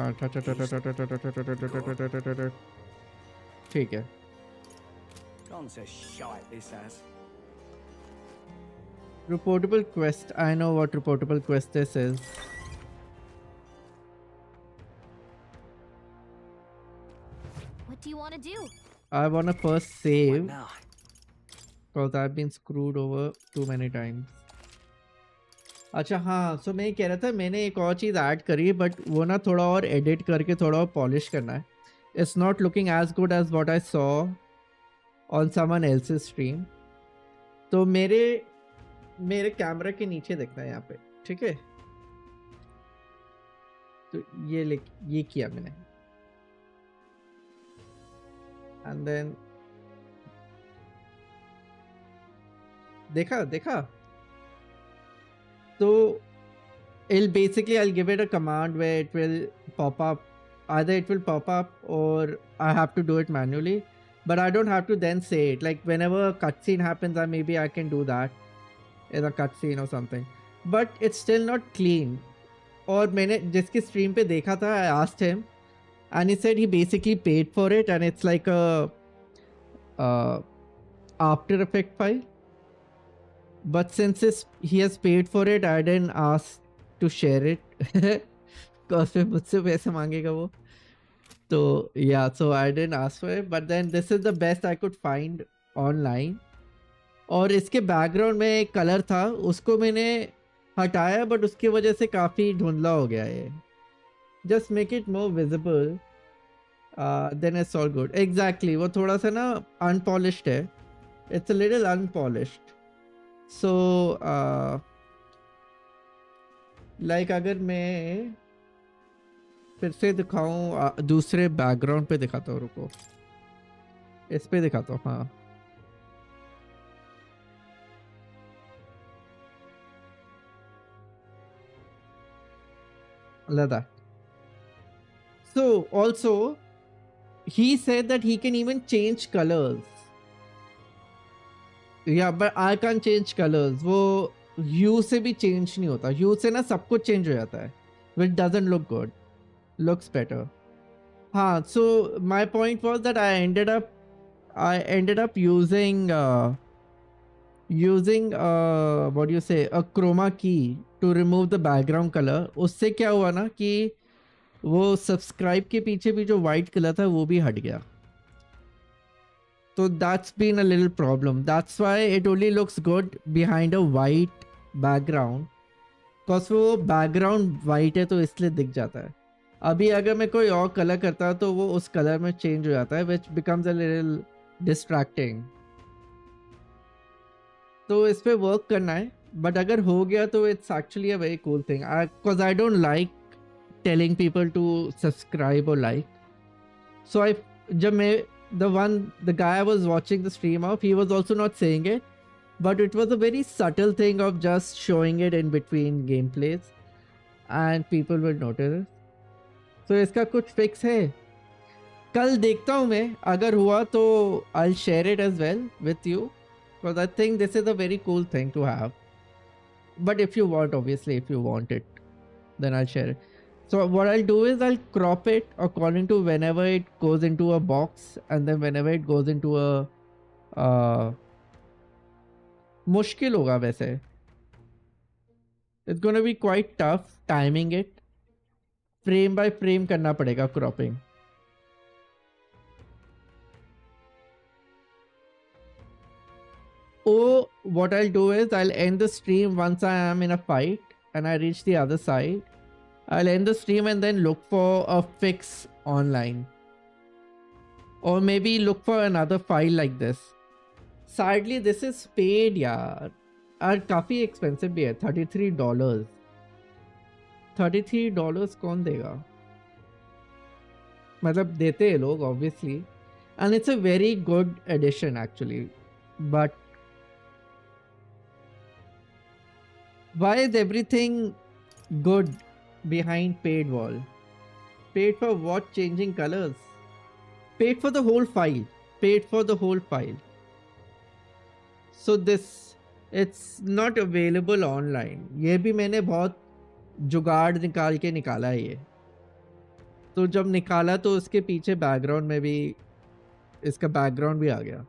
ठीक है. Gone to shite, this has. Reportable quest. I know what reportable quest this is. What do you want to do? I wanna first save because I've been screwed over too many times. अच्छा हाँ, so मैं कह रहा था मैंने एक और चीज़ add करी, बट वो ना थोड़ा और एडिट करके थोड़ा और पॉलिश करना है. It's not looking as good as what I saw on someone else's stream. तो मेरे कैमरा के नीचे देखना है यहाँ पे, ठीक है? तो ये किया मैंने. And then देखा. So I'll give it a command where it will pop up. Either it will pop up or I have to do it manually, but I don't have to then say it. Like whenever a cutscene happens, maybe I can do that in a cutscene or something. But it's still not clean. और मैंने जिसकी stream पे देखा था, I asked him, and he said he basically paid for it, and it's like a After Effects file. But since he has paid for it, I didn't ask to share it. Cause फिर मुझसे पैसे मांगेगा वो. So yeah, so I didn't ask for it, but then this is the best I could find online. और इसके background में एक colour था, उसको मैंने हटाया, बट उसकी वजह से काफ़ी धुंधला हो गया है. Just make it more visible, then it's all good. Exactly, वो थोड़ा सा ना unpolished है. It's a little unpolished. So like अगर मैं फिर से दिखाऊं, दूसरे बैकग्राउंड पे दिखाता हूँ, रुको, इस पे दिखाता हूँ. हाँ, like that. So also he said that he can even change colors. Yeah, but I can't change colors. वो hue से भी change नहीं होता. Hue से ना सब कुछ change हो जाता है, which doesn't look good. Looks better. हाँ, so my point was that I ended up using what do you say, a chroma key to remove the background color. उससे क्या हुआ ना कि वो subscribe के पीछे भी जो white color था वो भी हट गया. So that's been a little problem. That's why it only looks good behind a white background. Cause वो background white है तो इसलिए दिख जाता है. अभी अगर मैं कोई और कलर करता तो वो उस कलर में चेंज हो जाता है, which becomes a little distracting. तो इस पे वर्क करना है, बट अगर हो गया तो it's actually a very cool thing. Cause I don't like telling people to subscribe or like. So the guy I was watching the stream of, he was also not saying it, but it was a very subtle thing of just showing it in between gameplays, and people will notice it. So इसका कुछ fix है. कल देखता हूँ मैं, अगर हुआ तो I'll share it as well with you, because I think this is a very cool thing to have. But if you want, obviously, if you want it, then I'll share it. So what I'll do is I'll crop it according to whenever it goes into a box, and then whenever it goes into a मुश्किल होगा वैसे. It's gonna be quite tough timing it. Frame by frame करना पड़ेगा cropping. Oh, what I'll do is I'll end the stream once I am in a fight and I reach the other side. I'll end the stream and then look for a fix online. Or maybe look for another file like this. Sadly, this is paid यार. और काफ़ी expensive भी है, $33. $33 कौन देगा? मतलब देते हैं लोग obviously. And it's a very good edition actually. But why is everything good behind paid wall? Paid for what? Changing colors? Paid for the whole file. Paid for the whole file. So this, it's not available online. ये भी मैंने बहुत जुगाड़ निकाल के निकाला है ये. तो जब निकाला तो उसके पीछे बैकग्राउंड में भी इसका बैकग्राउंड भी आ गया.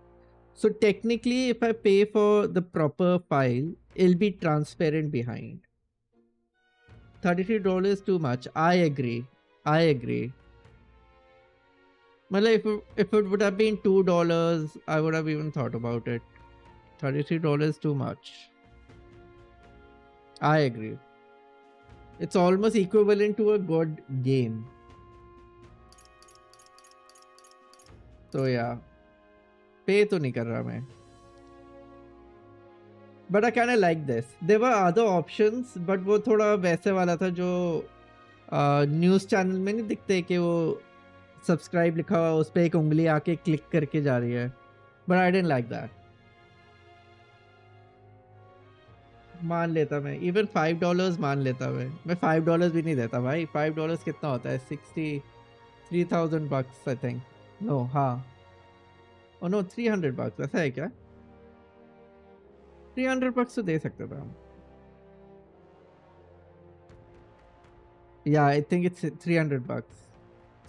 So technically, if I pay for the proper file, it'll be transparent behind. $33 is too much. I agree. Well, if it would have been $2, I would have even thought about it. $33 is too much. I agree. It's almost equivalent to a good game. So yeah. Pay to नहीं कर रहा मैं. But I kind of like this. There were other options, but वो थोड़ा वैसे वाला था जो न्यूज़ चैनल में नहीं दिखते कि वो सब्सक्राइब लिखा हुआ उस पर एक उंगली आके क्लिक करके जा रही है. But I didn't like that. मान लेता मैं. Even $5 मान लेता मैं $5 भी नहीं देता भाई. $5 कितना होता है? 63,000 bucks I think. No, हाँ. Oh no, $300. ऐसा है क्या? $300 तो दे सकते थे हम. Yeah, I think it's $300.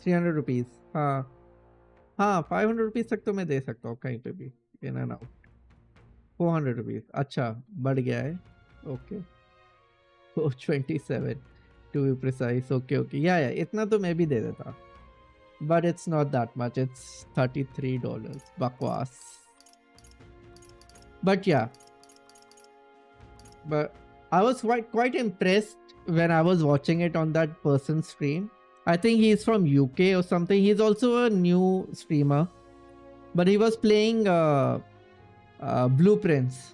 300 rupees. हाँ 500 rupees तक तो मैं दे सकता हूँ कहीं पे भी. In and out. 400 rupees. अच्छा, बढ़ गया है. Okay. Oh, 27 to be precise. Okay. Yeah. Itna to मैं भी दे देता. But it's not that much. It's $33. Bakwas. But yeah. But I was quite impressed when I was watching it on that person's stream. I think he's from UK or something. He's also a new streamer. But he was playing Blueprints.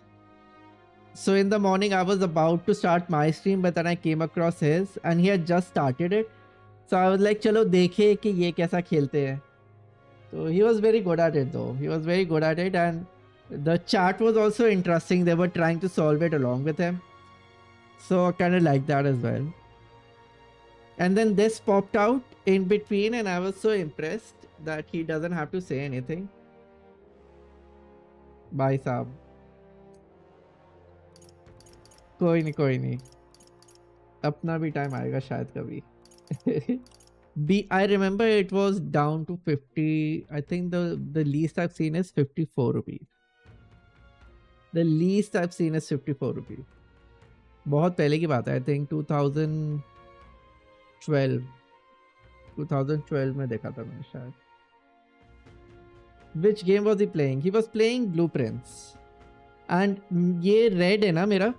So in the morning I was about to start my stream, but then I came across his and he had just started it. So I was like, chalo dekhe ki ye kaisa khelte hai. So he was very good at it though. He was very good at it, and the chat was also interesting. They were trying to solve it along with him. So I kind of like that as well. And then this popped out in between and I was so impressed that he doesn't have to say anything. Bye Saab. कोई नहीं अपना भी time आएगा शायद कभी. I remember it was down to 50. I think the least I've seen is 54 rupees. The least I've seen is 54 rupees. बहुत पहले की बात है. I think 2012 में देखा था मैंने शायद. Which game was he playing? He was playing Blueprints. And ये red है ना मेरा?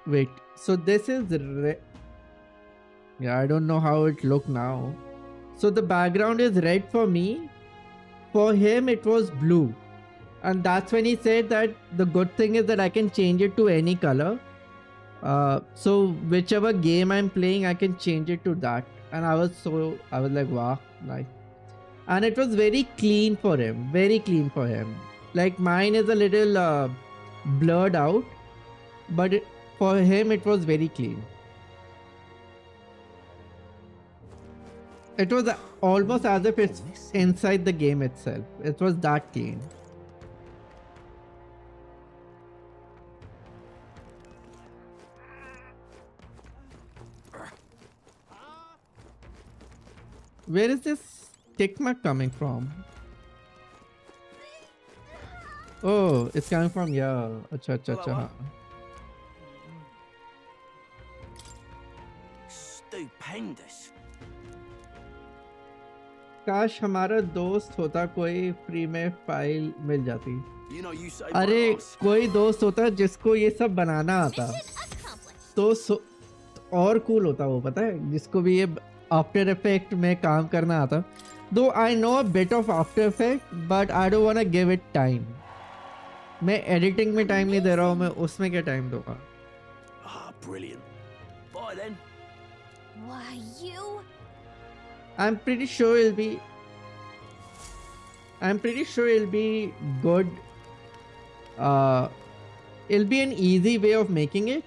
Wait. So this is red. Yeah, I don't know how it look now. So the background is red for me. For him, it was blue. And that's when he said that the good thing is that I can change it to any color. So whichever game I'm playing, I can change it to that. And I was like, wow, nice. And it was very clean for him. Very clean for him. Like mine is a little blurred out. But for him, it was very clean. It was almost as if it's inside the game itself. It was that clean. Where is this tick mark coming from? Oh, it's coming from here. Acha. Stupendous. काश हमारा दोस्त होता कोई free में file मिल जाती. अरे कोई दोस्त होता जिसको ये सब बनाना आता तो और कूल होता वो, पता है, जिसको भी ये आफ्टर इफेक्ट में काम करना आता. Though I know a bit of after effect but I don't want to give it time. मैं एडिटिंग में टाइम नहीं दे रहा हूँ, मैं उसमें क्या टाइम दूंगा. Brilliant. Bye then. Why, you? I'm pretty sure it'll be good. It'll be an easy way of making it.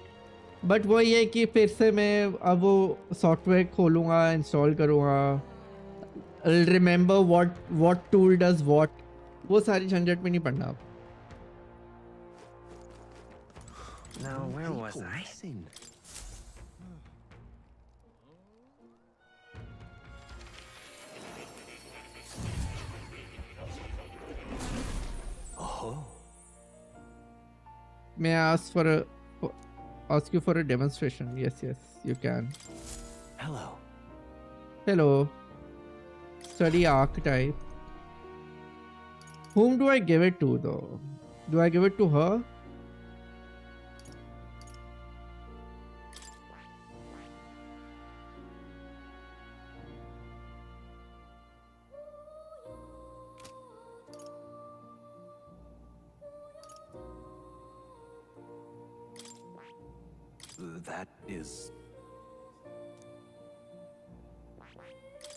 But वो ये कि फिर से मैं अब वो सॉफ्टवेयर खोलूँगा, इंस्टॉल करूँगा, I'll remember what tool does what. वो सारी झंझट में नहीं पड़ना अब. Now, where was I? May I ask you for a demonstration? Yes, you can. Hello. Study archetype. Whom do I give it to though? Do I give it to her? That is...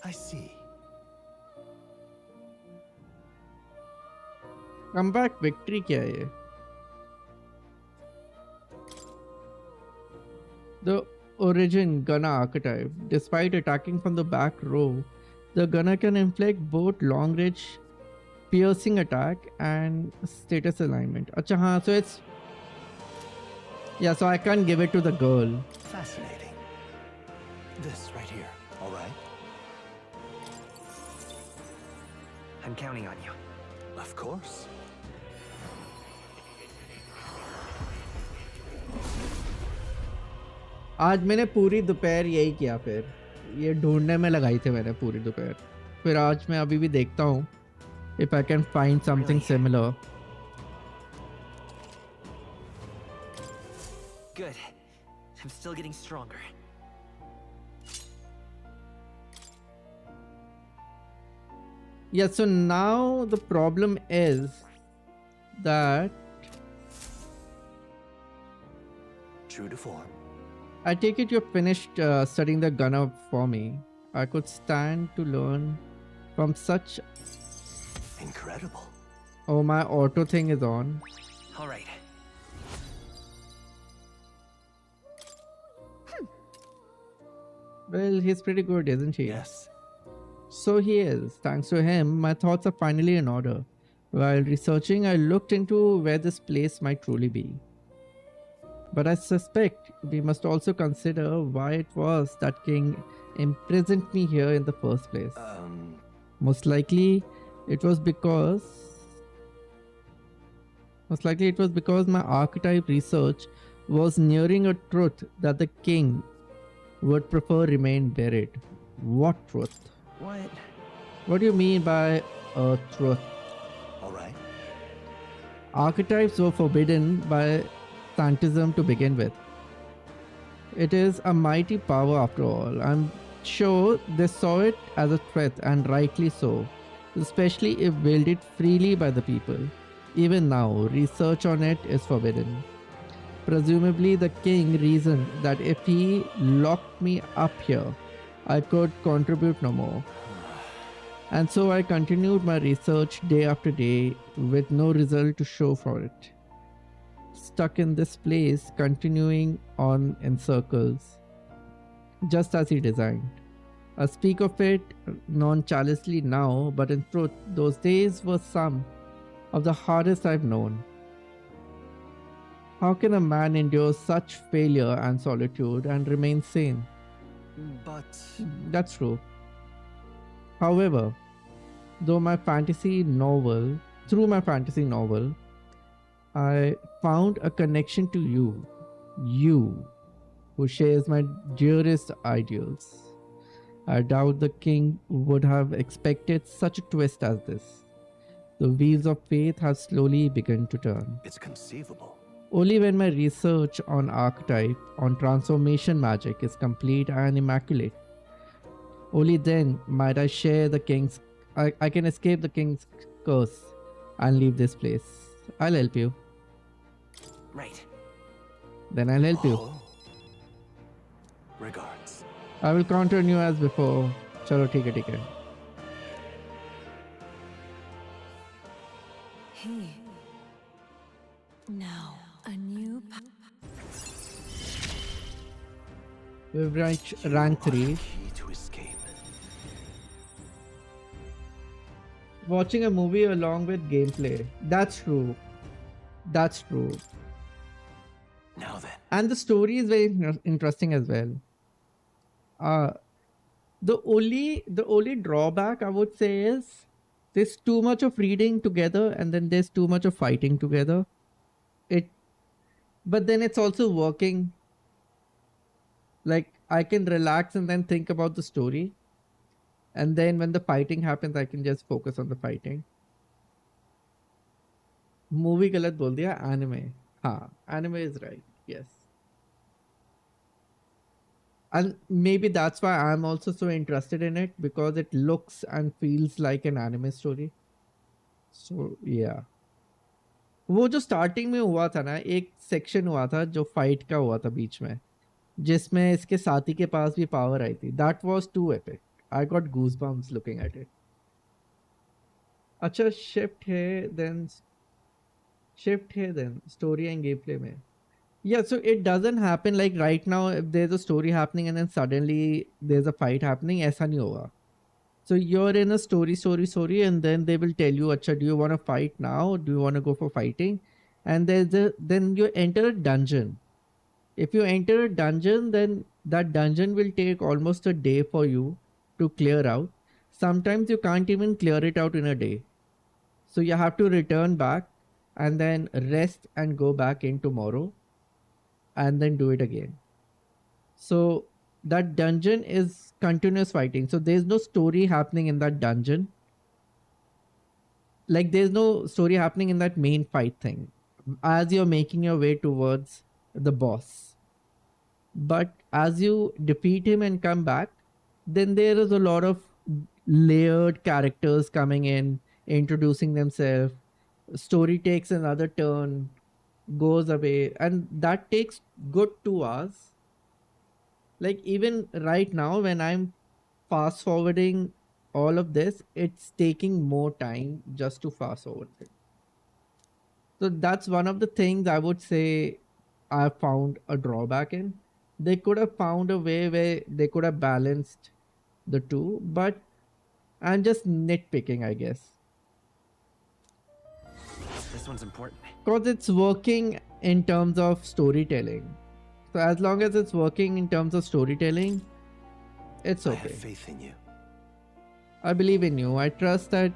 I see. Comeback victory क्या है ये? The origin gunner archetype. Despite attacking from the back row, the gunner can inflict both long range piercing attack and status alignment. Acha haan, so it's... Yeah, so I can't give it to the girl. Fascinating. This right here, all right? I'm counting on you. Of course. आज मैंने पूरी दोपहर यही किया, फिर ये ढूंढने में लगाई थी मैंने पूरी दोपहर. फिर आज मैं अभी भी देखता हूँ if I can find something similar. Good. I'm still getting stronger. Yeah, so now the problem is that True to form. I take it you're finished studying the gunner for me. I could stand to learn from such. Incredible. Oh, my auto thing is on. All right. Well, he's pretty good, isn't he? Yes. So he is. Thanks to him, my thoughts are finally in order. While researching, I looked into where this place might truly be. But I suspect we must also consider why it was that king imprisoned me here in the first place. Most likely, it was because my archetype research was nearing a truth that the king would prefer remain buried. What truth? What? What do you mean by a truth? Alright. Archetypes were forbidden by Santism to begin with. It is a mighty power after all. I'm sure they saw it as a threat, and rightly so, especially if wielded freely by the people. Even now, research on it is forbidden. Presumably, the king reasoned that if he locked me up here, I could contribute no more. And so I continued my research day after day with no result to show for it. Stuck in this place, continuing on in circles, just as he designed. I speak of it nonchalantly now, but in truth, those days were some of the hardest I've known. How can a man endure such failure and solitude and remain sane? But That's true. However, through my fantasy novel, I found a connection to you, who shares my dearest ideals. I doubt the king would have expected such a twist as this. The wheels of fate have slowly begun to turn. it's conceivable. Only when my research on archetype, on transformation magic is complete and immaculate, only then might I share the king's. I can escape the king's curse and leave this place. I'll help you. Right. Then I'll help you. Oh. Regards. I will count on you as before. Chalo, ठीक है. He. Now, a new. We've reached rank 3. Key to escape. Watching a movie along with gameplay. That's true. That's true. Now then. And the story is very interesting as well. The only drawback I would say is there's too much of reading together and then there's too much of fighting together. But then it's also working. Like I can relax and then think about the story. And then when the fighting happens, I can just focus on the fighting. Movie गलत बोल दिया, anime. हाँ, anime is right. Yes. And maybe that's why I'm also so interested in it, because it looks and feels like an anime story. So yeah. वो जो starting में हुआ था ना, एक सेक्शन हुआ था जो फाइट का हुआ था बीच में, जिसमें इसके साथी के पास भी पावर आई थी. That was too epic. I got goosebumps looking at it. अच्छा shift है then story and gameplay में. Yeah, so it doesn't happen like right now if there's a story happening and then suddenly there's a fight happening. ऐसा नहीं होगा. So you're in a story and then they will tell you, अच्छा, do you want to fight now? Do you want to go for fighting? And then you enter a dungeon. If you enter a dungeon, then that dungeon will take almost a day for you to clear out. Sometimes you can't even clear it out in a day. So you have to return back and then rest and go back in tomorrow and then do it again. So that dungeon is continuous fighting. So there's no story happening in that dungeon. Like there's no story happening in that main fight thing as you're making your way towards the boss. But as you defeat him and come back, then there is a lot of layered characters coming in, introducing themselves. Story takes another turn, goes away, and that takes good 2 hours. Like even right now, when I'm fast forwarding all of this, it's taking more time just to fast forward it. So that's one of the things I would say I found a drawback in. They could have found a way where they could have balanced the two, but I'm just nitpicking, I guess. This one's important. Because it's working in terms of storytelling. So as long as it's working in terms of storytelling, it's okay. I have faith in you. I believe in you. I trust that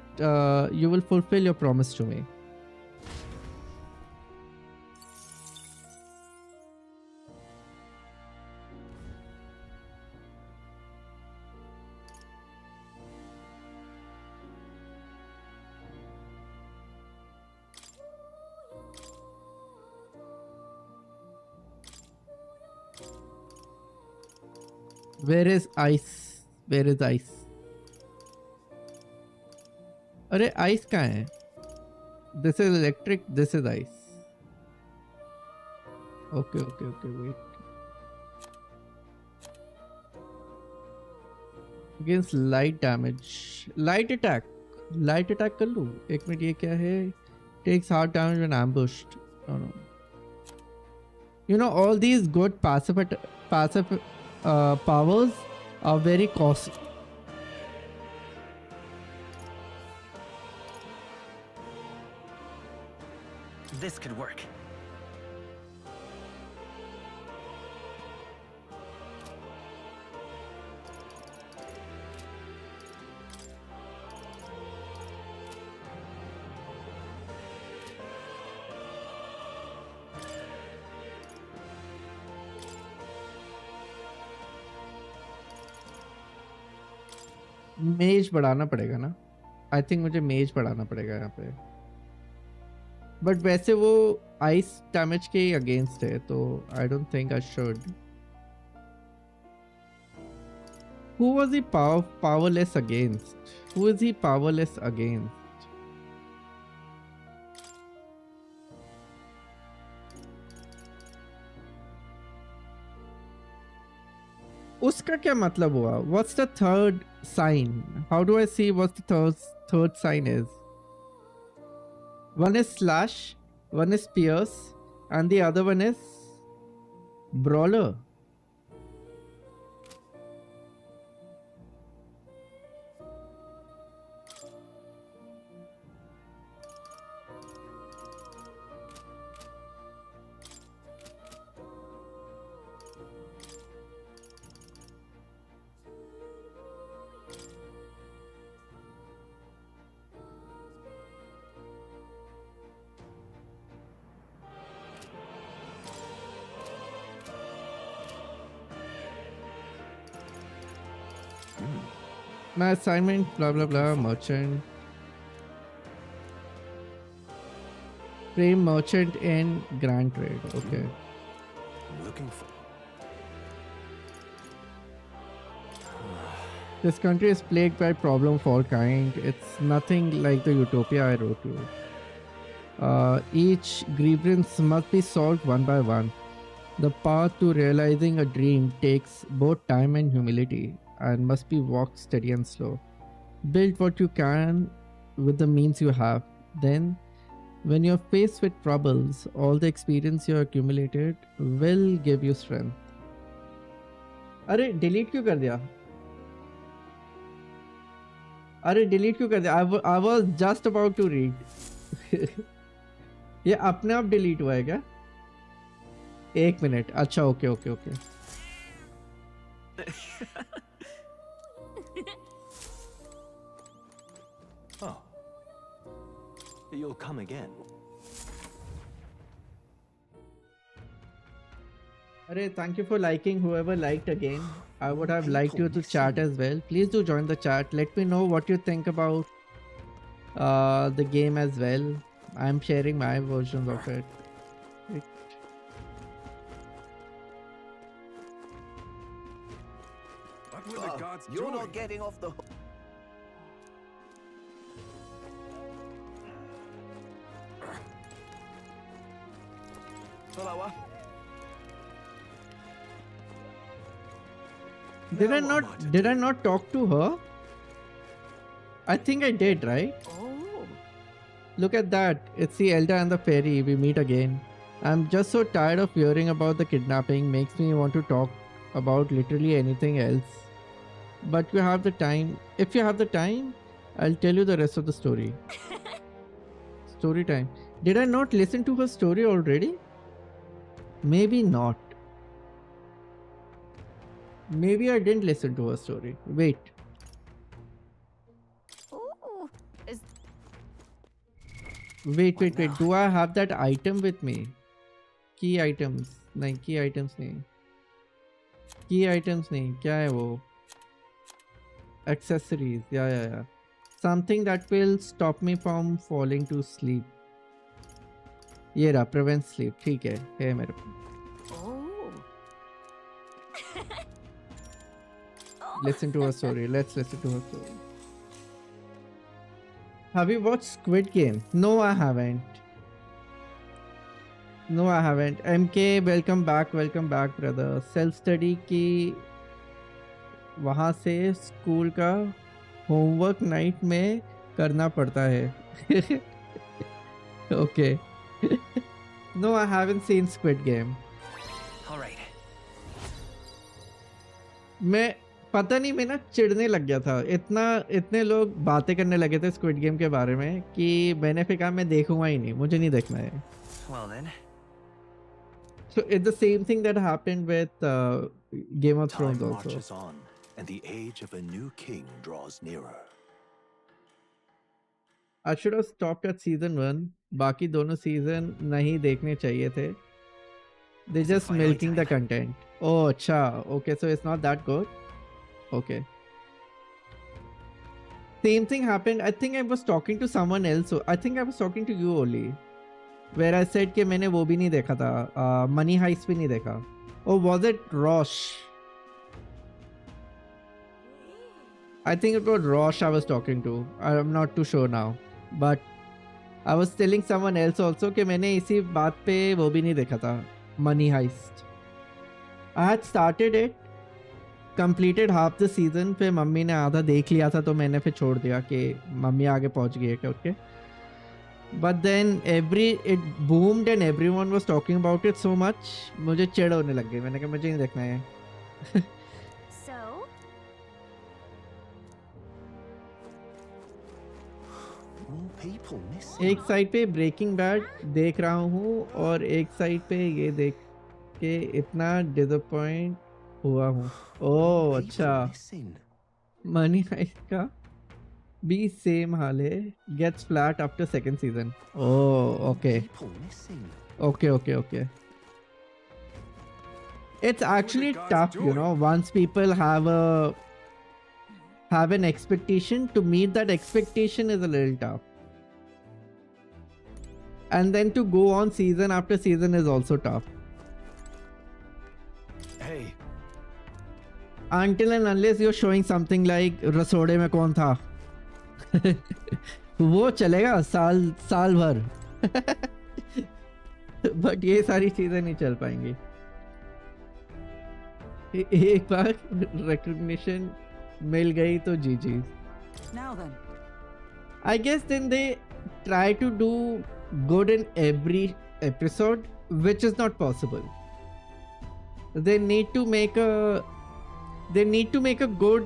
you will fulfill your promise to me. Where is ice? Where is ice? अरे ice कहाँ है? This is electric. This is ice. Okay, wait. Against light damage, light attack कर लूँ? एक minute, ये क्या है? Takes hard damage when ambushed. Oh no. You know, all these good passive powers are very costly. This could work. मेज बढ़ाना पड़ेगा ना? आई थिंक मुझे मेज बढ़ाना पड़ेगा यहाँ पे. बट वैसे वो आइस डैमेज के अगेंस्ट है, तो I don't think I should. Who was he powerless against? Who is he powerless against? उसका क्या मतलब हुआ? What's the third sign? How do I see what the third sign is? One is slash, one is pierce, and the other one is brawler. My assignment, blah blah blah, merchant. Frame merchant in grand trade. Okay. I'm looking for. This country is plagued by problems of all kind. It's nothing like the utopia I wrote to. Each grievance must be solved one by one. The path to realizing a dream takes both time and humility, and must be walked steady and slow. Build what you can with the means you have. Then, when you're faced with troubles, all the experience you accumulated will give you strength. अरे delete क्यों कर दिया? अरे delete क्यों कर दिया? I was just about to read. ये अपने आप delete हुआ है क्या? एक मिनट. अच्छा, okay. Oh. You'll come again. Arey, thank you for liking whoever liked again. I would have liked you to chat as well. Please do join the chat. Let me know what you think about the game as well. I'm sharing my versions of it. What were the gods You're doing? Not getting off the hook. Did I not talk to her? I think I did, right? Oh. Look at that. It's the Elder and the fairy. We meet again. I'm just so tired of hearing about the kidnapping. Makes me want to talk about literally anything else. But you have the time. If you have the time, I'll tell you the rest of the story. Story time. Did I not listen to her story already? Maybe not. Maybe I didn't listen to her story. Wait. Ooh. Wait. Do I have that item with me? Key items. नहीं, key items नहीं. Key items नहीं. क्या है वो? Accessories. Yeah. Something that will stop me from falling to sleep. ये रहा, prevent sleep. ठीक है मेरे पास. Listen to her story. Let's listen to her story. Have you watched Squid Game? No, I haven't. MK, welcome back, brother. Self study की वहाँ से school का homework night में करना पड़ता है. Okay. No, I haven't seen Squid Game. All right. मैं पता नहीं, मैं ना चिढ़ने लग गया था. इतने लोग बातें करने लगे थे स्क्विड गेम के बारे में कि मैंने फिर कहा मैं देखूंगा ही नहीं, मुझे नहीं देखना है. Well then. So it's the same thing that happened with Game of Thrones Time also. marches on, and the age of a new king draws nearer. I should have stopped at season 1. बाकी दोनों season नहीं देखने चाहिए थे. They're just milking the content. Oh, अच्छा. Okay, so it's not that good. Okay. Same thing happened. I think I was talking to someone else. So I think I was talking to you only. Where I said कि मैंने वो भी नहीं देखा था. Money Heist भी नहीं देखा. Oh, was it Rosh? I think it was Rosh I was talking to. I'm not too sure now. But I was telling someone else also कि मैंने इसी बात पे वो भी नहीं देखा था. Money Heist. I had started it. Completed half the season. फिर मम्मी ने आधा देख लिया था तो मैंने फिर छोड़ दिया कि मम्मी आगे पहुंच गई है करके. But then it boomed and everyone was talking about it so much. मुझे चिढ़ होने लग गई. मैंने कहा मुझे नहीं देखना है. So? More people missing. एक साइड पे ब्रेकिंग बैड देख रहा हूँ और एक साइड पे ये देख के इतना डिसअपॉइंट हुआ हूँ. ओह अच्छा. मनी हाइस्ट का भी सेम हाल है. Gets flat after second season. Oh okay. It's actually tough, you know, once people have an expectation, to meet that expectation is a little tough. And then to go on season after season is also tough. Hey. Until and unless you're showing something like रसोड़े में कौन था. वो चलेगा साल भर. But ये सारी चीजें नहीं चल पाएंगी. एक बार recognition मिल गई तो GG. Now then. I guess then they try to do good in every episode, which is not possible. They need to make a good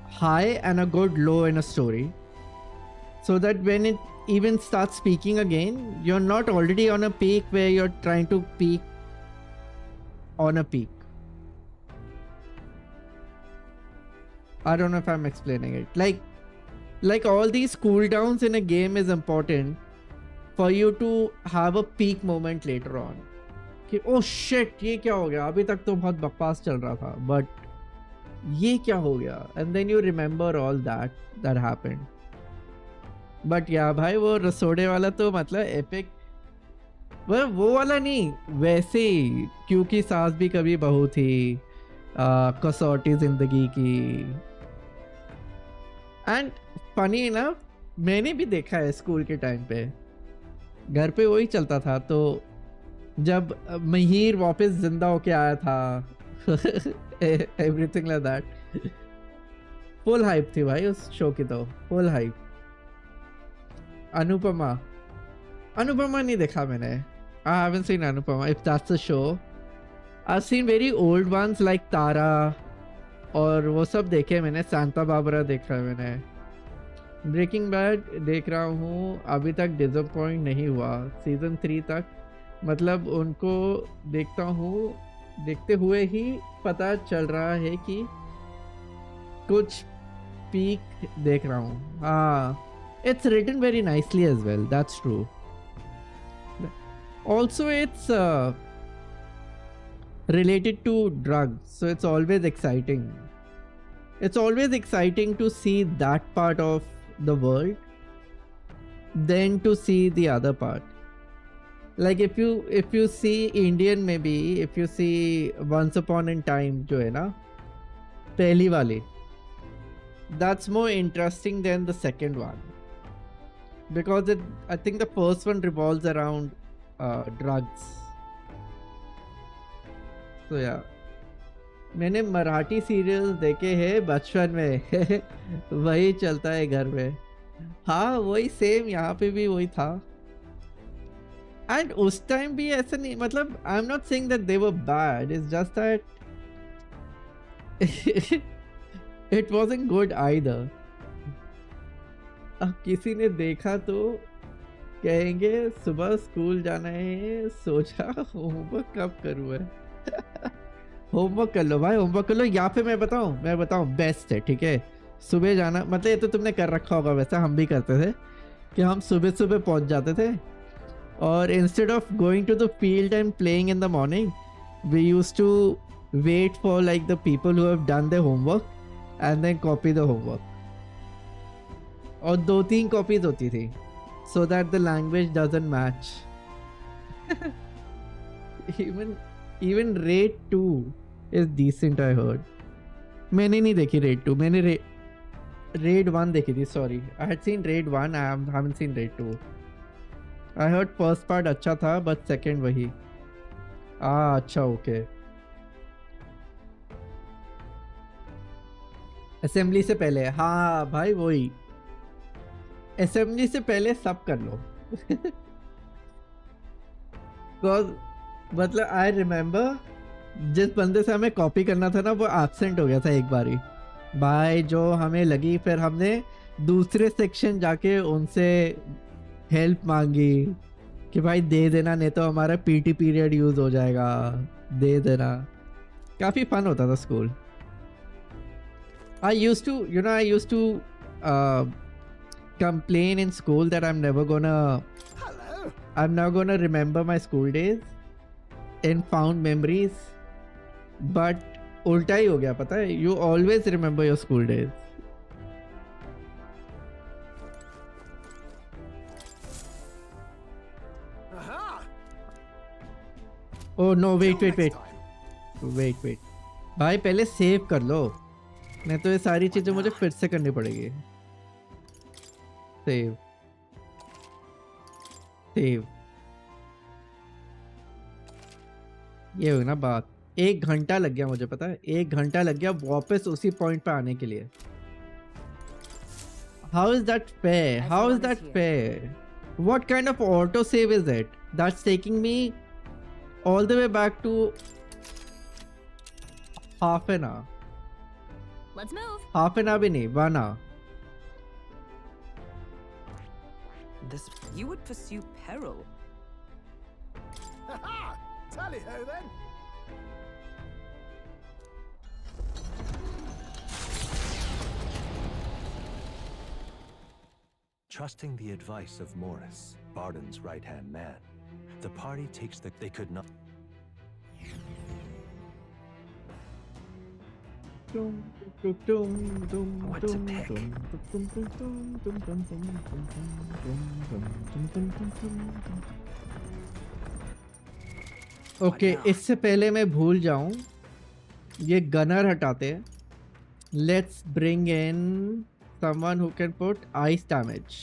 high and a good low in a story, so that when it even starts peaking again, you're not already on a peak where you're trying to peak on a peak. I don't know if I'm explaining it. Like all these cooldowns in a game is important for you to have a peak moment later on. कि oh shit ये क्या हो गया, अभी तक तो बहुत बकवास चल रहा था बट ये क्या हो गया, and then you remember all that happened. But yeah भाई वो रसोड़े वाला तो मतलब एपिक, वो वाला नहीं, वैसे ही क्योंकि सास भी कभी बहू थी, कसौटी जिंदगी की. एंड फनी ना, मैंने भी देखा है स्कूल के टाइम पे, घर पे वही चलता था. तो जब महिर वापस जिंदा होके आया था everything like that, full hype थी भाई उस शो की, तो फुल हाइप. अनुपमा नहीं देखा मैंने. I haven't seen Anupama. If that's a show, I've seen very old ones like तारा, और वो सब देखे मैंने. सांता बाबरा देखा है मैंने. ब्रेकिंग बैड देख रहा हूँ, अभी तक डिसअपॉइंट नहीं हुआ सीजन 3 तक. मतलब उनको देखता हूँ, देखते हुए ही पता चल रहा है कि कुछ पीक देख रहा हूँ. हाँ, it's written very nicely as well, that's true. Also it's related to drugs, so it's always exciting. It's always exciting to see that part of the world than to see the other part. Like if you see Indian, maybe if you see Once Upon a Time जो है ना पहली वाली, that's more interesting than the second one, because I think the first one revolves around drugs. So yeah, मैंने Marathi serials देखे हैं बचपन में वही चलता है घर में. हाँ वही सेम यहाँ पे भी वही था. एंड उस टाइम भी ऐसा नहीं, मतलब आई am not saying that they were bad, it's just that it wasn't good either. अब किसी ने देखा तो कहेंगे सुबह स्कूल जाना है, सोचा होमवर्क कब करूँ है. होमवर्क कर लो भाई, होमवर्क कर लो. या फिर मैं बताऊं बेस्ट है, ठीक है. सुबह जाना, मतलब ये तो तुमने कर रखा होगा, वैसे हम भी करते थे कि हम सुबह पहुंच जाते थे, और instead of going to the field and playing in the morning, we used to wait for like the people who have done the homework and then copy the homework. और 2-3 कॉपीज होती थी, so that the language doesn't match. even Raid 2 is decent, I heard. मैंने नहीं देखी Raid 2, मैंने Raid 1 देखी थी. Sorry, I had seen Raid 1, I haven't seen Raid 2. I heard first part अच्छा था, but second वही. अच्छा ओके. असेंबली से पहले, हाँ भाई वही, असेंबली से पहले सब कर लो. मतलब आई रिमेम्बर जिस बंदे से हमें कॉपी करना था ना, वो एब्सेंट हो गया था एक बारी भाई, जो हमें लगी. फिर हमने दूसरे सेक्शन जाके उनसे हेल्प मांगी कि भाई दे देना, नहीं तो हमारा पीटी पीरियड यूज हो जाएगा, दे देना. काफ़ी फन होता था school. I used to complain in school that I'm never gonna remember my school days in found memories, but उल्टा ही हो गया, पता है. You always remember your school days. Oh no, wait भाई पहले सेव कर लो, नहीं तो ये सारी चीजें मुझे फिर से करनी पड़ेगी. सेव ये हुई ना बात. 1 घंटा लग गया मुझे, पता है 1 घंटा लग गया वापस उसी पॉइंट पे आने के लिए. How is that fair? What kind of auto save is it that's taking me all the way back to half an hour. Let's move. Half an hour भी नहीं, 1 hour. You would pursue peril. Tally ho then. Trusting the advice of Morris, Barden's right-hand man, the party takes they could not. Okay, इससे पहले मैं भूल जाऊं, ये gunner हटाते हैं. Let's bring in someone who can put ice damage.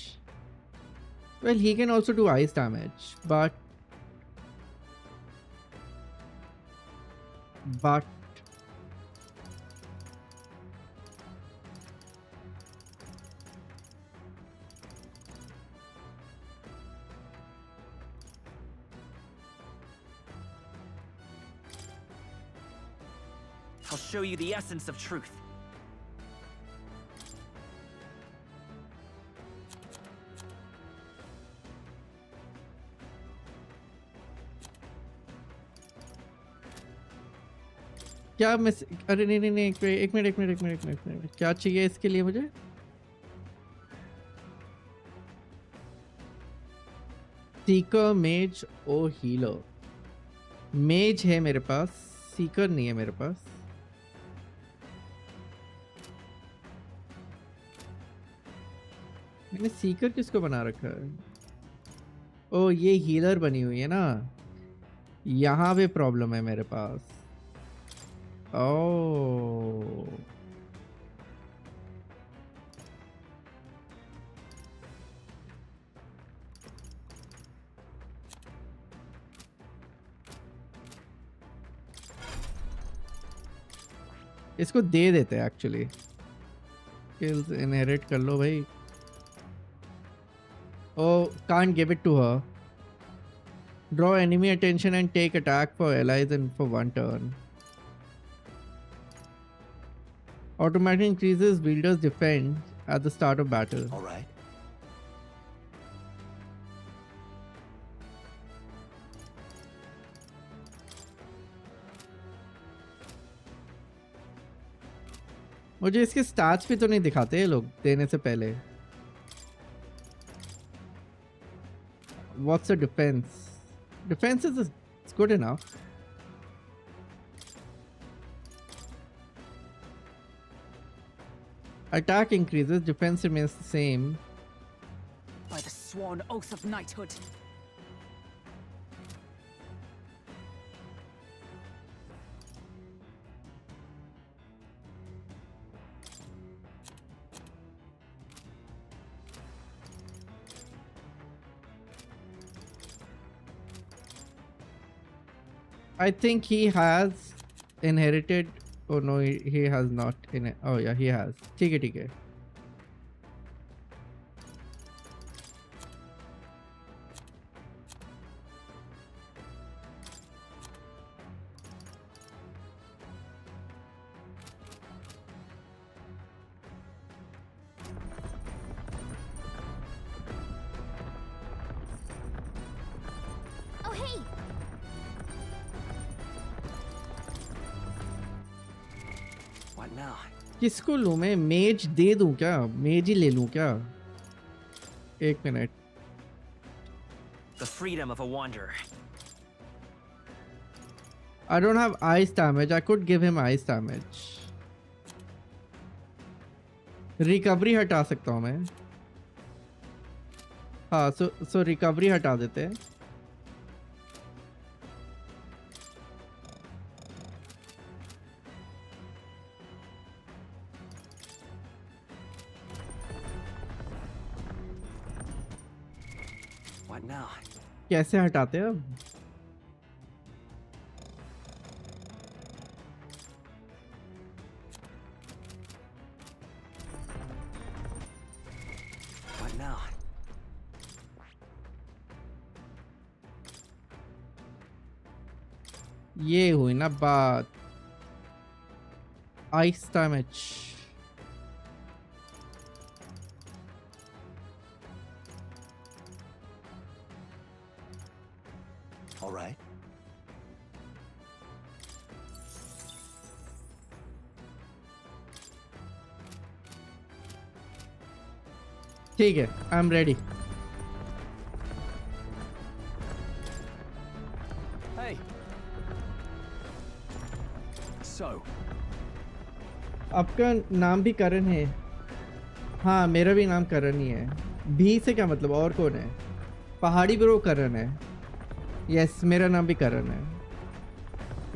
Well, he can also do ice damage, but I'll show you the essence of truth. क्या मैं अरे नहीं एक मिनट क्या चाहिए इसके लिए मुझे? सीकर, मेज और हीलर. मेज है मेरे पास, सीकर नहीं है मेरे पास. मैंने सीकर किसको बना रखा है? ओ, ये हीलर बनी हुई है ना, यहाँ पे प्रॉब्लम है मेरे पास. ओ, इसको दे देते हैं एक्चुअली. स्किल्स इनहेरिट कर लो भाई. Oh, can't give it to her. Draw enemy attention and take attack for allies and for 1 turn. Automatically increases wielder's defense at the start of battle. All right. मुझे इसके stats भी तो नहीं दिखाते ये लोग देने से पहले. What's the defense? Defense is it's good enough. Attack increases, defense remains the same. By the sworn oath of knighthood. I think he has inherited. Oh no, he has not. Oh yeah, he has. ठीक है. Oh hey. What now? किसको लूं मैं? मेज दे दूं क्या? मेज ही ले लूं क्या? एक minute. The freedom of a wanderer. I don't have ice damage. I could give him ice damage. Recovery हटा सकता हूं मैं. हाँ, सो रिकवरी हटा देते हैं. What now? कैसे हटाते हैं अब? What now? ये हुई ना बात. Ice damage. All right. ठीक है, I am ready. Hey. So, आपका नाम भी करण है? हाँ मेरा भी नाम करण ही है। भी से क्या मतलब, और कौन है? पहाड़ी ब्रो करण है। यस मेरा नाम भी करण है।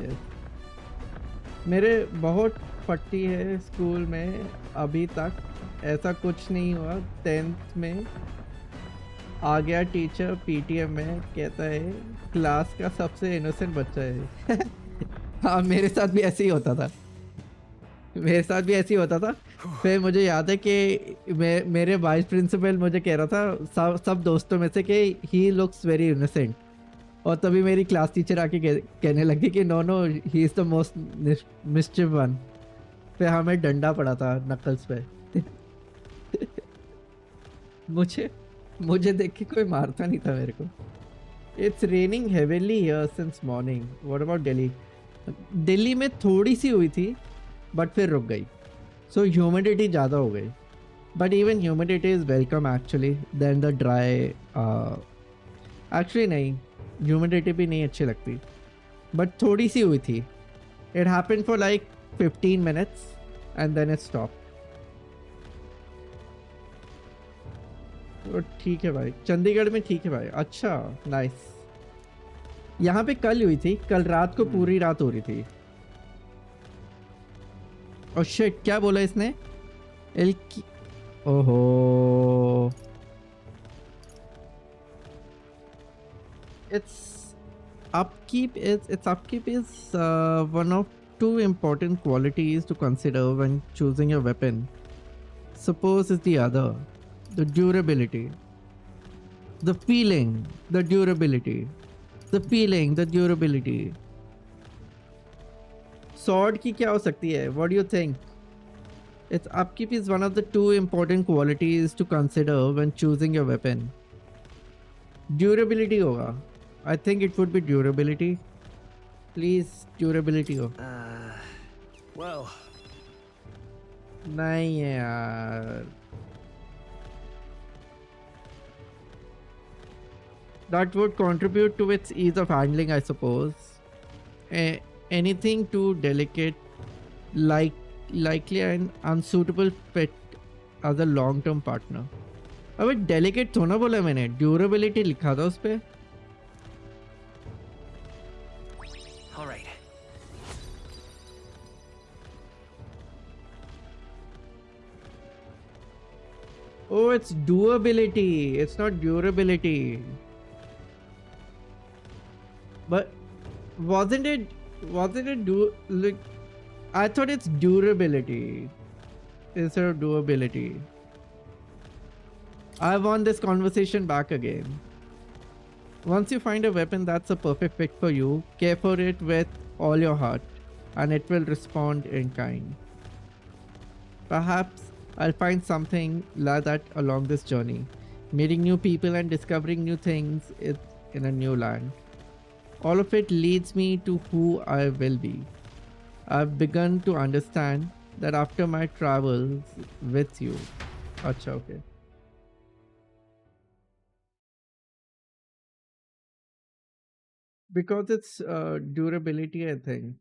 यस मेरे बहुत फट्टी है स्कूल में अभी तक, ऐसा कुछ नहीं हुआ। 10th में आ गया टीचर पीटीएम में, कहता है क्लास का सबसे इनोसेंट बच्चा है। हाँ मेरे साथ भी ऐसे ही होता था, मेरे साथ भी ऐसे ही होता था। फिर मुझे याद है कि मेरे वाइस प्रिंसिपल मुझे कह रहा था सब दोस्तों में से कि ही लुक्स वेरी इनोसेंट, और तभी मेरी क्लास टीचर आके कहने लगी कि no no he is the most mischief one. फिर हमें डंडा पड़ा था नकल्स पे। मुझे देख के कोई मारता नहीं था मेरे को। It's raining heavily here since morning. What about Delhi? Delhi में थोड़ी सी हुई थी बट फिर रुक गई। सो ह्यूमिडिटी ज़्यादा हो गई, but even humidity is welcome actually then the dry. Actually नहीं, ह्यूमिडिटी भी नहीं अच्छी लगती, बट थोड़ी सी हुई थी। It happened for like 15 minutes and then it stop. तो ठीक है भाई, चंडीगढ़ में ठीक है भाई। अच्छा नाइस। यहाँ पे कल हुई थी, कल रात को पूरी रात हो रही थी। और शिट क्या बोला इसने? ओहो its upkeep is one of two important qualities to consider when choosing your weapon. Suppose is the other, the durability, the feeling, the durability, the feeling, the durability. Sword की क्या हो सकती है? What do you think? Its upkeep is one of the two important qualities to consider when choosing your weapon. Durability होगा. I think it would be durability. Please durability हो. Well. नहीं है यार. That would contribute to its ease of handling, I suppose. Anything too delicate, likely an unsuitable fit as a long-term partner. अबे delicate थोड़ा बोला मैंने, durability लिखा था उस पे. All right. Oh, it's doability. It's not durability. But wasn't it like, I thought it's durability instead of doability. I want this conversation back again. Once you find a weapon that's a perfect fit for you, care for it with all your heart and it will respond in kind. Perhaps I'll find something like that along this journey, meeting new people and discovering new things in a new land. All of it leads me to who I will be. I've begun to understand that after my travels with you. Acha, okay. Because it's durability, I think.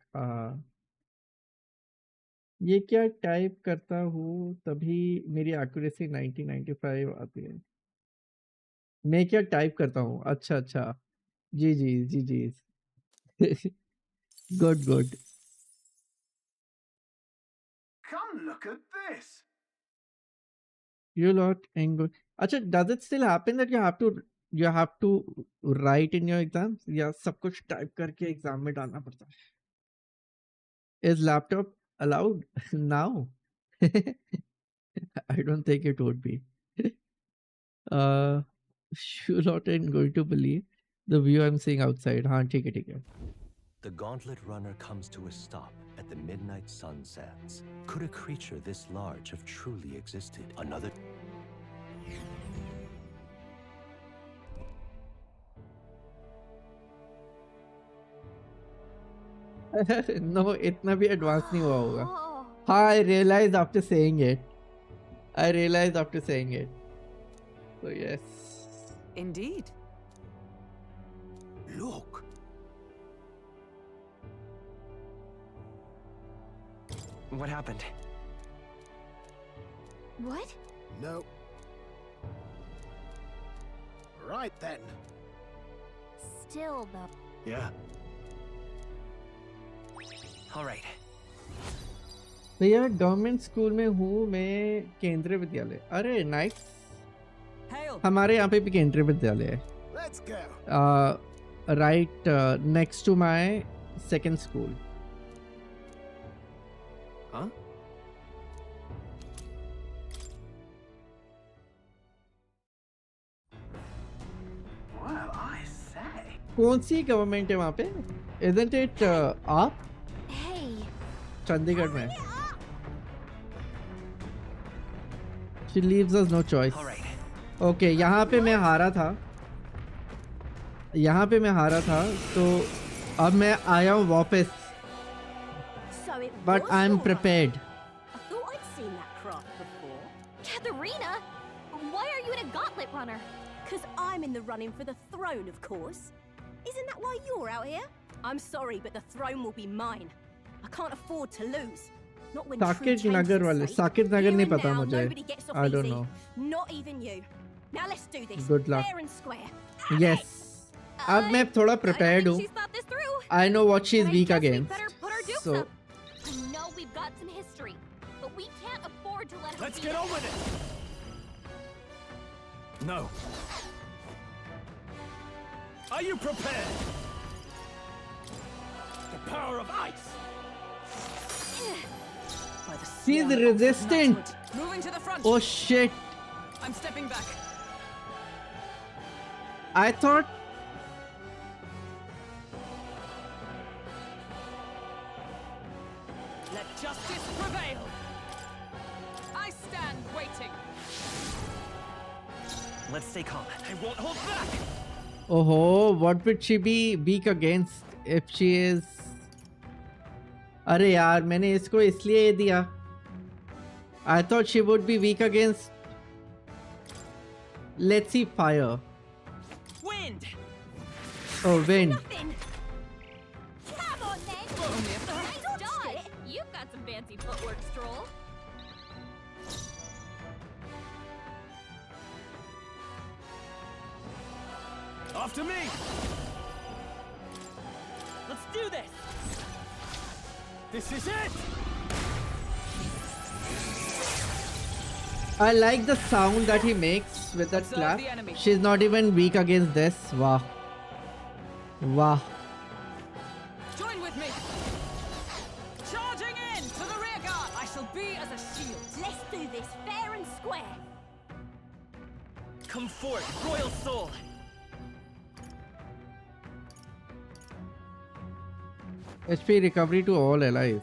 ये क्या type करता हूँ तभी मेरी accuracy 1995 आती है. मैं क्या टाइप करता हूँ? अच्छा अच्छा, जी जी जी जी. Good, good. Come look at this. You lot and good. Acha, does it still happen that you have to write in your exams? या सब कुछ टाइप करके एग्जाम में डालना पड़ता है? Is laptop allowed now? I don't think it would be. You lot ain't going to believe the view I'm seeing outside. हाँ ठीक है ठीक है. The gauntlet runner comes to a stop at the midnight sun sands. Could a creature this large have truly existed? Another... No, इतना भी advance नहीं हुआ होगा. हाँ, I realized after saying it. So yes. Indeed. Look. What happened? What? No. Right then. Still, though. Yeah. All right. भैया government school में हूँ मैं केंद्रीय विद्यालय अरे नाइस हमारे यहाँ पे भी केंद्रीय विद्यालय है Let's go. Right next to my second school Huh? Well, I say. कौन सी गवर्नमेंट है वहाँ पे Isn't it आप Hey. चंडीगढ़ में She leaves us no choice. Okay, यहाँ पे मैं हारा था तो अब मैं आया हूँ वापस So it But was I'm your prepared. I thought I'd seen that craft before. Katharina, why are you in a gauntlet runner? 'Cause I'm in the running for the throne, of course. Isn't that why you're out here? I'm sorry, but the throne will be mine. I can't afford to lose. Not when true Saket change Nagar is वाले at stake. Saket Nagar Here नहीं and पता now, मुझे nobody gets off I don't easy. know. Not even you. Now let's do this. Good luck. Fair and square. Yes. अब मैं थोड़ा prepared हूँ. She's thought this through. I know what she's But I weak guess we against. better put our dukes So up. I know we've got some history, but we can't afford to let her Let's beat get us. on with it. No. Are you prepared? The power of ice. By the she's swan of resistant. Knighthood. Moving to the front. Oh shit. I'm stepping back. I thought Let justice prevail. I stand waiting. Let's stay calm. I won't hold back. oh what would she be weak against if she is अरे यार मैंने इसको इसलिए दिया I thought she would be weak against let's see fire Wind. oh wind Nothing. Come on then. Only if the Nice dodge. You've got some fancy footwork, Stroll. After me. Let's do this. This is it. I like the sound that he makes with that Observe clap the enemy. she's not even weak against this wow wow Join with me. Charging in to the rear guard. I shall be as a shield. Let's do this fair and square. Come forth, royal soul. HP recovery to all allies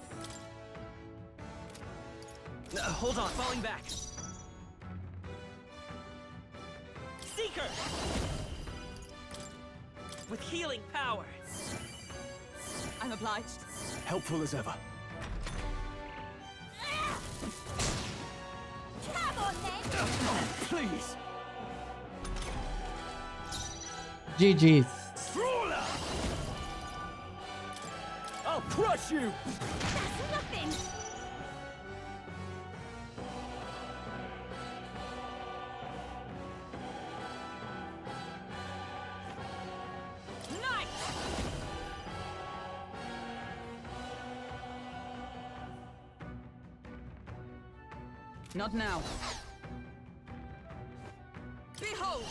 Hold on, falling back. Seeker! With healing power. I'm obliged. Helpful as ever. Come on then. Please. GG's Brawler. I'll crush you. That's nothing. Knight! Not now. Behold!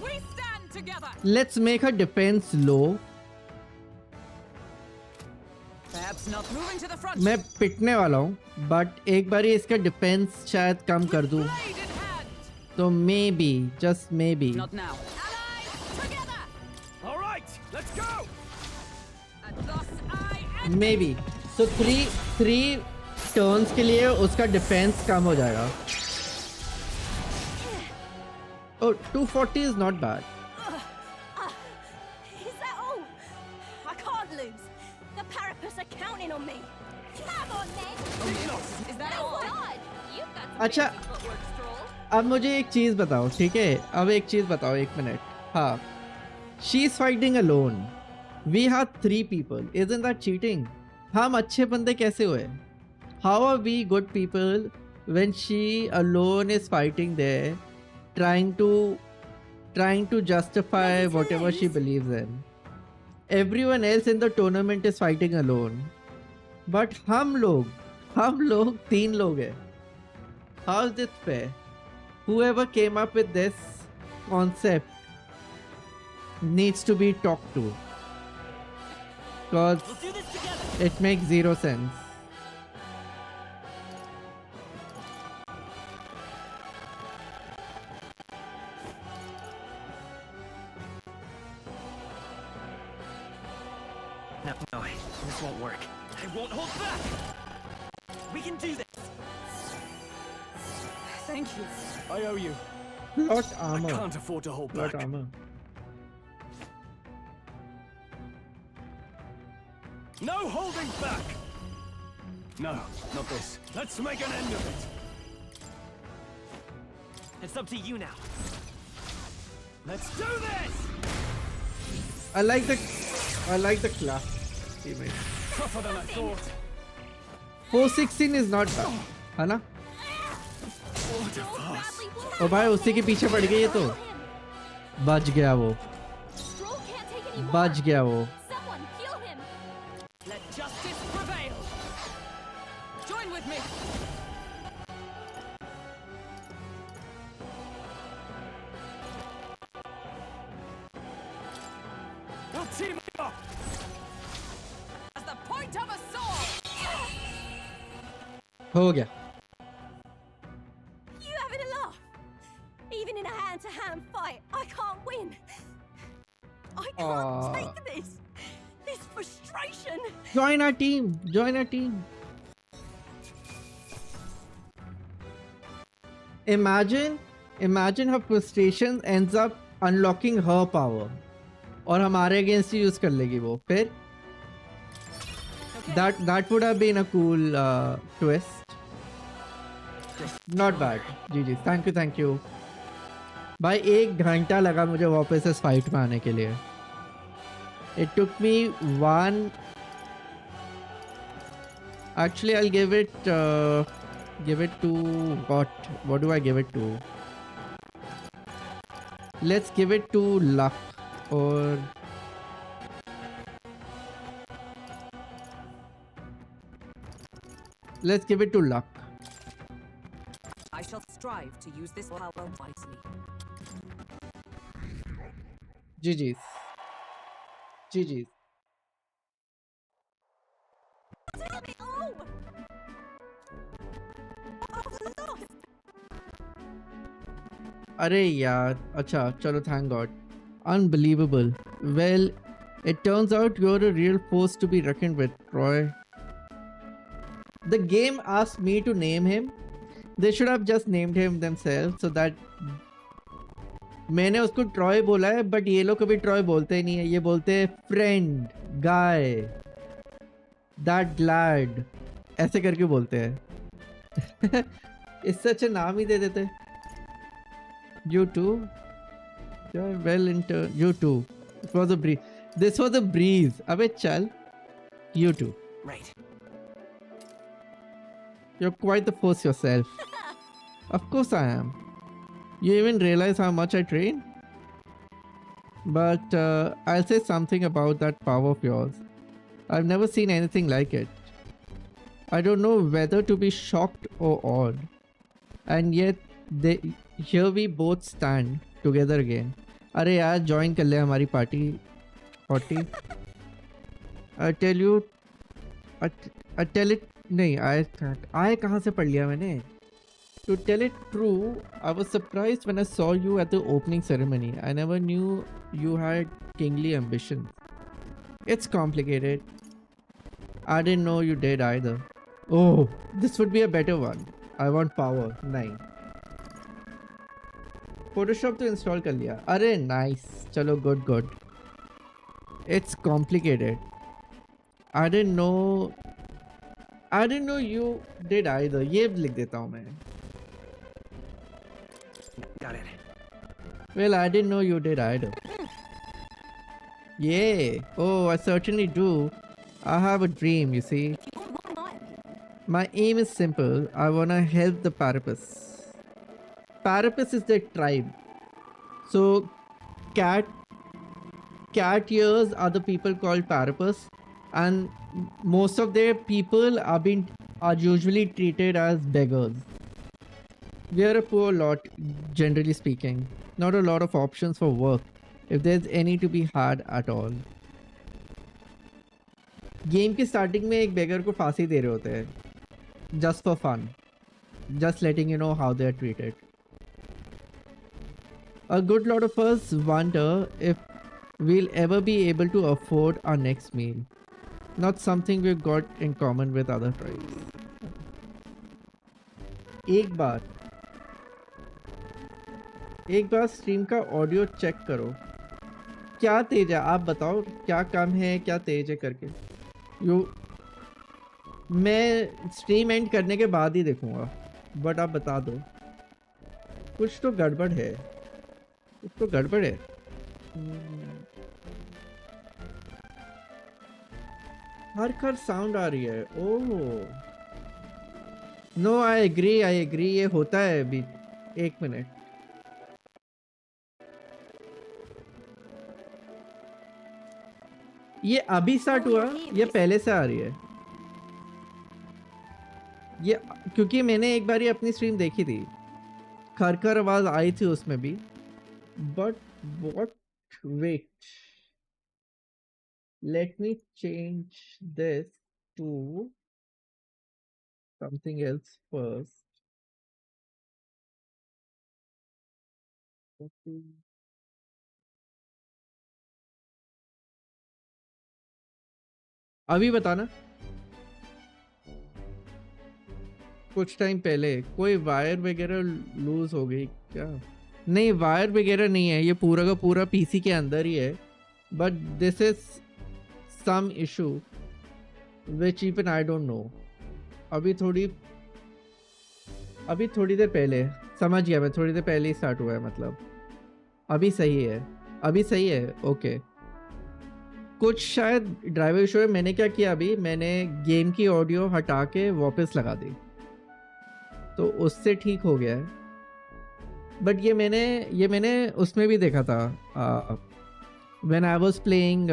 We stand together! let's make her defense low Perhaps not moving to the front. मैं पिटने वाला हूँ but एक बार इसका defence शायद कम कर दूँ Blade in hand! तो may be just may be Not now. Allies, together! All right, let's go. And thus I end. May be so three turns के लिए उसका डिफेंस कम हो जाएगा oh 240 is not bad Is that all? I can't lose. The Parapus are counting on me. Come on then. Is that all? God, you've got some अच्छा fancy footwork, Stroll. अब मुझे एक चीज बताओ ठीक है अब एक चीज बताओ एक मिनट हाँ she is fighting alone we have 3 people isn't that cheating हम अच्छे बंदे कैसे हुए how are we good people when she alone is fighting there, trying to justify whatever she believes in. Everyone else in the tournament is fighting alone, but हम लोग 3 लोग हैं. How is it fair? Whoever came up with this concept needs to be talked to, because it makes zero sense. No, this won't work. I won't hold back! We can do this! Thank you. I owe you. Plot armor. I can't afford to hold Plot back. armor. No holding back! No, not this. Let's make an end of it. It's up to you now. Let's do this! I like the class teammate. Tougher than I thought. 416 is not bad, है ना? What a fuss. ओ भाई उसी के पीछे पड़ गई ये तो. बच गया वो. बच गया वो. Let justice prevail. Join with me. We'll team up. As the point of a sword. हो गया. You having a laugh? Even in a hand-to-hand fight, I can't win. I can't take this. This frustration. Join our team. Join our team. Imagine her frustration ends up unlocking her power. और हमारे against use कर लेगी वो. फिर that would have been a cool twist. Not bad. Ji thank you. भाई 1 घंटा लगा मुझे वापस इस फाइट में आने के लिए. It took me actually I'll give it to what do I give it to? Let's give it to luck, or let's give it to luck. I shall strive to use this power wisely. GG's. अरे यार, अच्छा चलो, thank God. Unbelievable. Well, it turns out you're a real force to be reckoned with, Troy. The game asked me to name him. They should have just named him themselves so that मैंने उसको Troy बोला है, but ये लोग कभी Troy बोलते ही नहीं है. ये बोलते हैं फ्रेंड, गाय, दैट लैड, ऐसे करके बोलते हैं. इससे अच्छा नाम ही दे देते. You too? You're well into you too. It was a breeze. This was a breeze. अबे चल. You too. Right. You're quite the force yourself. Of course I am. You even realize how much I train? But I'll say something about that power of yours. I've never seen anything like it. I don't know whether to be shocked or awed. And yet, here we both stand together again. अरे यार, join कर ले हमारी party. 40. I tell it. नहीं, I कहाँ से पढ़ लिया मैंने? To tell it true, I was surprised when I saw you at the opening ceremony. I never knew you had kingly ambitions. It's complicated. I didn't know you did either. Oh, this would be a better one. I want power. 9. Photoshop to install कर लिया. अरे nice. चलो, good. It's complicated. I didn't know you did either. ये लिख देता हूँ मैं. Got it. Well, I didn't know you did either. Yeah. Oh, I certainly do. I have a dream, you see. My aim is simple. I wanna help the Parapus. Parapus is their tribe. So cat ears are the people called Parapus, and most of their people are usually treated as beggars. We are a poor lot, generally speaking. Not a lot of options for work, if there's any to be had at all. Game की starting में एक बेगर को फांसी दे रहे होते हैं just for fun, just letting you know how they are treated. A good lot of us wonder if we'll ever be able to afford our next meal. Not something we've got in common with other tribes. एक बार stream का audio check करो. क्या तेज है आप बताओ, क्या कम है क्या तेज है करके. मैं स्ट्रीम एंड करने के बाद ही देखूंगा, बट आप बता दो. कुछ तो गड़बड़ है, हर साउंड आ रही है. ओह नो, आई एग्री ये होता है. अभी 1 मिनट. ये अभी स्टार्ट हुआ, ये पहले से आ रही है ये, क्योंकि मैंने एक बार ही अपनी स्ट्रीम देखी थी, खरखर आवाज आई थी उसमें भी. But what, wait, let me change this to something else first. अभी बताना. कुछ टाइम पहले कोई वायर वगैरह लूज हो गई क्या? नहीं, वायर वगैरह नहीं है, ये पूरा का पूरा पीसी के अंदर ही है. But this is some issue which even I don't know. अभी थोड़ी देर पहले समझ गया मैं, थोड़ी देर पहले ही स्टार्ट हुआ है. मतलब अभी सही है. ओके, कुछ शायद ड्राइवर इशू है. मैंने क्या किया, अभी मैंने गेम की ऑडियो हटा के वापस लगा दी, तो उससे ठीक हो गया है. बट ये मैंने उसमें भी देखा था, when I was playing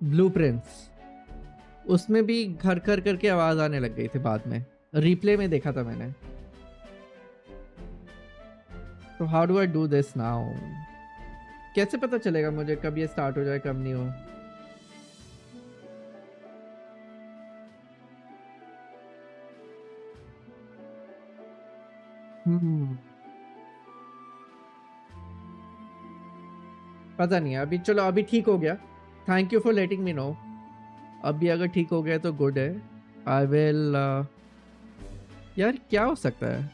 blueprints, उसमें भी घर करके आवाज आने लग गई थी बाद में. रिप्ले में देखा था मैंने. तो how do I do this now? कैसे पता चलेगा मुझे कब ये स्टार्ट हो जाए कब नहीं हो? पता नहीं. अभी चलो, अभी ठीक हो गया. Thank you for letting me know. अभी अगर ठीक हो गया तो गुड है. I will. यार क्या हो सकता है?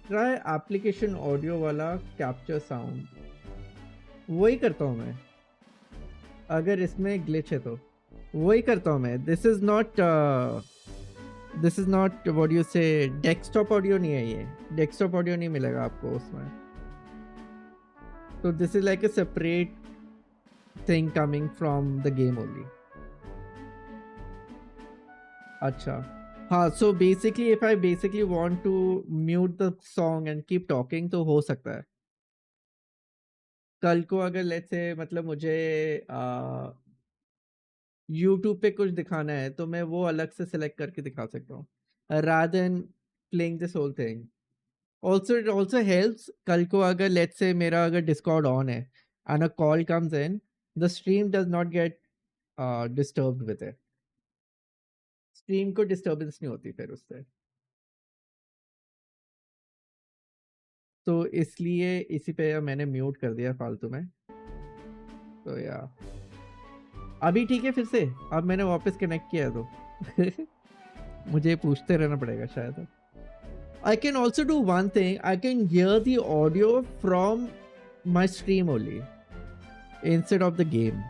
ट्राई एप्लीकेशन ऑडियो वाला कैप्चर साउंड. वही करता हूँ मैं. अगर इसमें ग्लिच है तो वही करता हूँ मैं. This is not what you से, डेस्कटॉप ऑडियो नहीं है ये. डेस्कटॉप ऑडियो नहीं मिलेगा आपको उसमें. तो this is like a separate thing coming from the game only. अच्छा हाँ, so basically if I basically want to mute the song and keep talking तो हो सकता है. कल को अगर लेट्स से मतलब मुझे यूट्यूब पे कुछ दिखाना है तो मैं वो अलग से सिलेक्ट करके दिखा सकता हूँ, rather than playing this whole thing. Also it also helps, कल को अगर let's say मेरा अगर Discord on है and a call comes in, the stream does not get disturbed with it. Stream को डिस्टर्बेंस नहीं होती फिर उससे. तो इसलिए इसी पे मैंने म्यूट कर दिया फालतू में. तो यार अभी ठीक है फिर से. अब मैंने वापस कनेक्ट किया तो मुझे पूछते रहना पड़ेगा शायद. I can also do one thing. I can hear the audio from my stream only instead of the game.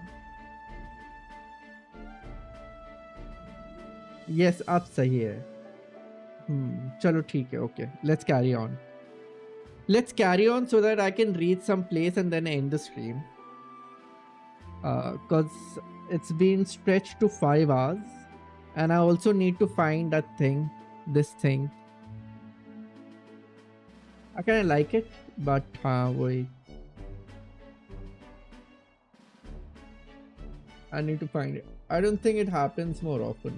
Yes, अब सही है. चलो ठीक है. Okay, let's carry on. Let's carry on so that I can reach some place and then end the stream. because it's been stretched to 5 hours, and I also need to find that thing, this thing. I kind of like it, but wait, I need to find it. I don't think it happens more often.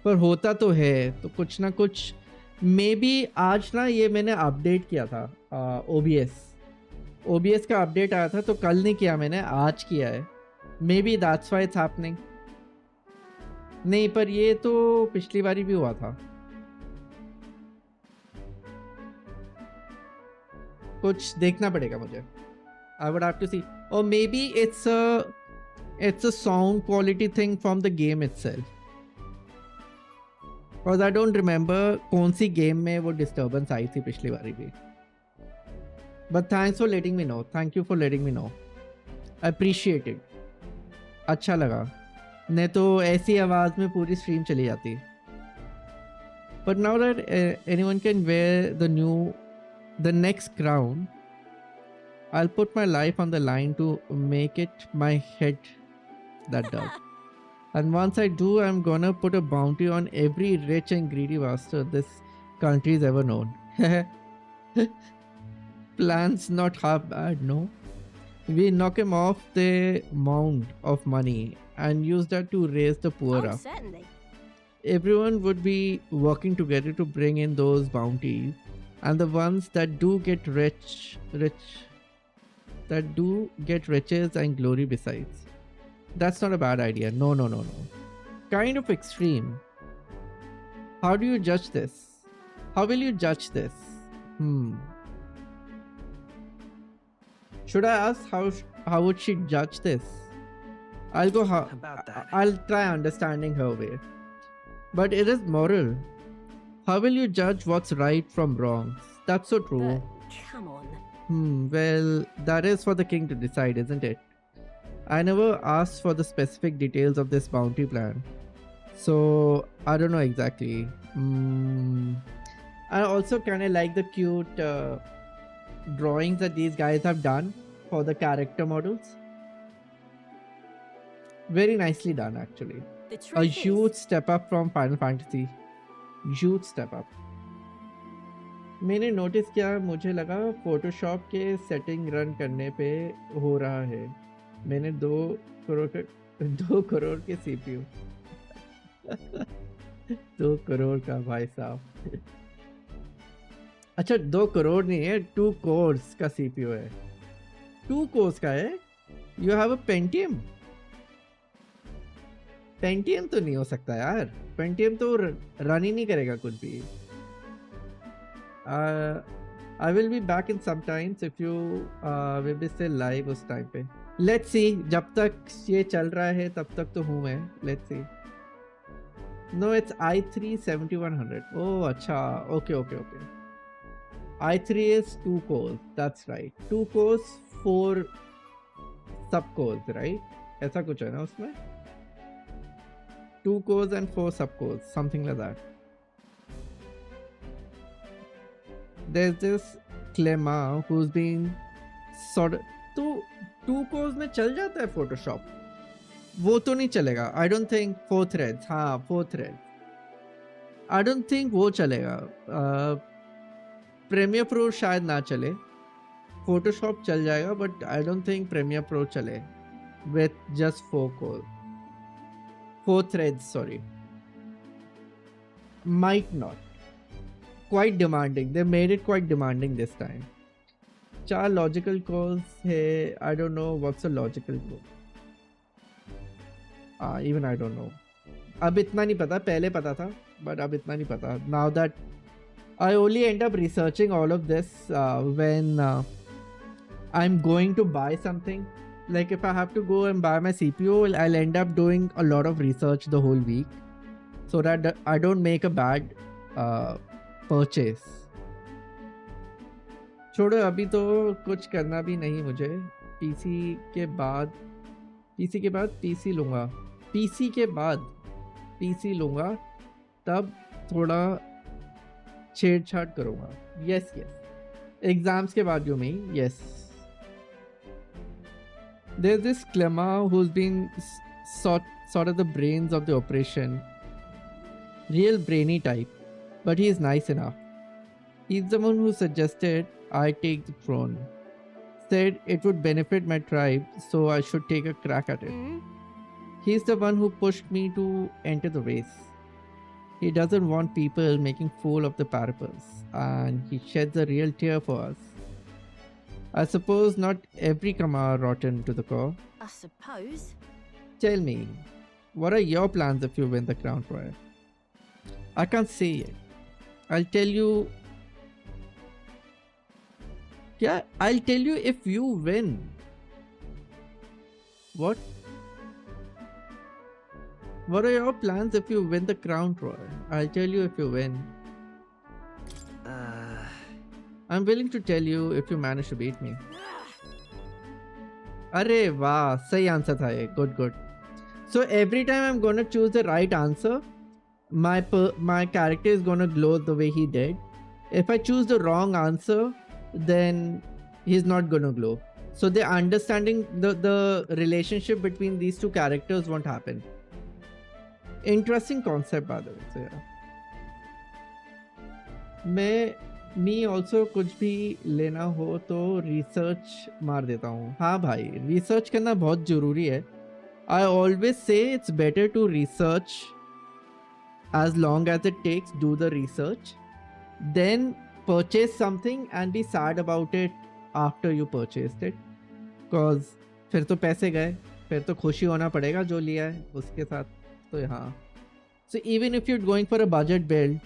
पर होता तो है, तो कुछ ना कुछ may be आज ना ये मैंने अपडेट किया था OBS का अपडेट आया था, तो कल नहीं किया मैंने, आज किया है. May be that's why it's happening. नहीं, पर ये तो पिछली बारी भी हुआ था. कुछ देखना पड़ेगा मुझे. I would have to see. Or maybe it's a sound quality thing from the game itself. Because I don't remember कौन सी गेम में वो disturbance आई थी पिछली बारी भी. But thanks for letting me know. Thank you for letting me know. I appreciate it. अच्छा लगा. नहीं तो ऐसी आवाज़ में पूरी स्ट्रीम चली जाती. But now that anyone can wear the next crown, I'll put my life on the line to make it my head that does. And once I do, I'm gonna put a bounty on every rich and greedy bastard this country's ever known. Plan's not half bad, no? We knock him off the mound of money and use that to raise the poor up. Certainly. Everyone would be working together to bring in those bounties, and the ones that do get riches and glory besides. That's not a bad idea. No. Kind of extreme. How do you judge this? How will you judge this? Should I ask how would she judge this? I'll go I'll try understanding her way. But it is moral. How will you judge what's right from wrong? That's so true. Come on. Well, that is for the king to decide, isn't it? I never asked for the specific details of this bounty plan, so I don't know exactly. I also kind of like the cute drawings that these guys have done for the character models. Very nicely done, actually. A huge step up from Final Fantasy. Huge step up. मैंने notice किया, मुझे लगा Photoshop के setting run करने पे हो रहा है. मैंने 2 करोड़ के CPU 2 करोड़ का भाई साहब. अच्छा 2 करोड़ नहीं है, 2 कोर्स का CPU है. 2 कोर्स का है. You have a Pentium तो नहीं हो सकता यार. Pentium तो रन ही नहीं करेगा कुछ भी. I will be back in some times if you will be still live उस टाइम पे. Let's see. जब तक ये चल रहा है तब तक तो हूँ मैं. Let's see. No, it's i3 7100. Oh, अच्छा. Okay. i3 is 2 cores. That's right. 2 cores, 4 subcores, right? ऐसा कुछ है ना उसमें? 2 cores and 4 subcores, something like that. There's this Clema who's been sort of. तो 2 cores में चल जाता है Photoshop. वो तो नहीं चलेगा. I don't think 4 threads. हाँ 4 threads. I don't think वो चलेगा. Premiere Pro शायद ना चले. Photoshop चल जाएगा, but I don't think Premiere Pro चले with just 4 cores. 4 threads, sorry. Might not. Quite demanding. They made it quite demanding this time. 4 logical cores है. I don't know what's a logical core. Even I don't know. अब इतना नहीं पता. पहले पता था, but अब इतना नहीं पता. Now that I only end up researching all of this when I'm going to buy something. Like if I have to go and buy my CPU, I'll end up doing a lot of research the whole week, so that I don't make a bad purchase. छोड़ो, अभी तो कुछ करना भी नहीं मुझे. PC के बाद PC लूँगा. PC के बाद PC लूँगा, तब थोड़ा छेड़छाड़ करूँगा. Yes. Exams के बाद you mean? Yes. There's this Clemma who's been sort of the brains of the operation. Real brainy type, but he is nice enough. He's the one who suggested I take the throne. Said it would benefit my tribe, so I should take a crack at it. He's the one who pushed me to enter the race. He doesn't want people making fool of the Parapers, and he sheds a real tear for us. I suppose not every Kama are rotten to the core. I suppose. Tell me, what are your plans if you win the crown royal? I can't say yet. I'll tell you. Yeah, I'll tell you if you win. What? What are your plans if you win the crown royal? I'll tell you if you win. I'm willing to tell you if you manage to beat me. Arey wow, sahi answer tha ye. Good, good. So every time I'm gonna choose the right answer, my character is gonna glow the way he did. If I choose the wrong answer, then he's not gonna glow. So the understanding, the relationship between these two characters won't happen. Interesting concept by the way. So yeah. Me also कुछ भी लेना हो तो research मार देता हूँ. हाँ भाई, research करना बहुत ज़रूरी है. I always say it's better to research as long as it takes, do the research, then purchase something and be sad about it after you purchased it. Cause फिर तो पैसे गए, फिर तो खुशी होना पड़ेगा जो लिया है उसके साथ. तो हाँ. So even if you're going for a budget build,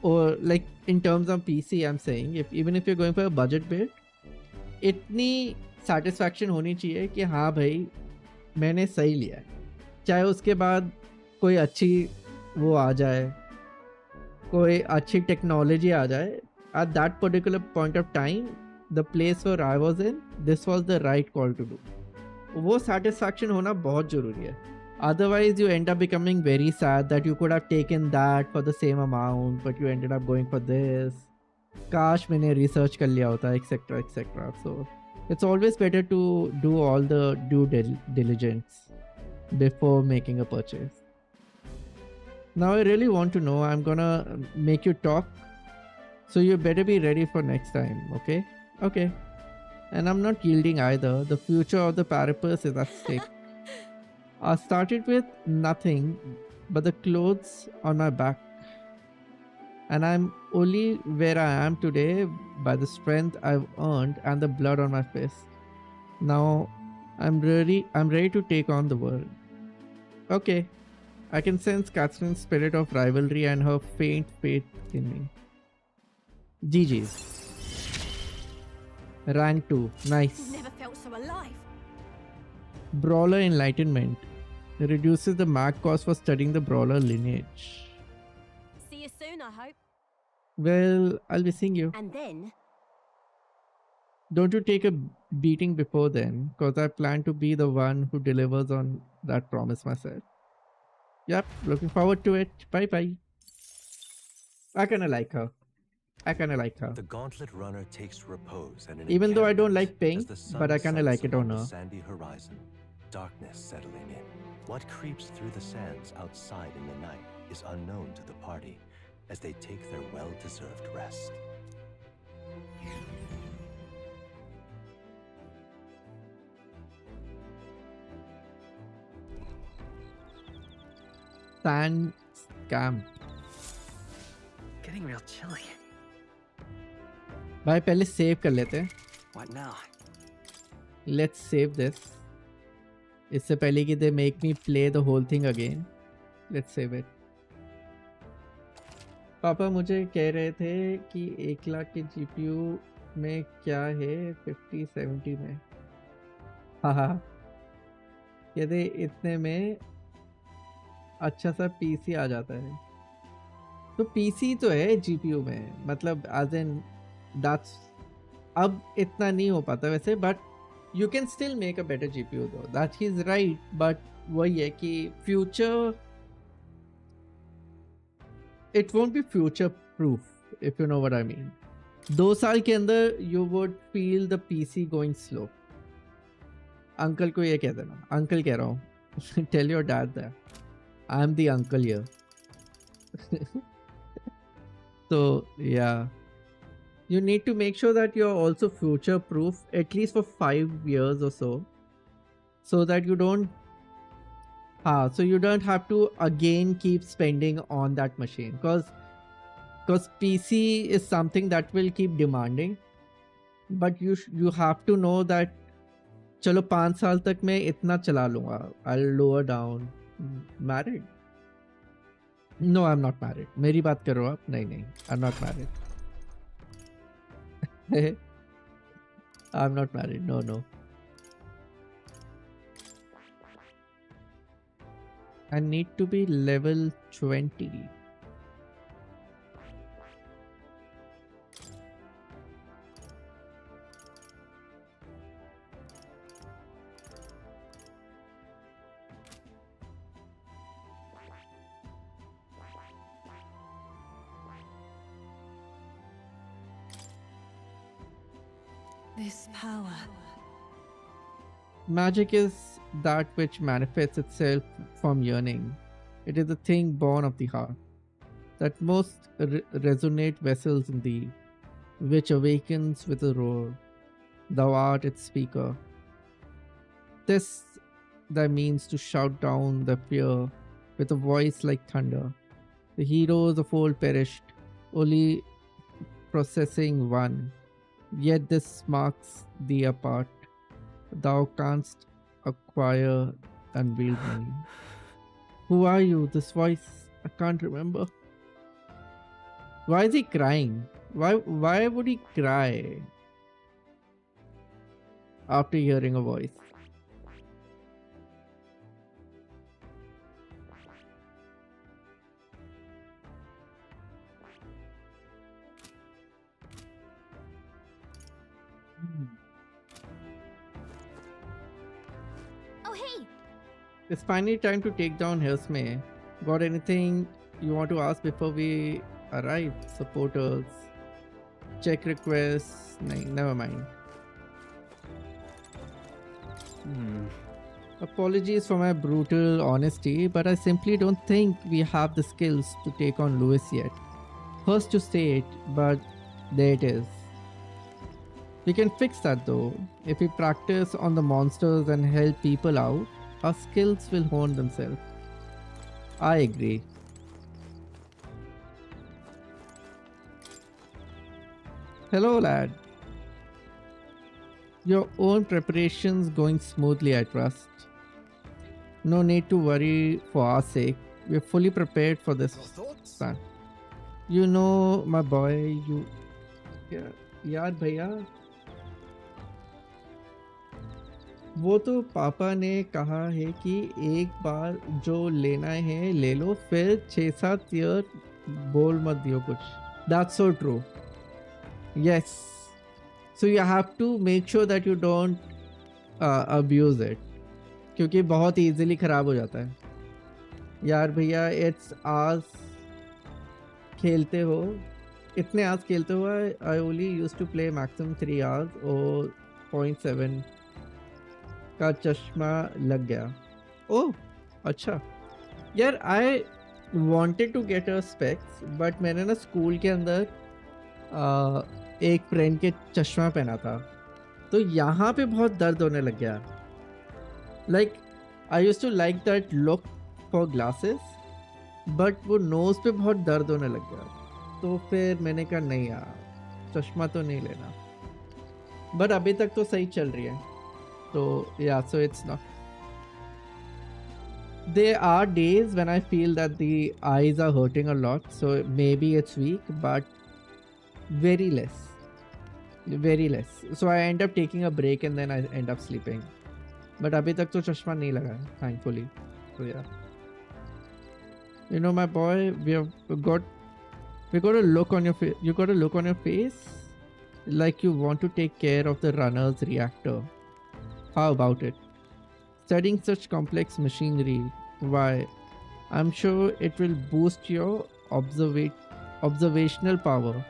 or like in terms of PC, I'm saying even if you're going for a budget build, इतनी satisfaction होनी चाहिए कि हाँ भाई मैंने सही लिया है. चाहे उसके बाद कोई अच्छी वो आ जाए, कोई अच्छी टेक्नोलॉजी आ जाए. At that particular point of time, the place where I was in, this was the right call to do. वो satisfaction होना बहुत ज़रूरी है. Otherwise, you end up becoming very sad that you could have taken that for the same amount, but you ended up going for this. काश मैंने research कर लिया होता, etc., etc. So it's always better to do all the due diligence before making a purchase. Now I really want to know. I'm gonna make you talk, so you better be ready for next time. Okay? Okay. And I'm not yielding either. The future of the Parapers is at stake. I started with nothing but the clothes on my back, and I'm only where I am today by the strength I've earned and the blood on my fist. Now I'm ready to take on the world. Okay, I can sense Catherine's spirit of rivalry and her faint faith in me. GG's. Rank 2, nice. Never felt so alive. Brawler Enlightenment reduces the mag cost for studying the brawler lineage. See you soon, I hope. Well, I'll be seeing you. And then? Don't you take a beating before then, cause I plan to be the one who delivers on that promise myself. Yep, looking forward to it. Bye bye. I kinda like her. The gauntlet runner takes repose and even though I don't like pink, as the sun but I kinda like it on the her. sandy horizon, darkness settling in. What creeps through the sands outside in the night is unknown to the party as they take their well-deserved rest. Sand camp. Getting real chilly. भाई पहले save कर लेते हैं. What now? Let's save this. इससे पहले कि they make me play the whole thing again. Let's save it. पापा मुझे कह रहे थे कि 1 लाख के GPU में क्या है 5070 में. हाँ कहते इतने में अच्छा सा PC आ जाता है. तो PC तो है GPU में, मतलब as in that's अब इतना नहीं हो पाता वैसे, but you can still make a better GPU though. That he's right, but वही है कि future it won't be future proof if you know what I mean. 2 साल के अंदर you would feel the PC going slow. Uncle को ये कह देना, अंकल कह रहा हूँ. Tell your dad that I'm the uncle here. So yeah, you need to make sure that you're also future proof at least for 5 years or so that you don't have to again keep spending on that machine, because PC is something that will keep demanding, but you have to know that चलो 5 साल तक मैं इतना चला लूंगा. I'll lower down. Married? No, I'm not married. मेरी बात करो आप. नहीं, I'm not married. I'm not married. No. I need to be level 20. This power. Magic is that which manifests itself from yearning. It is a thing born of the heart, that most resonate vessels in thee, which awakens with a roar. Thou art its speaker. This thy means to shout down the fear with a voice like thunder. The heroes of old perished, only possessing one. Yet this marks thee apart. Thou canst acquire and wield many. Who are you? This voice, I can't remember. Why is he crying? Why would he cry after hearing a voice? Oh, hey! It's finally time to take down Heismay. Got anything you want to ask before we arrive? Supporters. Check requests. Never mind. Apologies for my brutal honesty, but I simply don't think we have the skills to take on Lewis yet. First to say it, but there it is. We can fix that though. If we practice on the monsters and help people out, our skills will hone themselves. I agree. Hello lad. Your own preparations going smoothly, I trust. No need to worry for our sake. We're fully prepared for this, son. You know, my boy, यार भैया, वो तो पापा ने कहा है कि एक बार जो लेना है ले लो, फिर 6-7 ईयर बोल मत दियो कुछ. That's so true. Yes. So you have to make sure that you don't abuse it, क्योंकि बहुत easily खराब हो जाता है. यार भैया, it's hours खेलते हो, इतने hours खेलते हो. I only used to play maximum 3 hours और 0.7 का चश्मा लग गया. ओह अच्छा यार, I wanted to get a specs, but मैंने ना स्कूल के अंदर एक फ्रेंड के चश्मा पहना था, तो यहाँ पे बहुत दर्द होने लग गया. Like I used to like that look for glasses, but वो नोज पे बहुत दर्द होने लग गया. तो फिर मैंने कहा नहीं यार, चश्मा तो नहीं लेना. बट अभी तक तो सही चल रही है. तो या so it's not. There are days when I feel that the eyes are hurting a lot, so maybe it's weak, but very less. So I end up taking a break and then I end up sleeping. But अभी तक तो चश्मा नहीं लगा, thankfully. So yeah. You know, my boy, we got a look on your face. You got a look on your face like you want to take care of the runner's reactor. How about it? Studying such complex machinery, why, I'm sure it will boost your observational power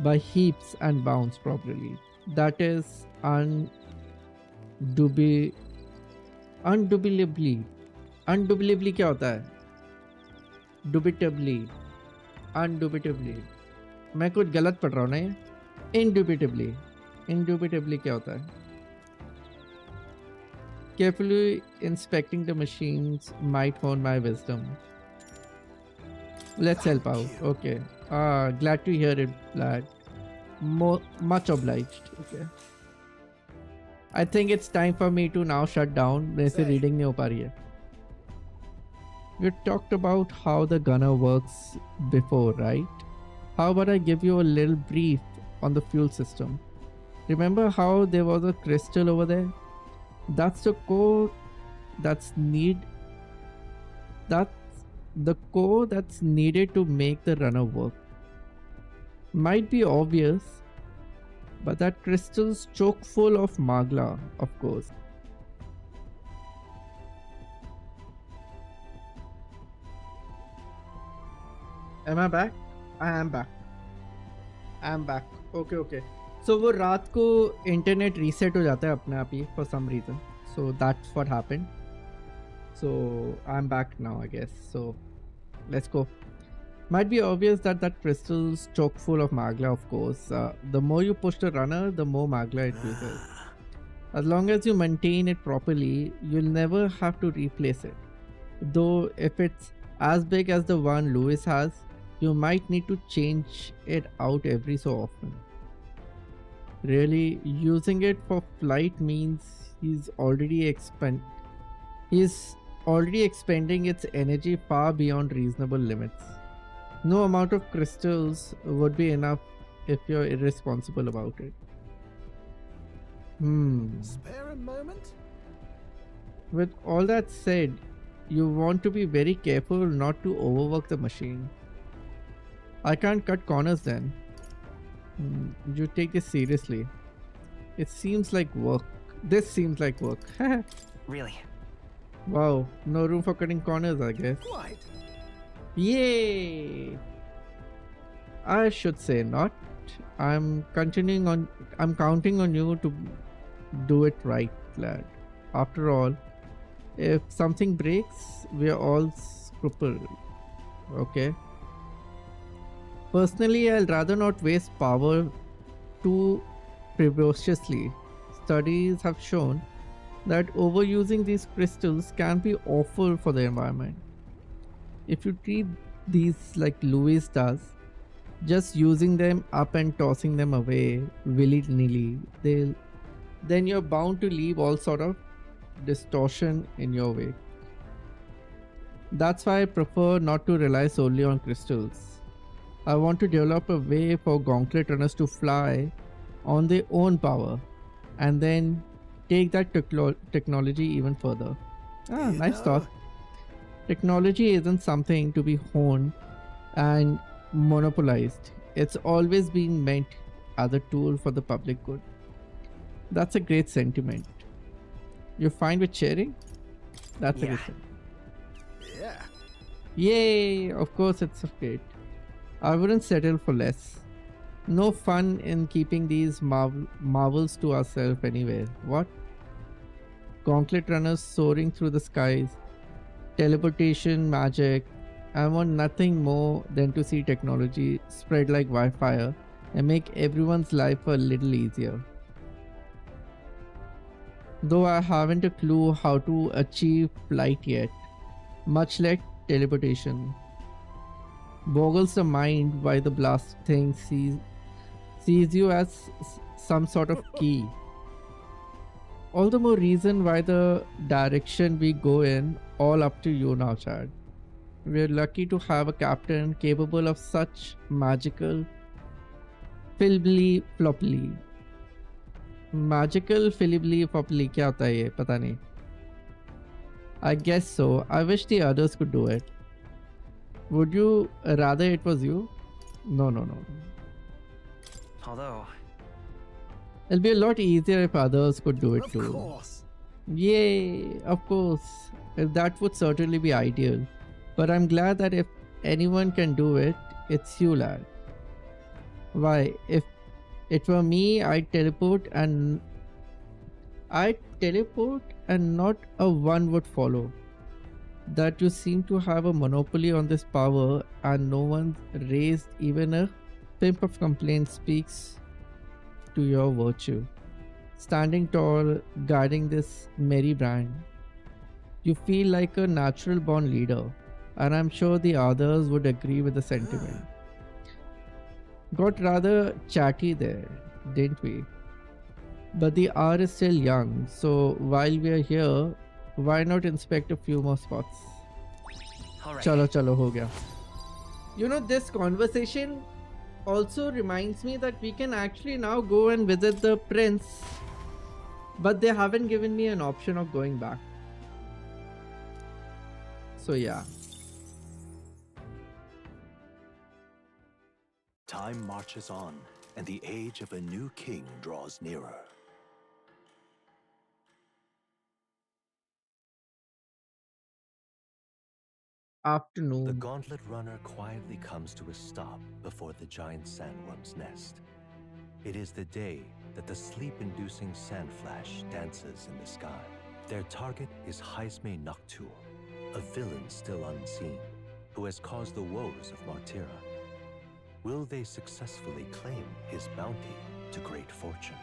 by heaps and bounds probably. That is Undubitably. Undubitably क्या होता है? Dubitably. Undubitably. मैं कुछ गलत पढ़ रहा हूँ ना ये? Indubitably. Indubitably क्या होता है? Carefully inspecting the machines might hone my wisdom. Let's help out. Okay. Glad to hear it, lad. Much obliged. Okay. I think it's time for me to now shut down. मेरे से reading नहीं हो पा रही है. You talked about how the gunner works before, right? How about I give you a little brief on the fuel system? Remember how there was a crystal over there? That's the core that's that's needed to make the runner work. Might be obvious, but that crystal's chock full of magla, of course. Am I back? I am back. I am back. Okay. So वो रात को internet reset हो जाता है अपने आप ही for some reason. So that's what happened. So I'm back now, I guess. So let's go. Might be obvious that crystal's chock full of magla, of course. The more you push the runner, the more magla it uses. As long as you maintain it properly, you'll never have to replace it. Though if it's as big as the one Lewis has, you might need to change it out every so often. Really, using it for flight means he's already expending its energy far beyond reasonable limits. No amount of crystals would be enough if you're irresponsible about it. Spare a moment? With all that said, you want to be very careful not to overwork the machine. I can't cut corners then. You take this seriously. It seems like work. This seems like work. Really? Wow, no room for cutting corners, I guess. Quite. Yay! I should say not. I'm counting on you to do it right, lad. After all, if something breaks, we're all scrupled. Okay? Personally, I'll rather not waste power too precociously. Studies have shown that overusing these crystals can be awful for the environment. If you treat these like Lewis does, just using them up and tossing them away willy-nilly, then you're bound to leave all sort of distortion in your wake. That's why I prefer not to rely solely on crystals. I want to develop a way for gauntlet runners to fly on their own power and then take that technology even further. Nice thought. Technology isn't something to be honed and monopolized. It's always been meant as a tool for the public good. That's a great sentiment. You're fine with sharing? That's a good thing. Yeah. Yay! Of course it's great. I wouldn't settle for less. No fun in keeping these marvels to ourselves anyway. What? Gauntlet runners soaring through the skies, teleportation, magic. I want nothing more than to see technology spread like wildfire and make everyone's life a little easier. Though I haven't a clue how to achieve flight yet, much like teleportation. Boggles the mind why the blast thing sees you as some sort of key. All the more reason why the direction we go in, all up to you now, Chad. We're lucky to have a captain capable of such magical filibly-floppily. Magical filibly-floppily क्या होता है ये? पता नहीं. I guess so. I wish the others could do it. Would you rather it was you? No. Although... It'll be a lot easier if others could do it too. Of course. Yay, of course. That would certainly be ideal. But I'm glad that if anyone can do it, it's you, lad. Why, if it were me, I'd teleport and I teleport and not a one would follow. That you seem to have a monopoly on this power and no one's raised even a pimp of complaint speaks to your virtue. Standing tall, guiding this merry brand, you feel like a natural born leader, and I'm sure the others would agree with the sentiment. Got rather chatty there, didn't we? But the hour is still young, so while we are here, why not inspect a few more spots? Chalo chalo ho gaya. You know, this conversation also reminds me that we can actually now go and visit the prince, but they haven't given me an option of going back. So yeah. Time marches on, and the age of a new king draws nearer. Afternoon. The gauntlet runner quietly comes to a stop before the giant sandworm's nest. It is the day that the sleep-inducing Sandflash dances in the sky. Their target is Heismay Noctul, a villain still unseen, who has caused the woes of Martira. Will they successfully claim his bounty to great fortune?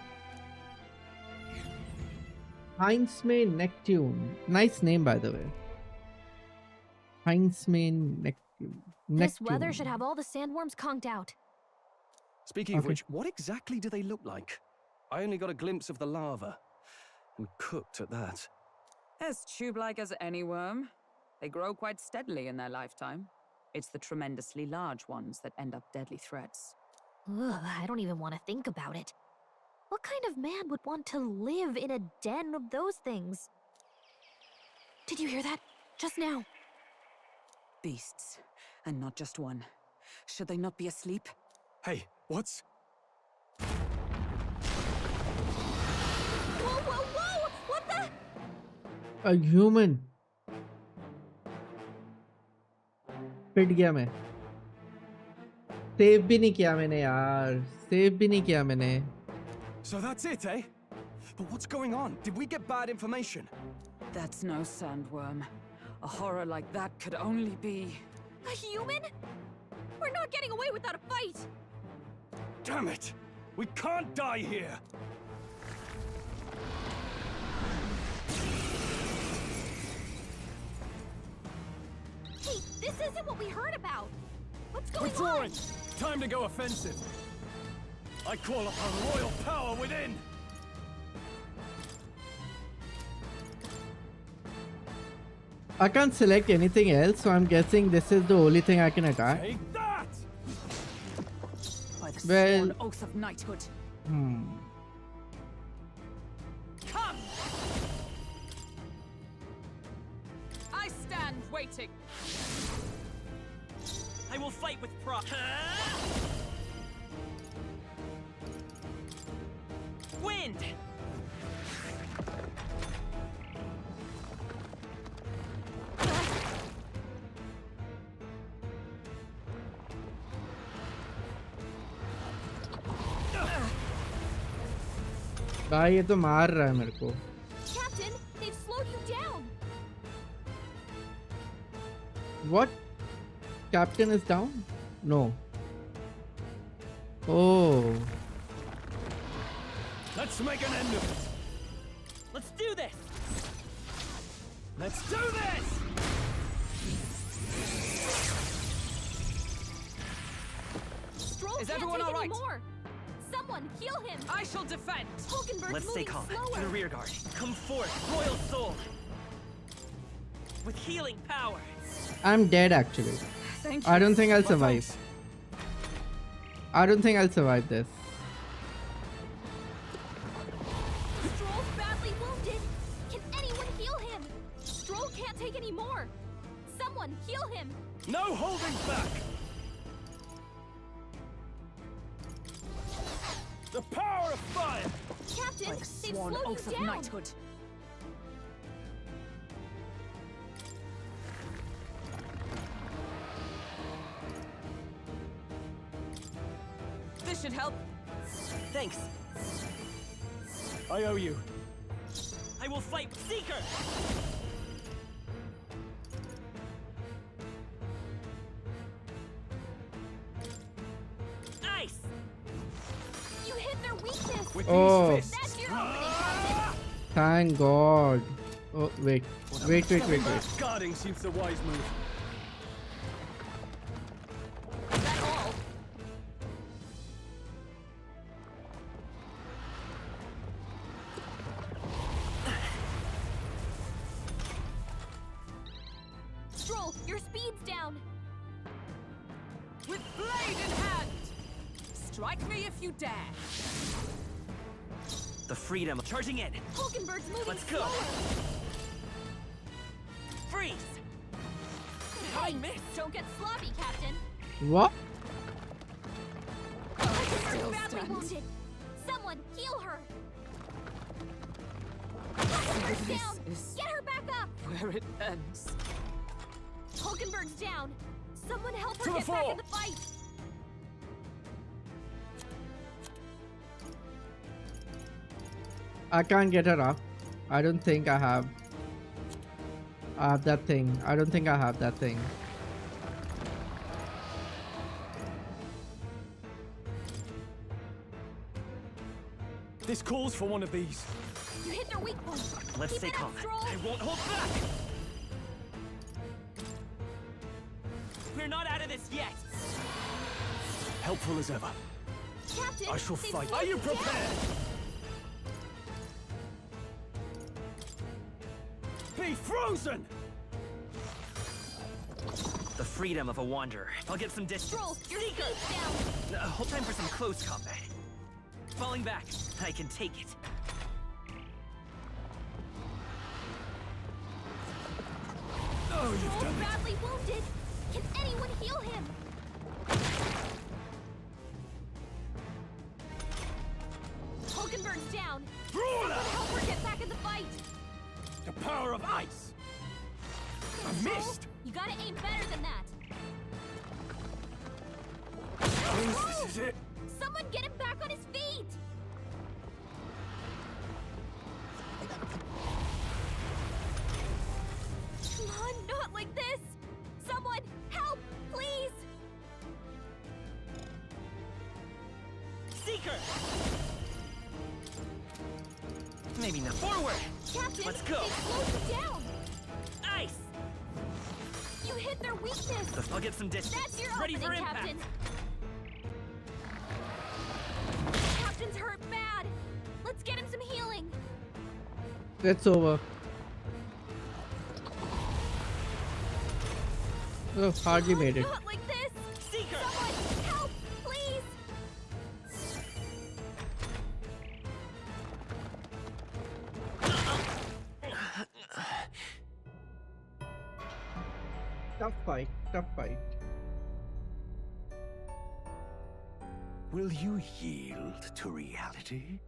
Heismay Neptune. Nice name, by the way. Heismay Neptune. This weather should have all the sandworms conked out. Speaking of which, what exactly do they look like? I only got a glimpse of the lava. And cooked at that. As tube-like as any worm. They grow quite steadily in their lifetime. It's the tremendously large ones that end up deadly threats. Ugh, I don't even want to think about it. What kind of man would want to live in a den of those things? Did you hear that? Just now. Beasts. And not just one. Should they not be asleep? Hey, what's... Whoa, whoa, whoa! What the? A human. पिट गया मैं. Save भी नहीं किया मैंने यार. Save भी नहीं किया मैंने. So that's it, eh? But what's going on? Did we get bad information? That's no sandworm. A horror like that could only be... A human? We're not getting away without a fight! Damn it! We can't die here! Hey, this isn't what we heard about! What's going Withdrawing! on? Time to go offensive! I call upon royal power within! I can't select anything else, so I'm guessing this is the only thing I can attack. Take that! By the Well... sworn oath of knighthood. Come! I stand waiting. I will fight with pride. Wind! भाई ये तो मार रहा है मेरे को. Captain, they've slowed you down! What? Captain is down? No. Oh. Let's make an end of it! Let's do this! Let's do this! Stroll Is can't everyone take all right? anymore. Someone heal him! I shall defend! Hulkenberg's Let's stay moving calm. slower. To the rear guard. Come forth, royal soul! With healing power! I'm dead actually. Thank I you. don't think I'll Well, survive. thanks. I don't think I'll survive this. Stroll's badly wounded! Can anyone heal him? Stroll can't take any more! Someone heal him! No holding back! The power of fire! Captain, By the they've sworn slowed oath you of down! knighthood. This should help. Thanks. I owe you. will fight Seeker! Ice! You hit their weakness! With Oh. these fists. That's your opening, Captain! Thank God. Oh, wait. Wait. Guarding seems the wise move. Is that all? Stroll, your speed's down! With blade in hand! Strike me if you dare! The freedom of charging in! Hulkenberg's moving Let's go. slower! Freeze! Hey, don't get sloppy, Captain! What? Hulkenberg's badly wounded! Someone, heal her! Hulkenberg's down! is Get her back up! where it ends. Hulkenberg's down! Someone help her To the get back fore. in the fight! I can't get her up. I don't think I have that thing. I don't think I have that thing. This calls for one of these. You hit their weak point! Let's Keep stay it up, calm. Stroll. I won't hold back! We're not out of this yet! Helpful as ever. Captain, I shall they've fight. slowed Are you you down. prepared? Be frozen! The freedom of a wanderer. I'll get some distance. Stroll, your speed's down! Hold time for some close combat. Falling back. I can take it. Oh, you've Stroll's done it. badly wounded! Can anyone heal him? Hulkenberg's down! Someone help her get back in the fight! The power of ice! I missed! You gotta aim better than that! This is it. Someone get him back on his feet! Come on, not like this! Someone, help, please! Seeker! Maybe not. Forward! Captain, Let's go. they slowed you down! Ice! You hit their weakness! I'll get some distance. That's your Ready opening, for impact. Captain! Captain's hurt bad! Let's get him some healing! It's over. Oh, hardly made it. Not like this! Seeker! Someone, help, please! Tough fight. Tough fight. Will you yield to reality?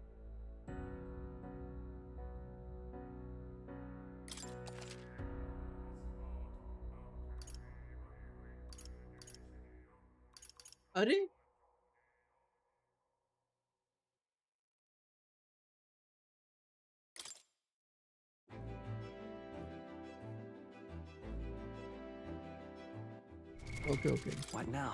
अरे okay. What now?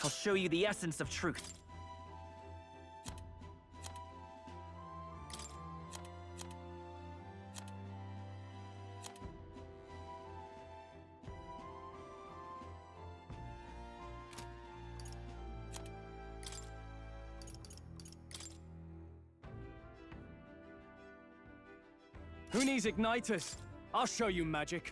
I'll show you the essence of truth. Who needs igniters? I'll show you magic.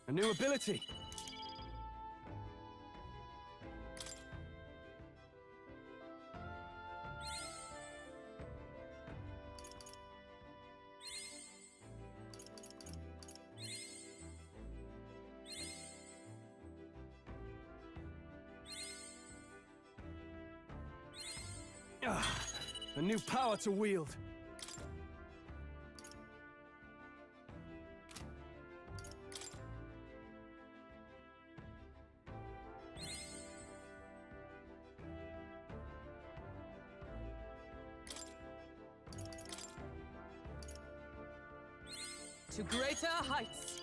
A new ability. A new power to wield. To greater heights.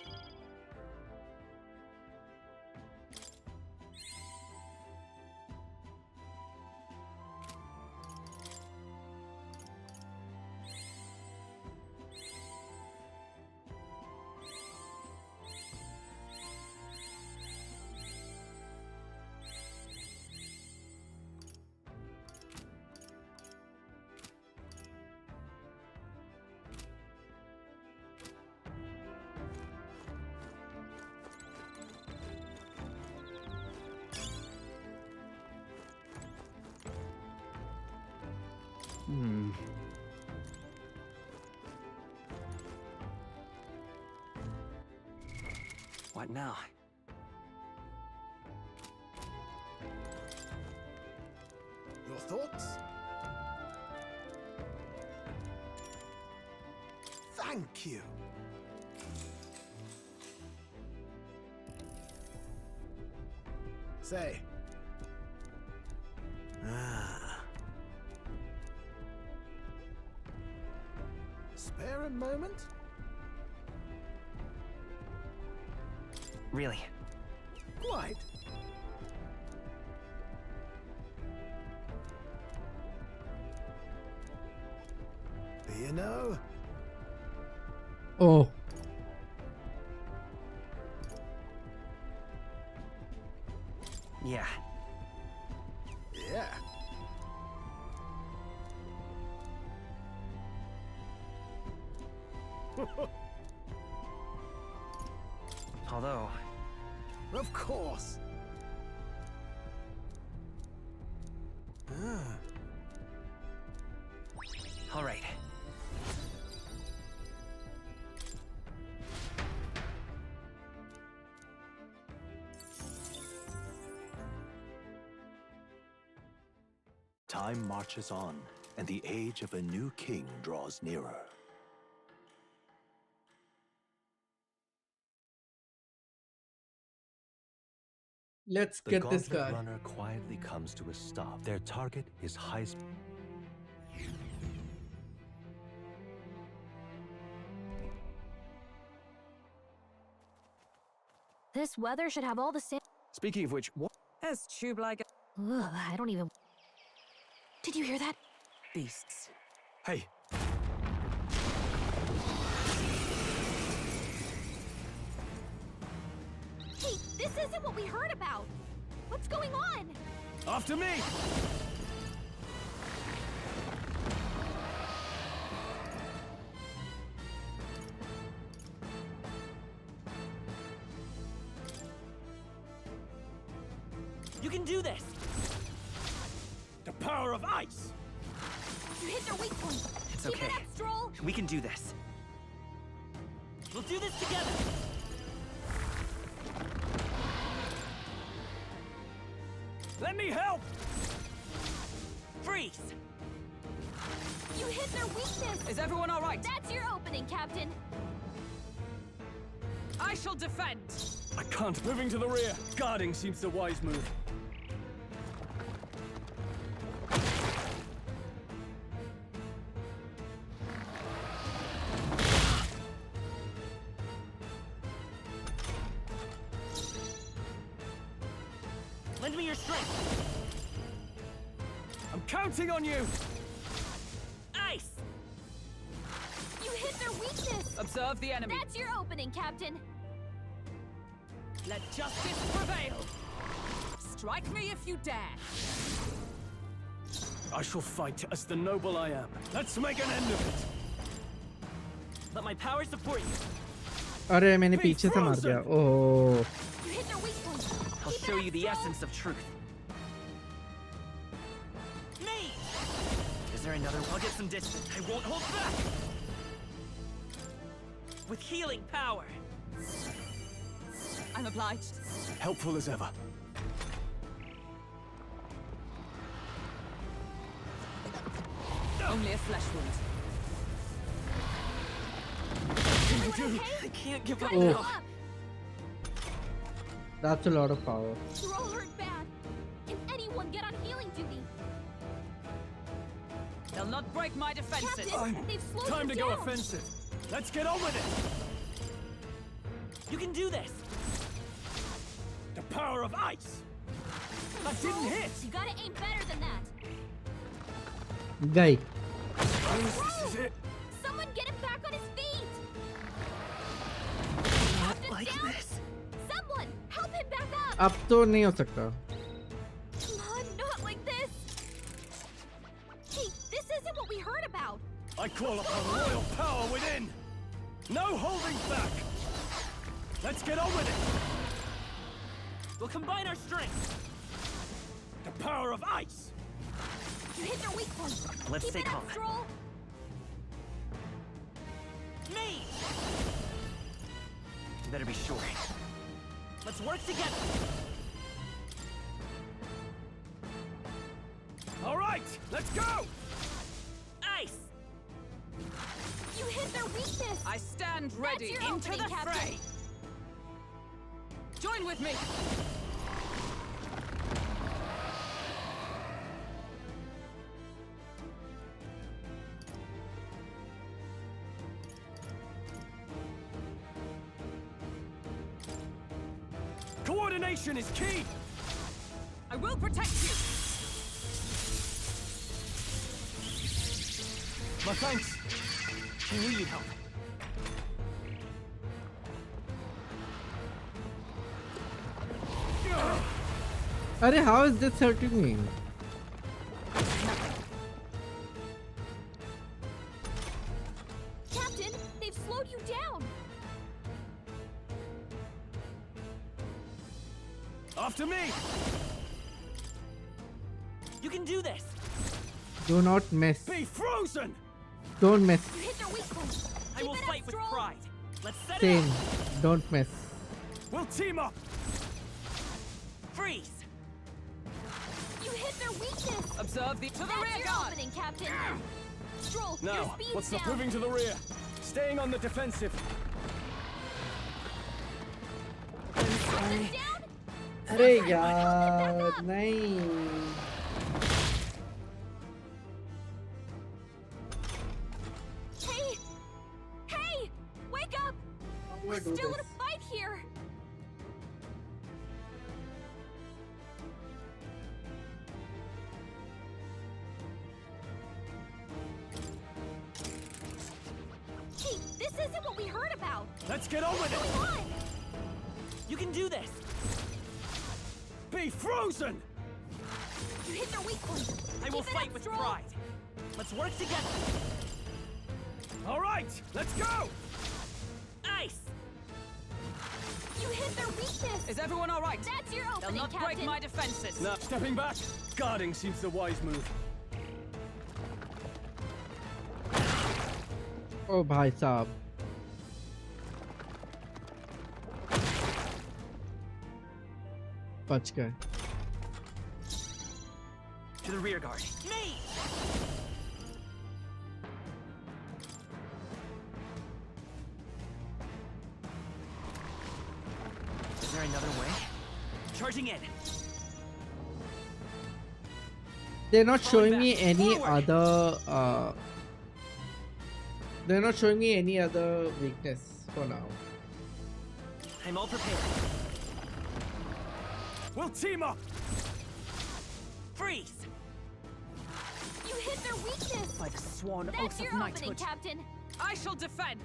What now? Your thoughts? Thank you. Say. Spare a moment? Really? Quite. You know? Oh. Yeah. Yeah. Although... Of course. All right. Time marches on, and the age of a new king draws nearer. Let's The get this gauntlet guy. runner quietly comes to a stop. Their target is Heismay. This weather should have all the sand. Speaking of which, what? As tube like Ugh, I don't even. Did you hear that? beasts. Hey. Hey, this isn't what we heard about. What's going on? After me! You can do this! The power of ice! You hit their weak point. It's Keep okay. it up, Stroll. We can do this. We'll do this together! Let me help! Freeze! You hit their weakness. Is everyone all right? That's your opening, Captain. I shall defend. I can't. Moving to the rear. Guarding seems the wise move. Lend me your strength! I'm counting on you! Ice! You hit their weakness. Observe the enemy. That's your opening, Captain. Let justice prevail. Strike me if you dare. I shall fight as the noble I am. Let's make an end of it! Let my power support you. अरे मैंने पीछे से मार दिया ओह I'll show you the essence of truth. Me! Is there another one? I'll get some distance. I won't hold back! With healing power. I'm obliged. Helpful as ever. Only a flesh wound. I can't give up Oh. now. That's a lot of power. You're all hurt bad. Can anyone get on healing duty? They'll not break my defenses. Captain, they've slowed Time you to go down. offensive. Let's get on with it. You can do this. The power of ice. That didn't hit. You gotta aim better than that. Guy. This is it. Someone get him back on his feet. Not like down. this. Someone help him back up. अब तो नहीं हो सकता. Come on, not like this. Hey, this isn't what we heard about. I call upon royal power within. No holding back. Let's get on with it. We'll combine our strength. The power of ice. You hit their weak point. Let's Keep stay it calm. up, Stroll. Me! You better be sure. Let's work together. All right, let's go. Ice! You hit their weakness. I stand ready your into opening, the Captain. fray. Join with me. Coordination is key. I will protect you. My thanks. I knew you'd help. अरे how is this hurting me? Captain, they've slowed you down. After me. You can do this. Do not mess. Be frozen. Don't mess. You hit their weak point. I will it fight up, with Stroll. pride. Let's set it Same. up. Don't mess. We'll team up. Freeze. You hit their weakness. Observe the to the That's rear your guard. opening, Captain. Stroll, your Now, speed's what's the down. moving to the rear? Staying on the defensive. Captain's down. अरे यार नहीं. Hey! Hey! Wake up! We're do still in this? a fight here! Hey, this isn't what we heard about! Let's get on with What's it. going on? You can do this. Be frozen. You hit their weak point. I will Keep it fight up, with Stroll. pride. Let's work together. All right, let's go. Ice! You hit their weakness! Is everyone all right? That's your They'll opening, not Captain! break my defenses. Now, stepping back. Guarding seems the wise move. ओ भाई साहब. बच गए. To the rear guard. Me! Is there another way? Charging in. They're not showing back. me any Forward. other. They're not showing me any other weakness for now. I'm all prepared. We'll team up. Freeze! You hit their weakness! By the sworn That's oath your of opening, knighthood. Captain! I shall defend.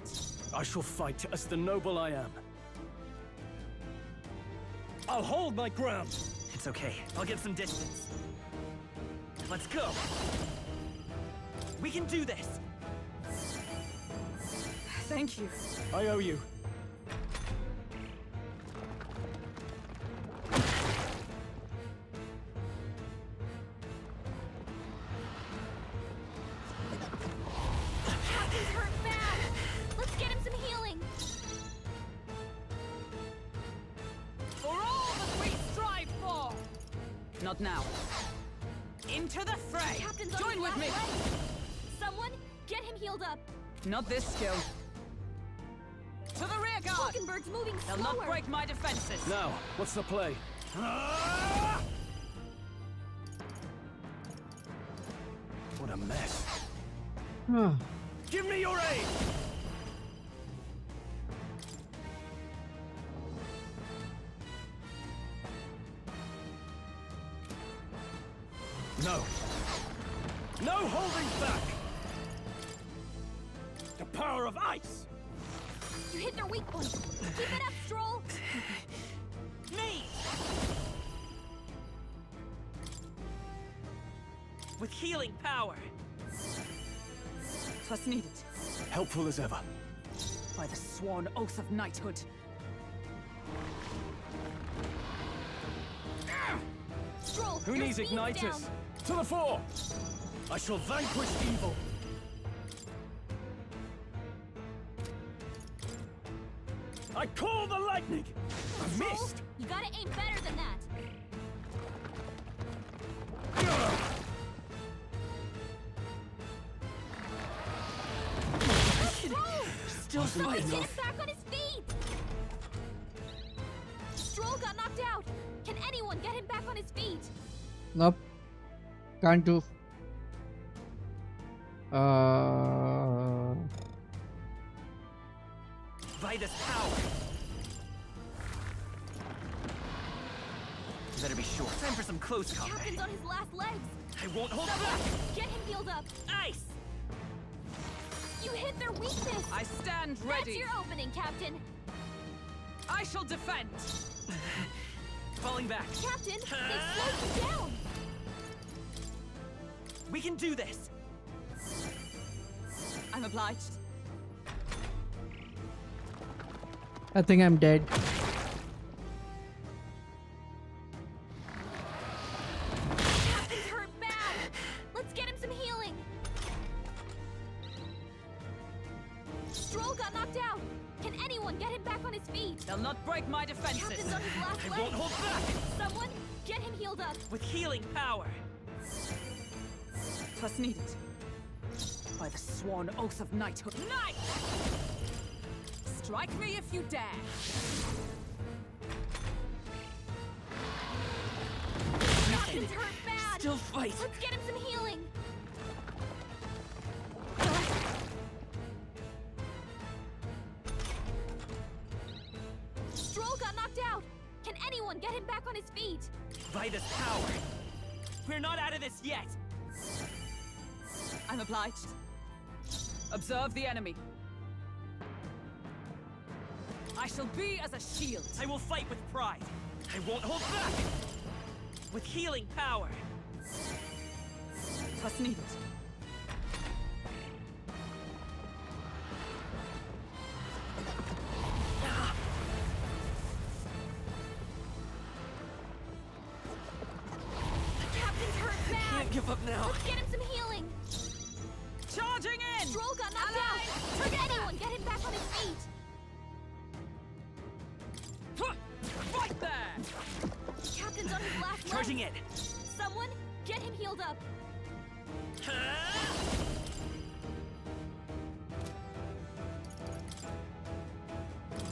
I shall fight as the noble I am. I'll hold my ground. It's okay. I'll get some distance. Let's go. We can do this. Thank you. I owe you. Not now. Into the fray! Captain's on Join his with last me! leg. Someone, get him healed up. Not this skill. To the rear guard! Hulkenberg's moving They'll slower. not break my defenses. Now, what's the play? What a mess. Give me your aid! No. No holding back! The power of ice! You hit their weak point. Keep it up, Stroll. Me! With healing power. Twas needed. Helpful as ever. By the sworn oath of knighthood. Stroll, Who your needs speed's igniters? down. To the fore! I shall vanquish evil. I call the lightning! I Stroll, missed! you gotta aim better than that. Stroll! Still Somebody fighting. get him back on his feet! Stroll got knocked out. Can anyone get him back on his feet? Nope. Can't do. By this power. You better be sure. Time for some close combat. Captain's on his last legs. I won't hold Someone, back! get him healed up. Ice! You hit their weakness. I stand That's ready. your opening, Captain. I shall defend. Falling back. Captain, they slowed you down. We can do this! I'm obliged. I think I'm dead. Captain's hurt bad. Let's get him some healing. Stroll got knocked out. Can anyone get him back on his feet? They'll not break my defenses. Captain's on his last I leg. won't hold back! Someone, get him healed up. With healing power. Twas needed. By the sworn oath of knighthood. Knight! Strike me if you dare. Captain's hurt bad. Still fight. Let's get him some healing. Stroll got knocked out. Can anyone get him back on his feet? By this power. We're not out of this yet! I'm obliged. Observe the enemy. I shall be as a shield. I will fight with pride. I won't hold back! With healing power. Twas needed. Captain's hurt bad. Can't give up now. Let's get him some healing. Charging in! Stroll got knocked out. Can anyone get him back on his feet? Right there! Captain's on his last leg. Charging in. Someone, get him healed up.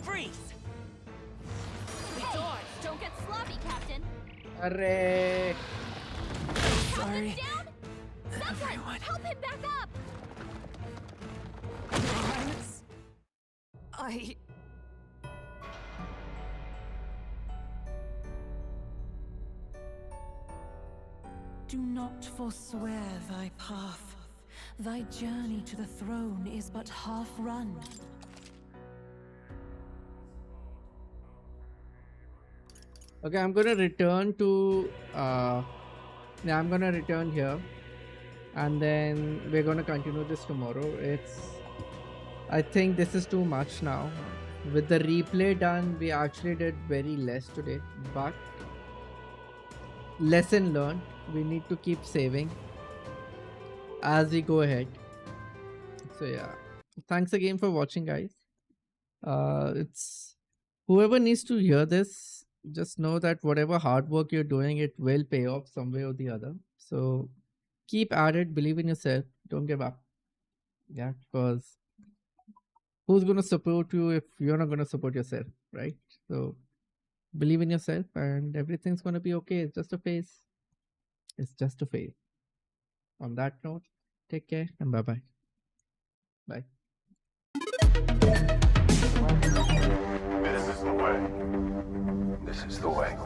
Freeze! Hey, don't get sloppy, Captain. Arre. Captain's down? Someone, help him back up. I... Do not forswear thy path. Thy journey to the throne is but half run. Okay, I'm gonna return to I'm gonna return here, and then we're gonna continue this tomorrow. I think this is too much now. With the replay done, we actually did very less today, but lesson learned. We need to keep saving as we go ahead. So yeah, thanks again for watching, guys. It's whoever needs to hear this, just know that whatever hard work you're doing, it will pay off some way or the other. So keep at it, believe in yourself, don't give up. Yeah, because who's going to support you if you're not going to support yourself, right? So believe in yourself and everything's going to be okay. It's just a phase. It's just a phase. On that note, take care and bye-bye. Bye. This is the way. This is the way.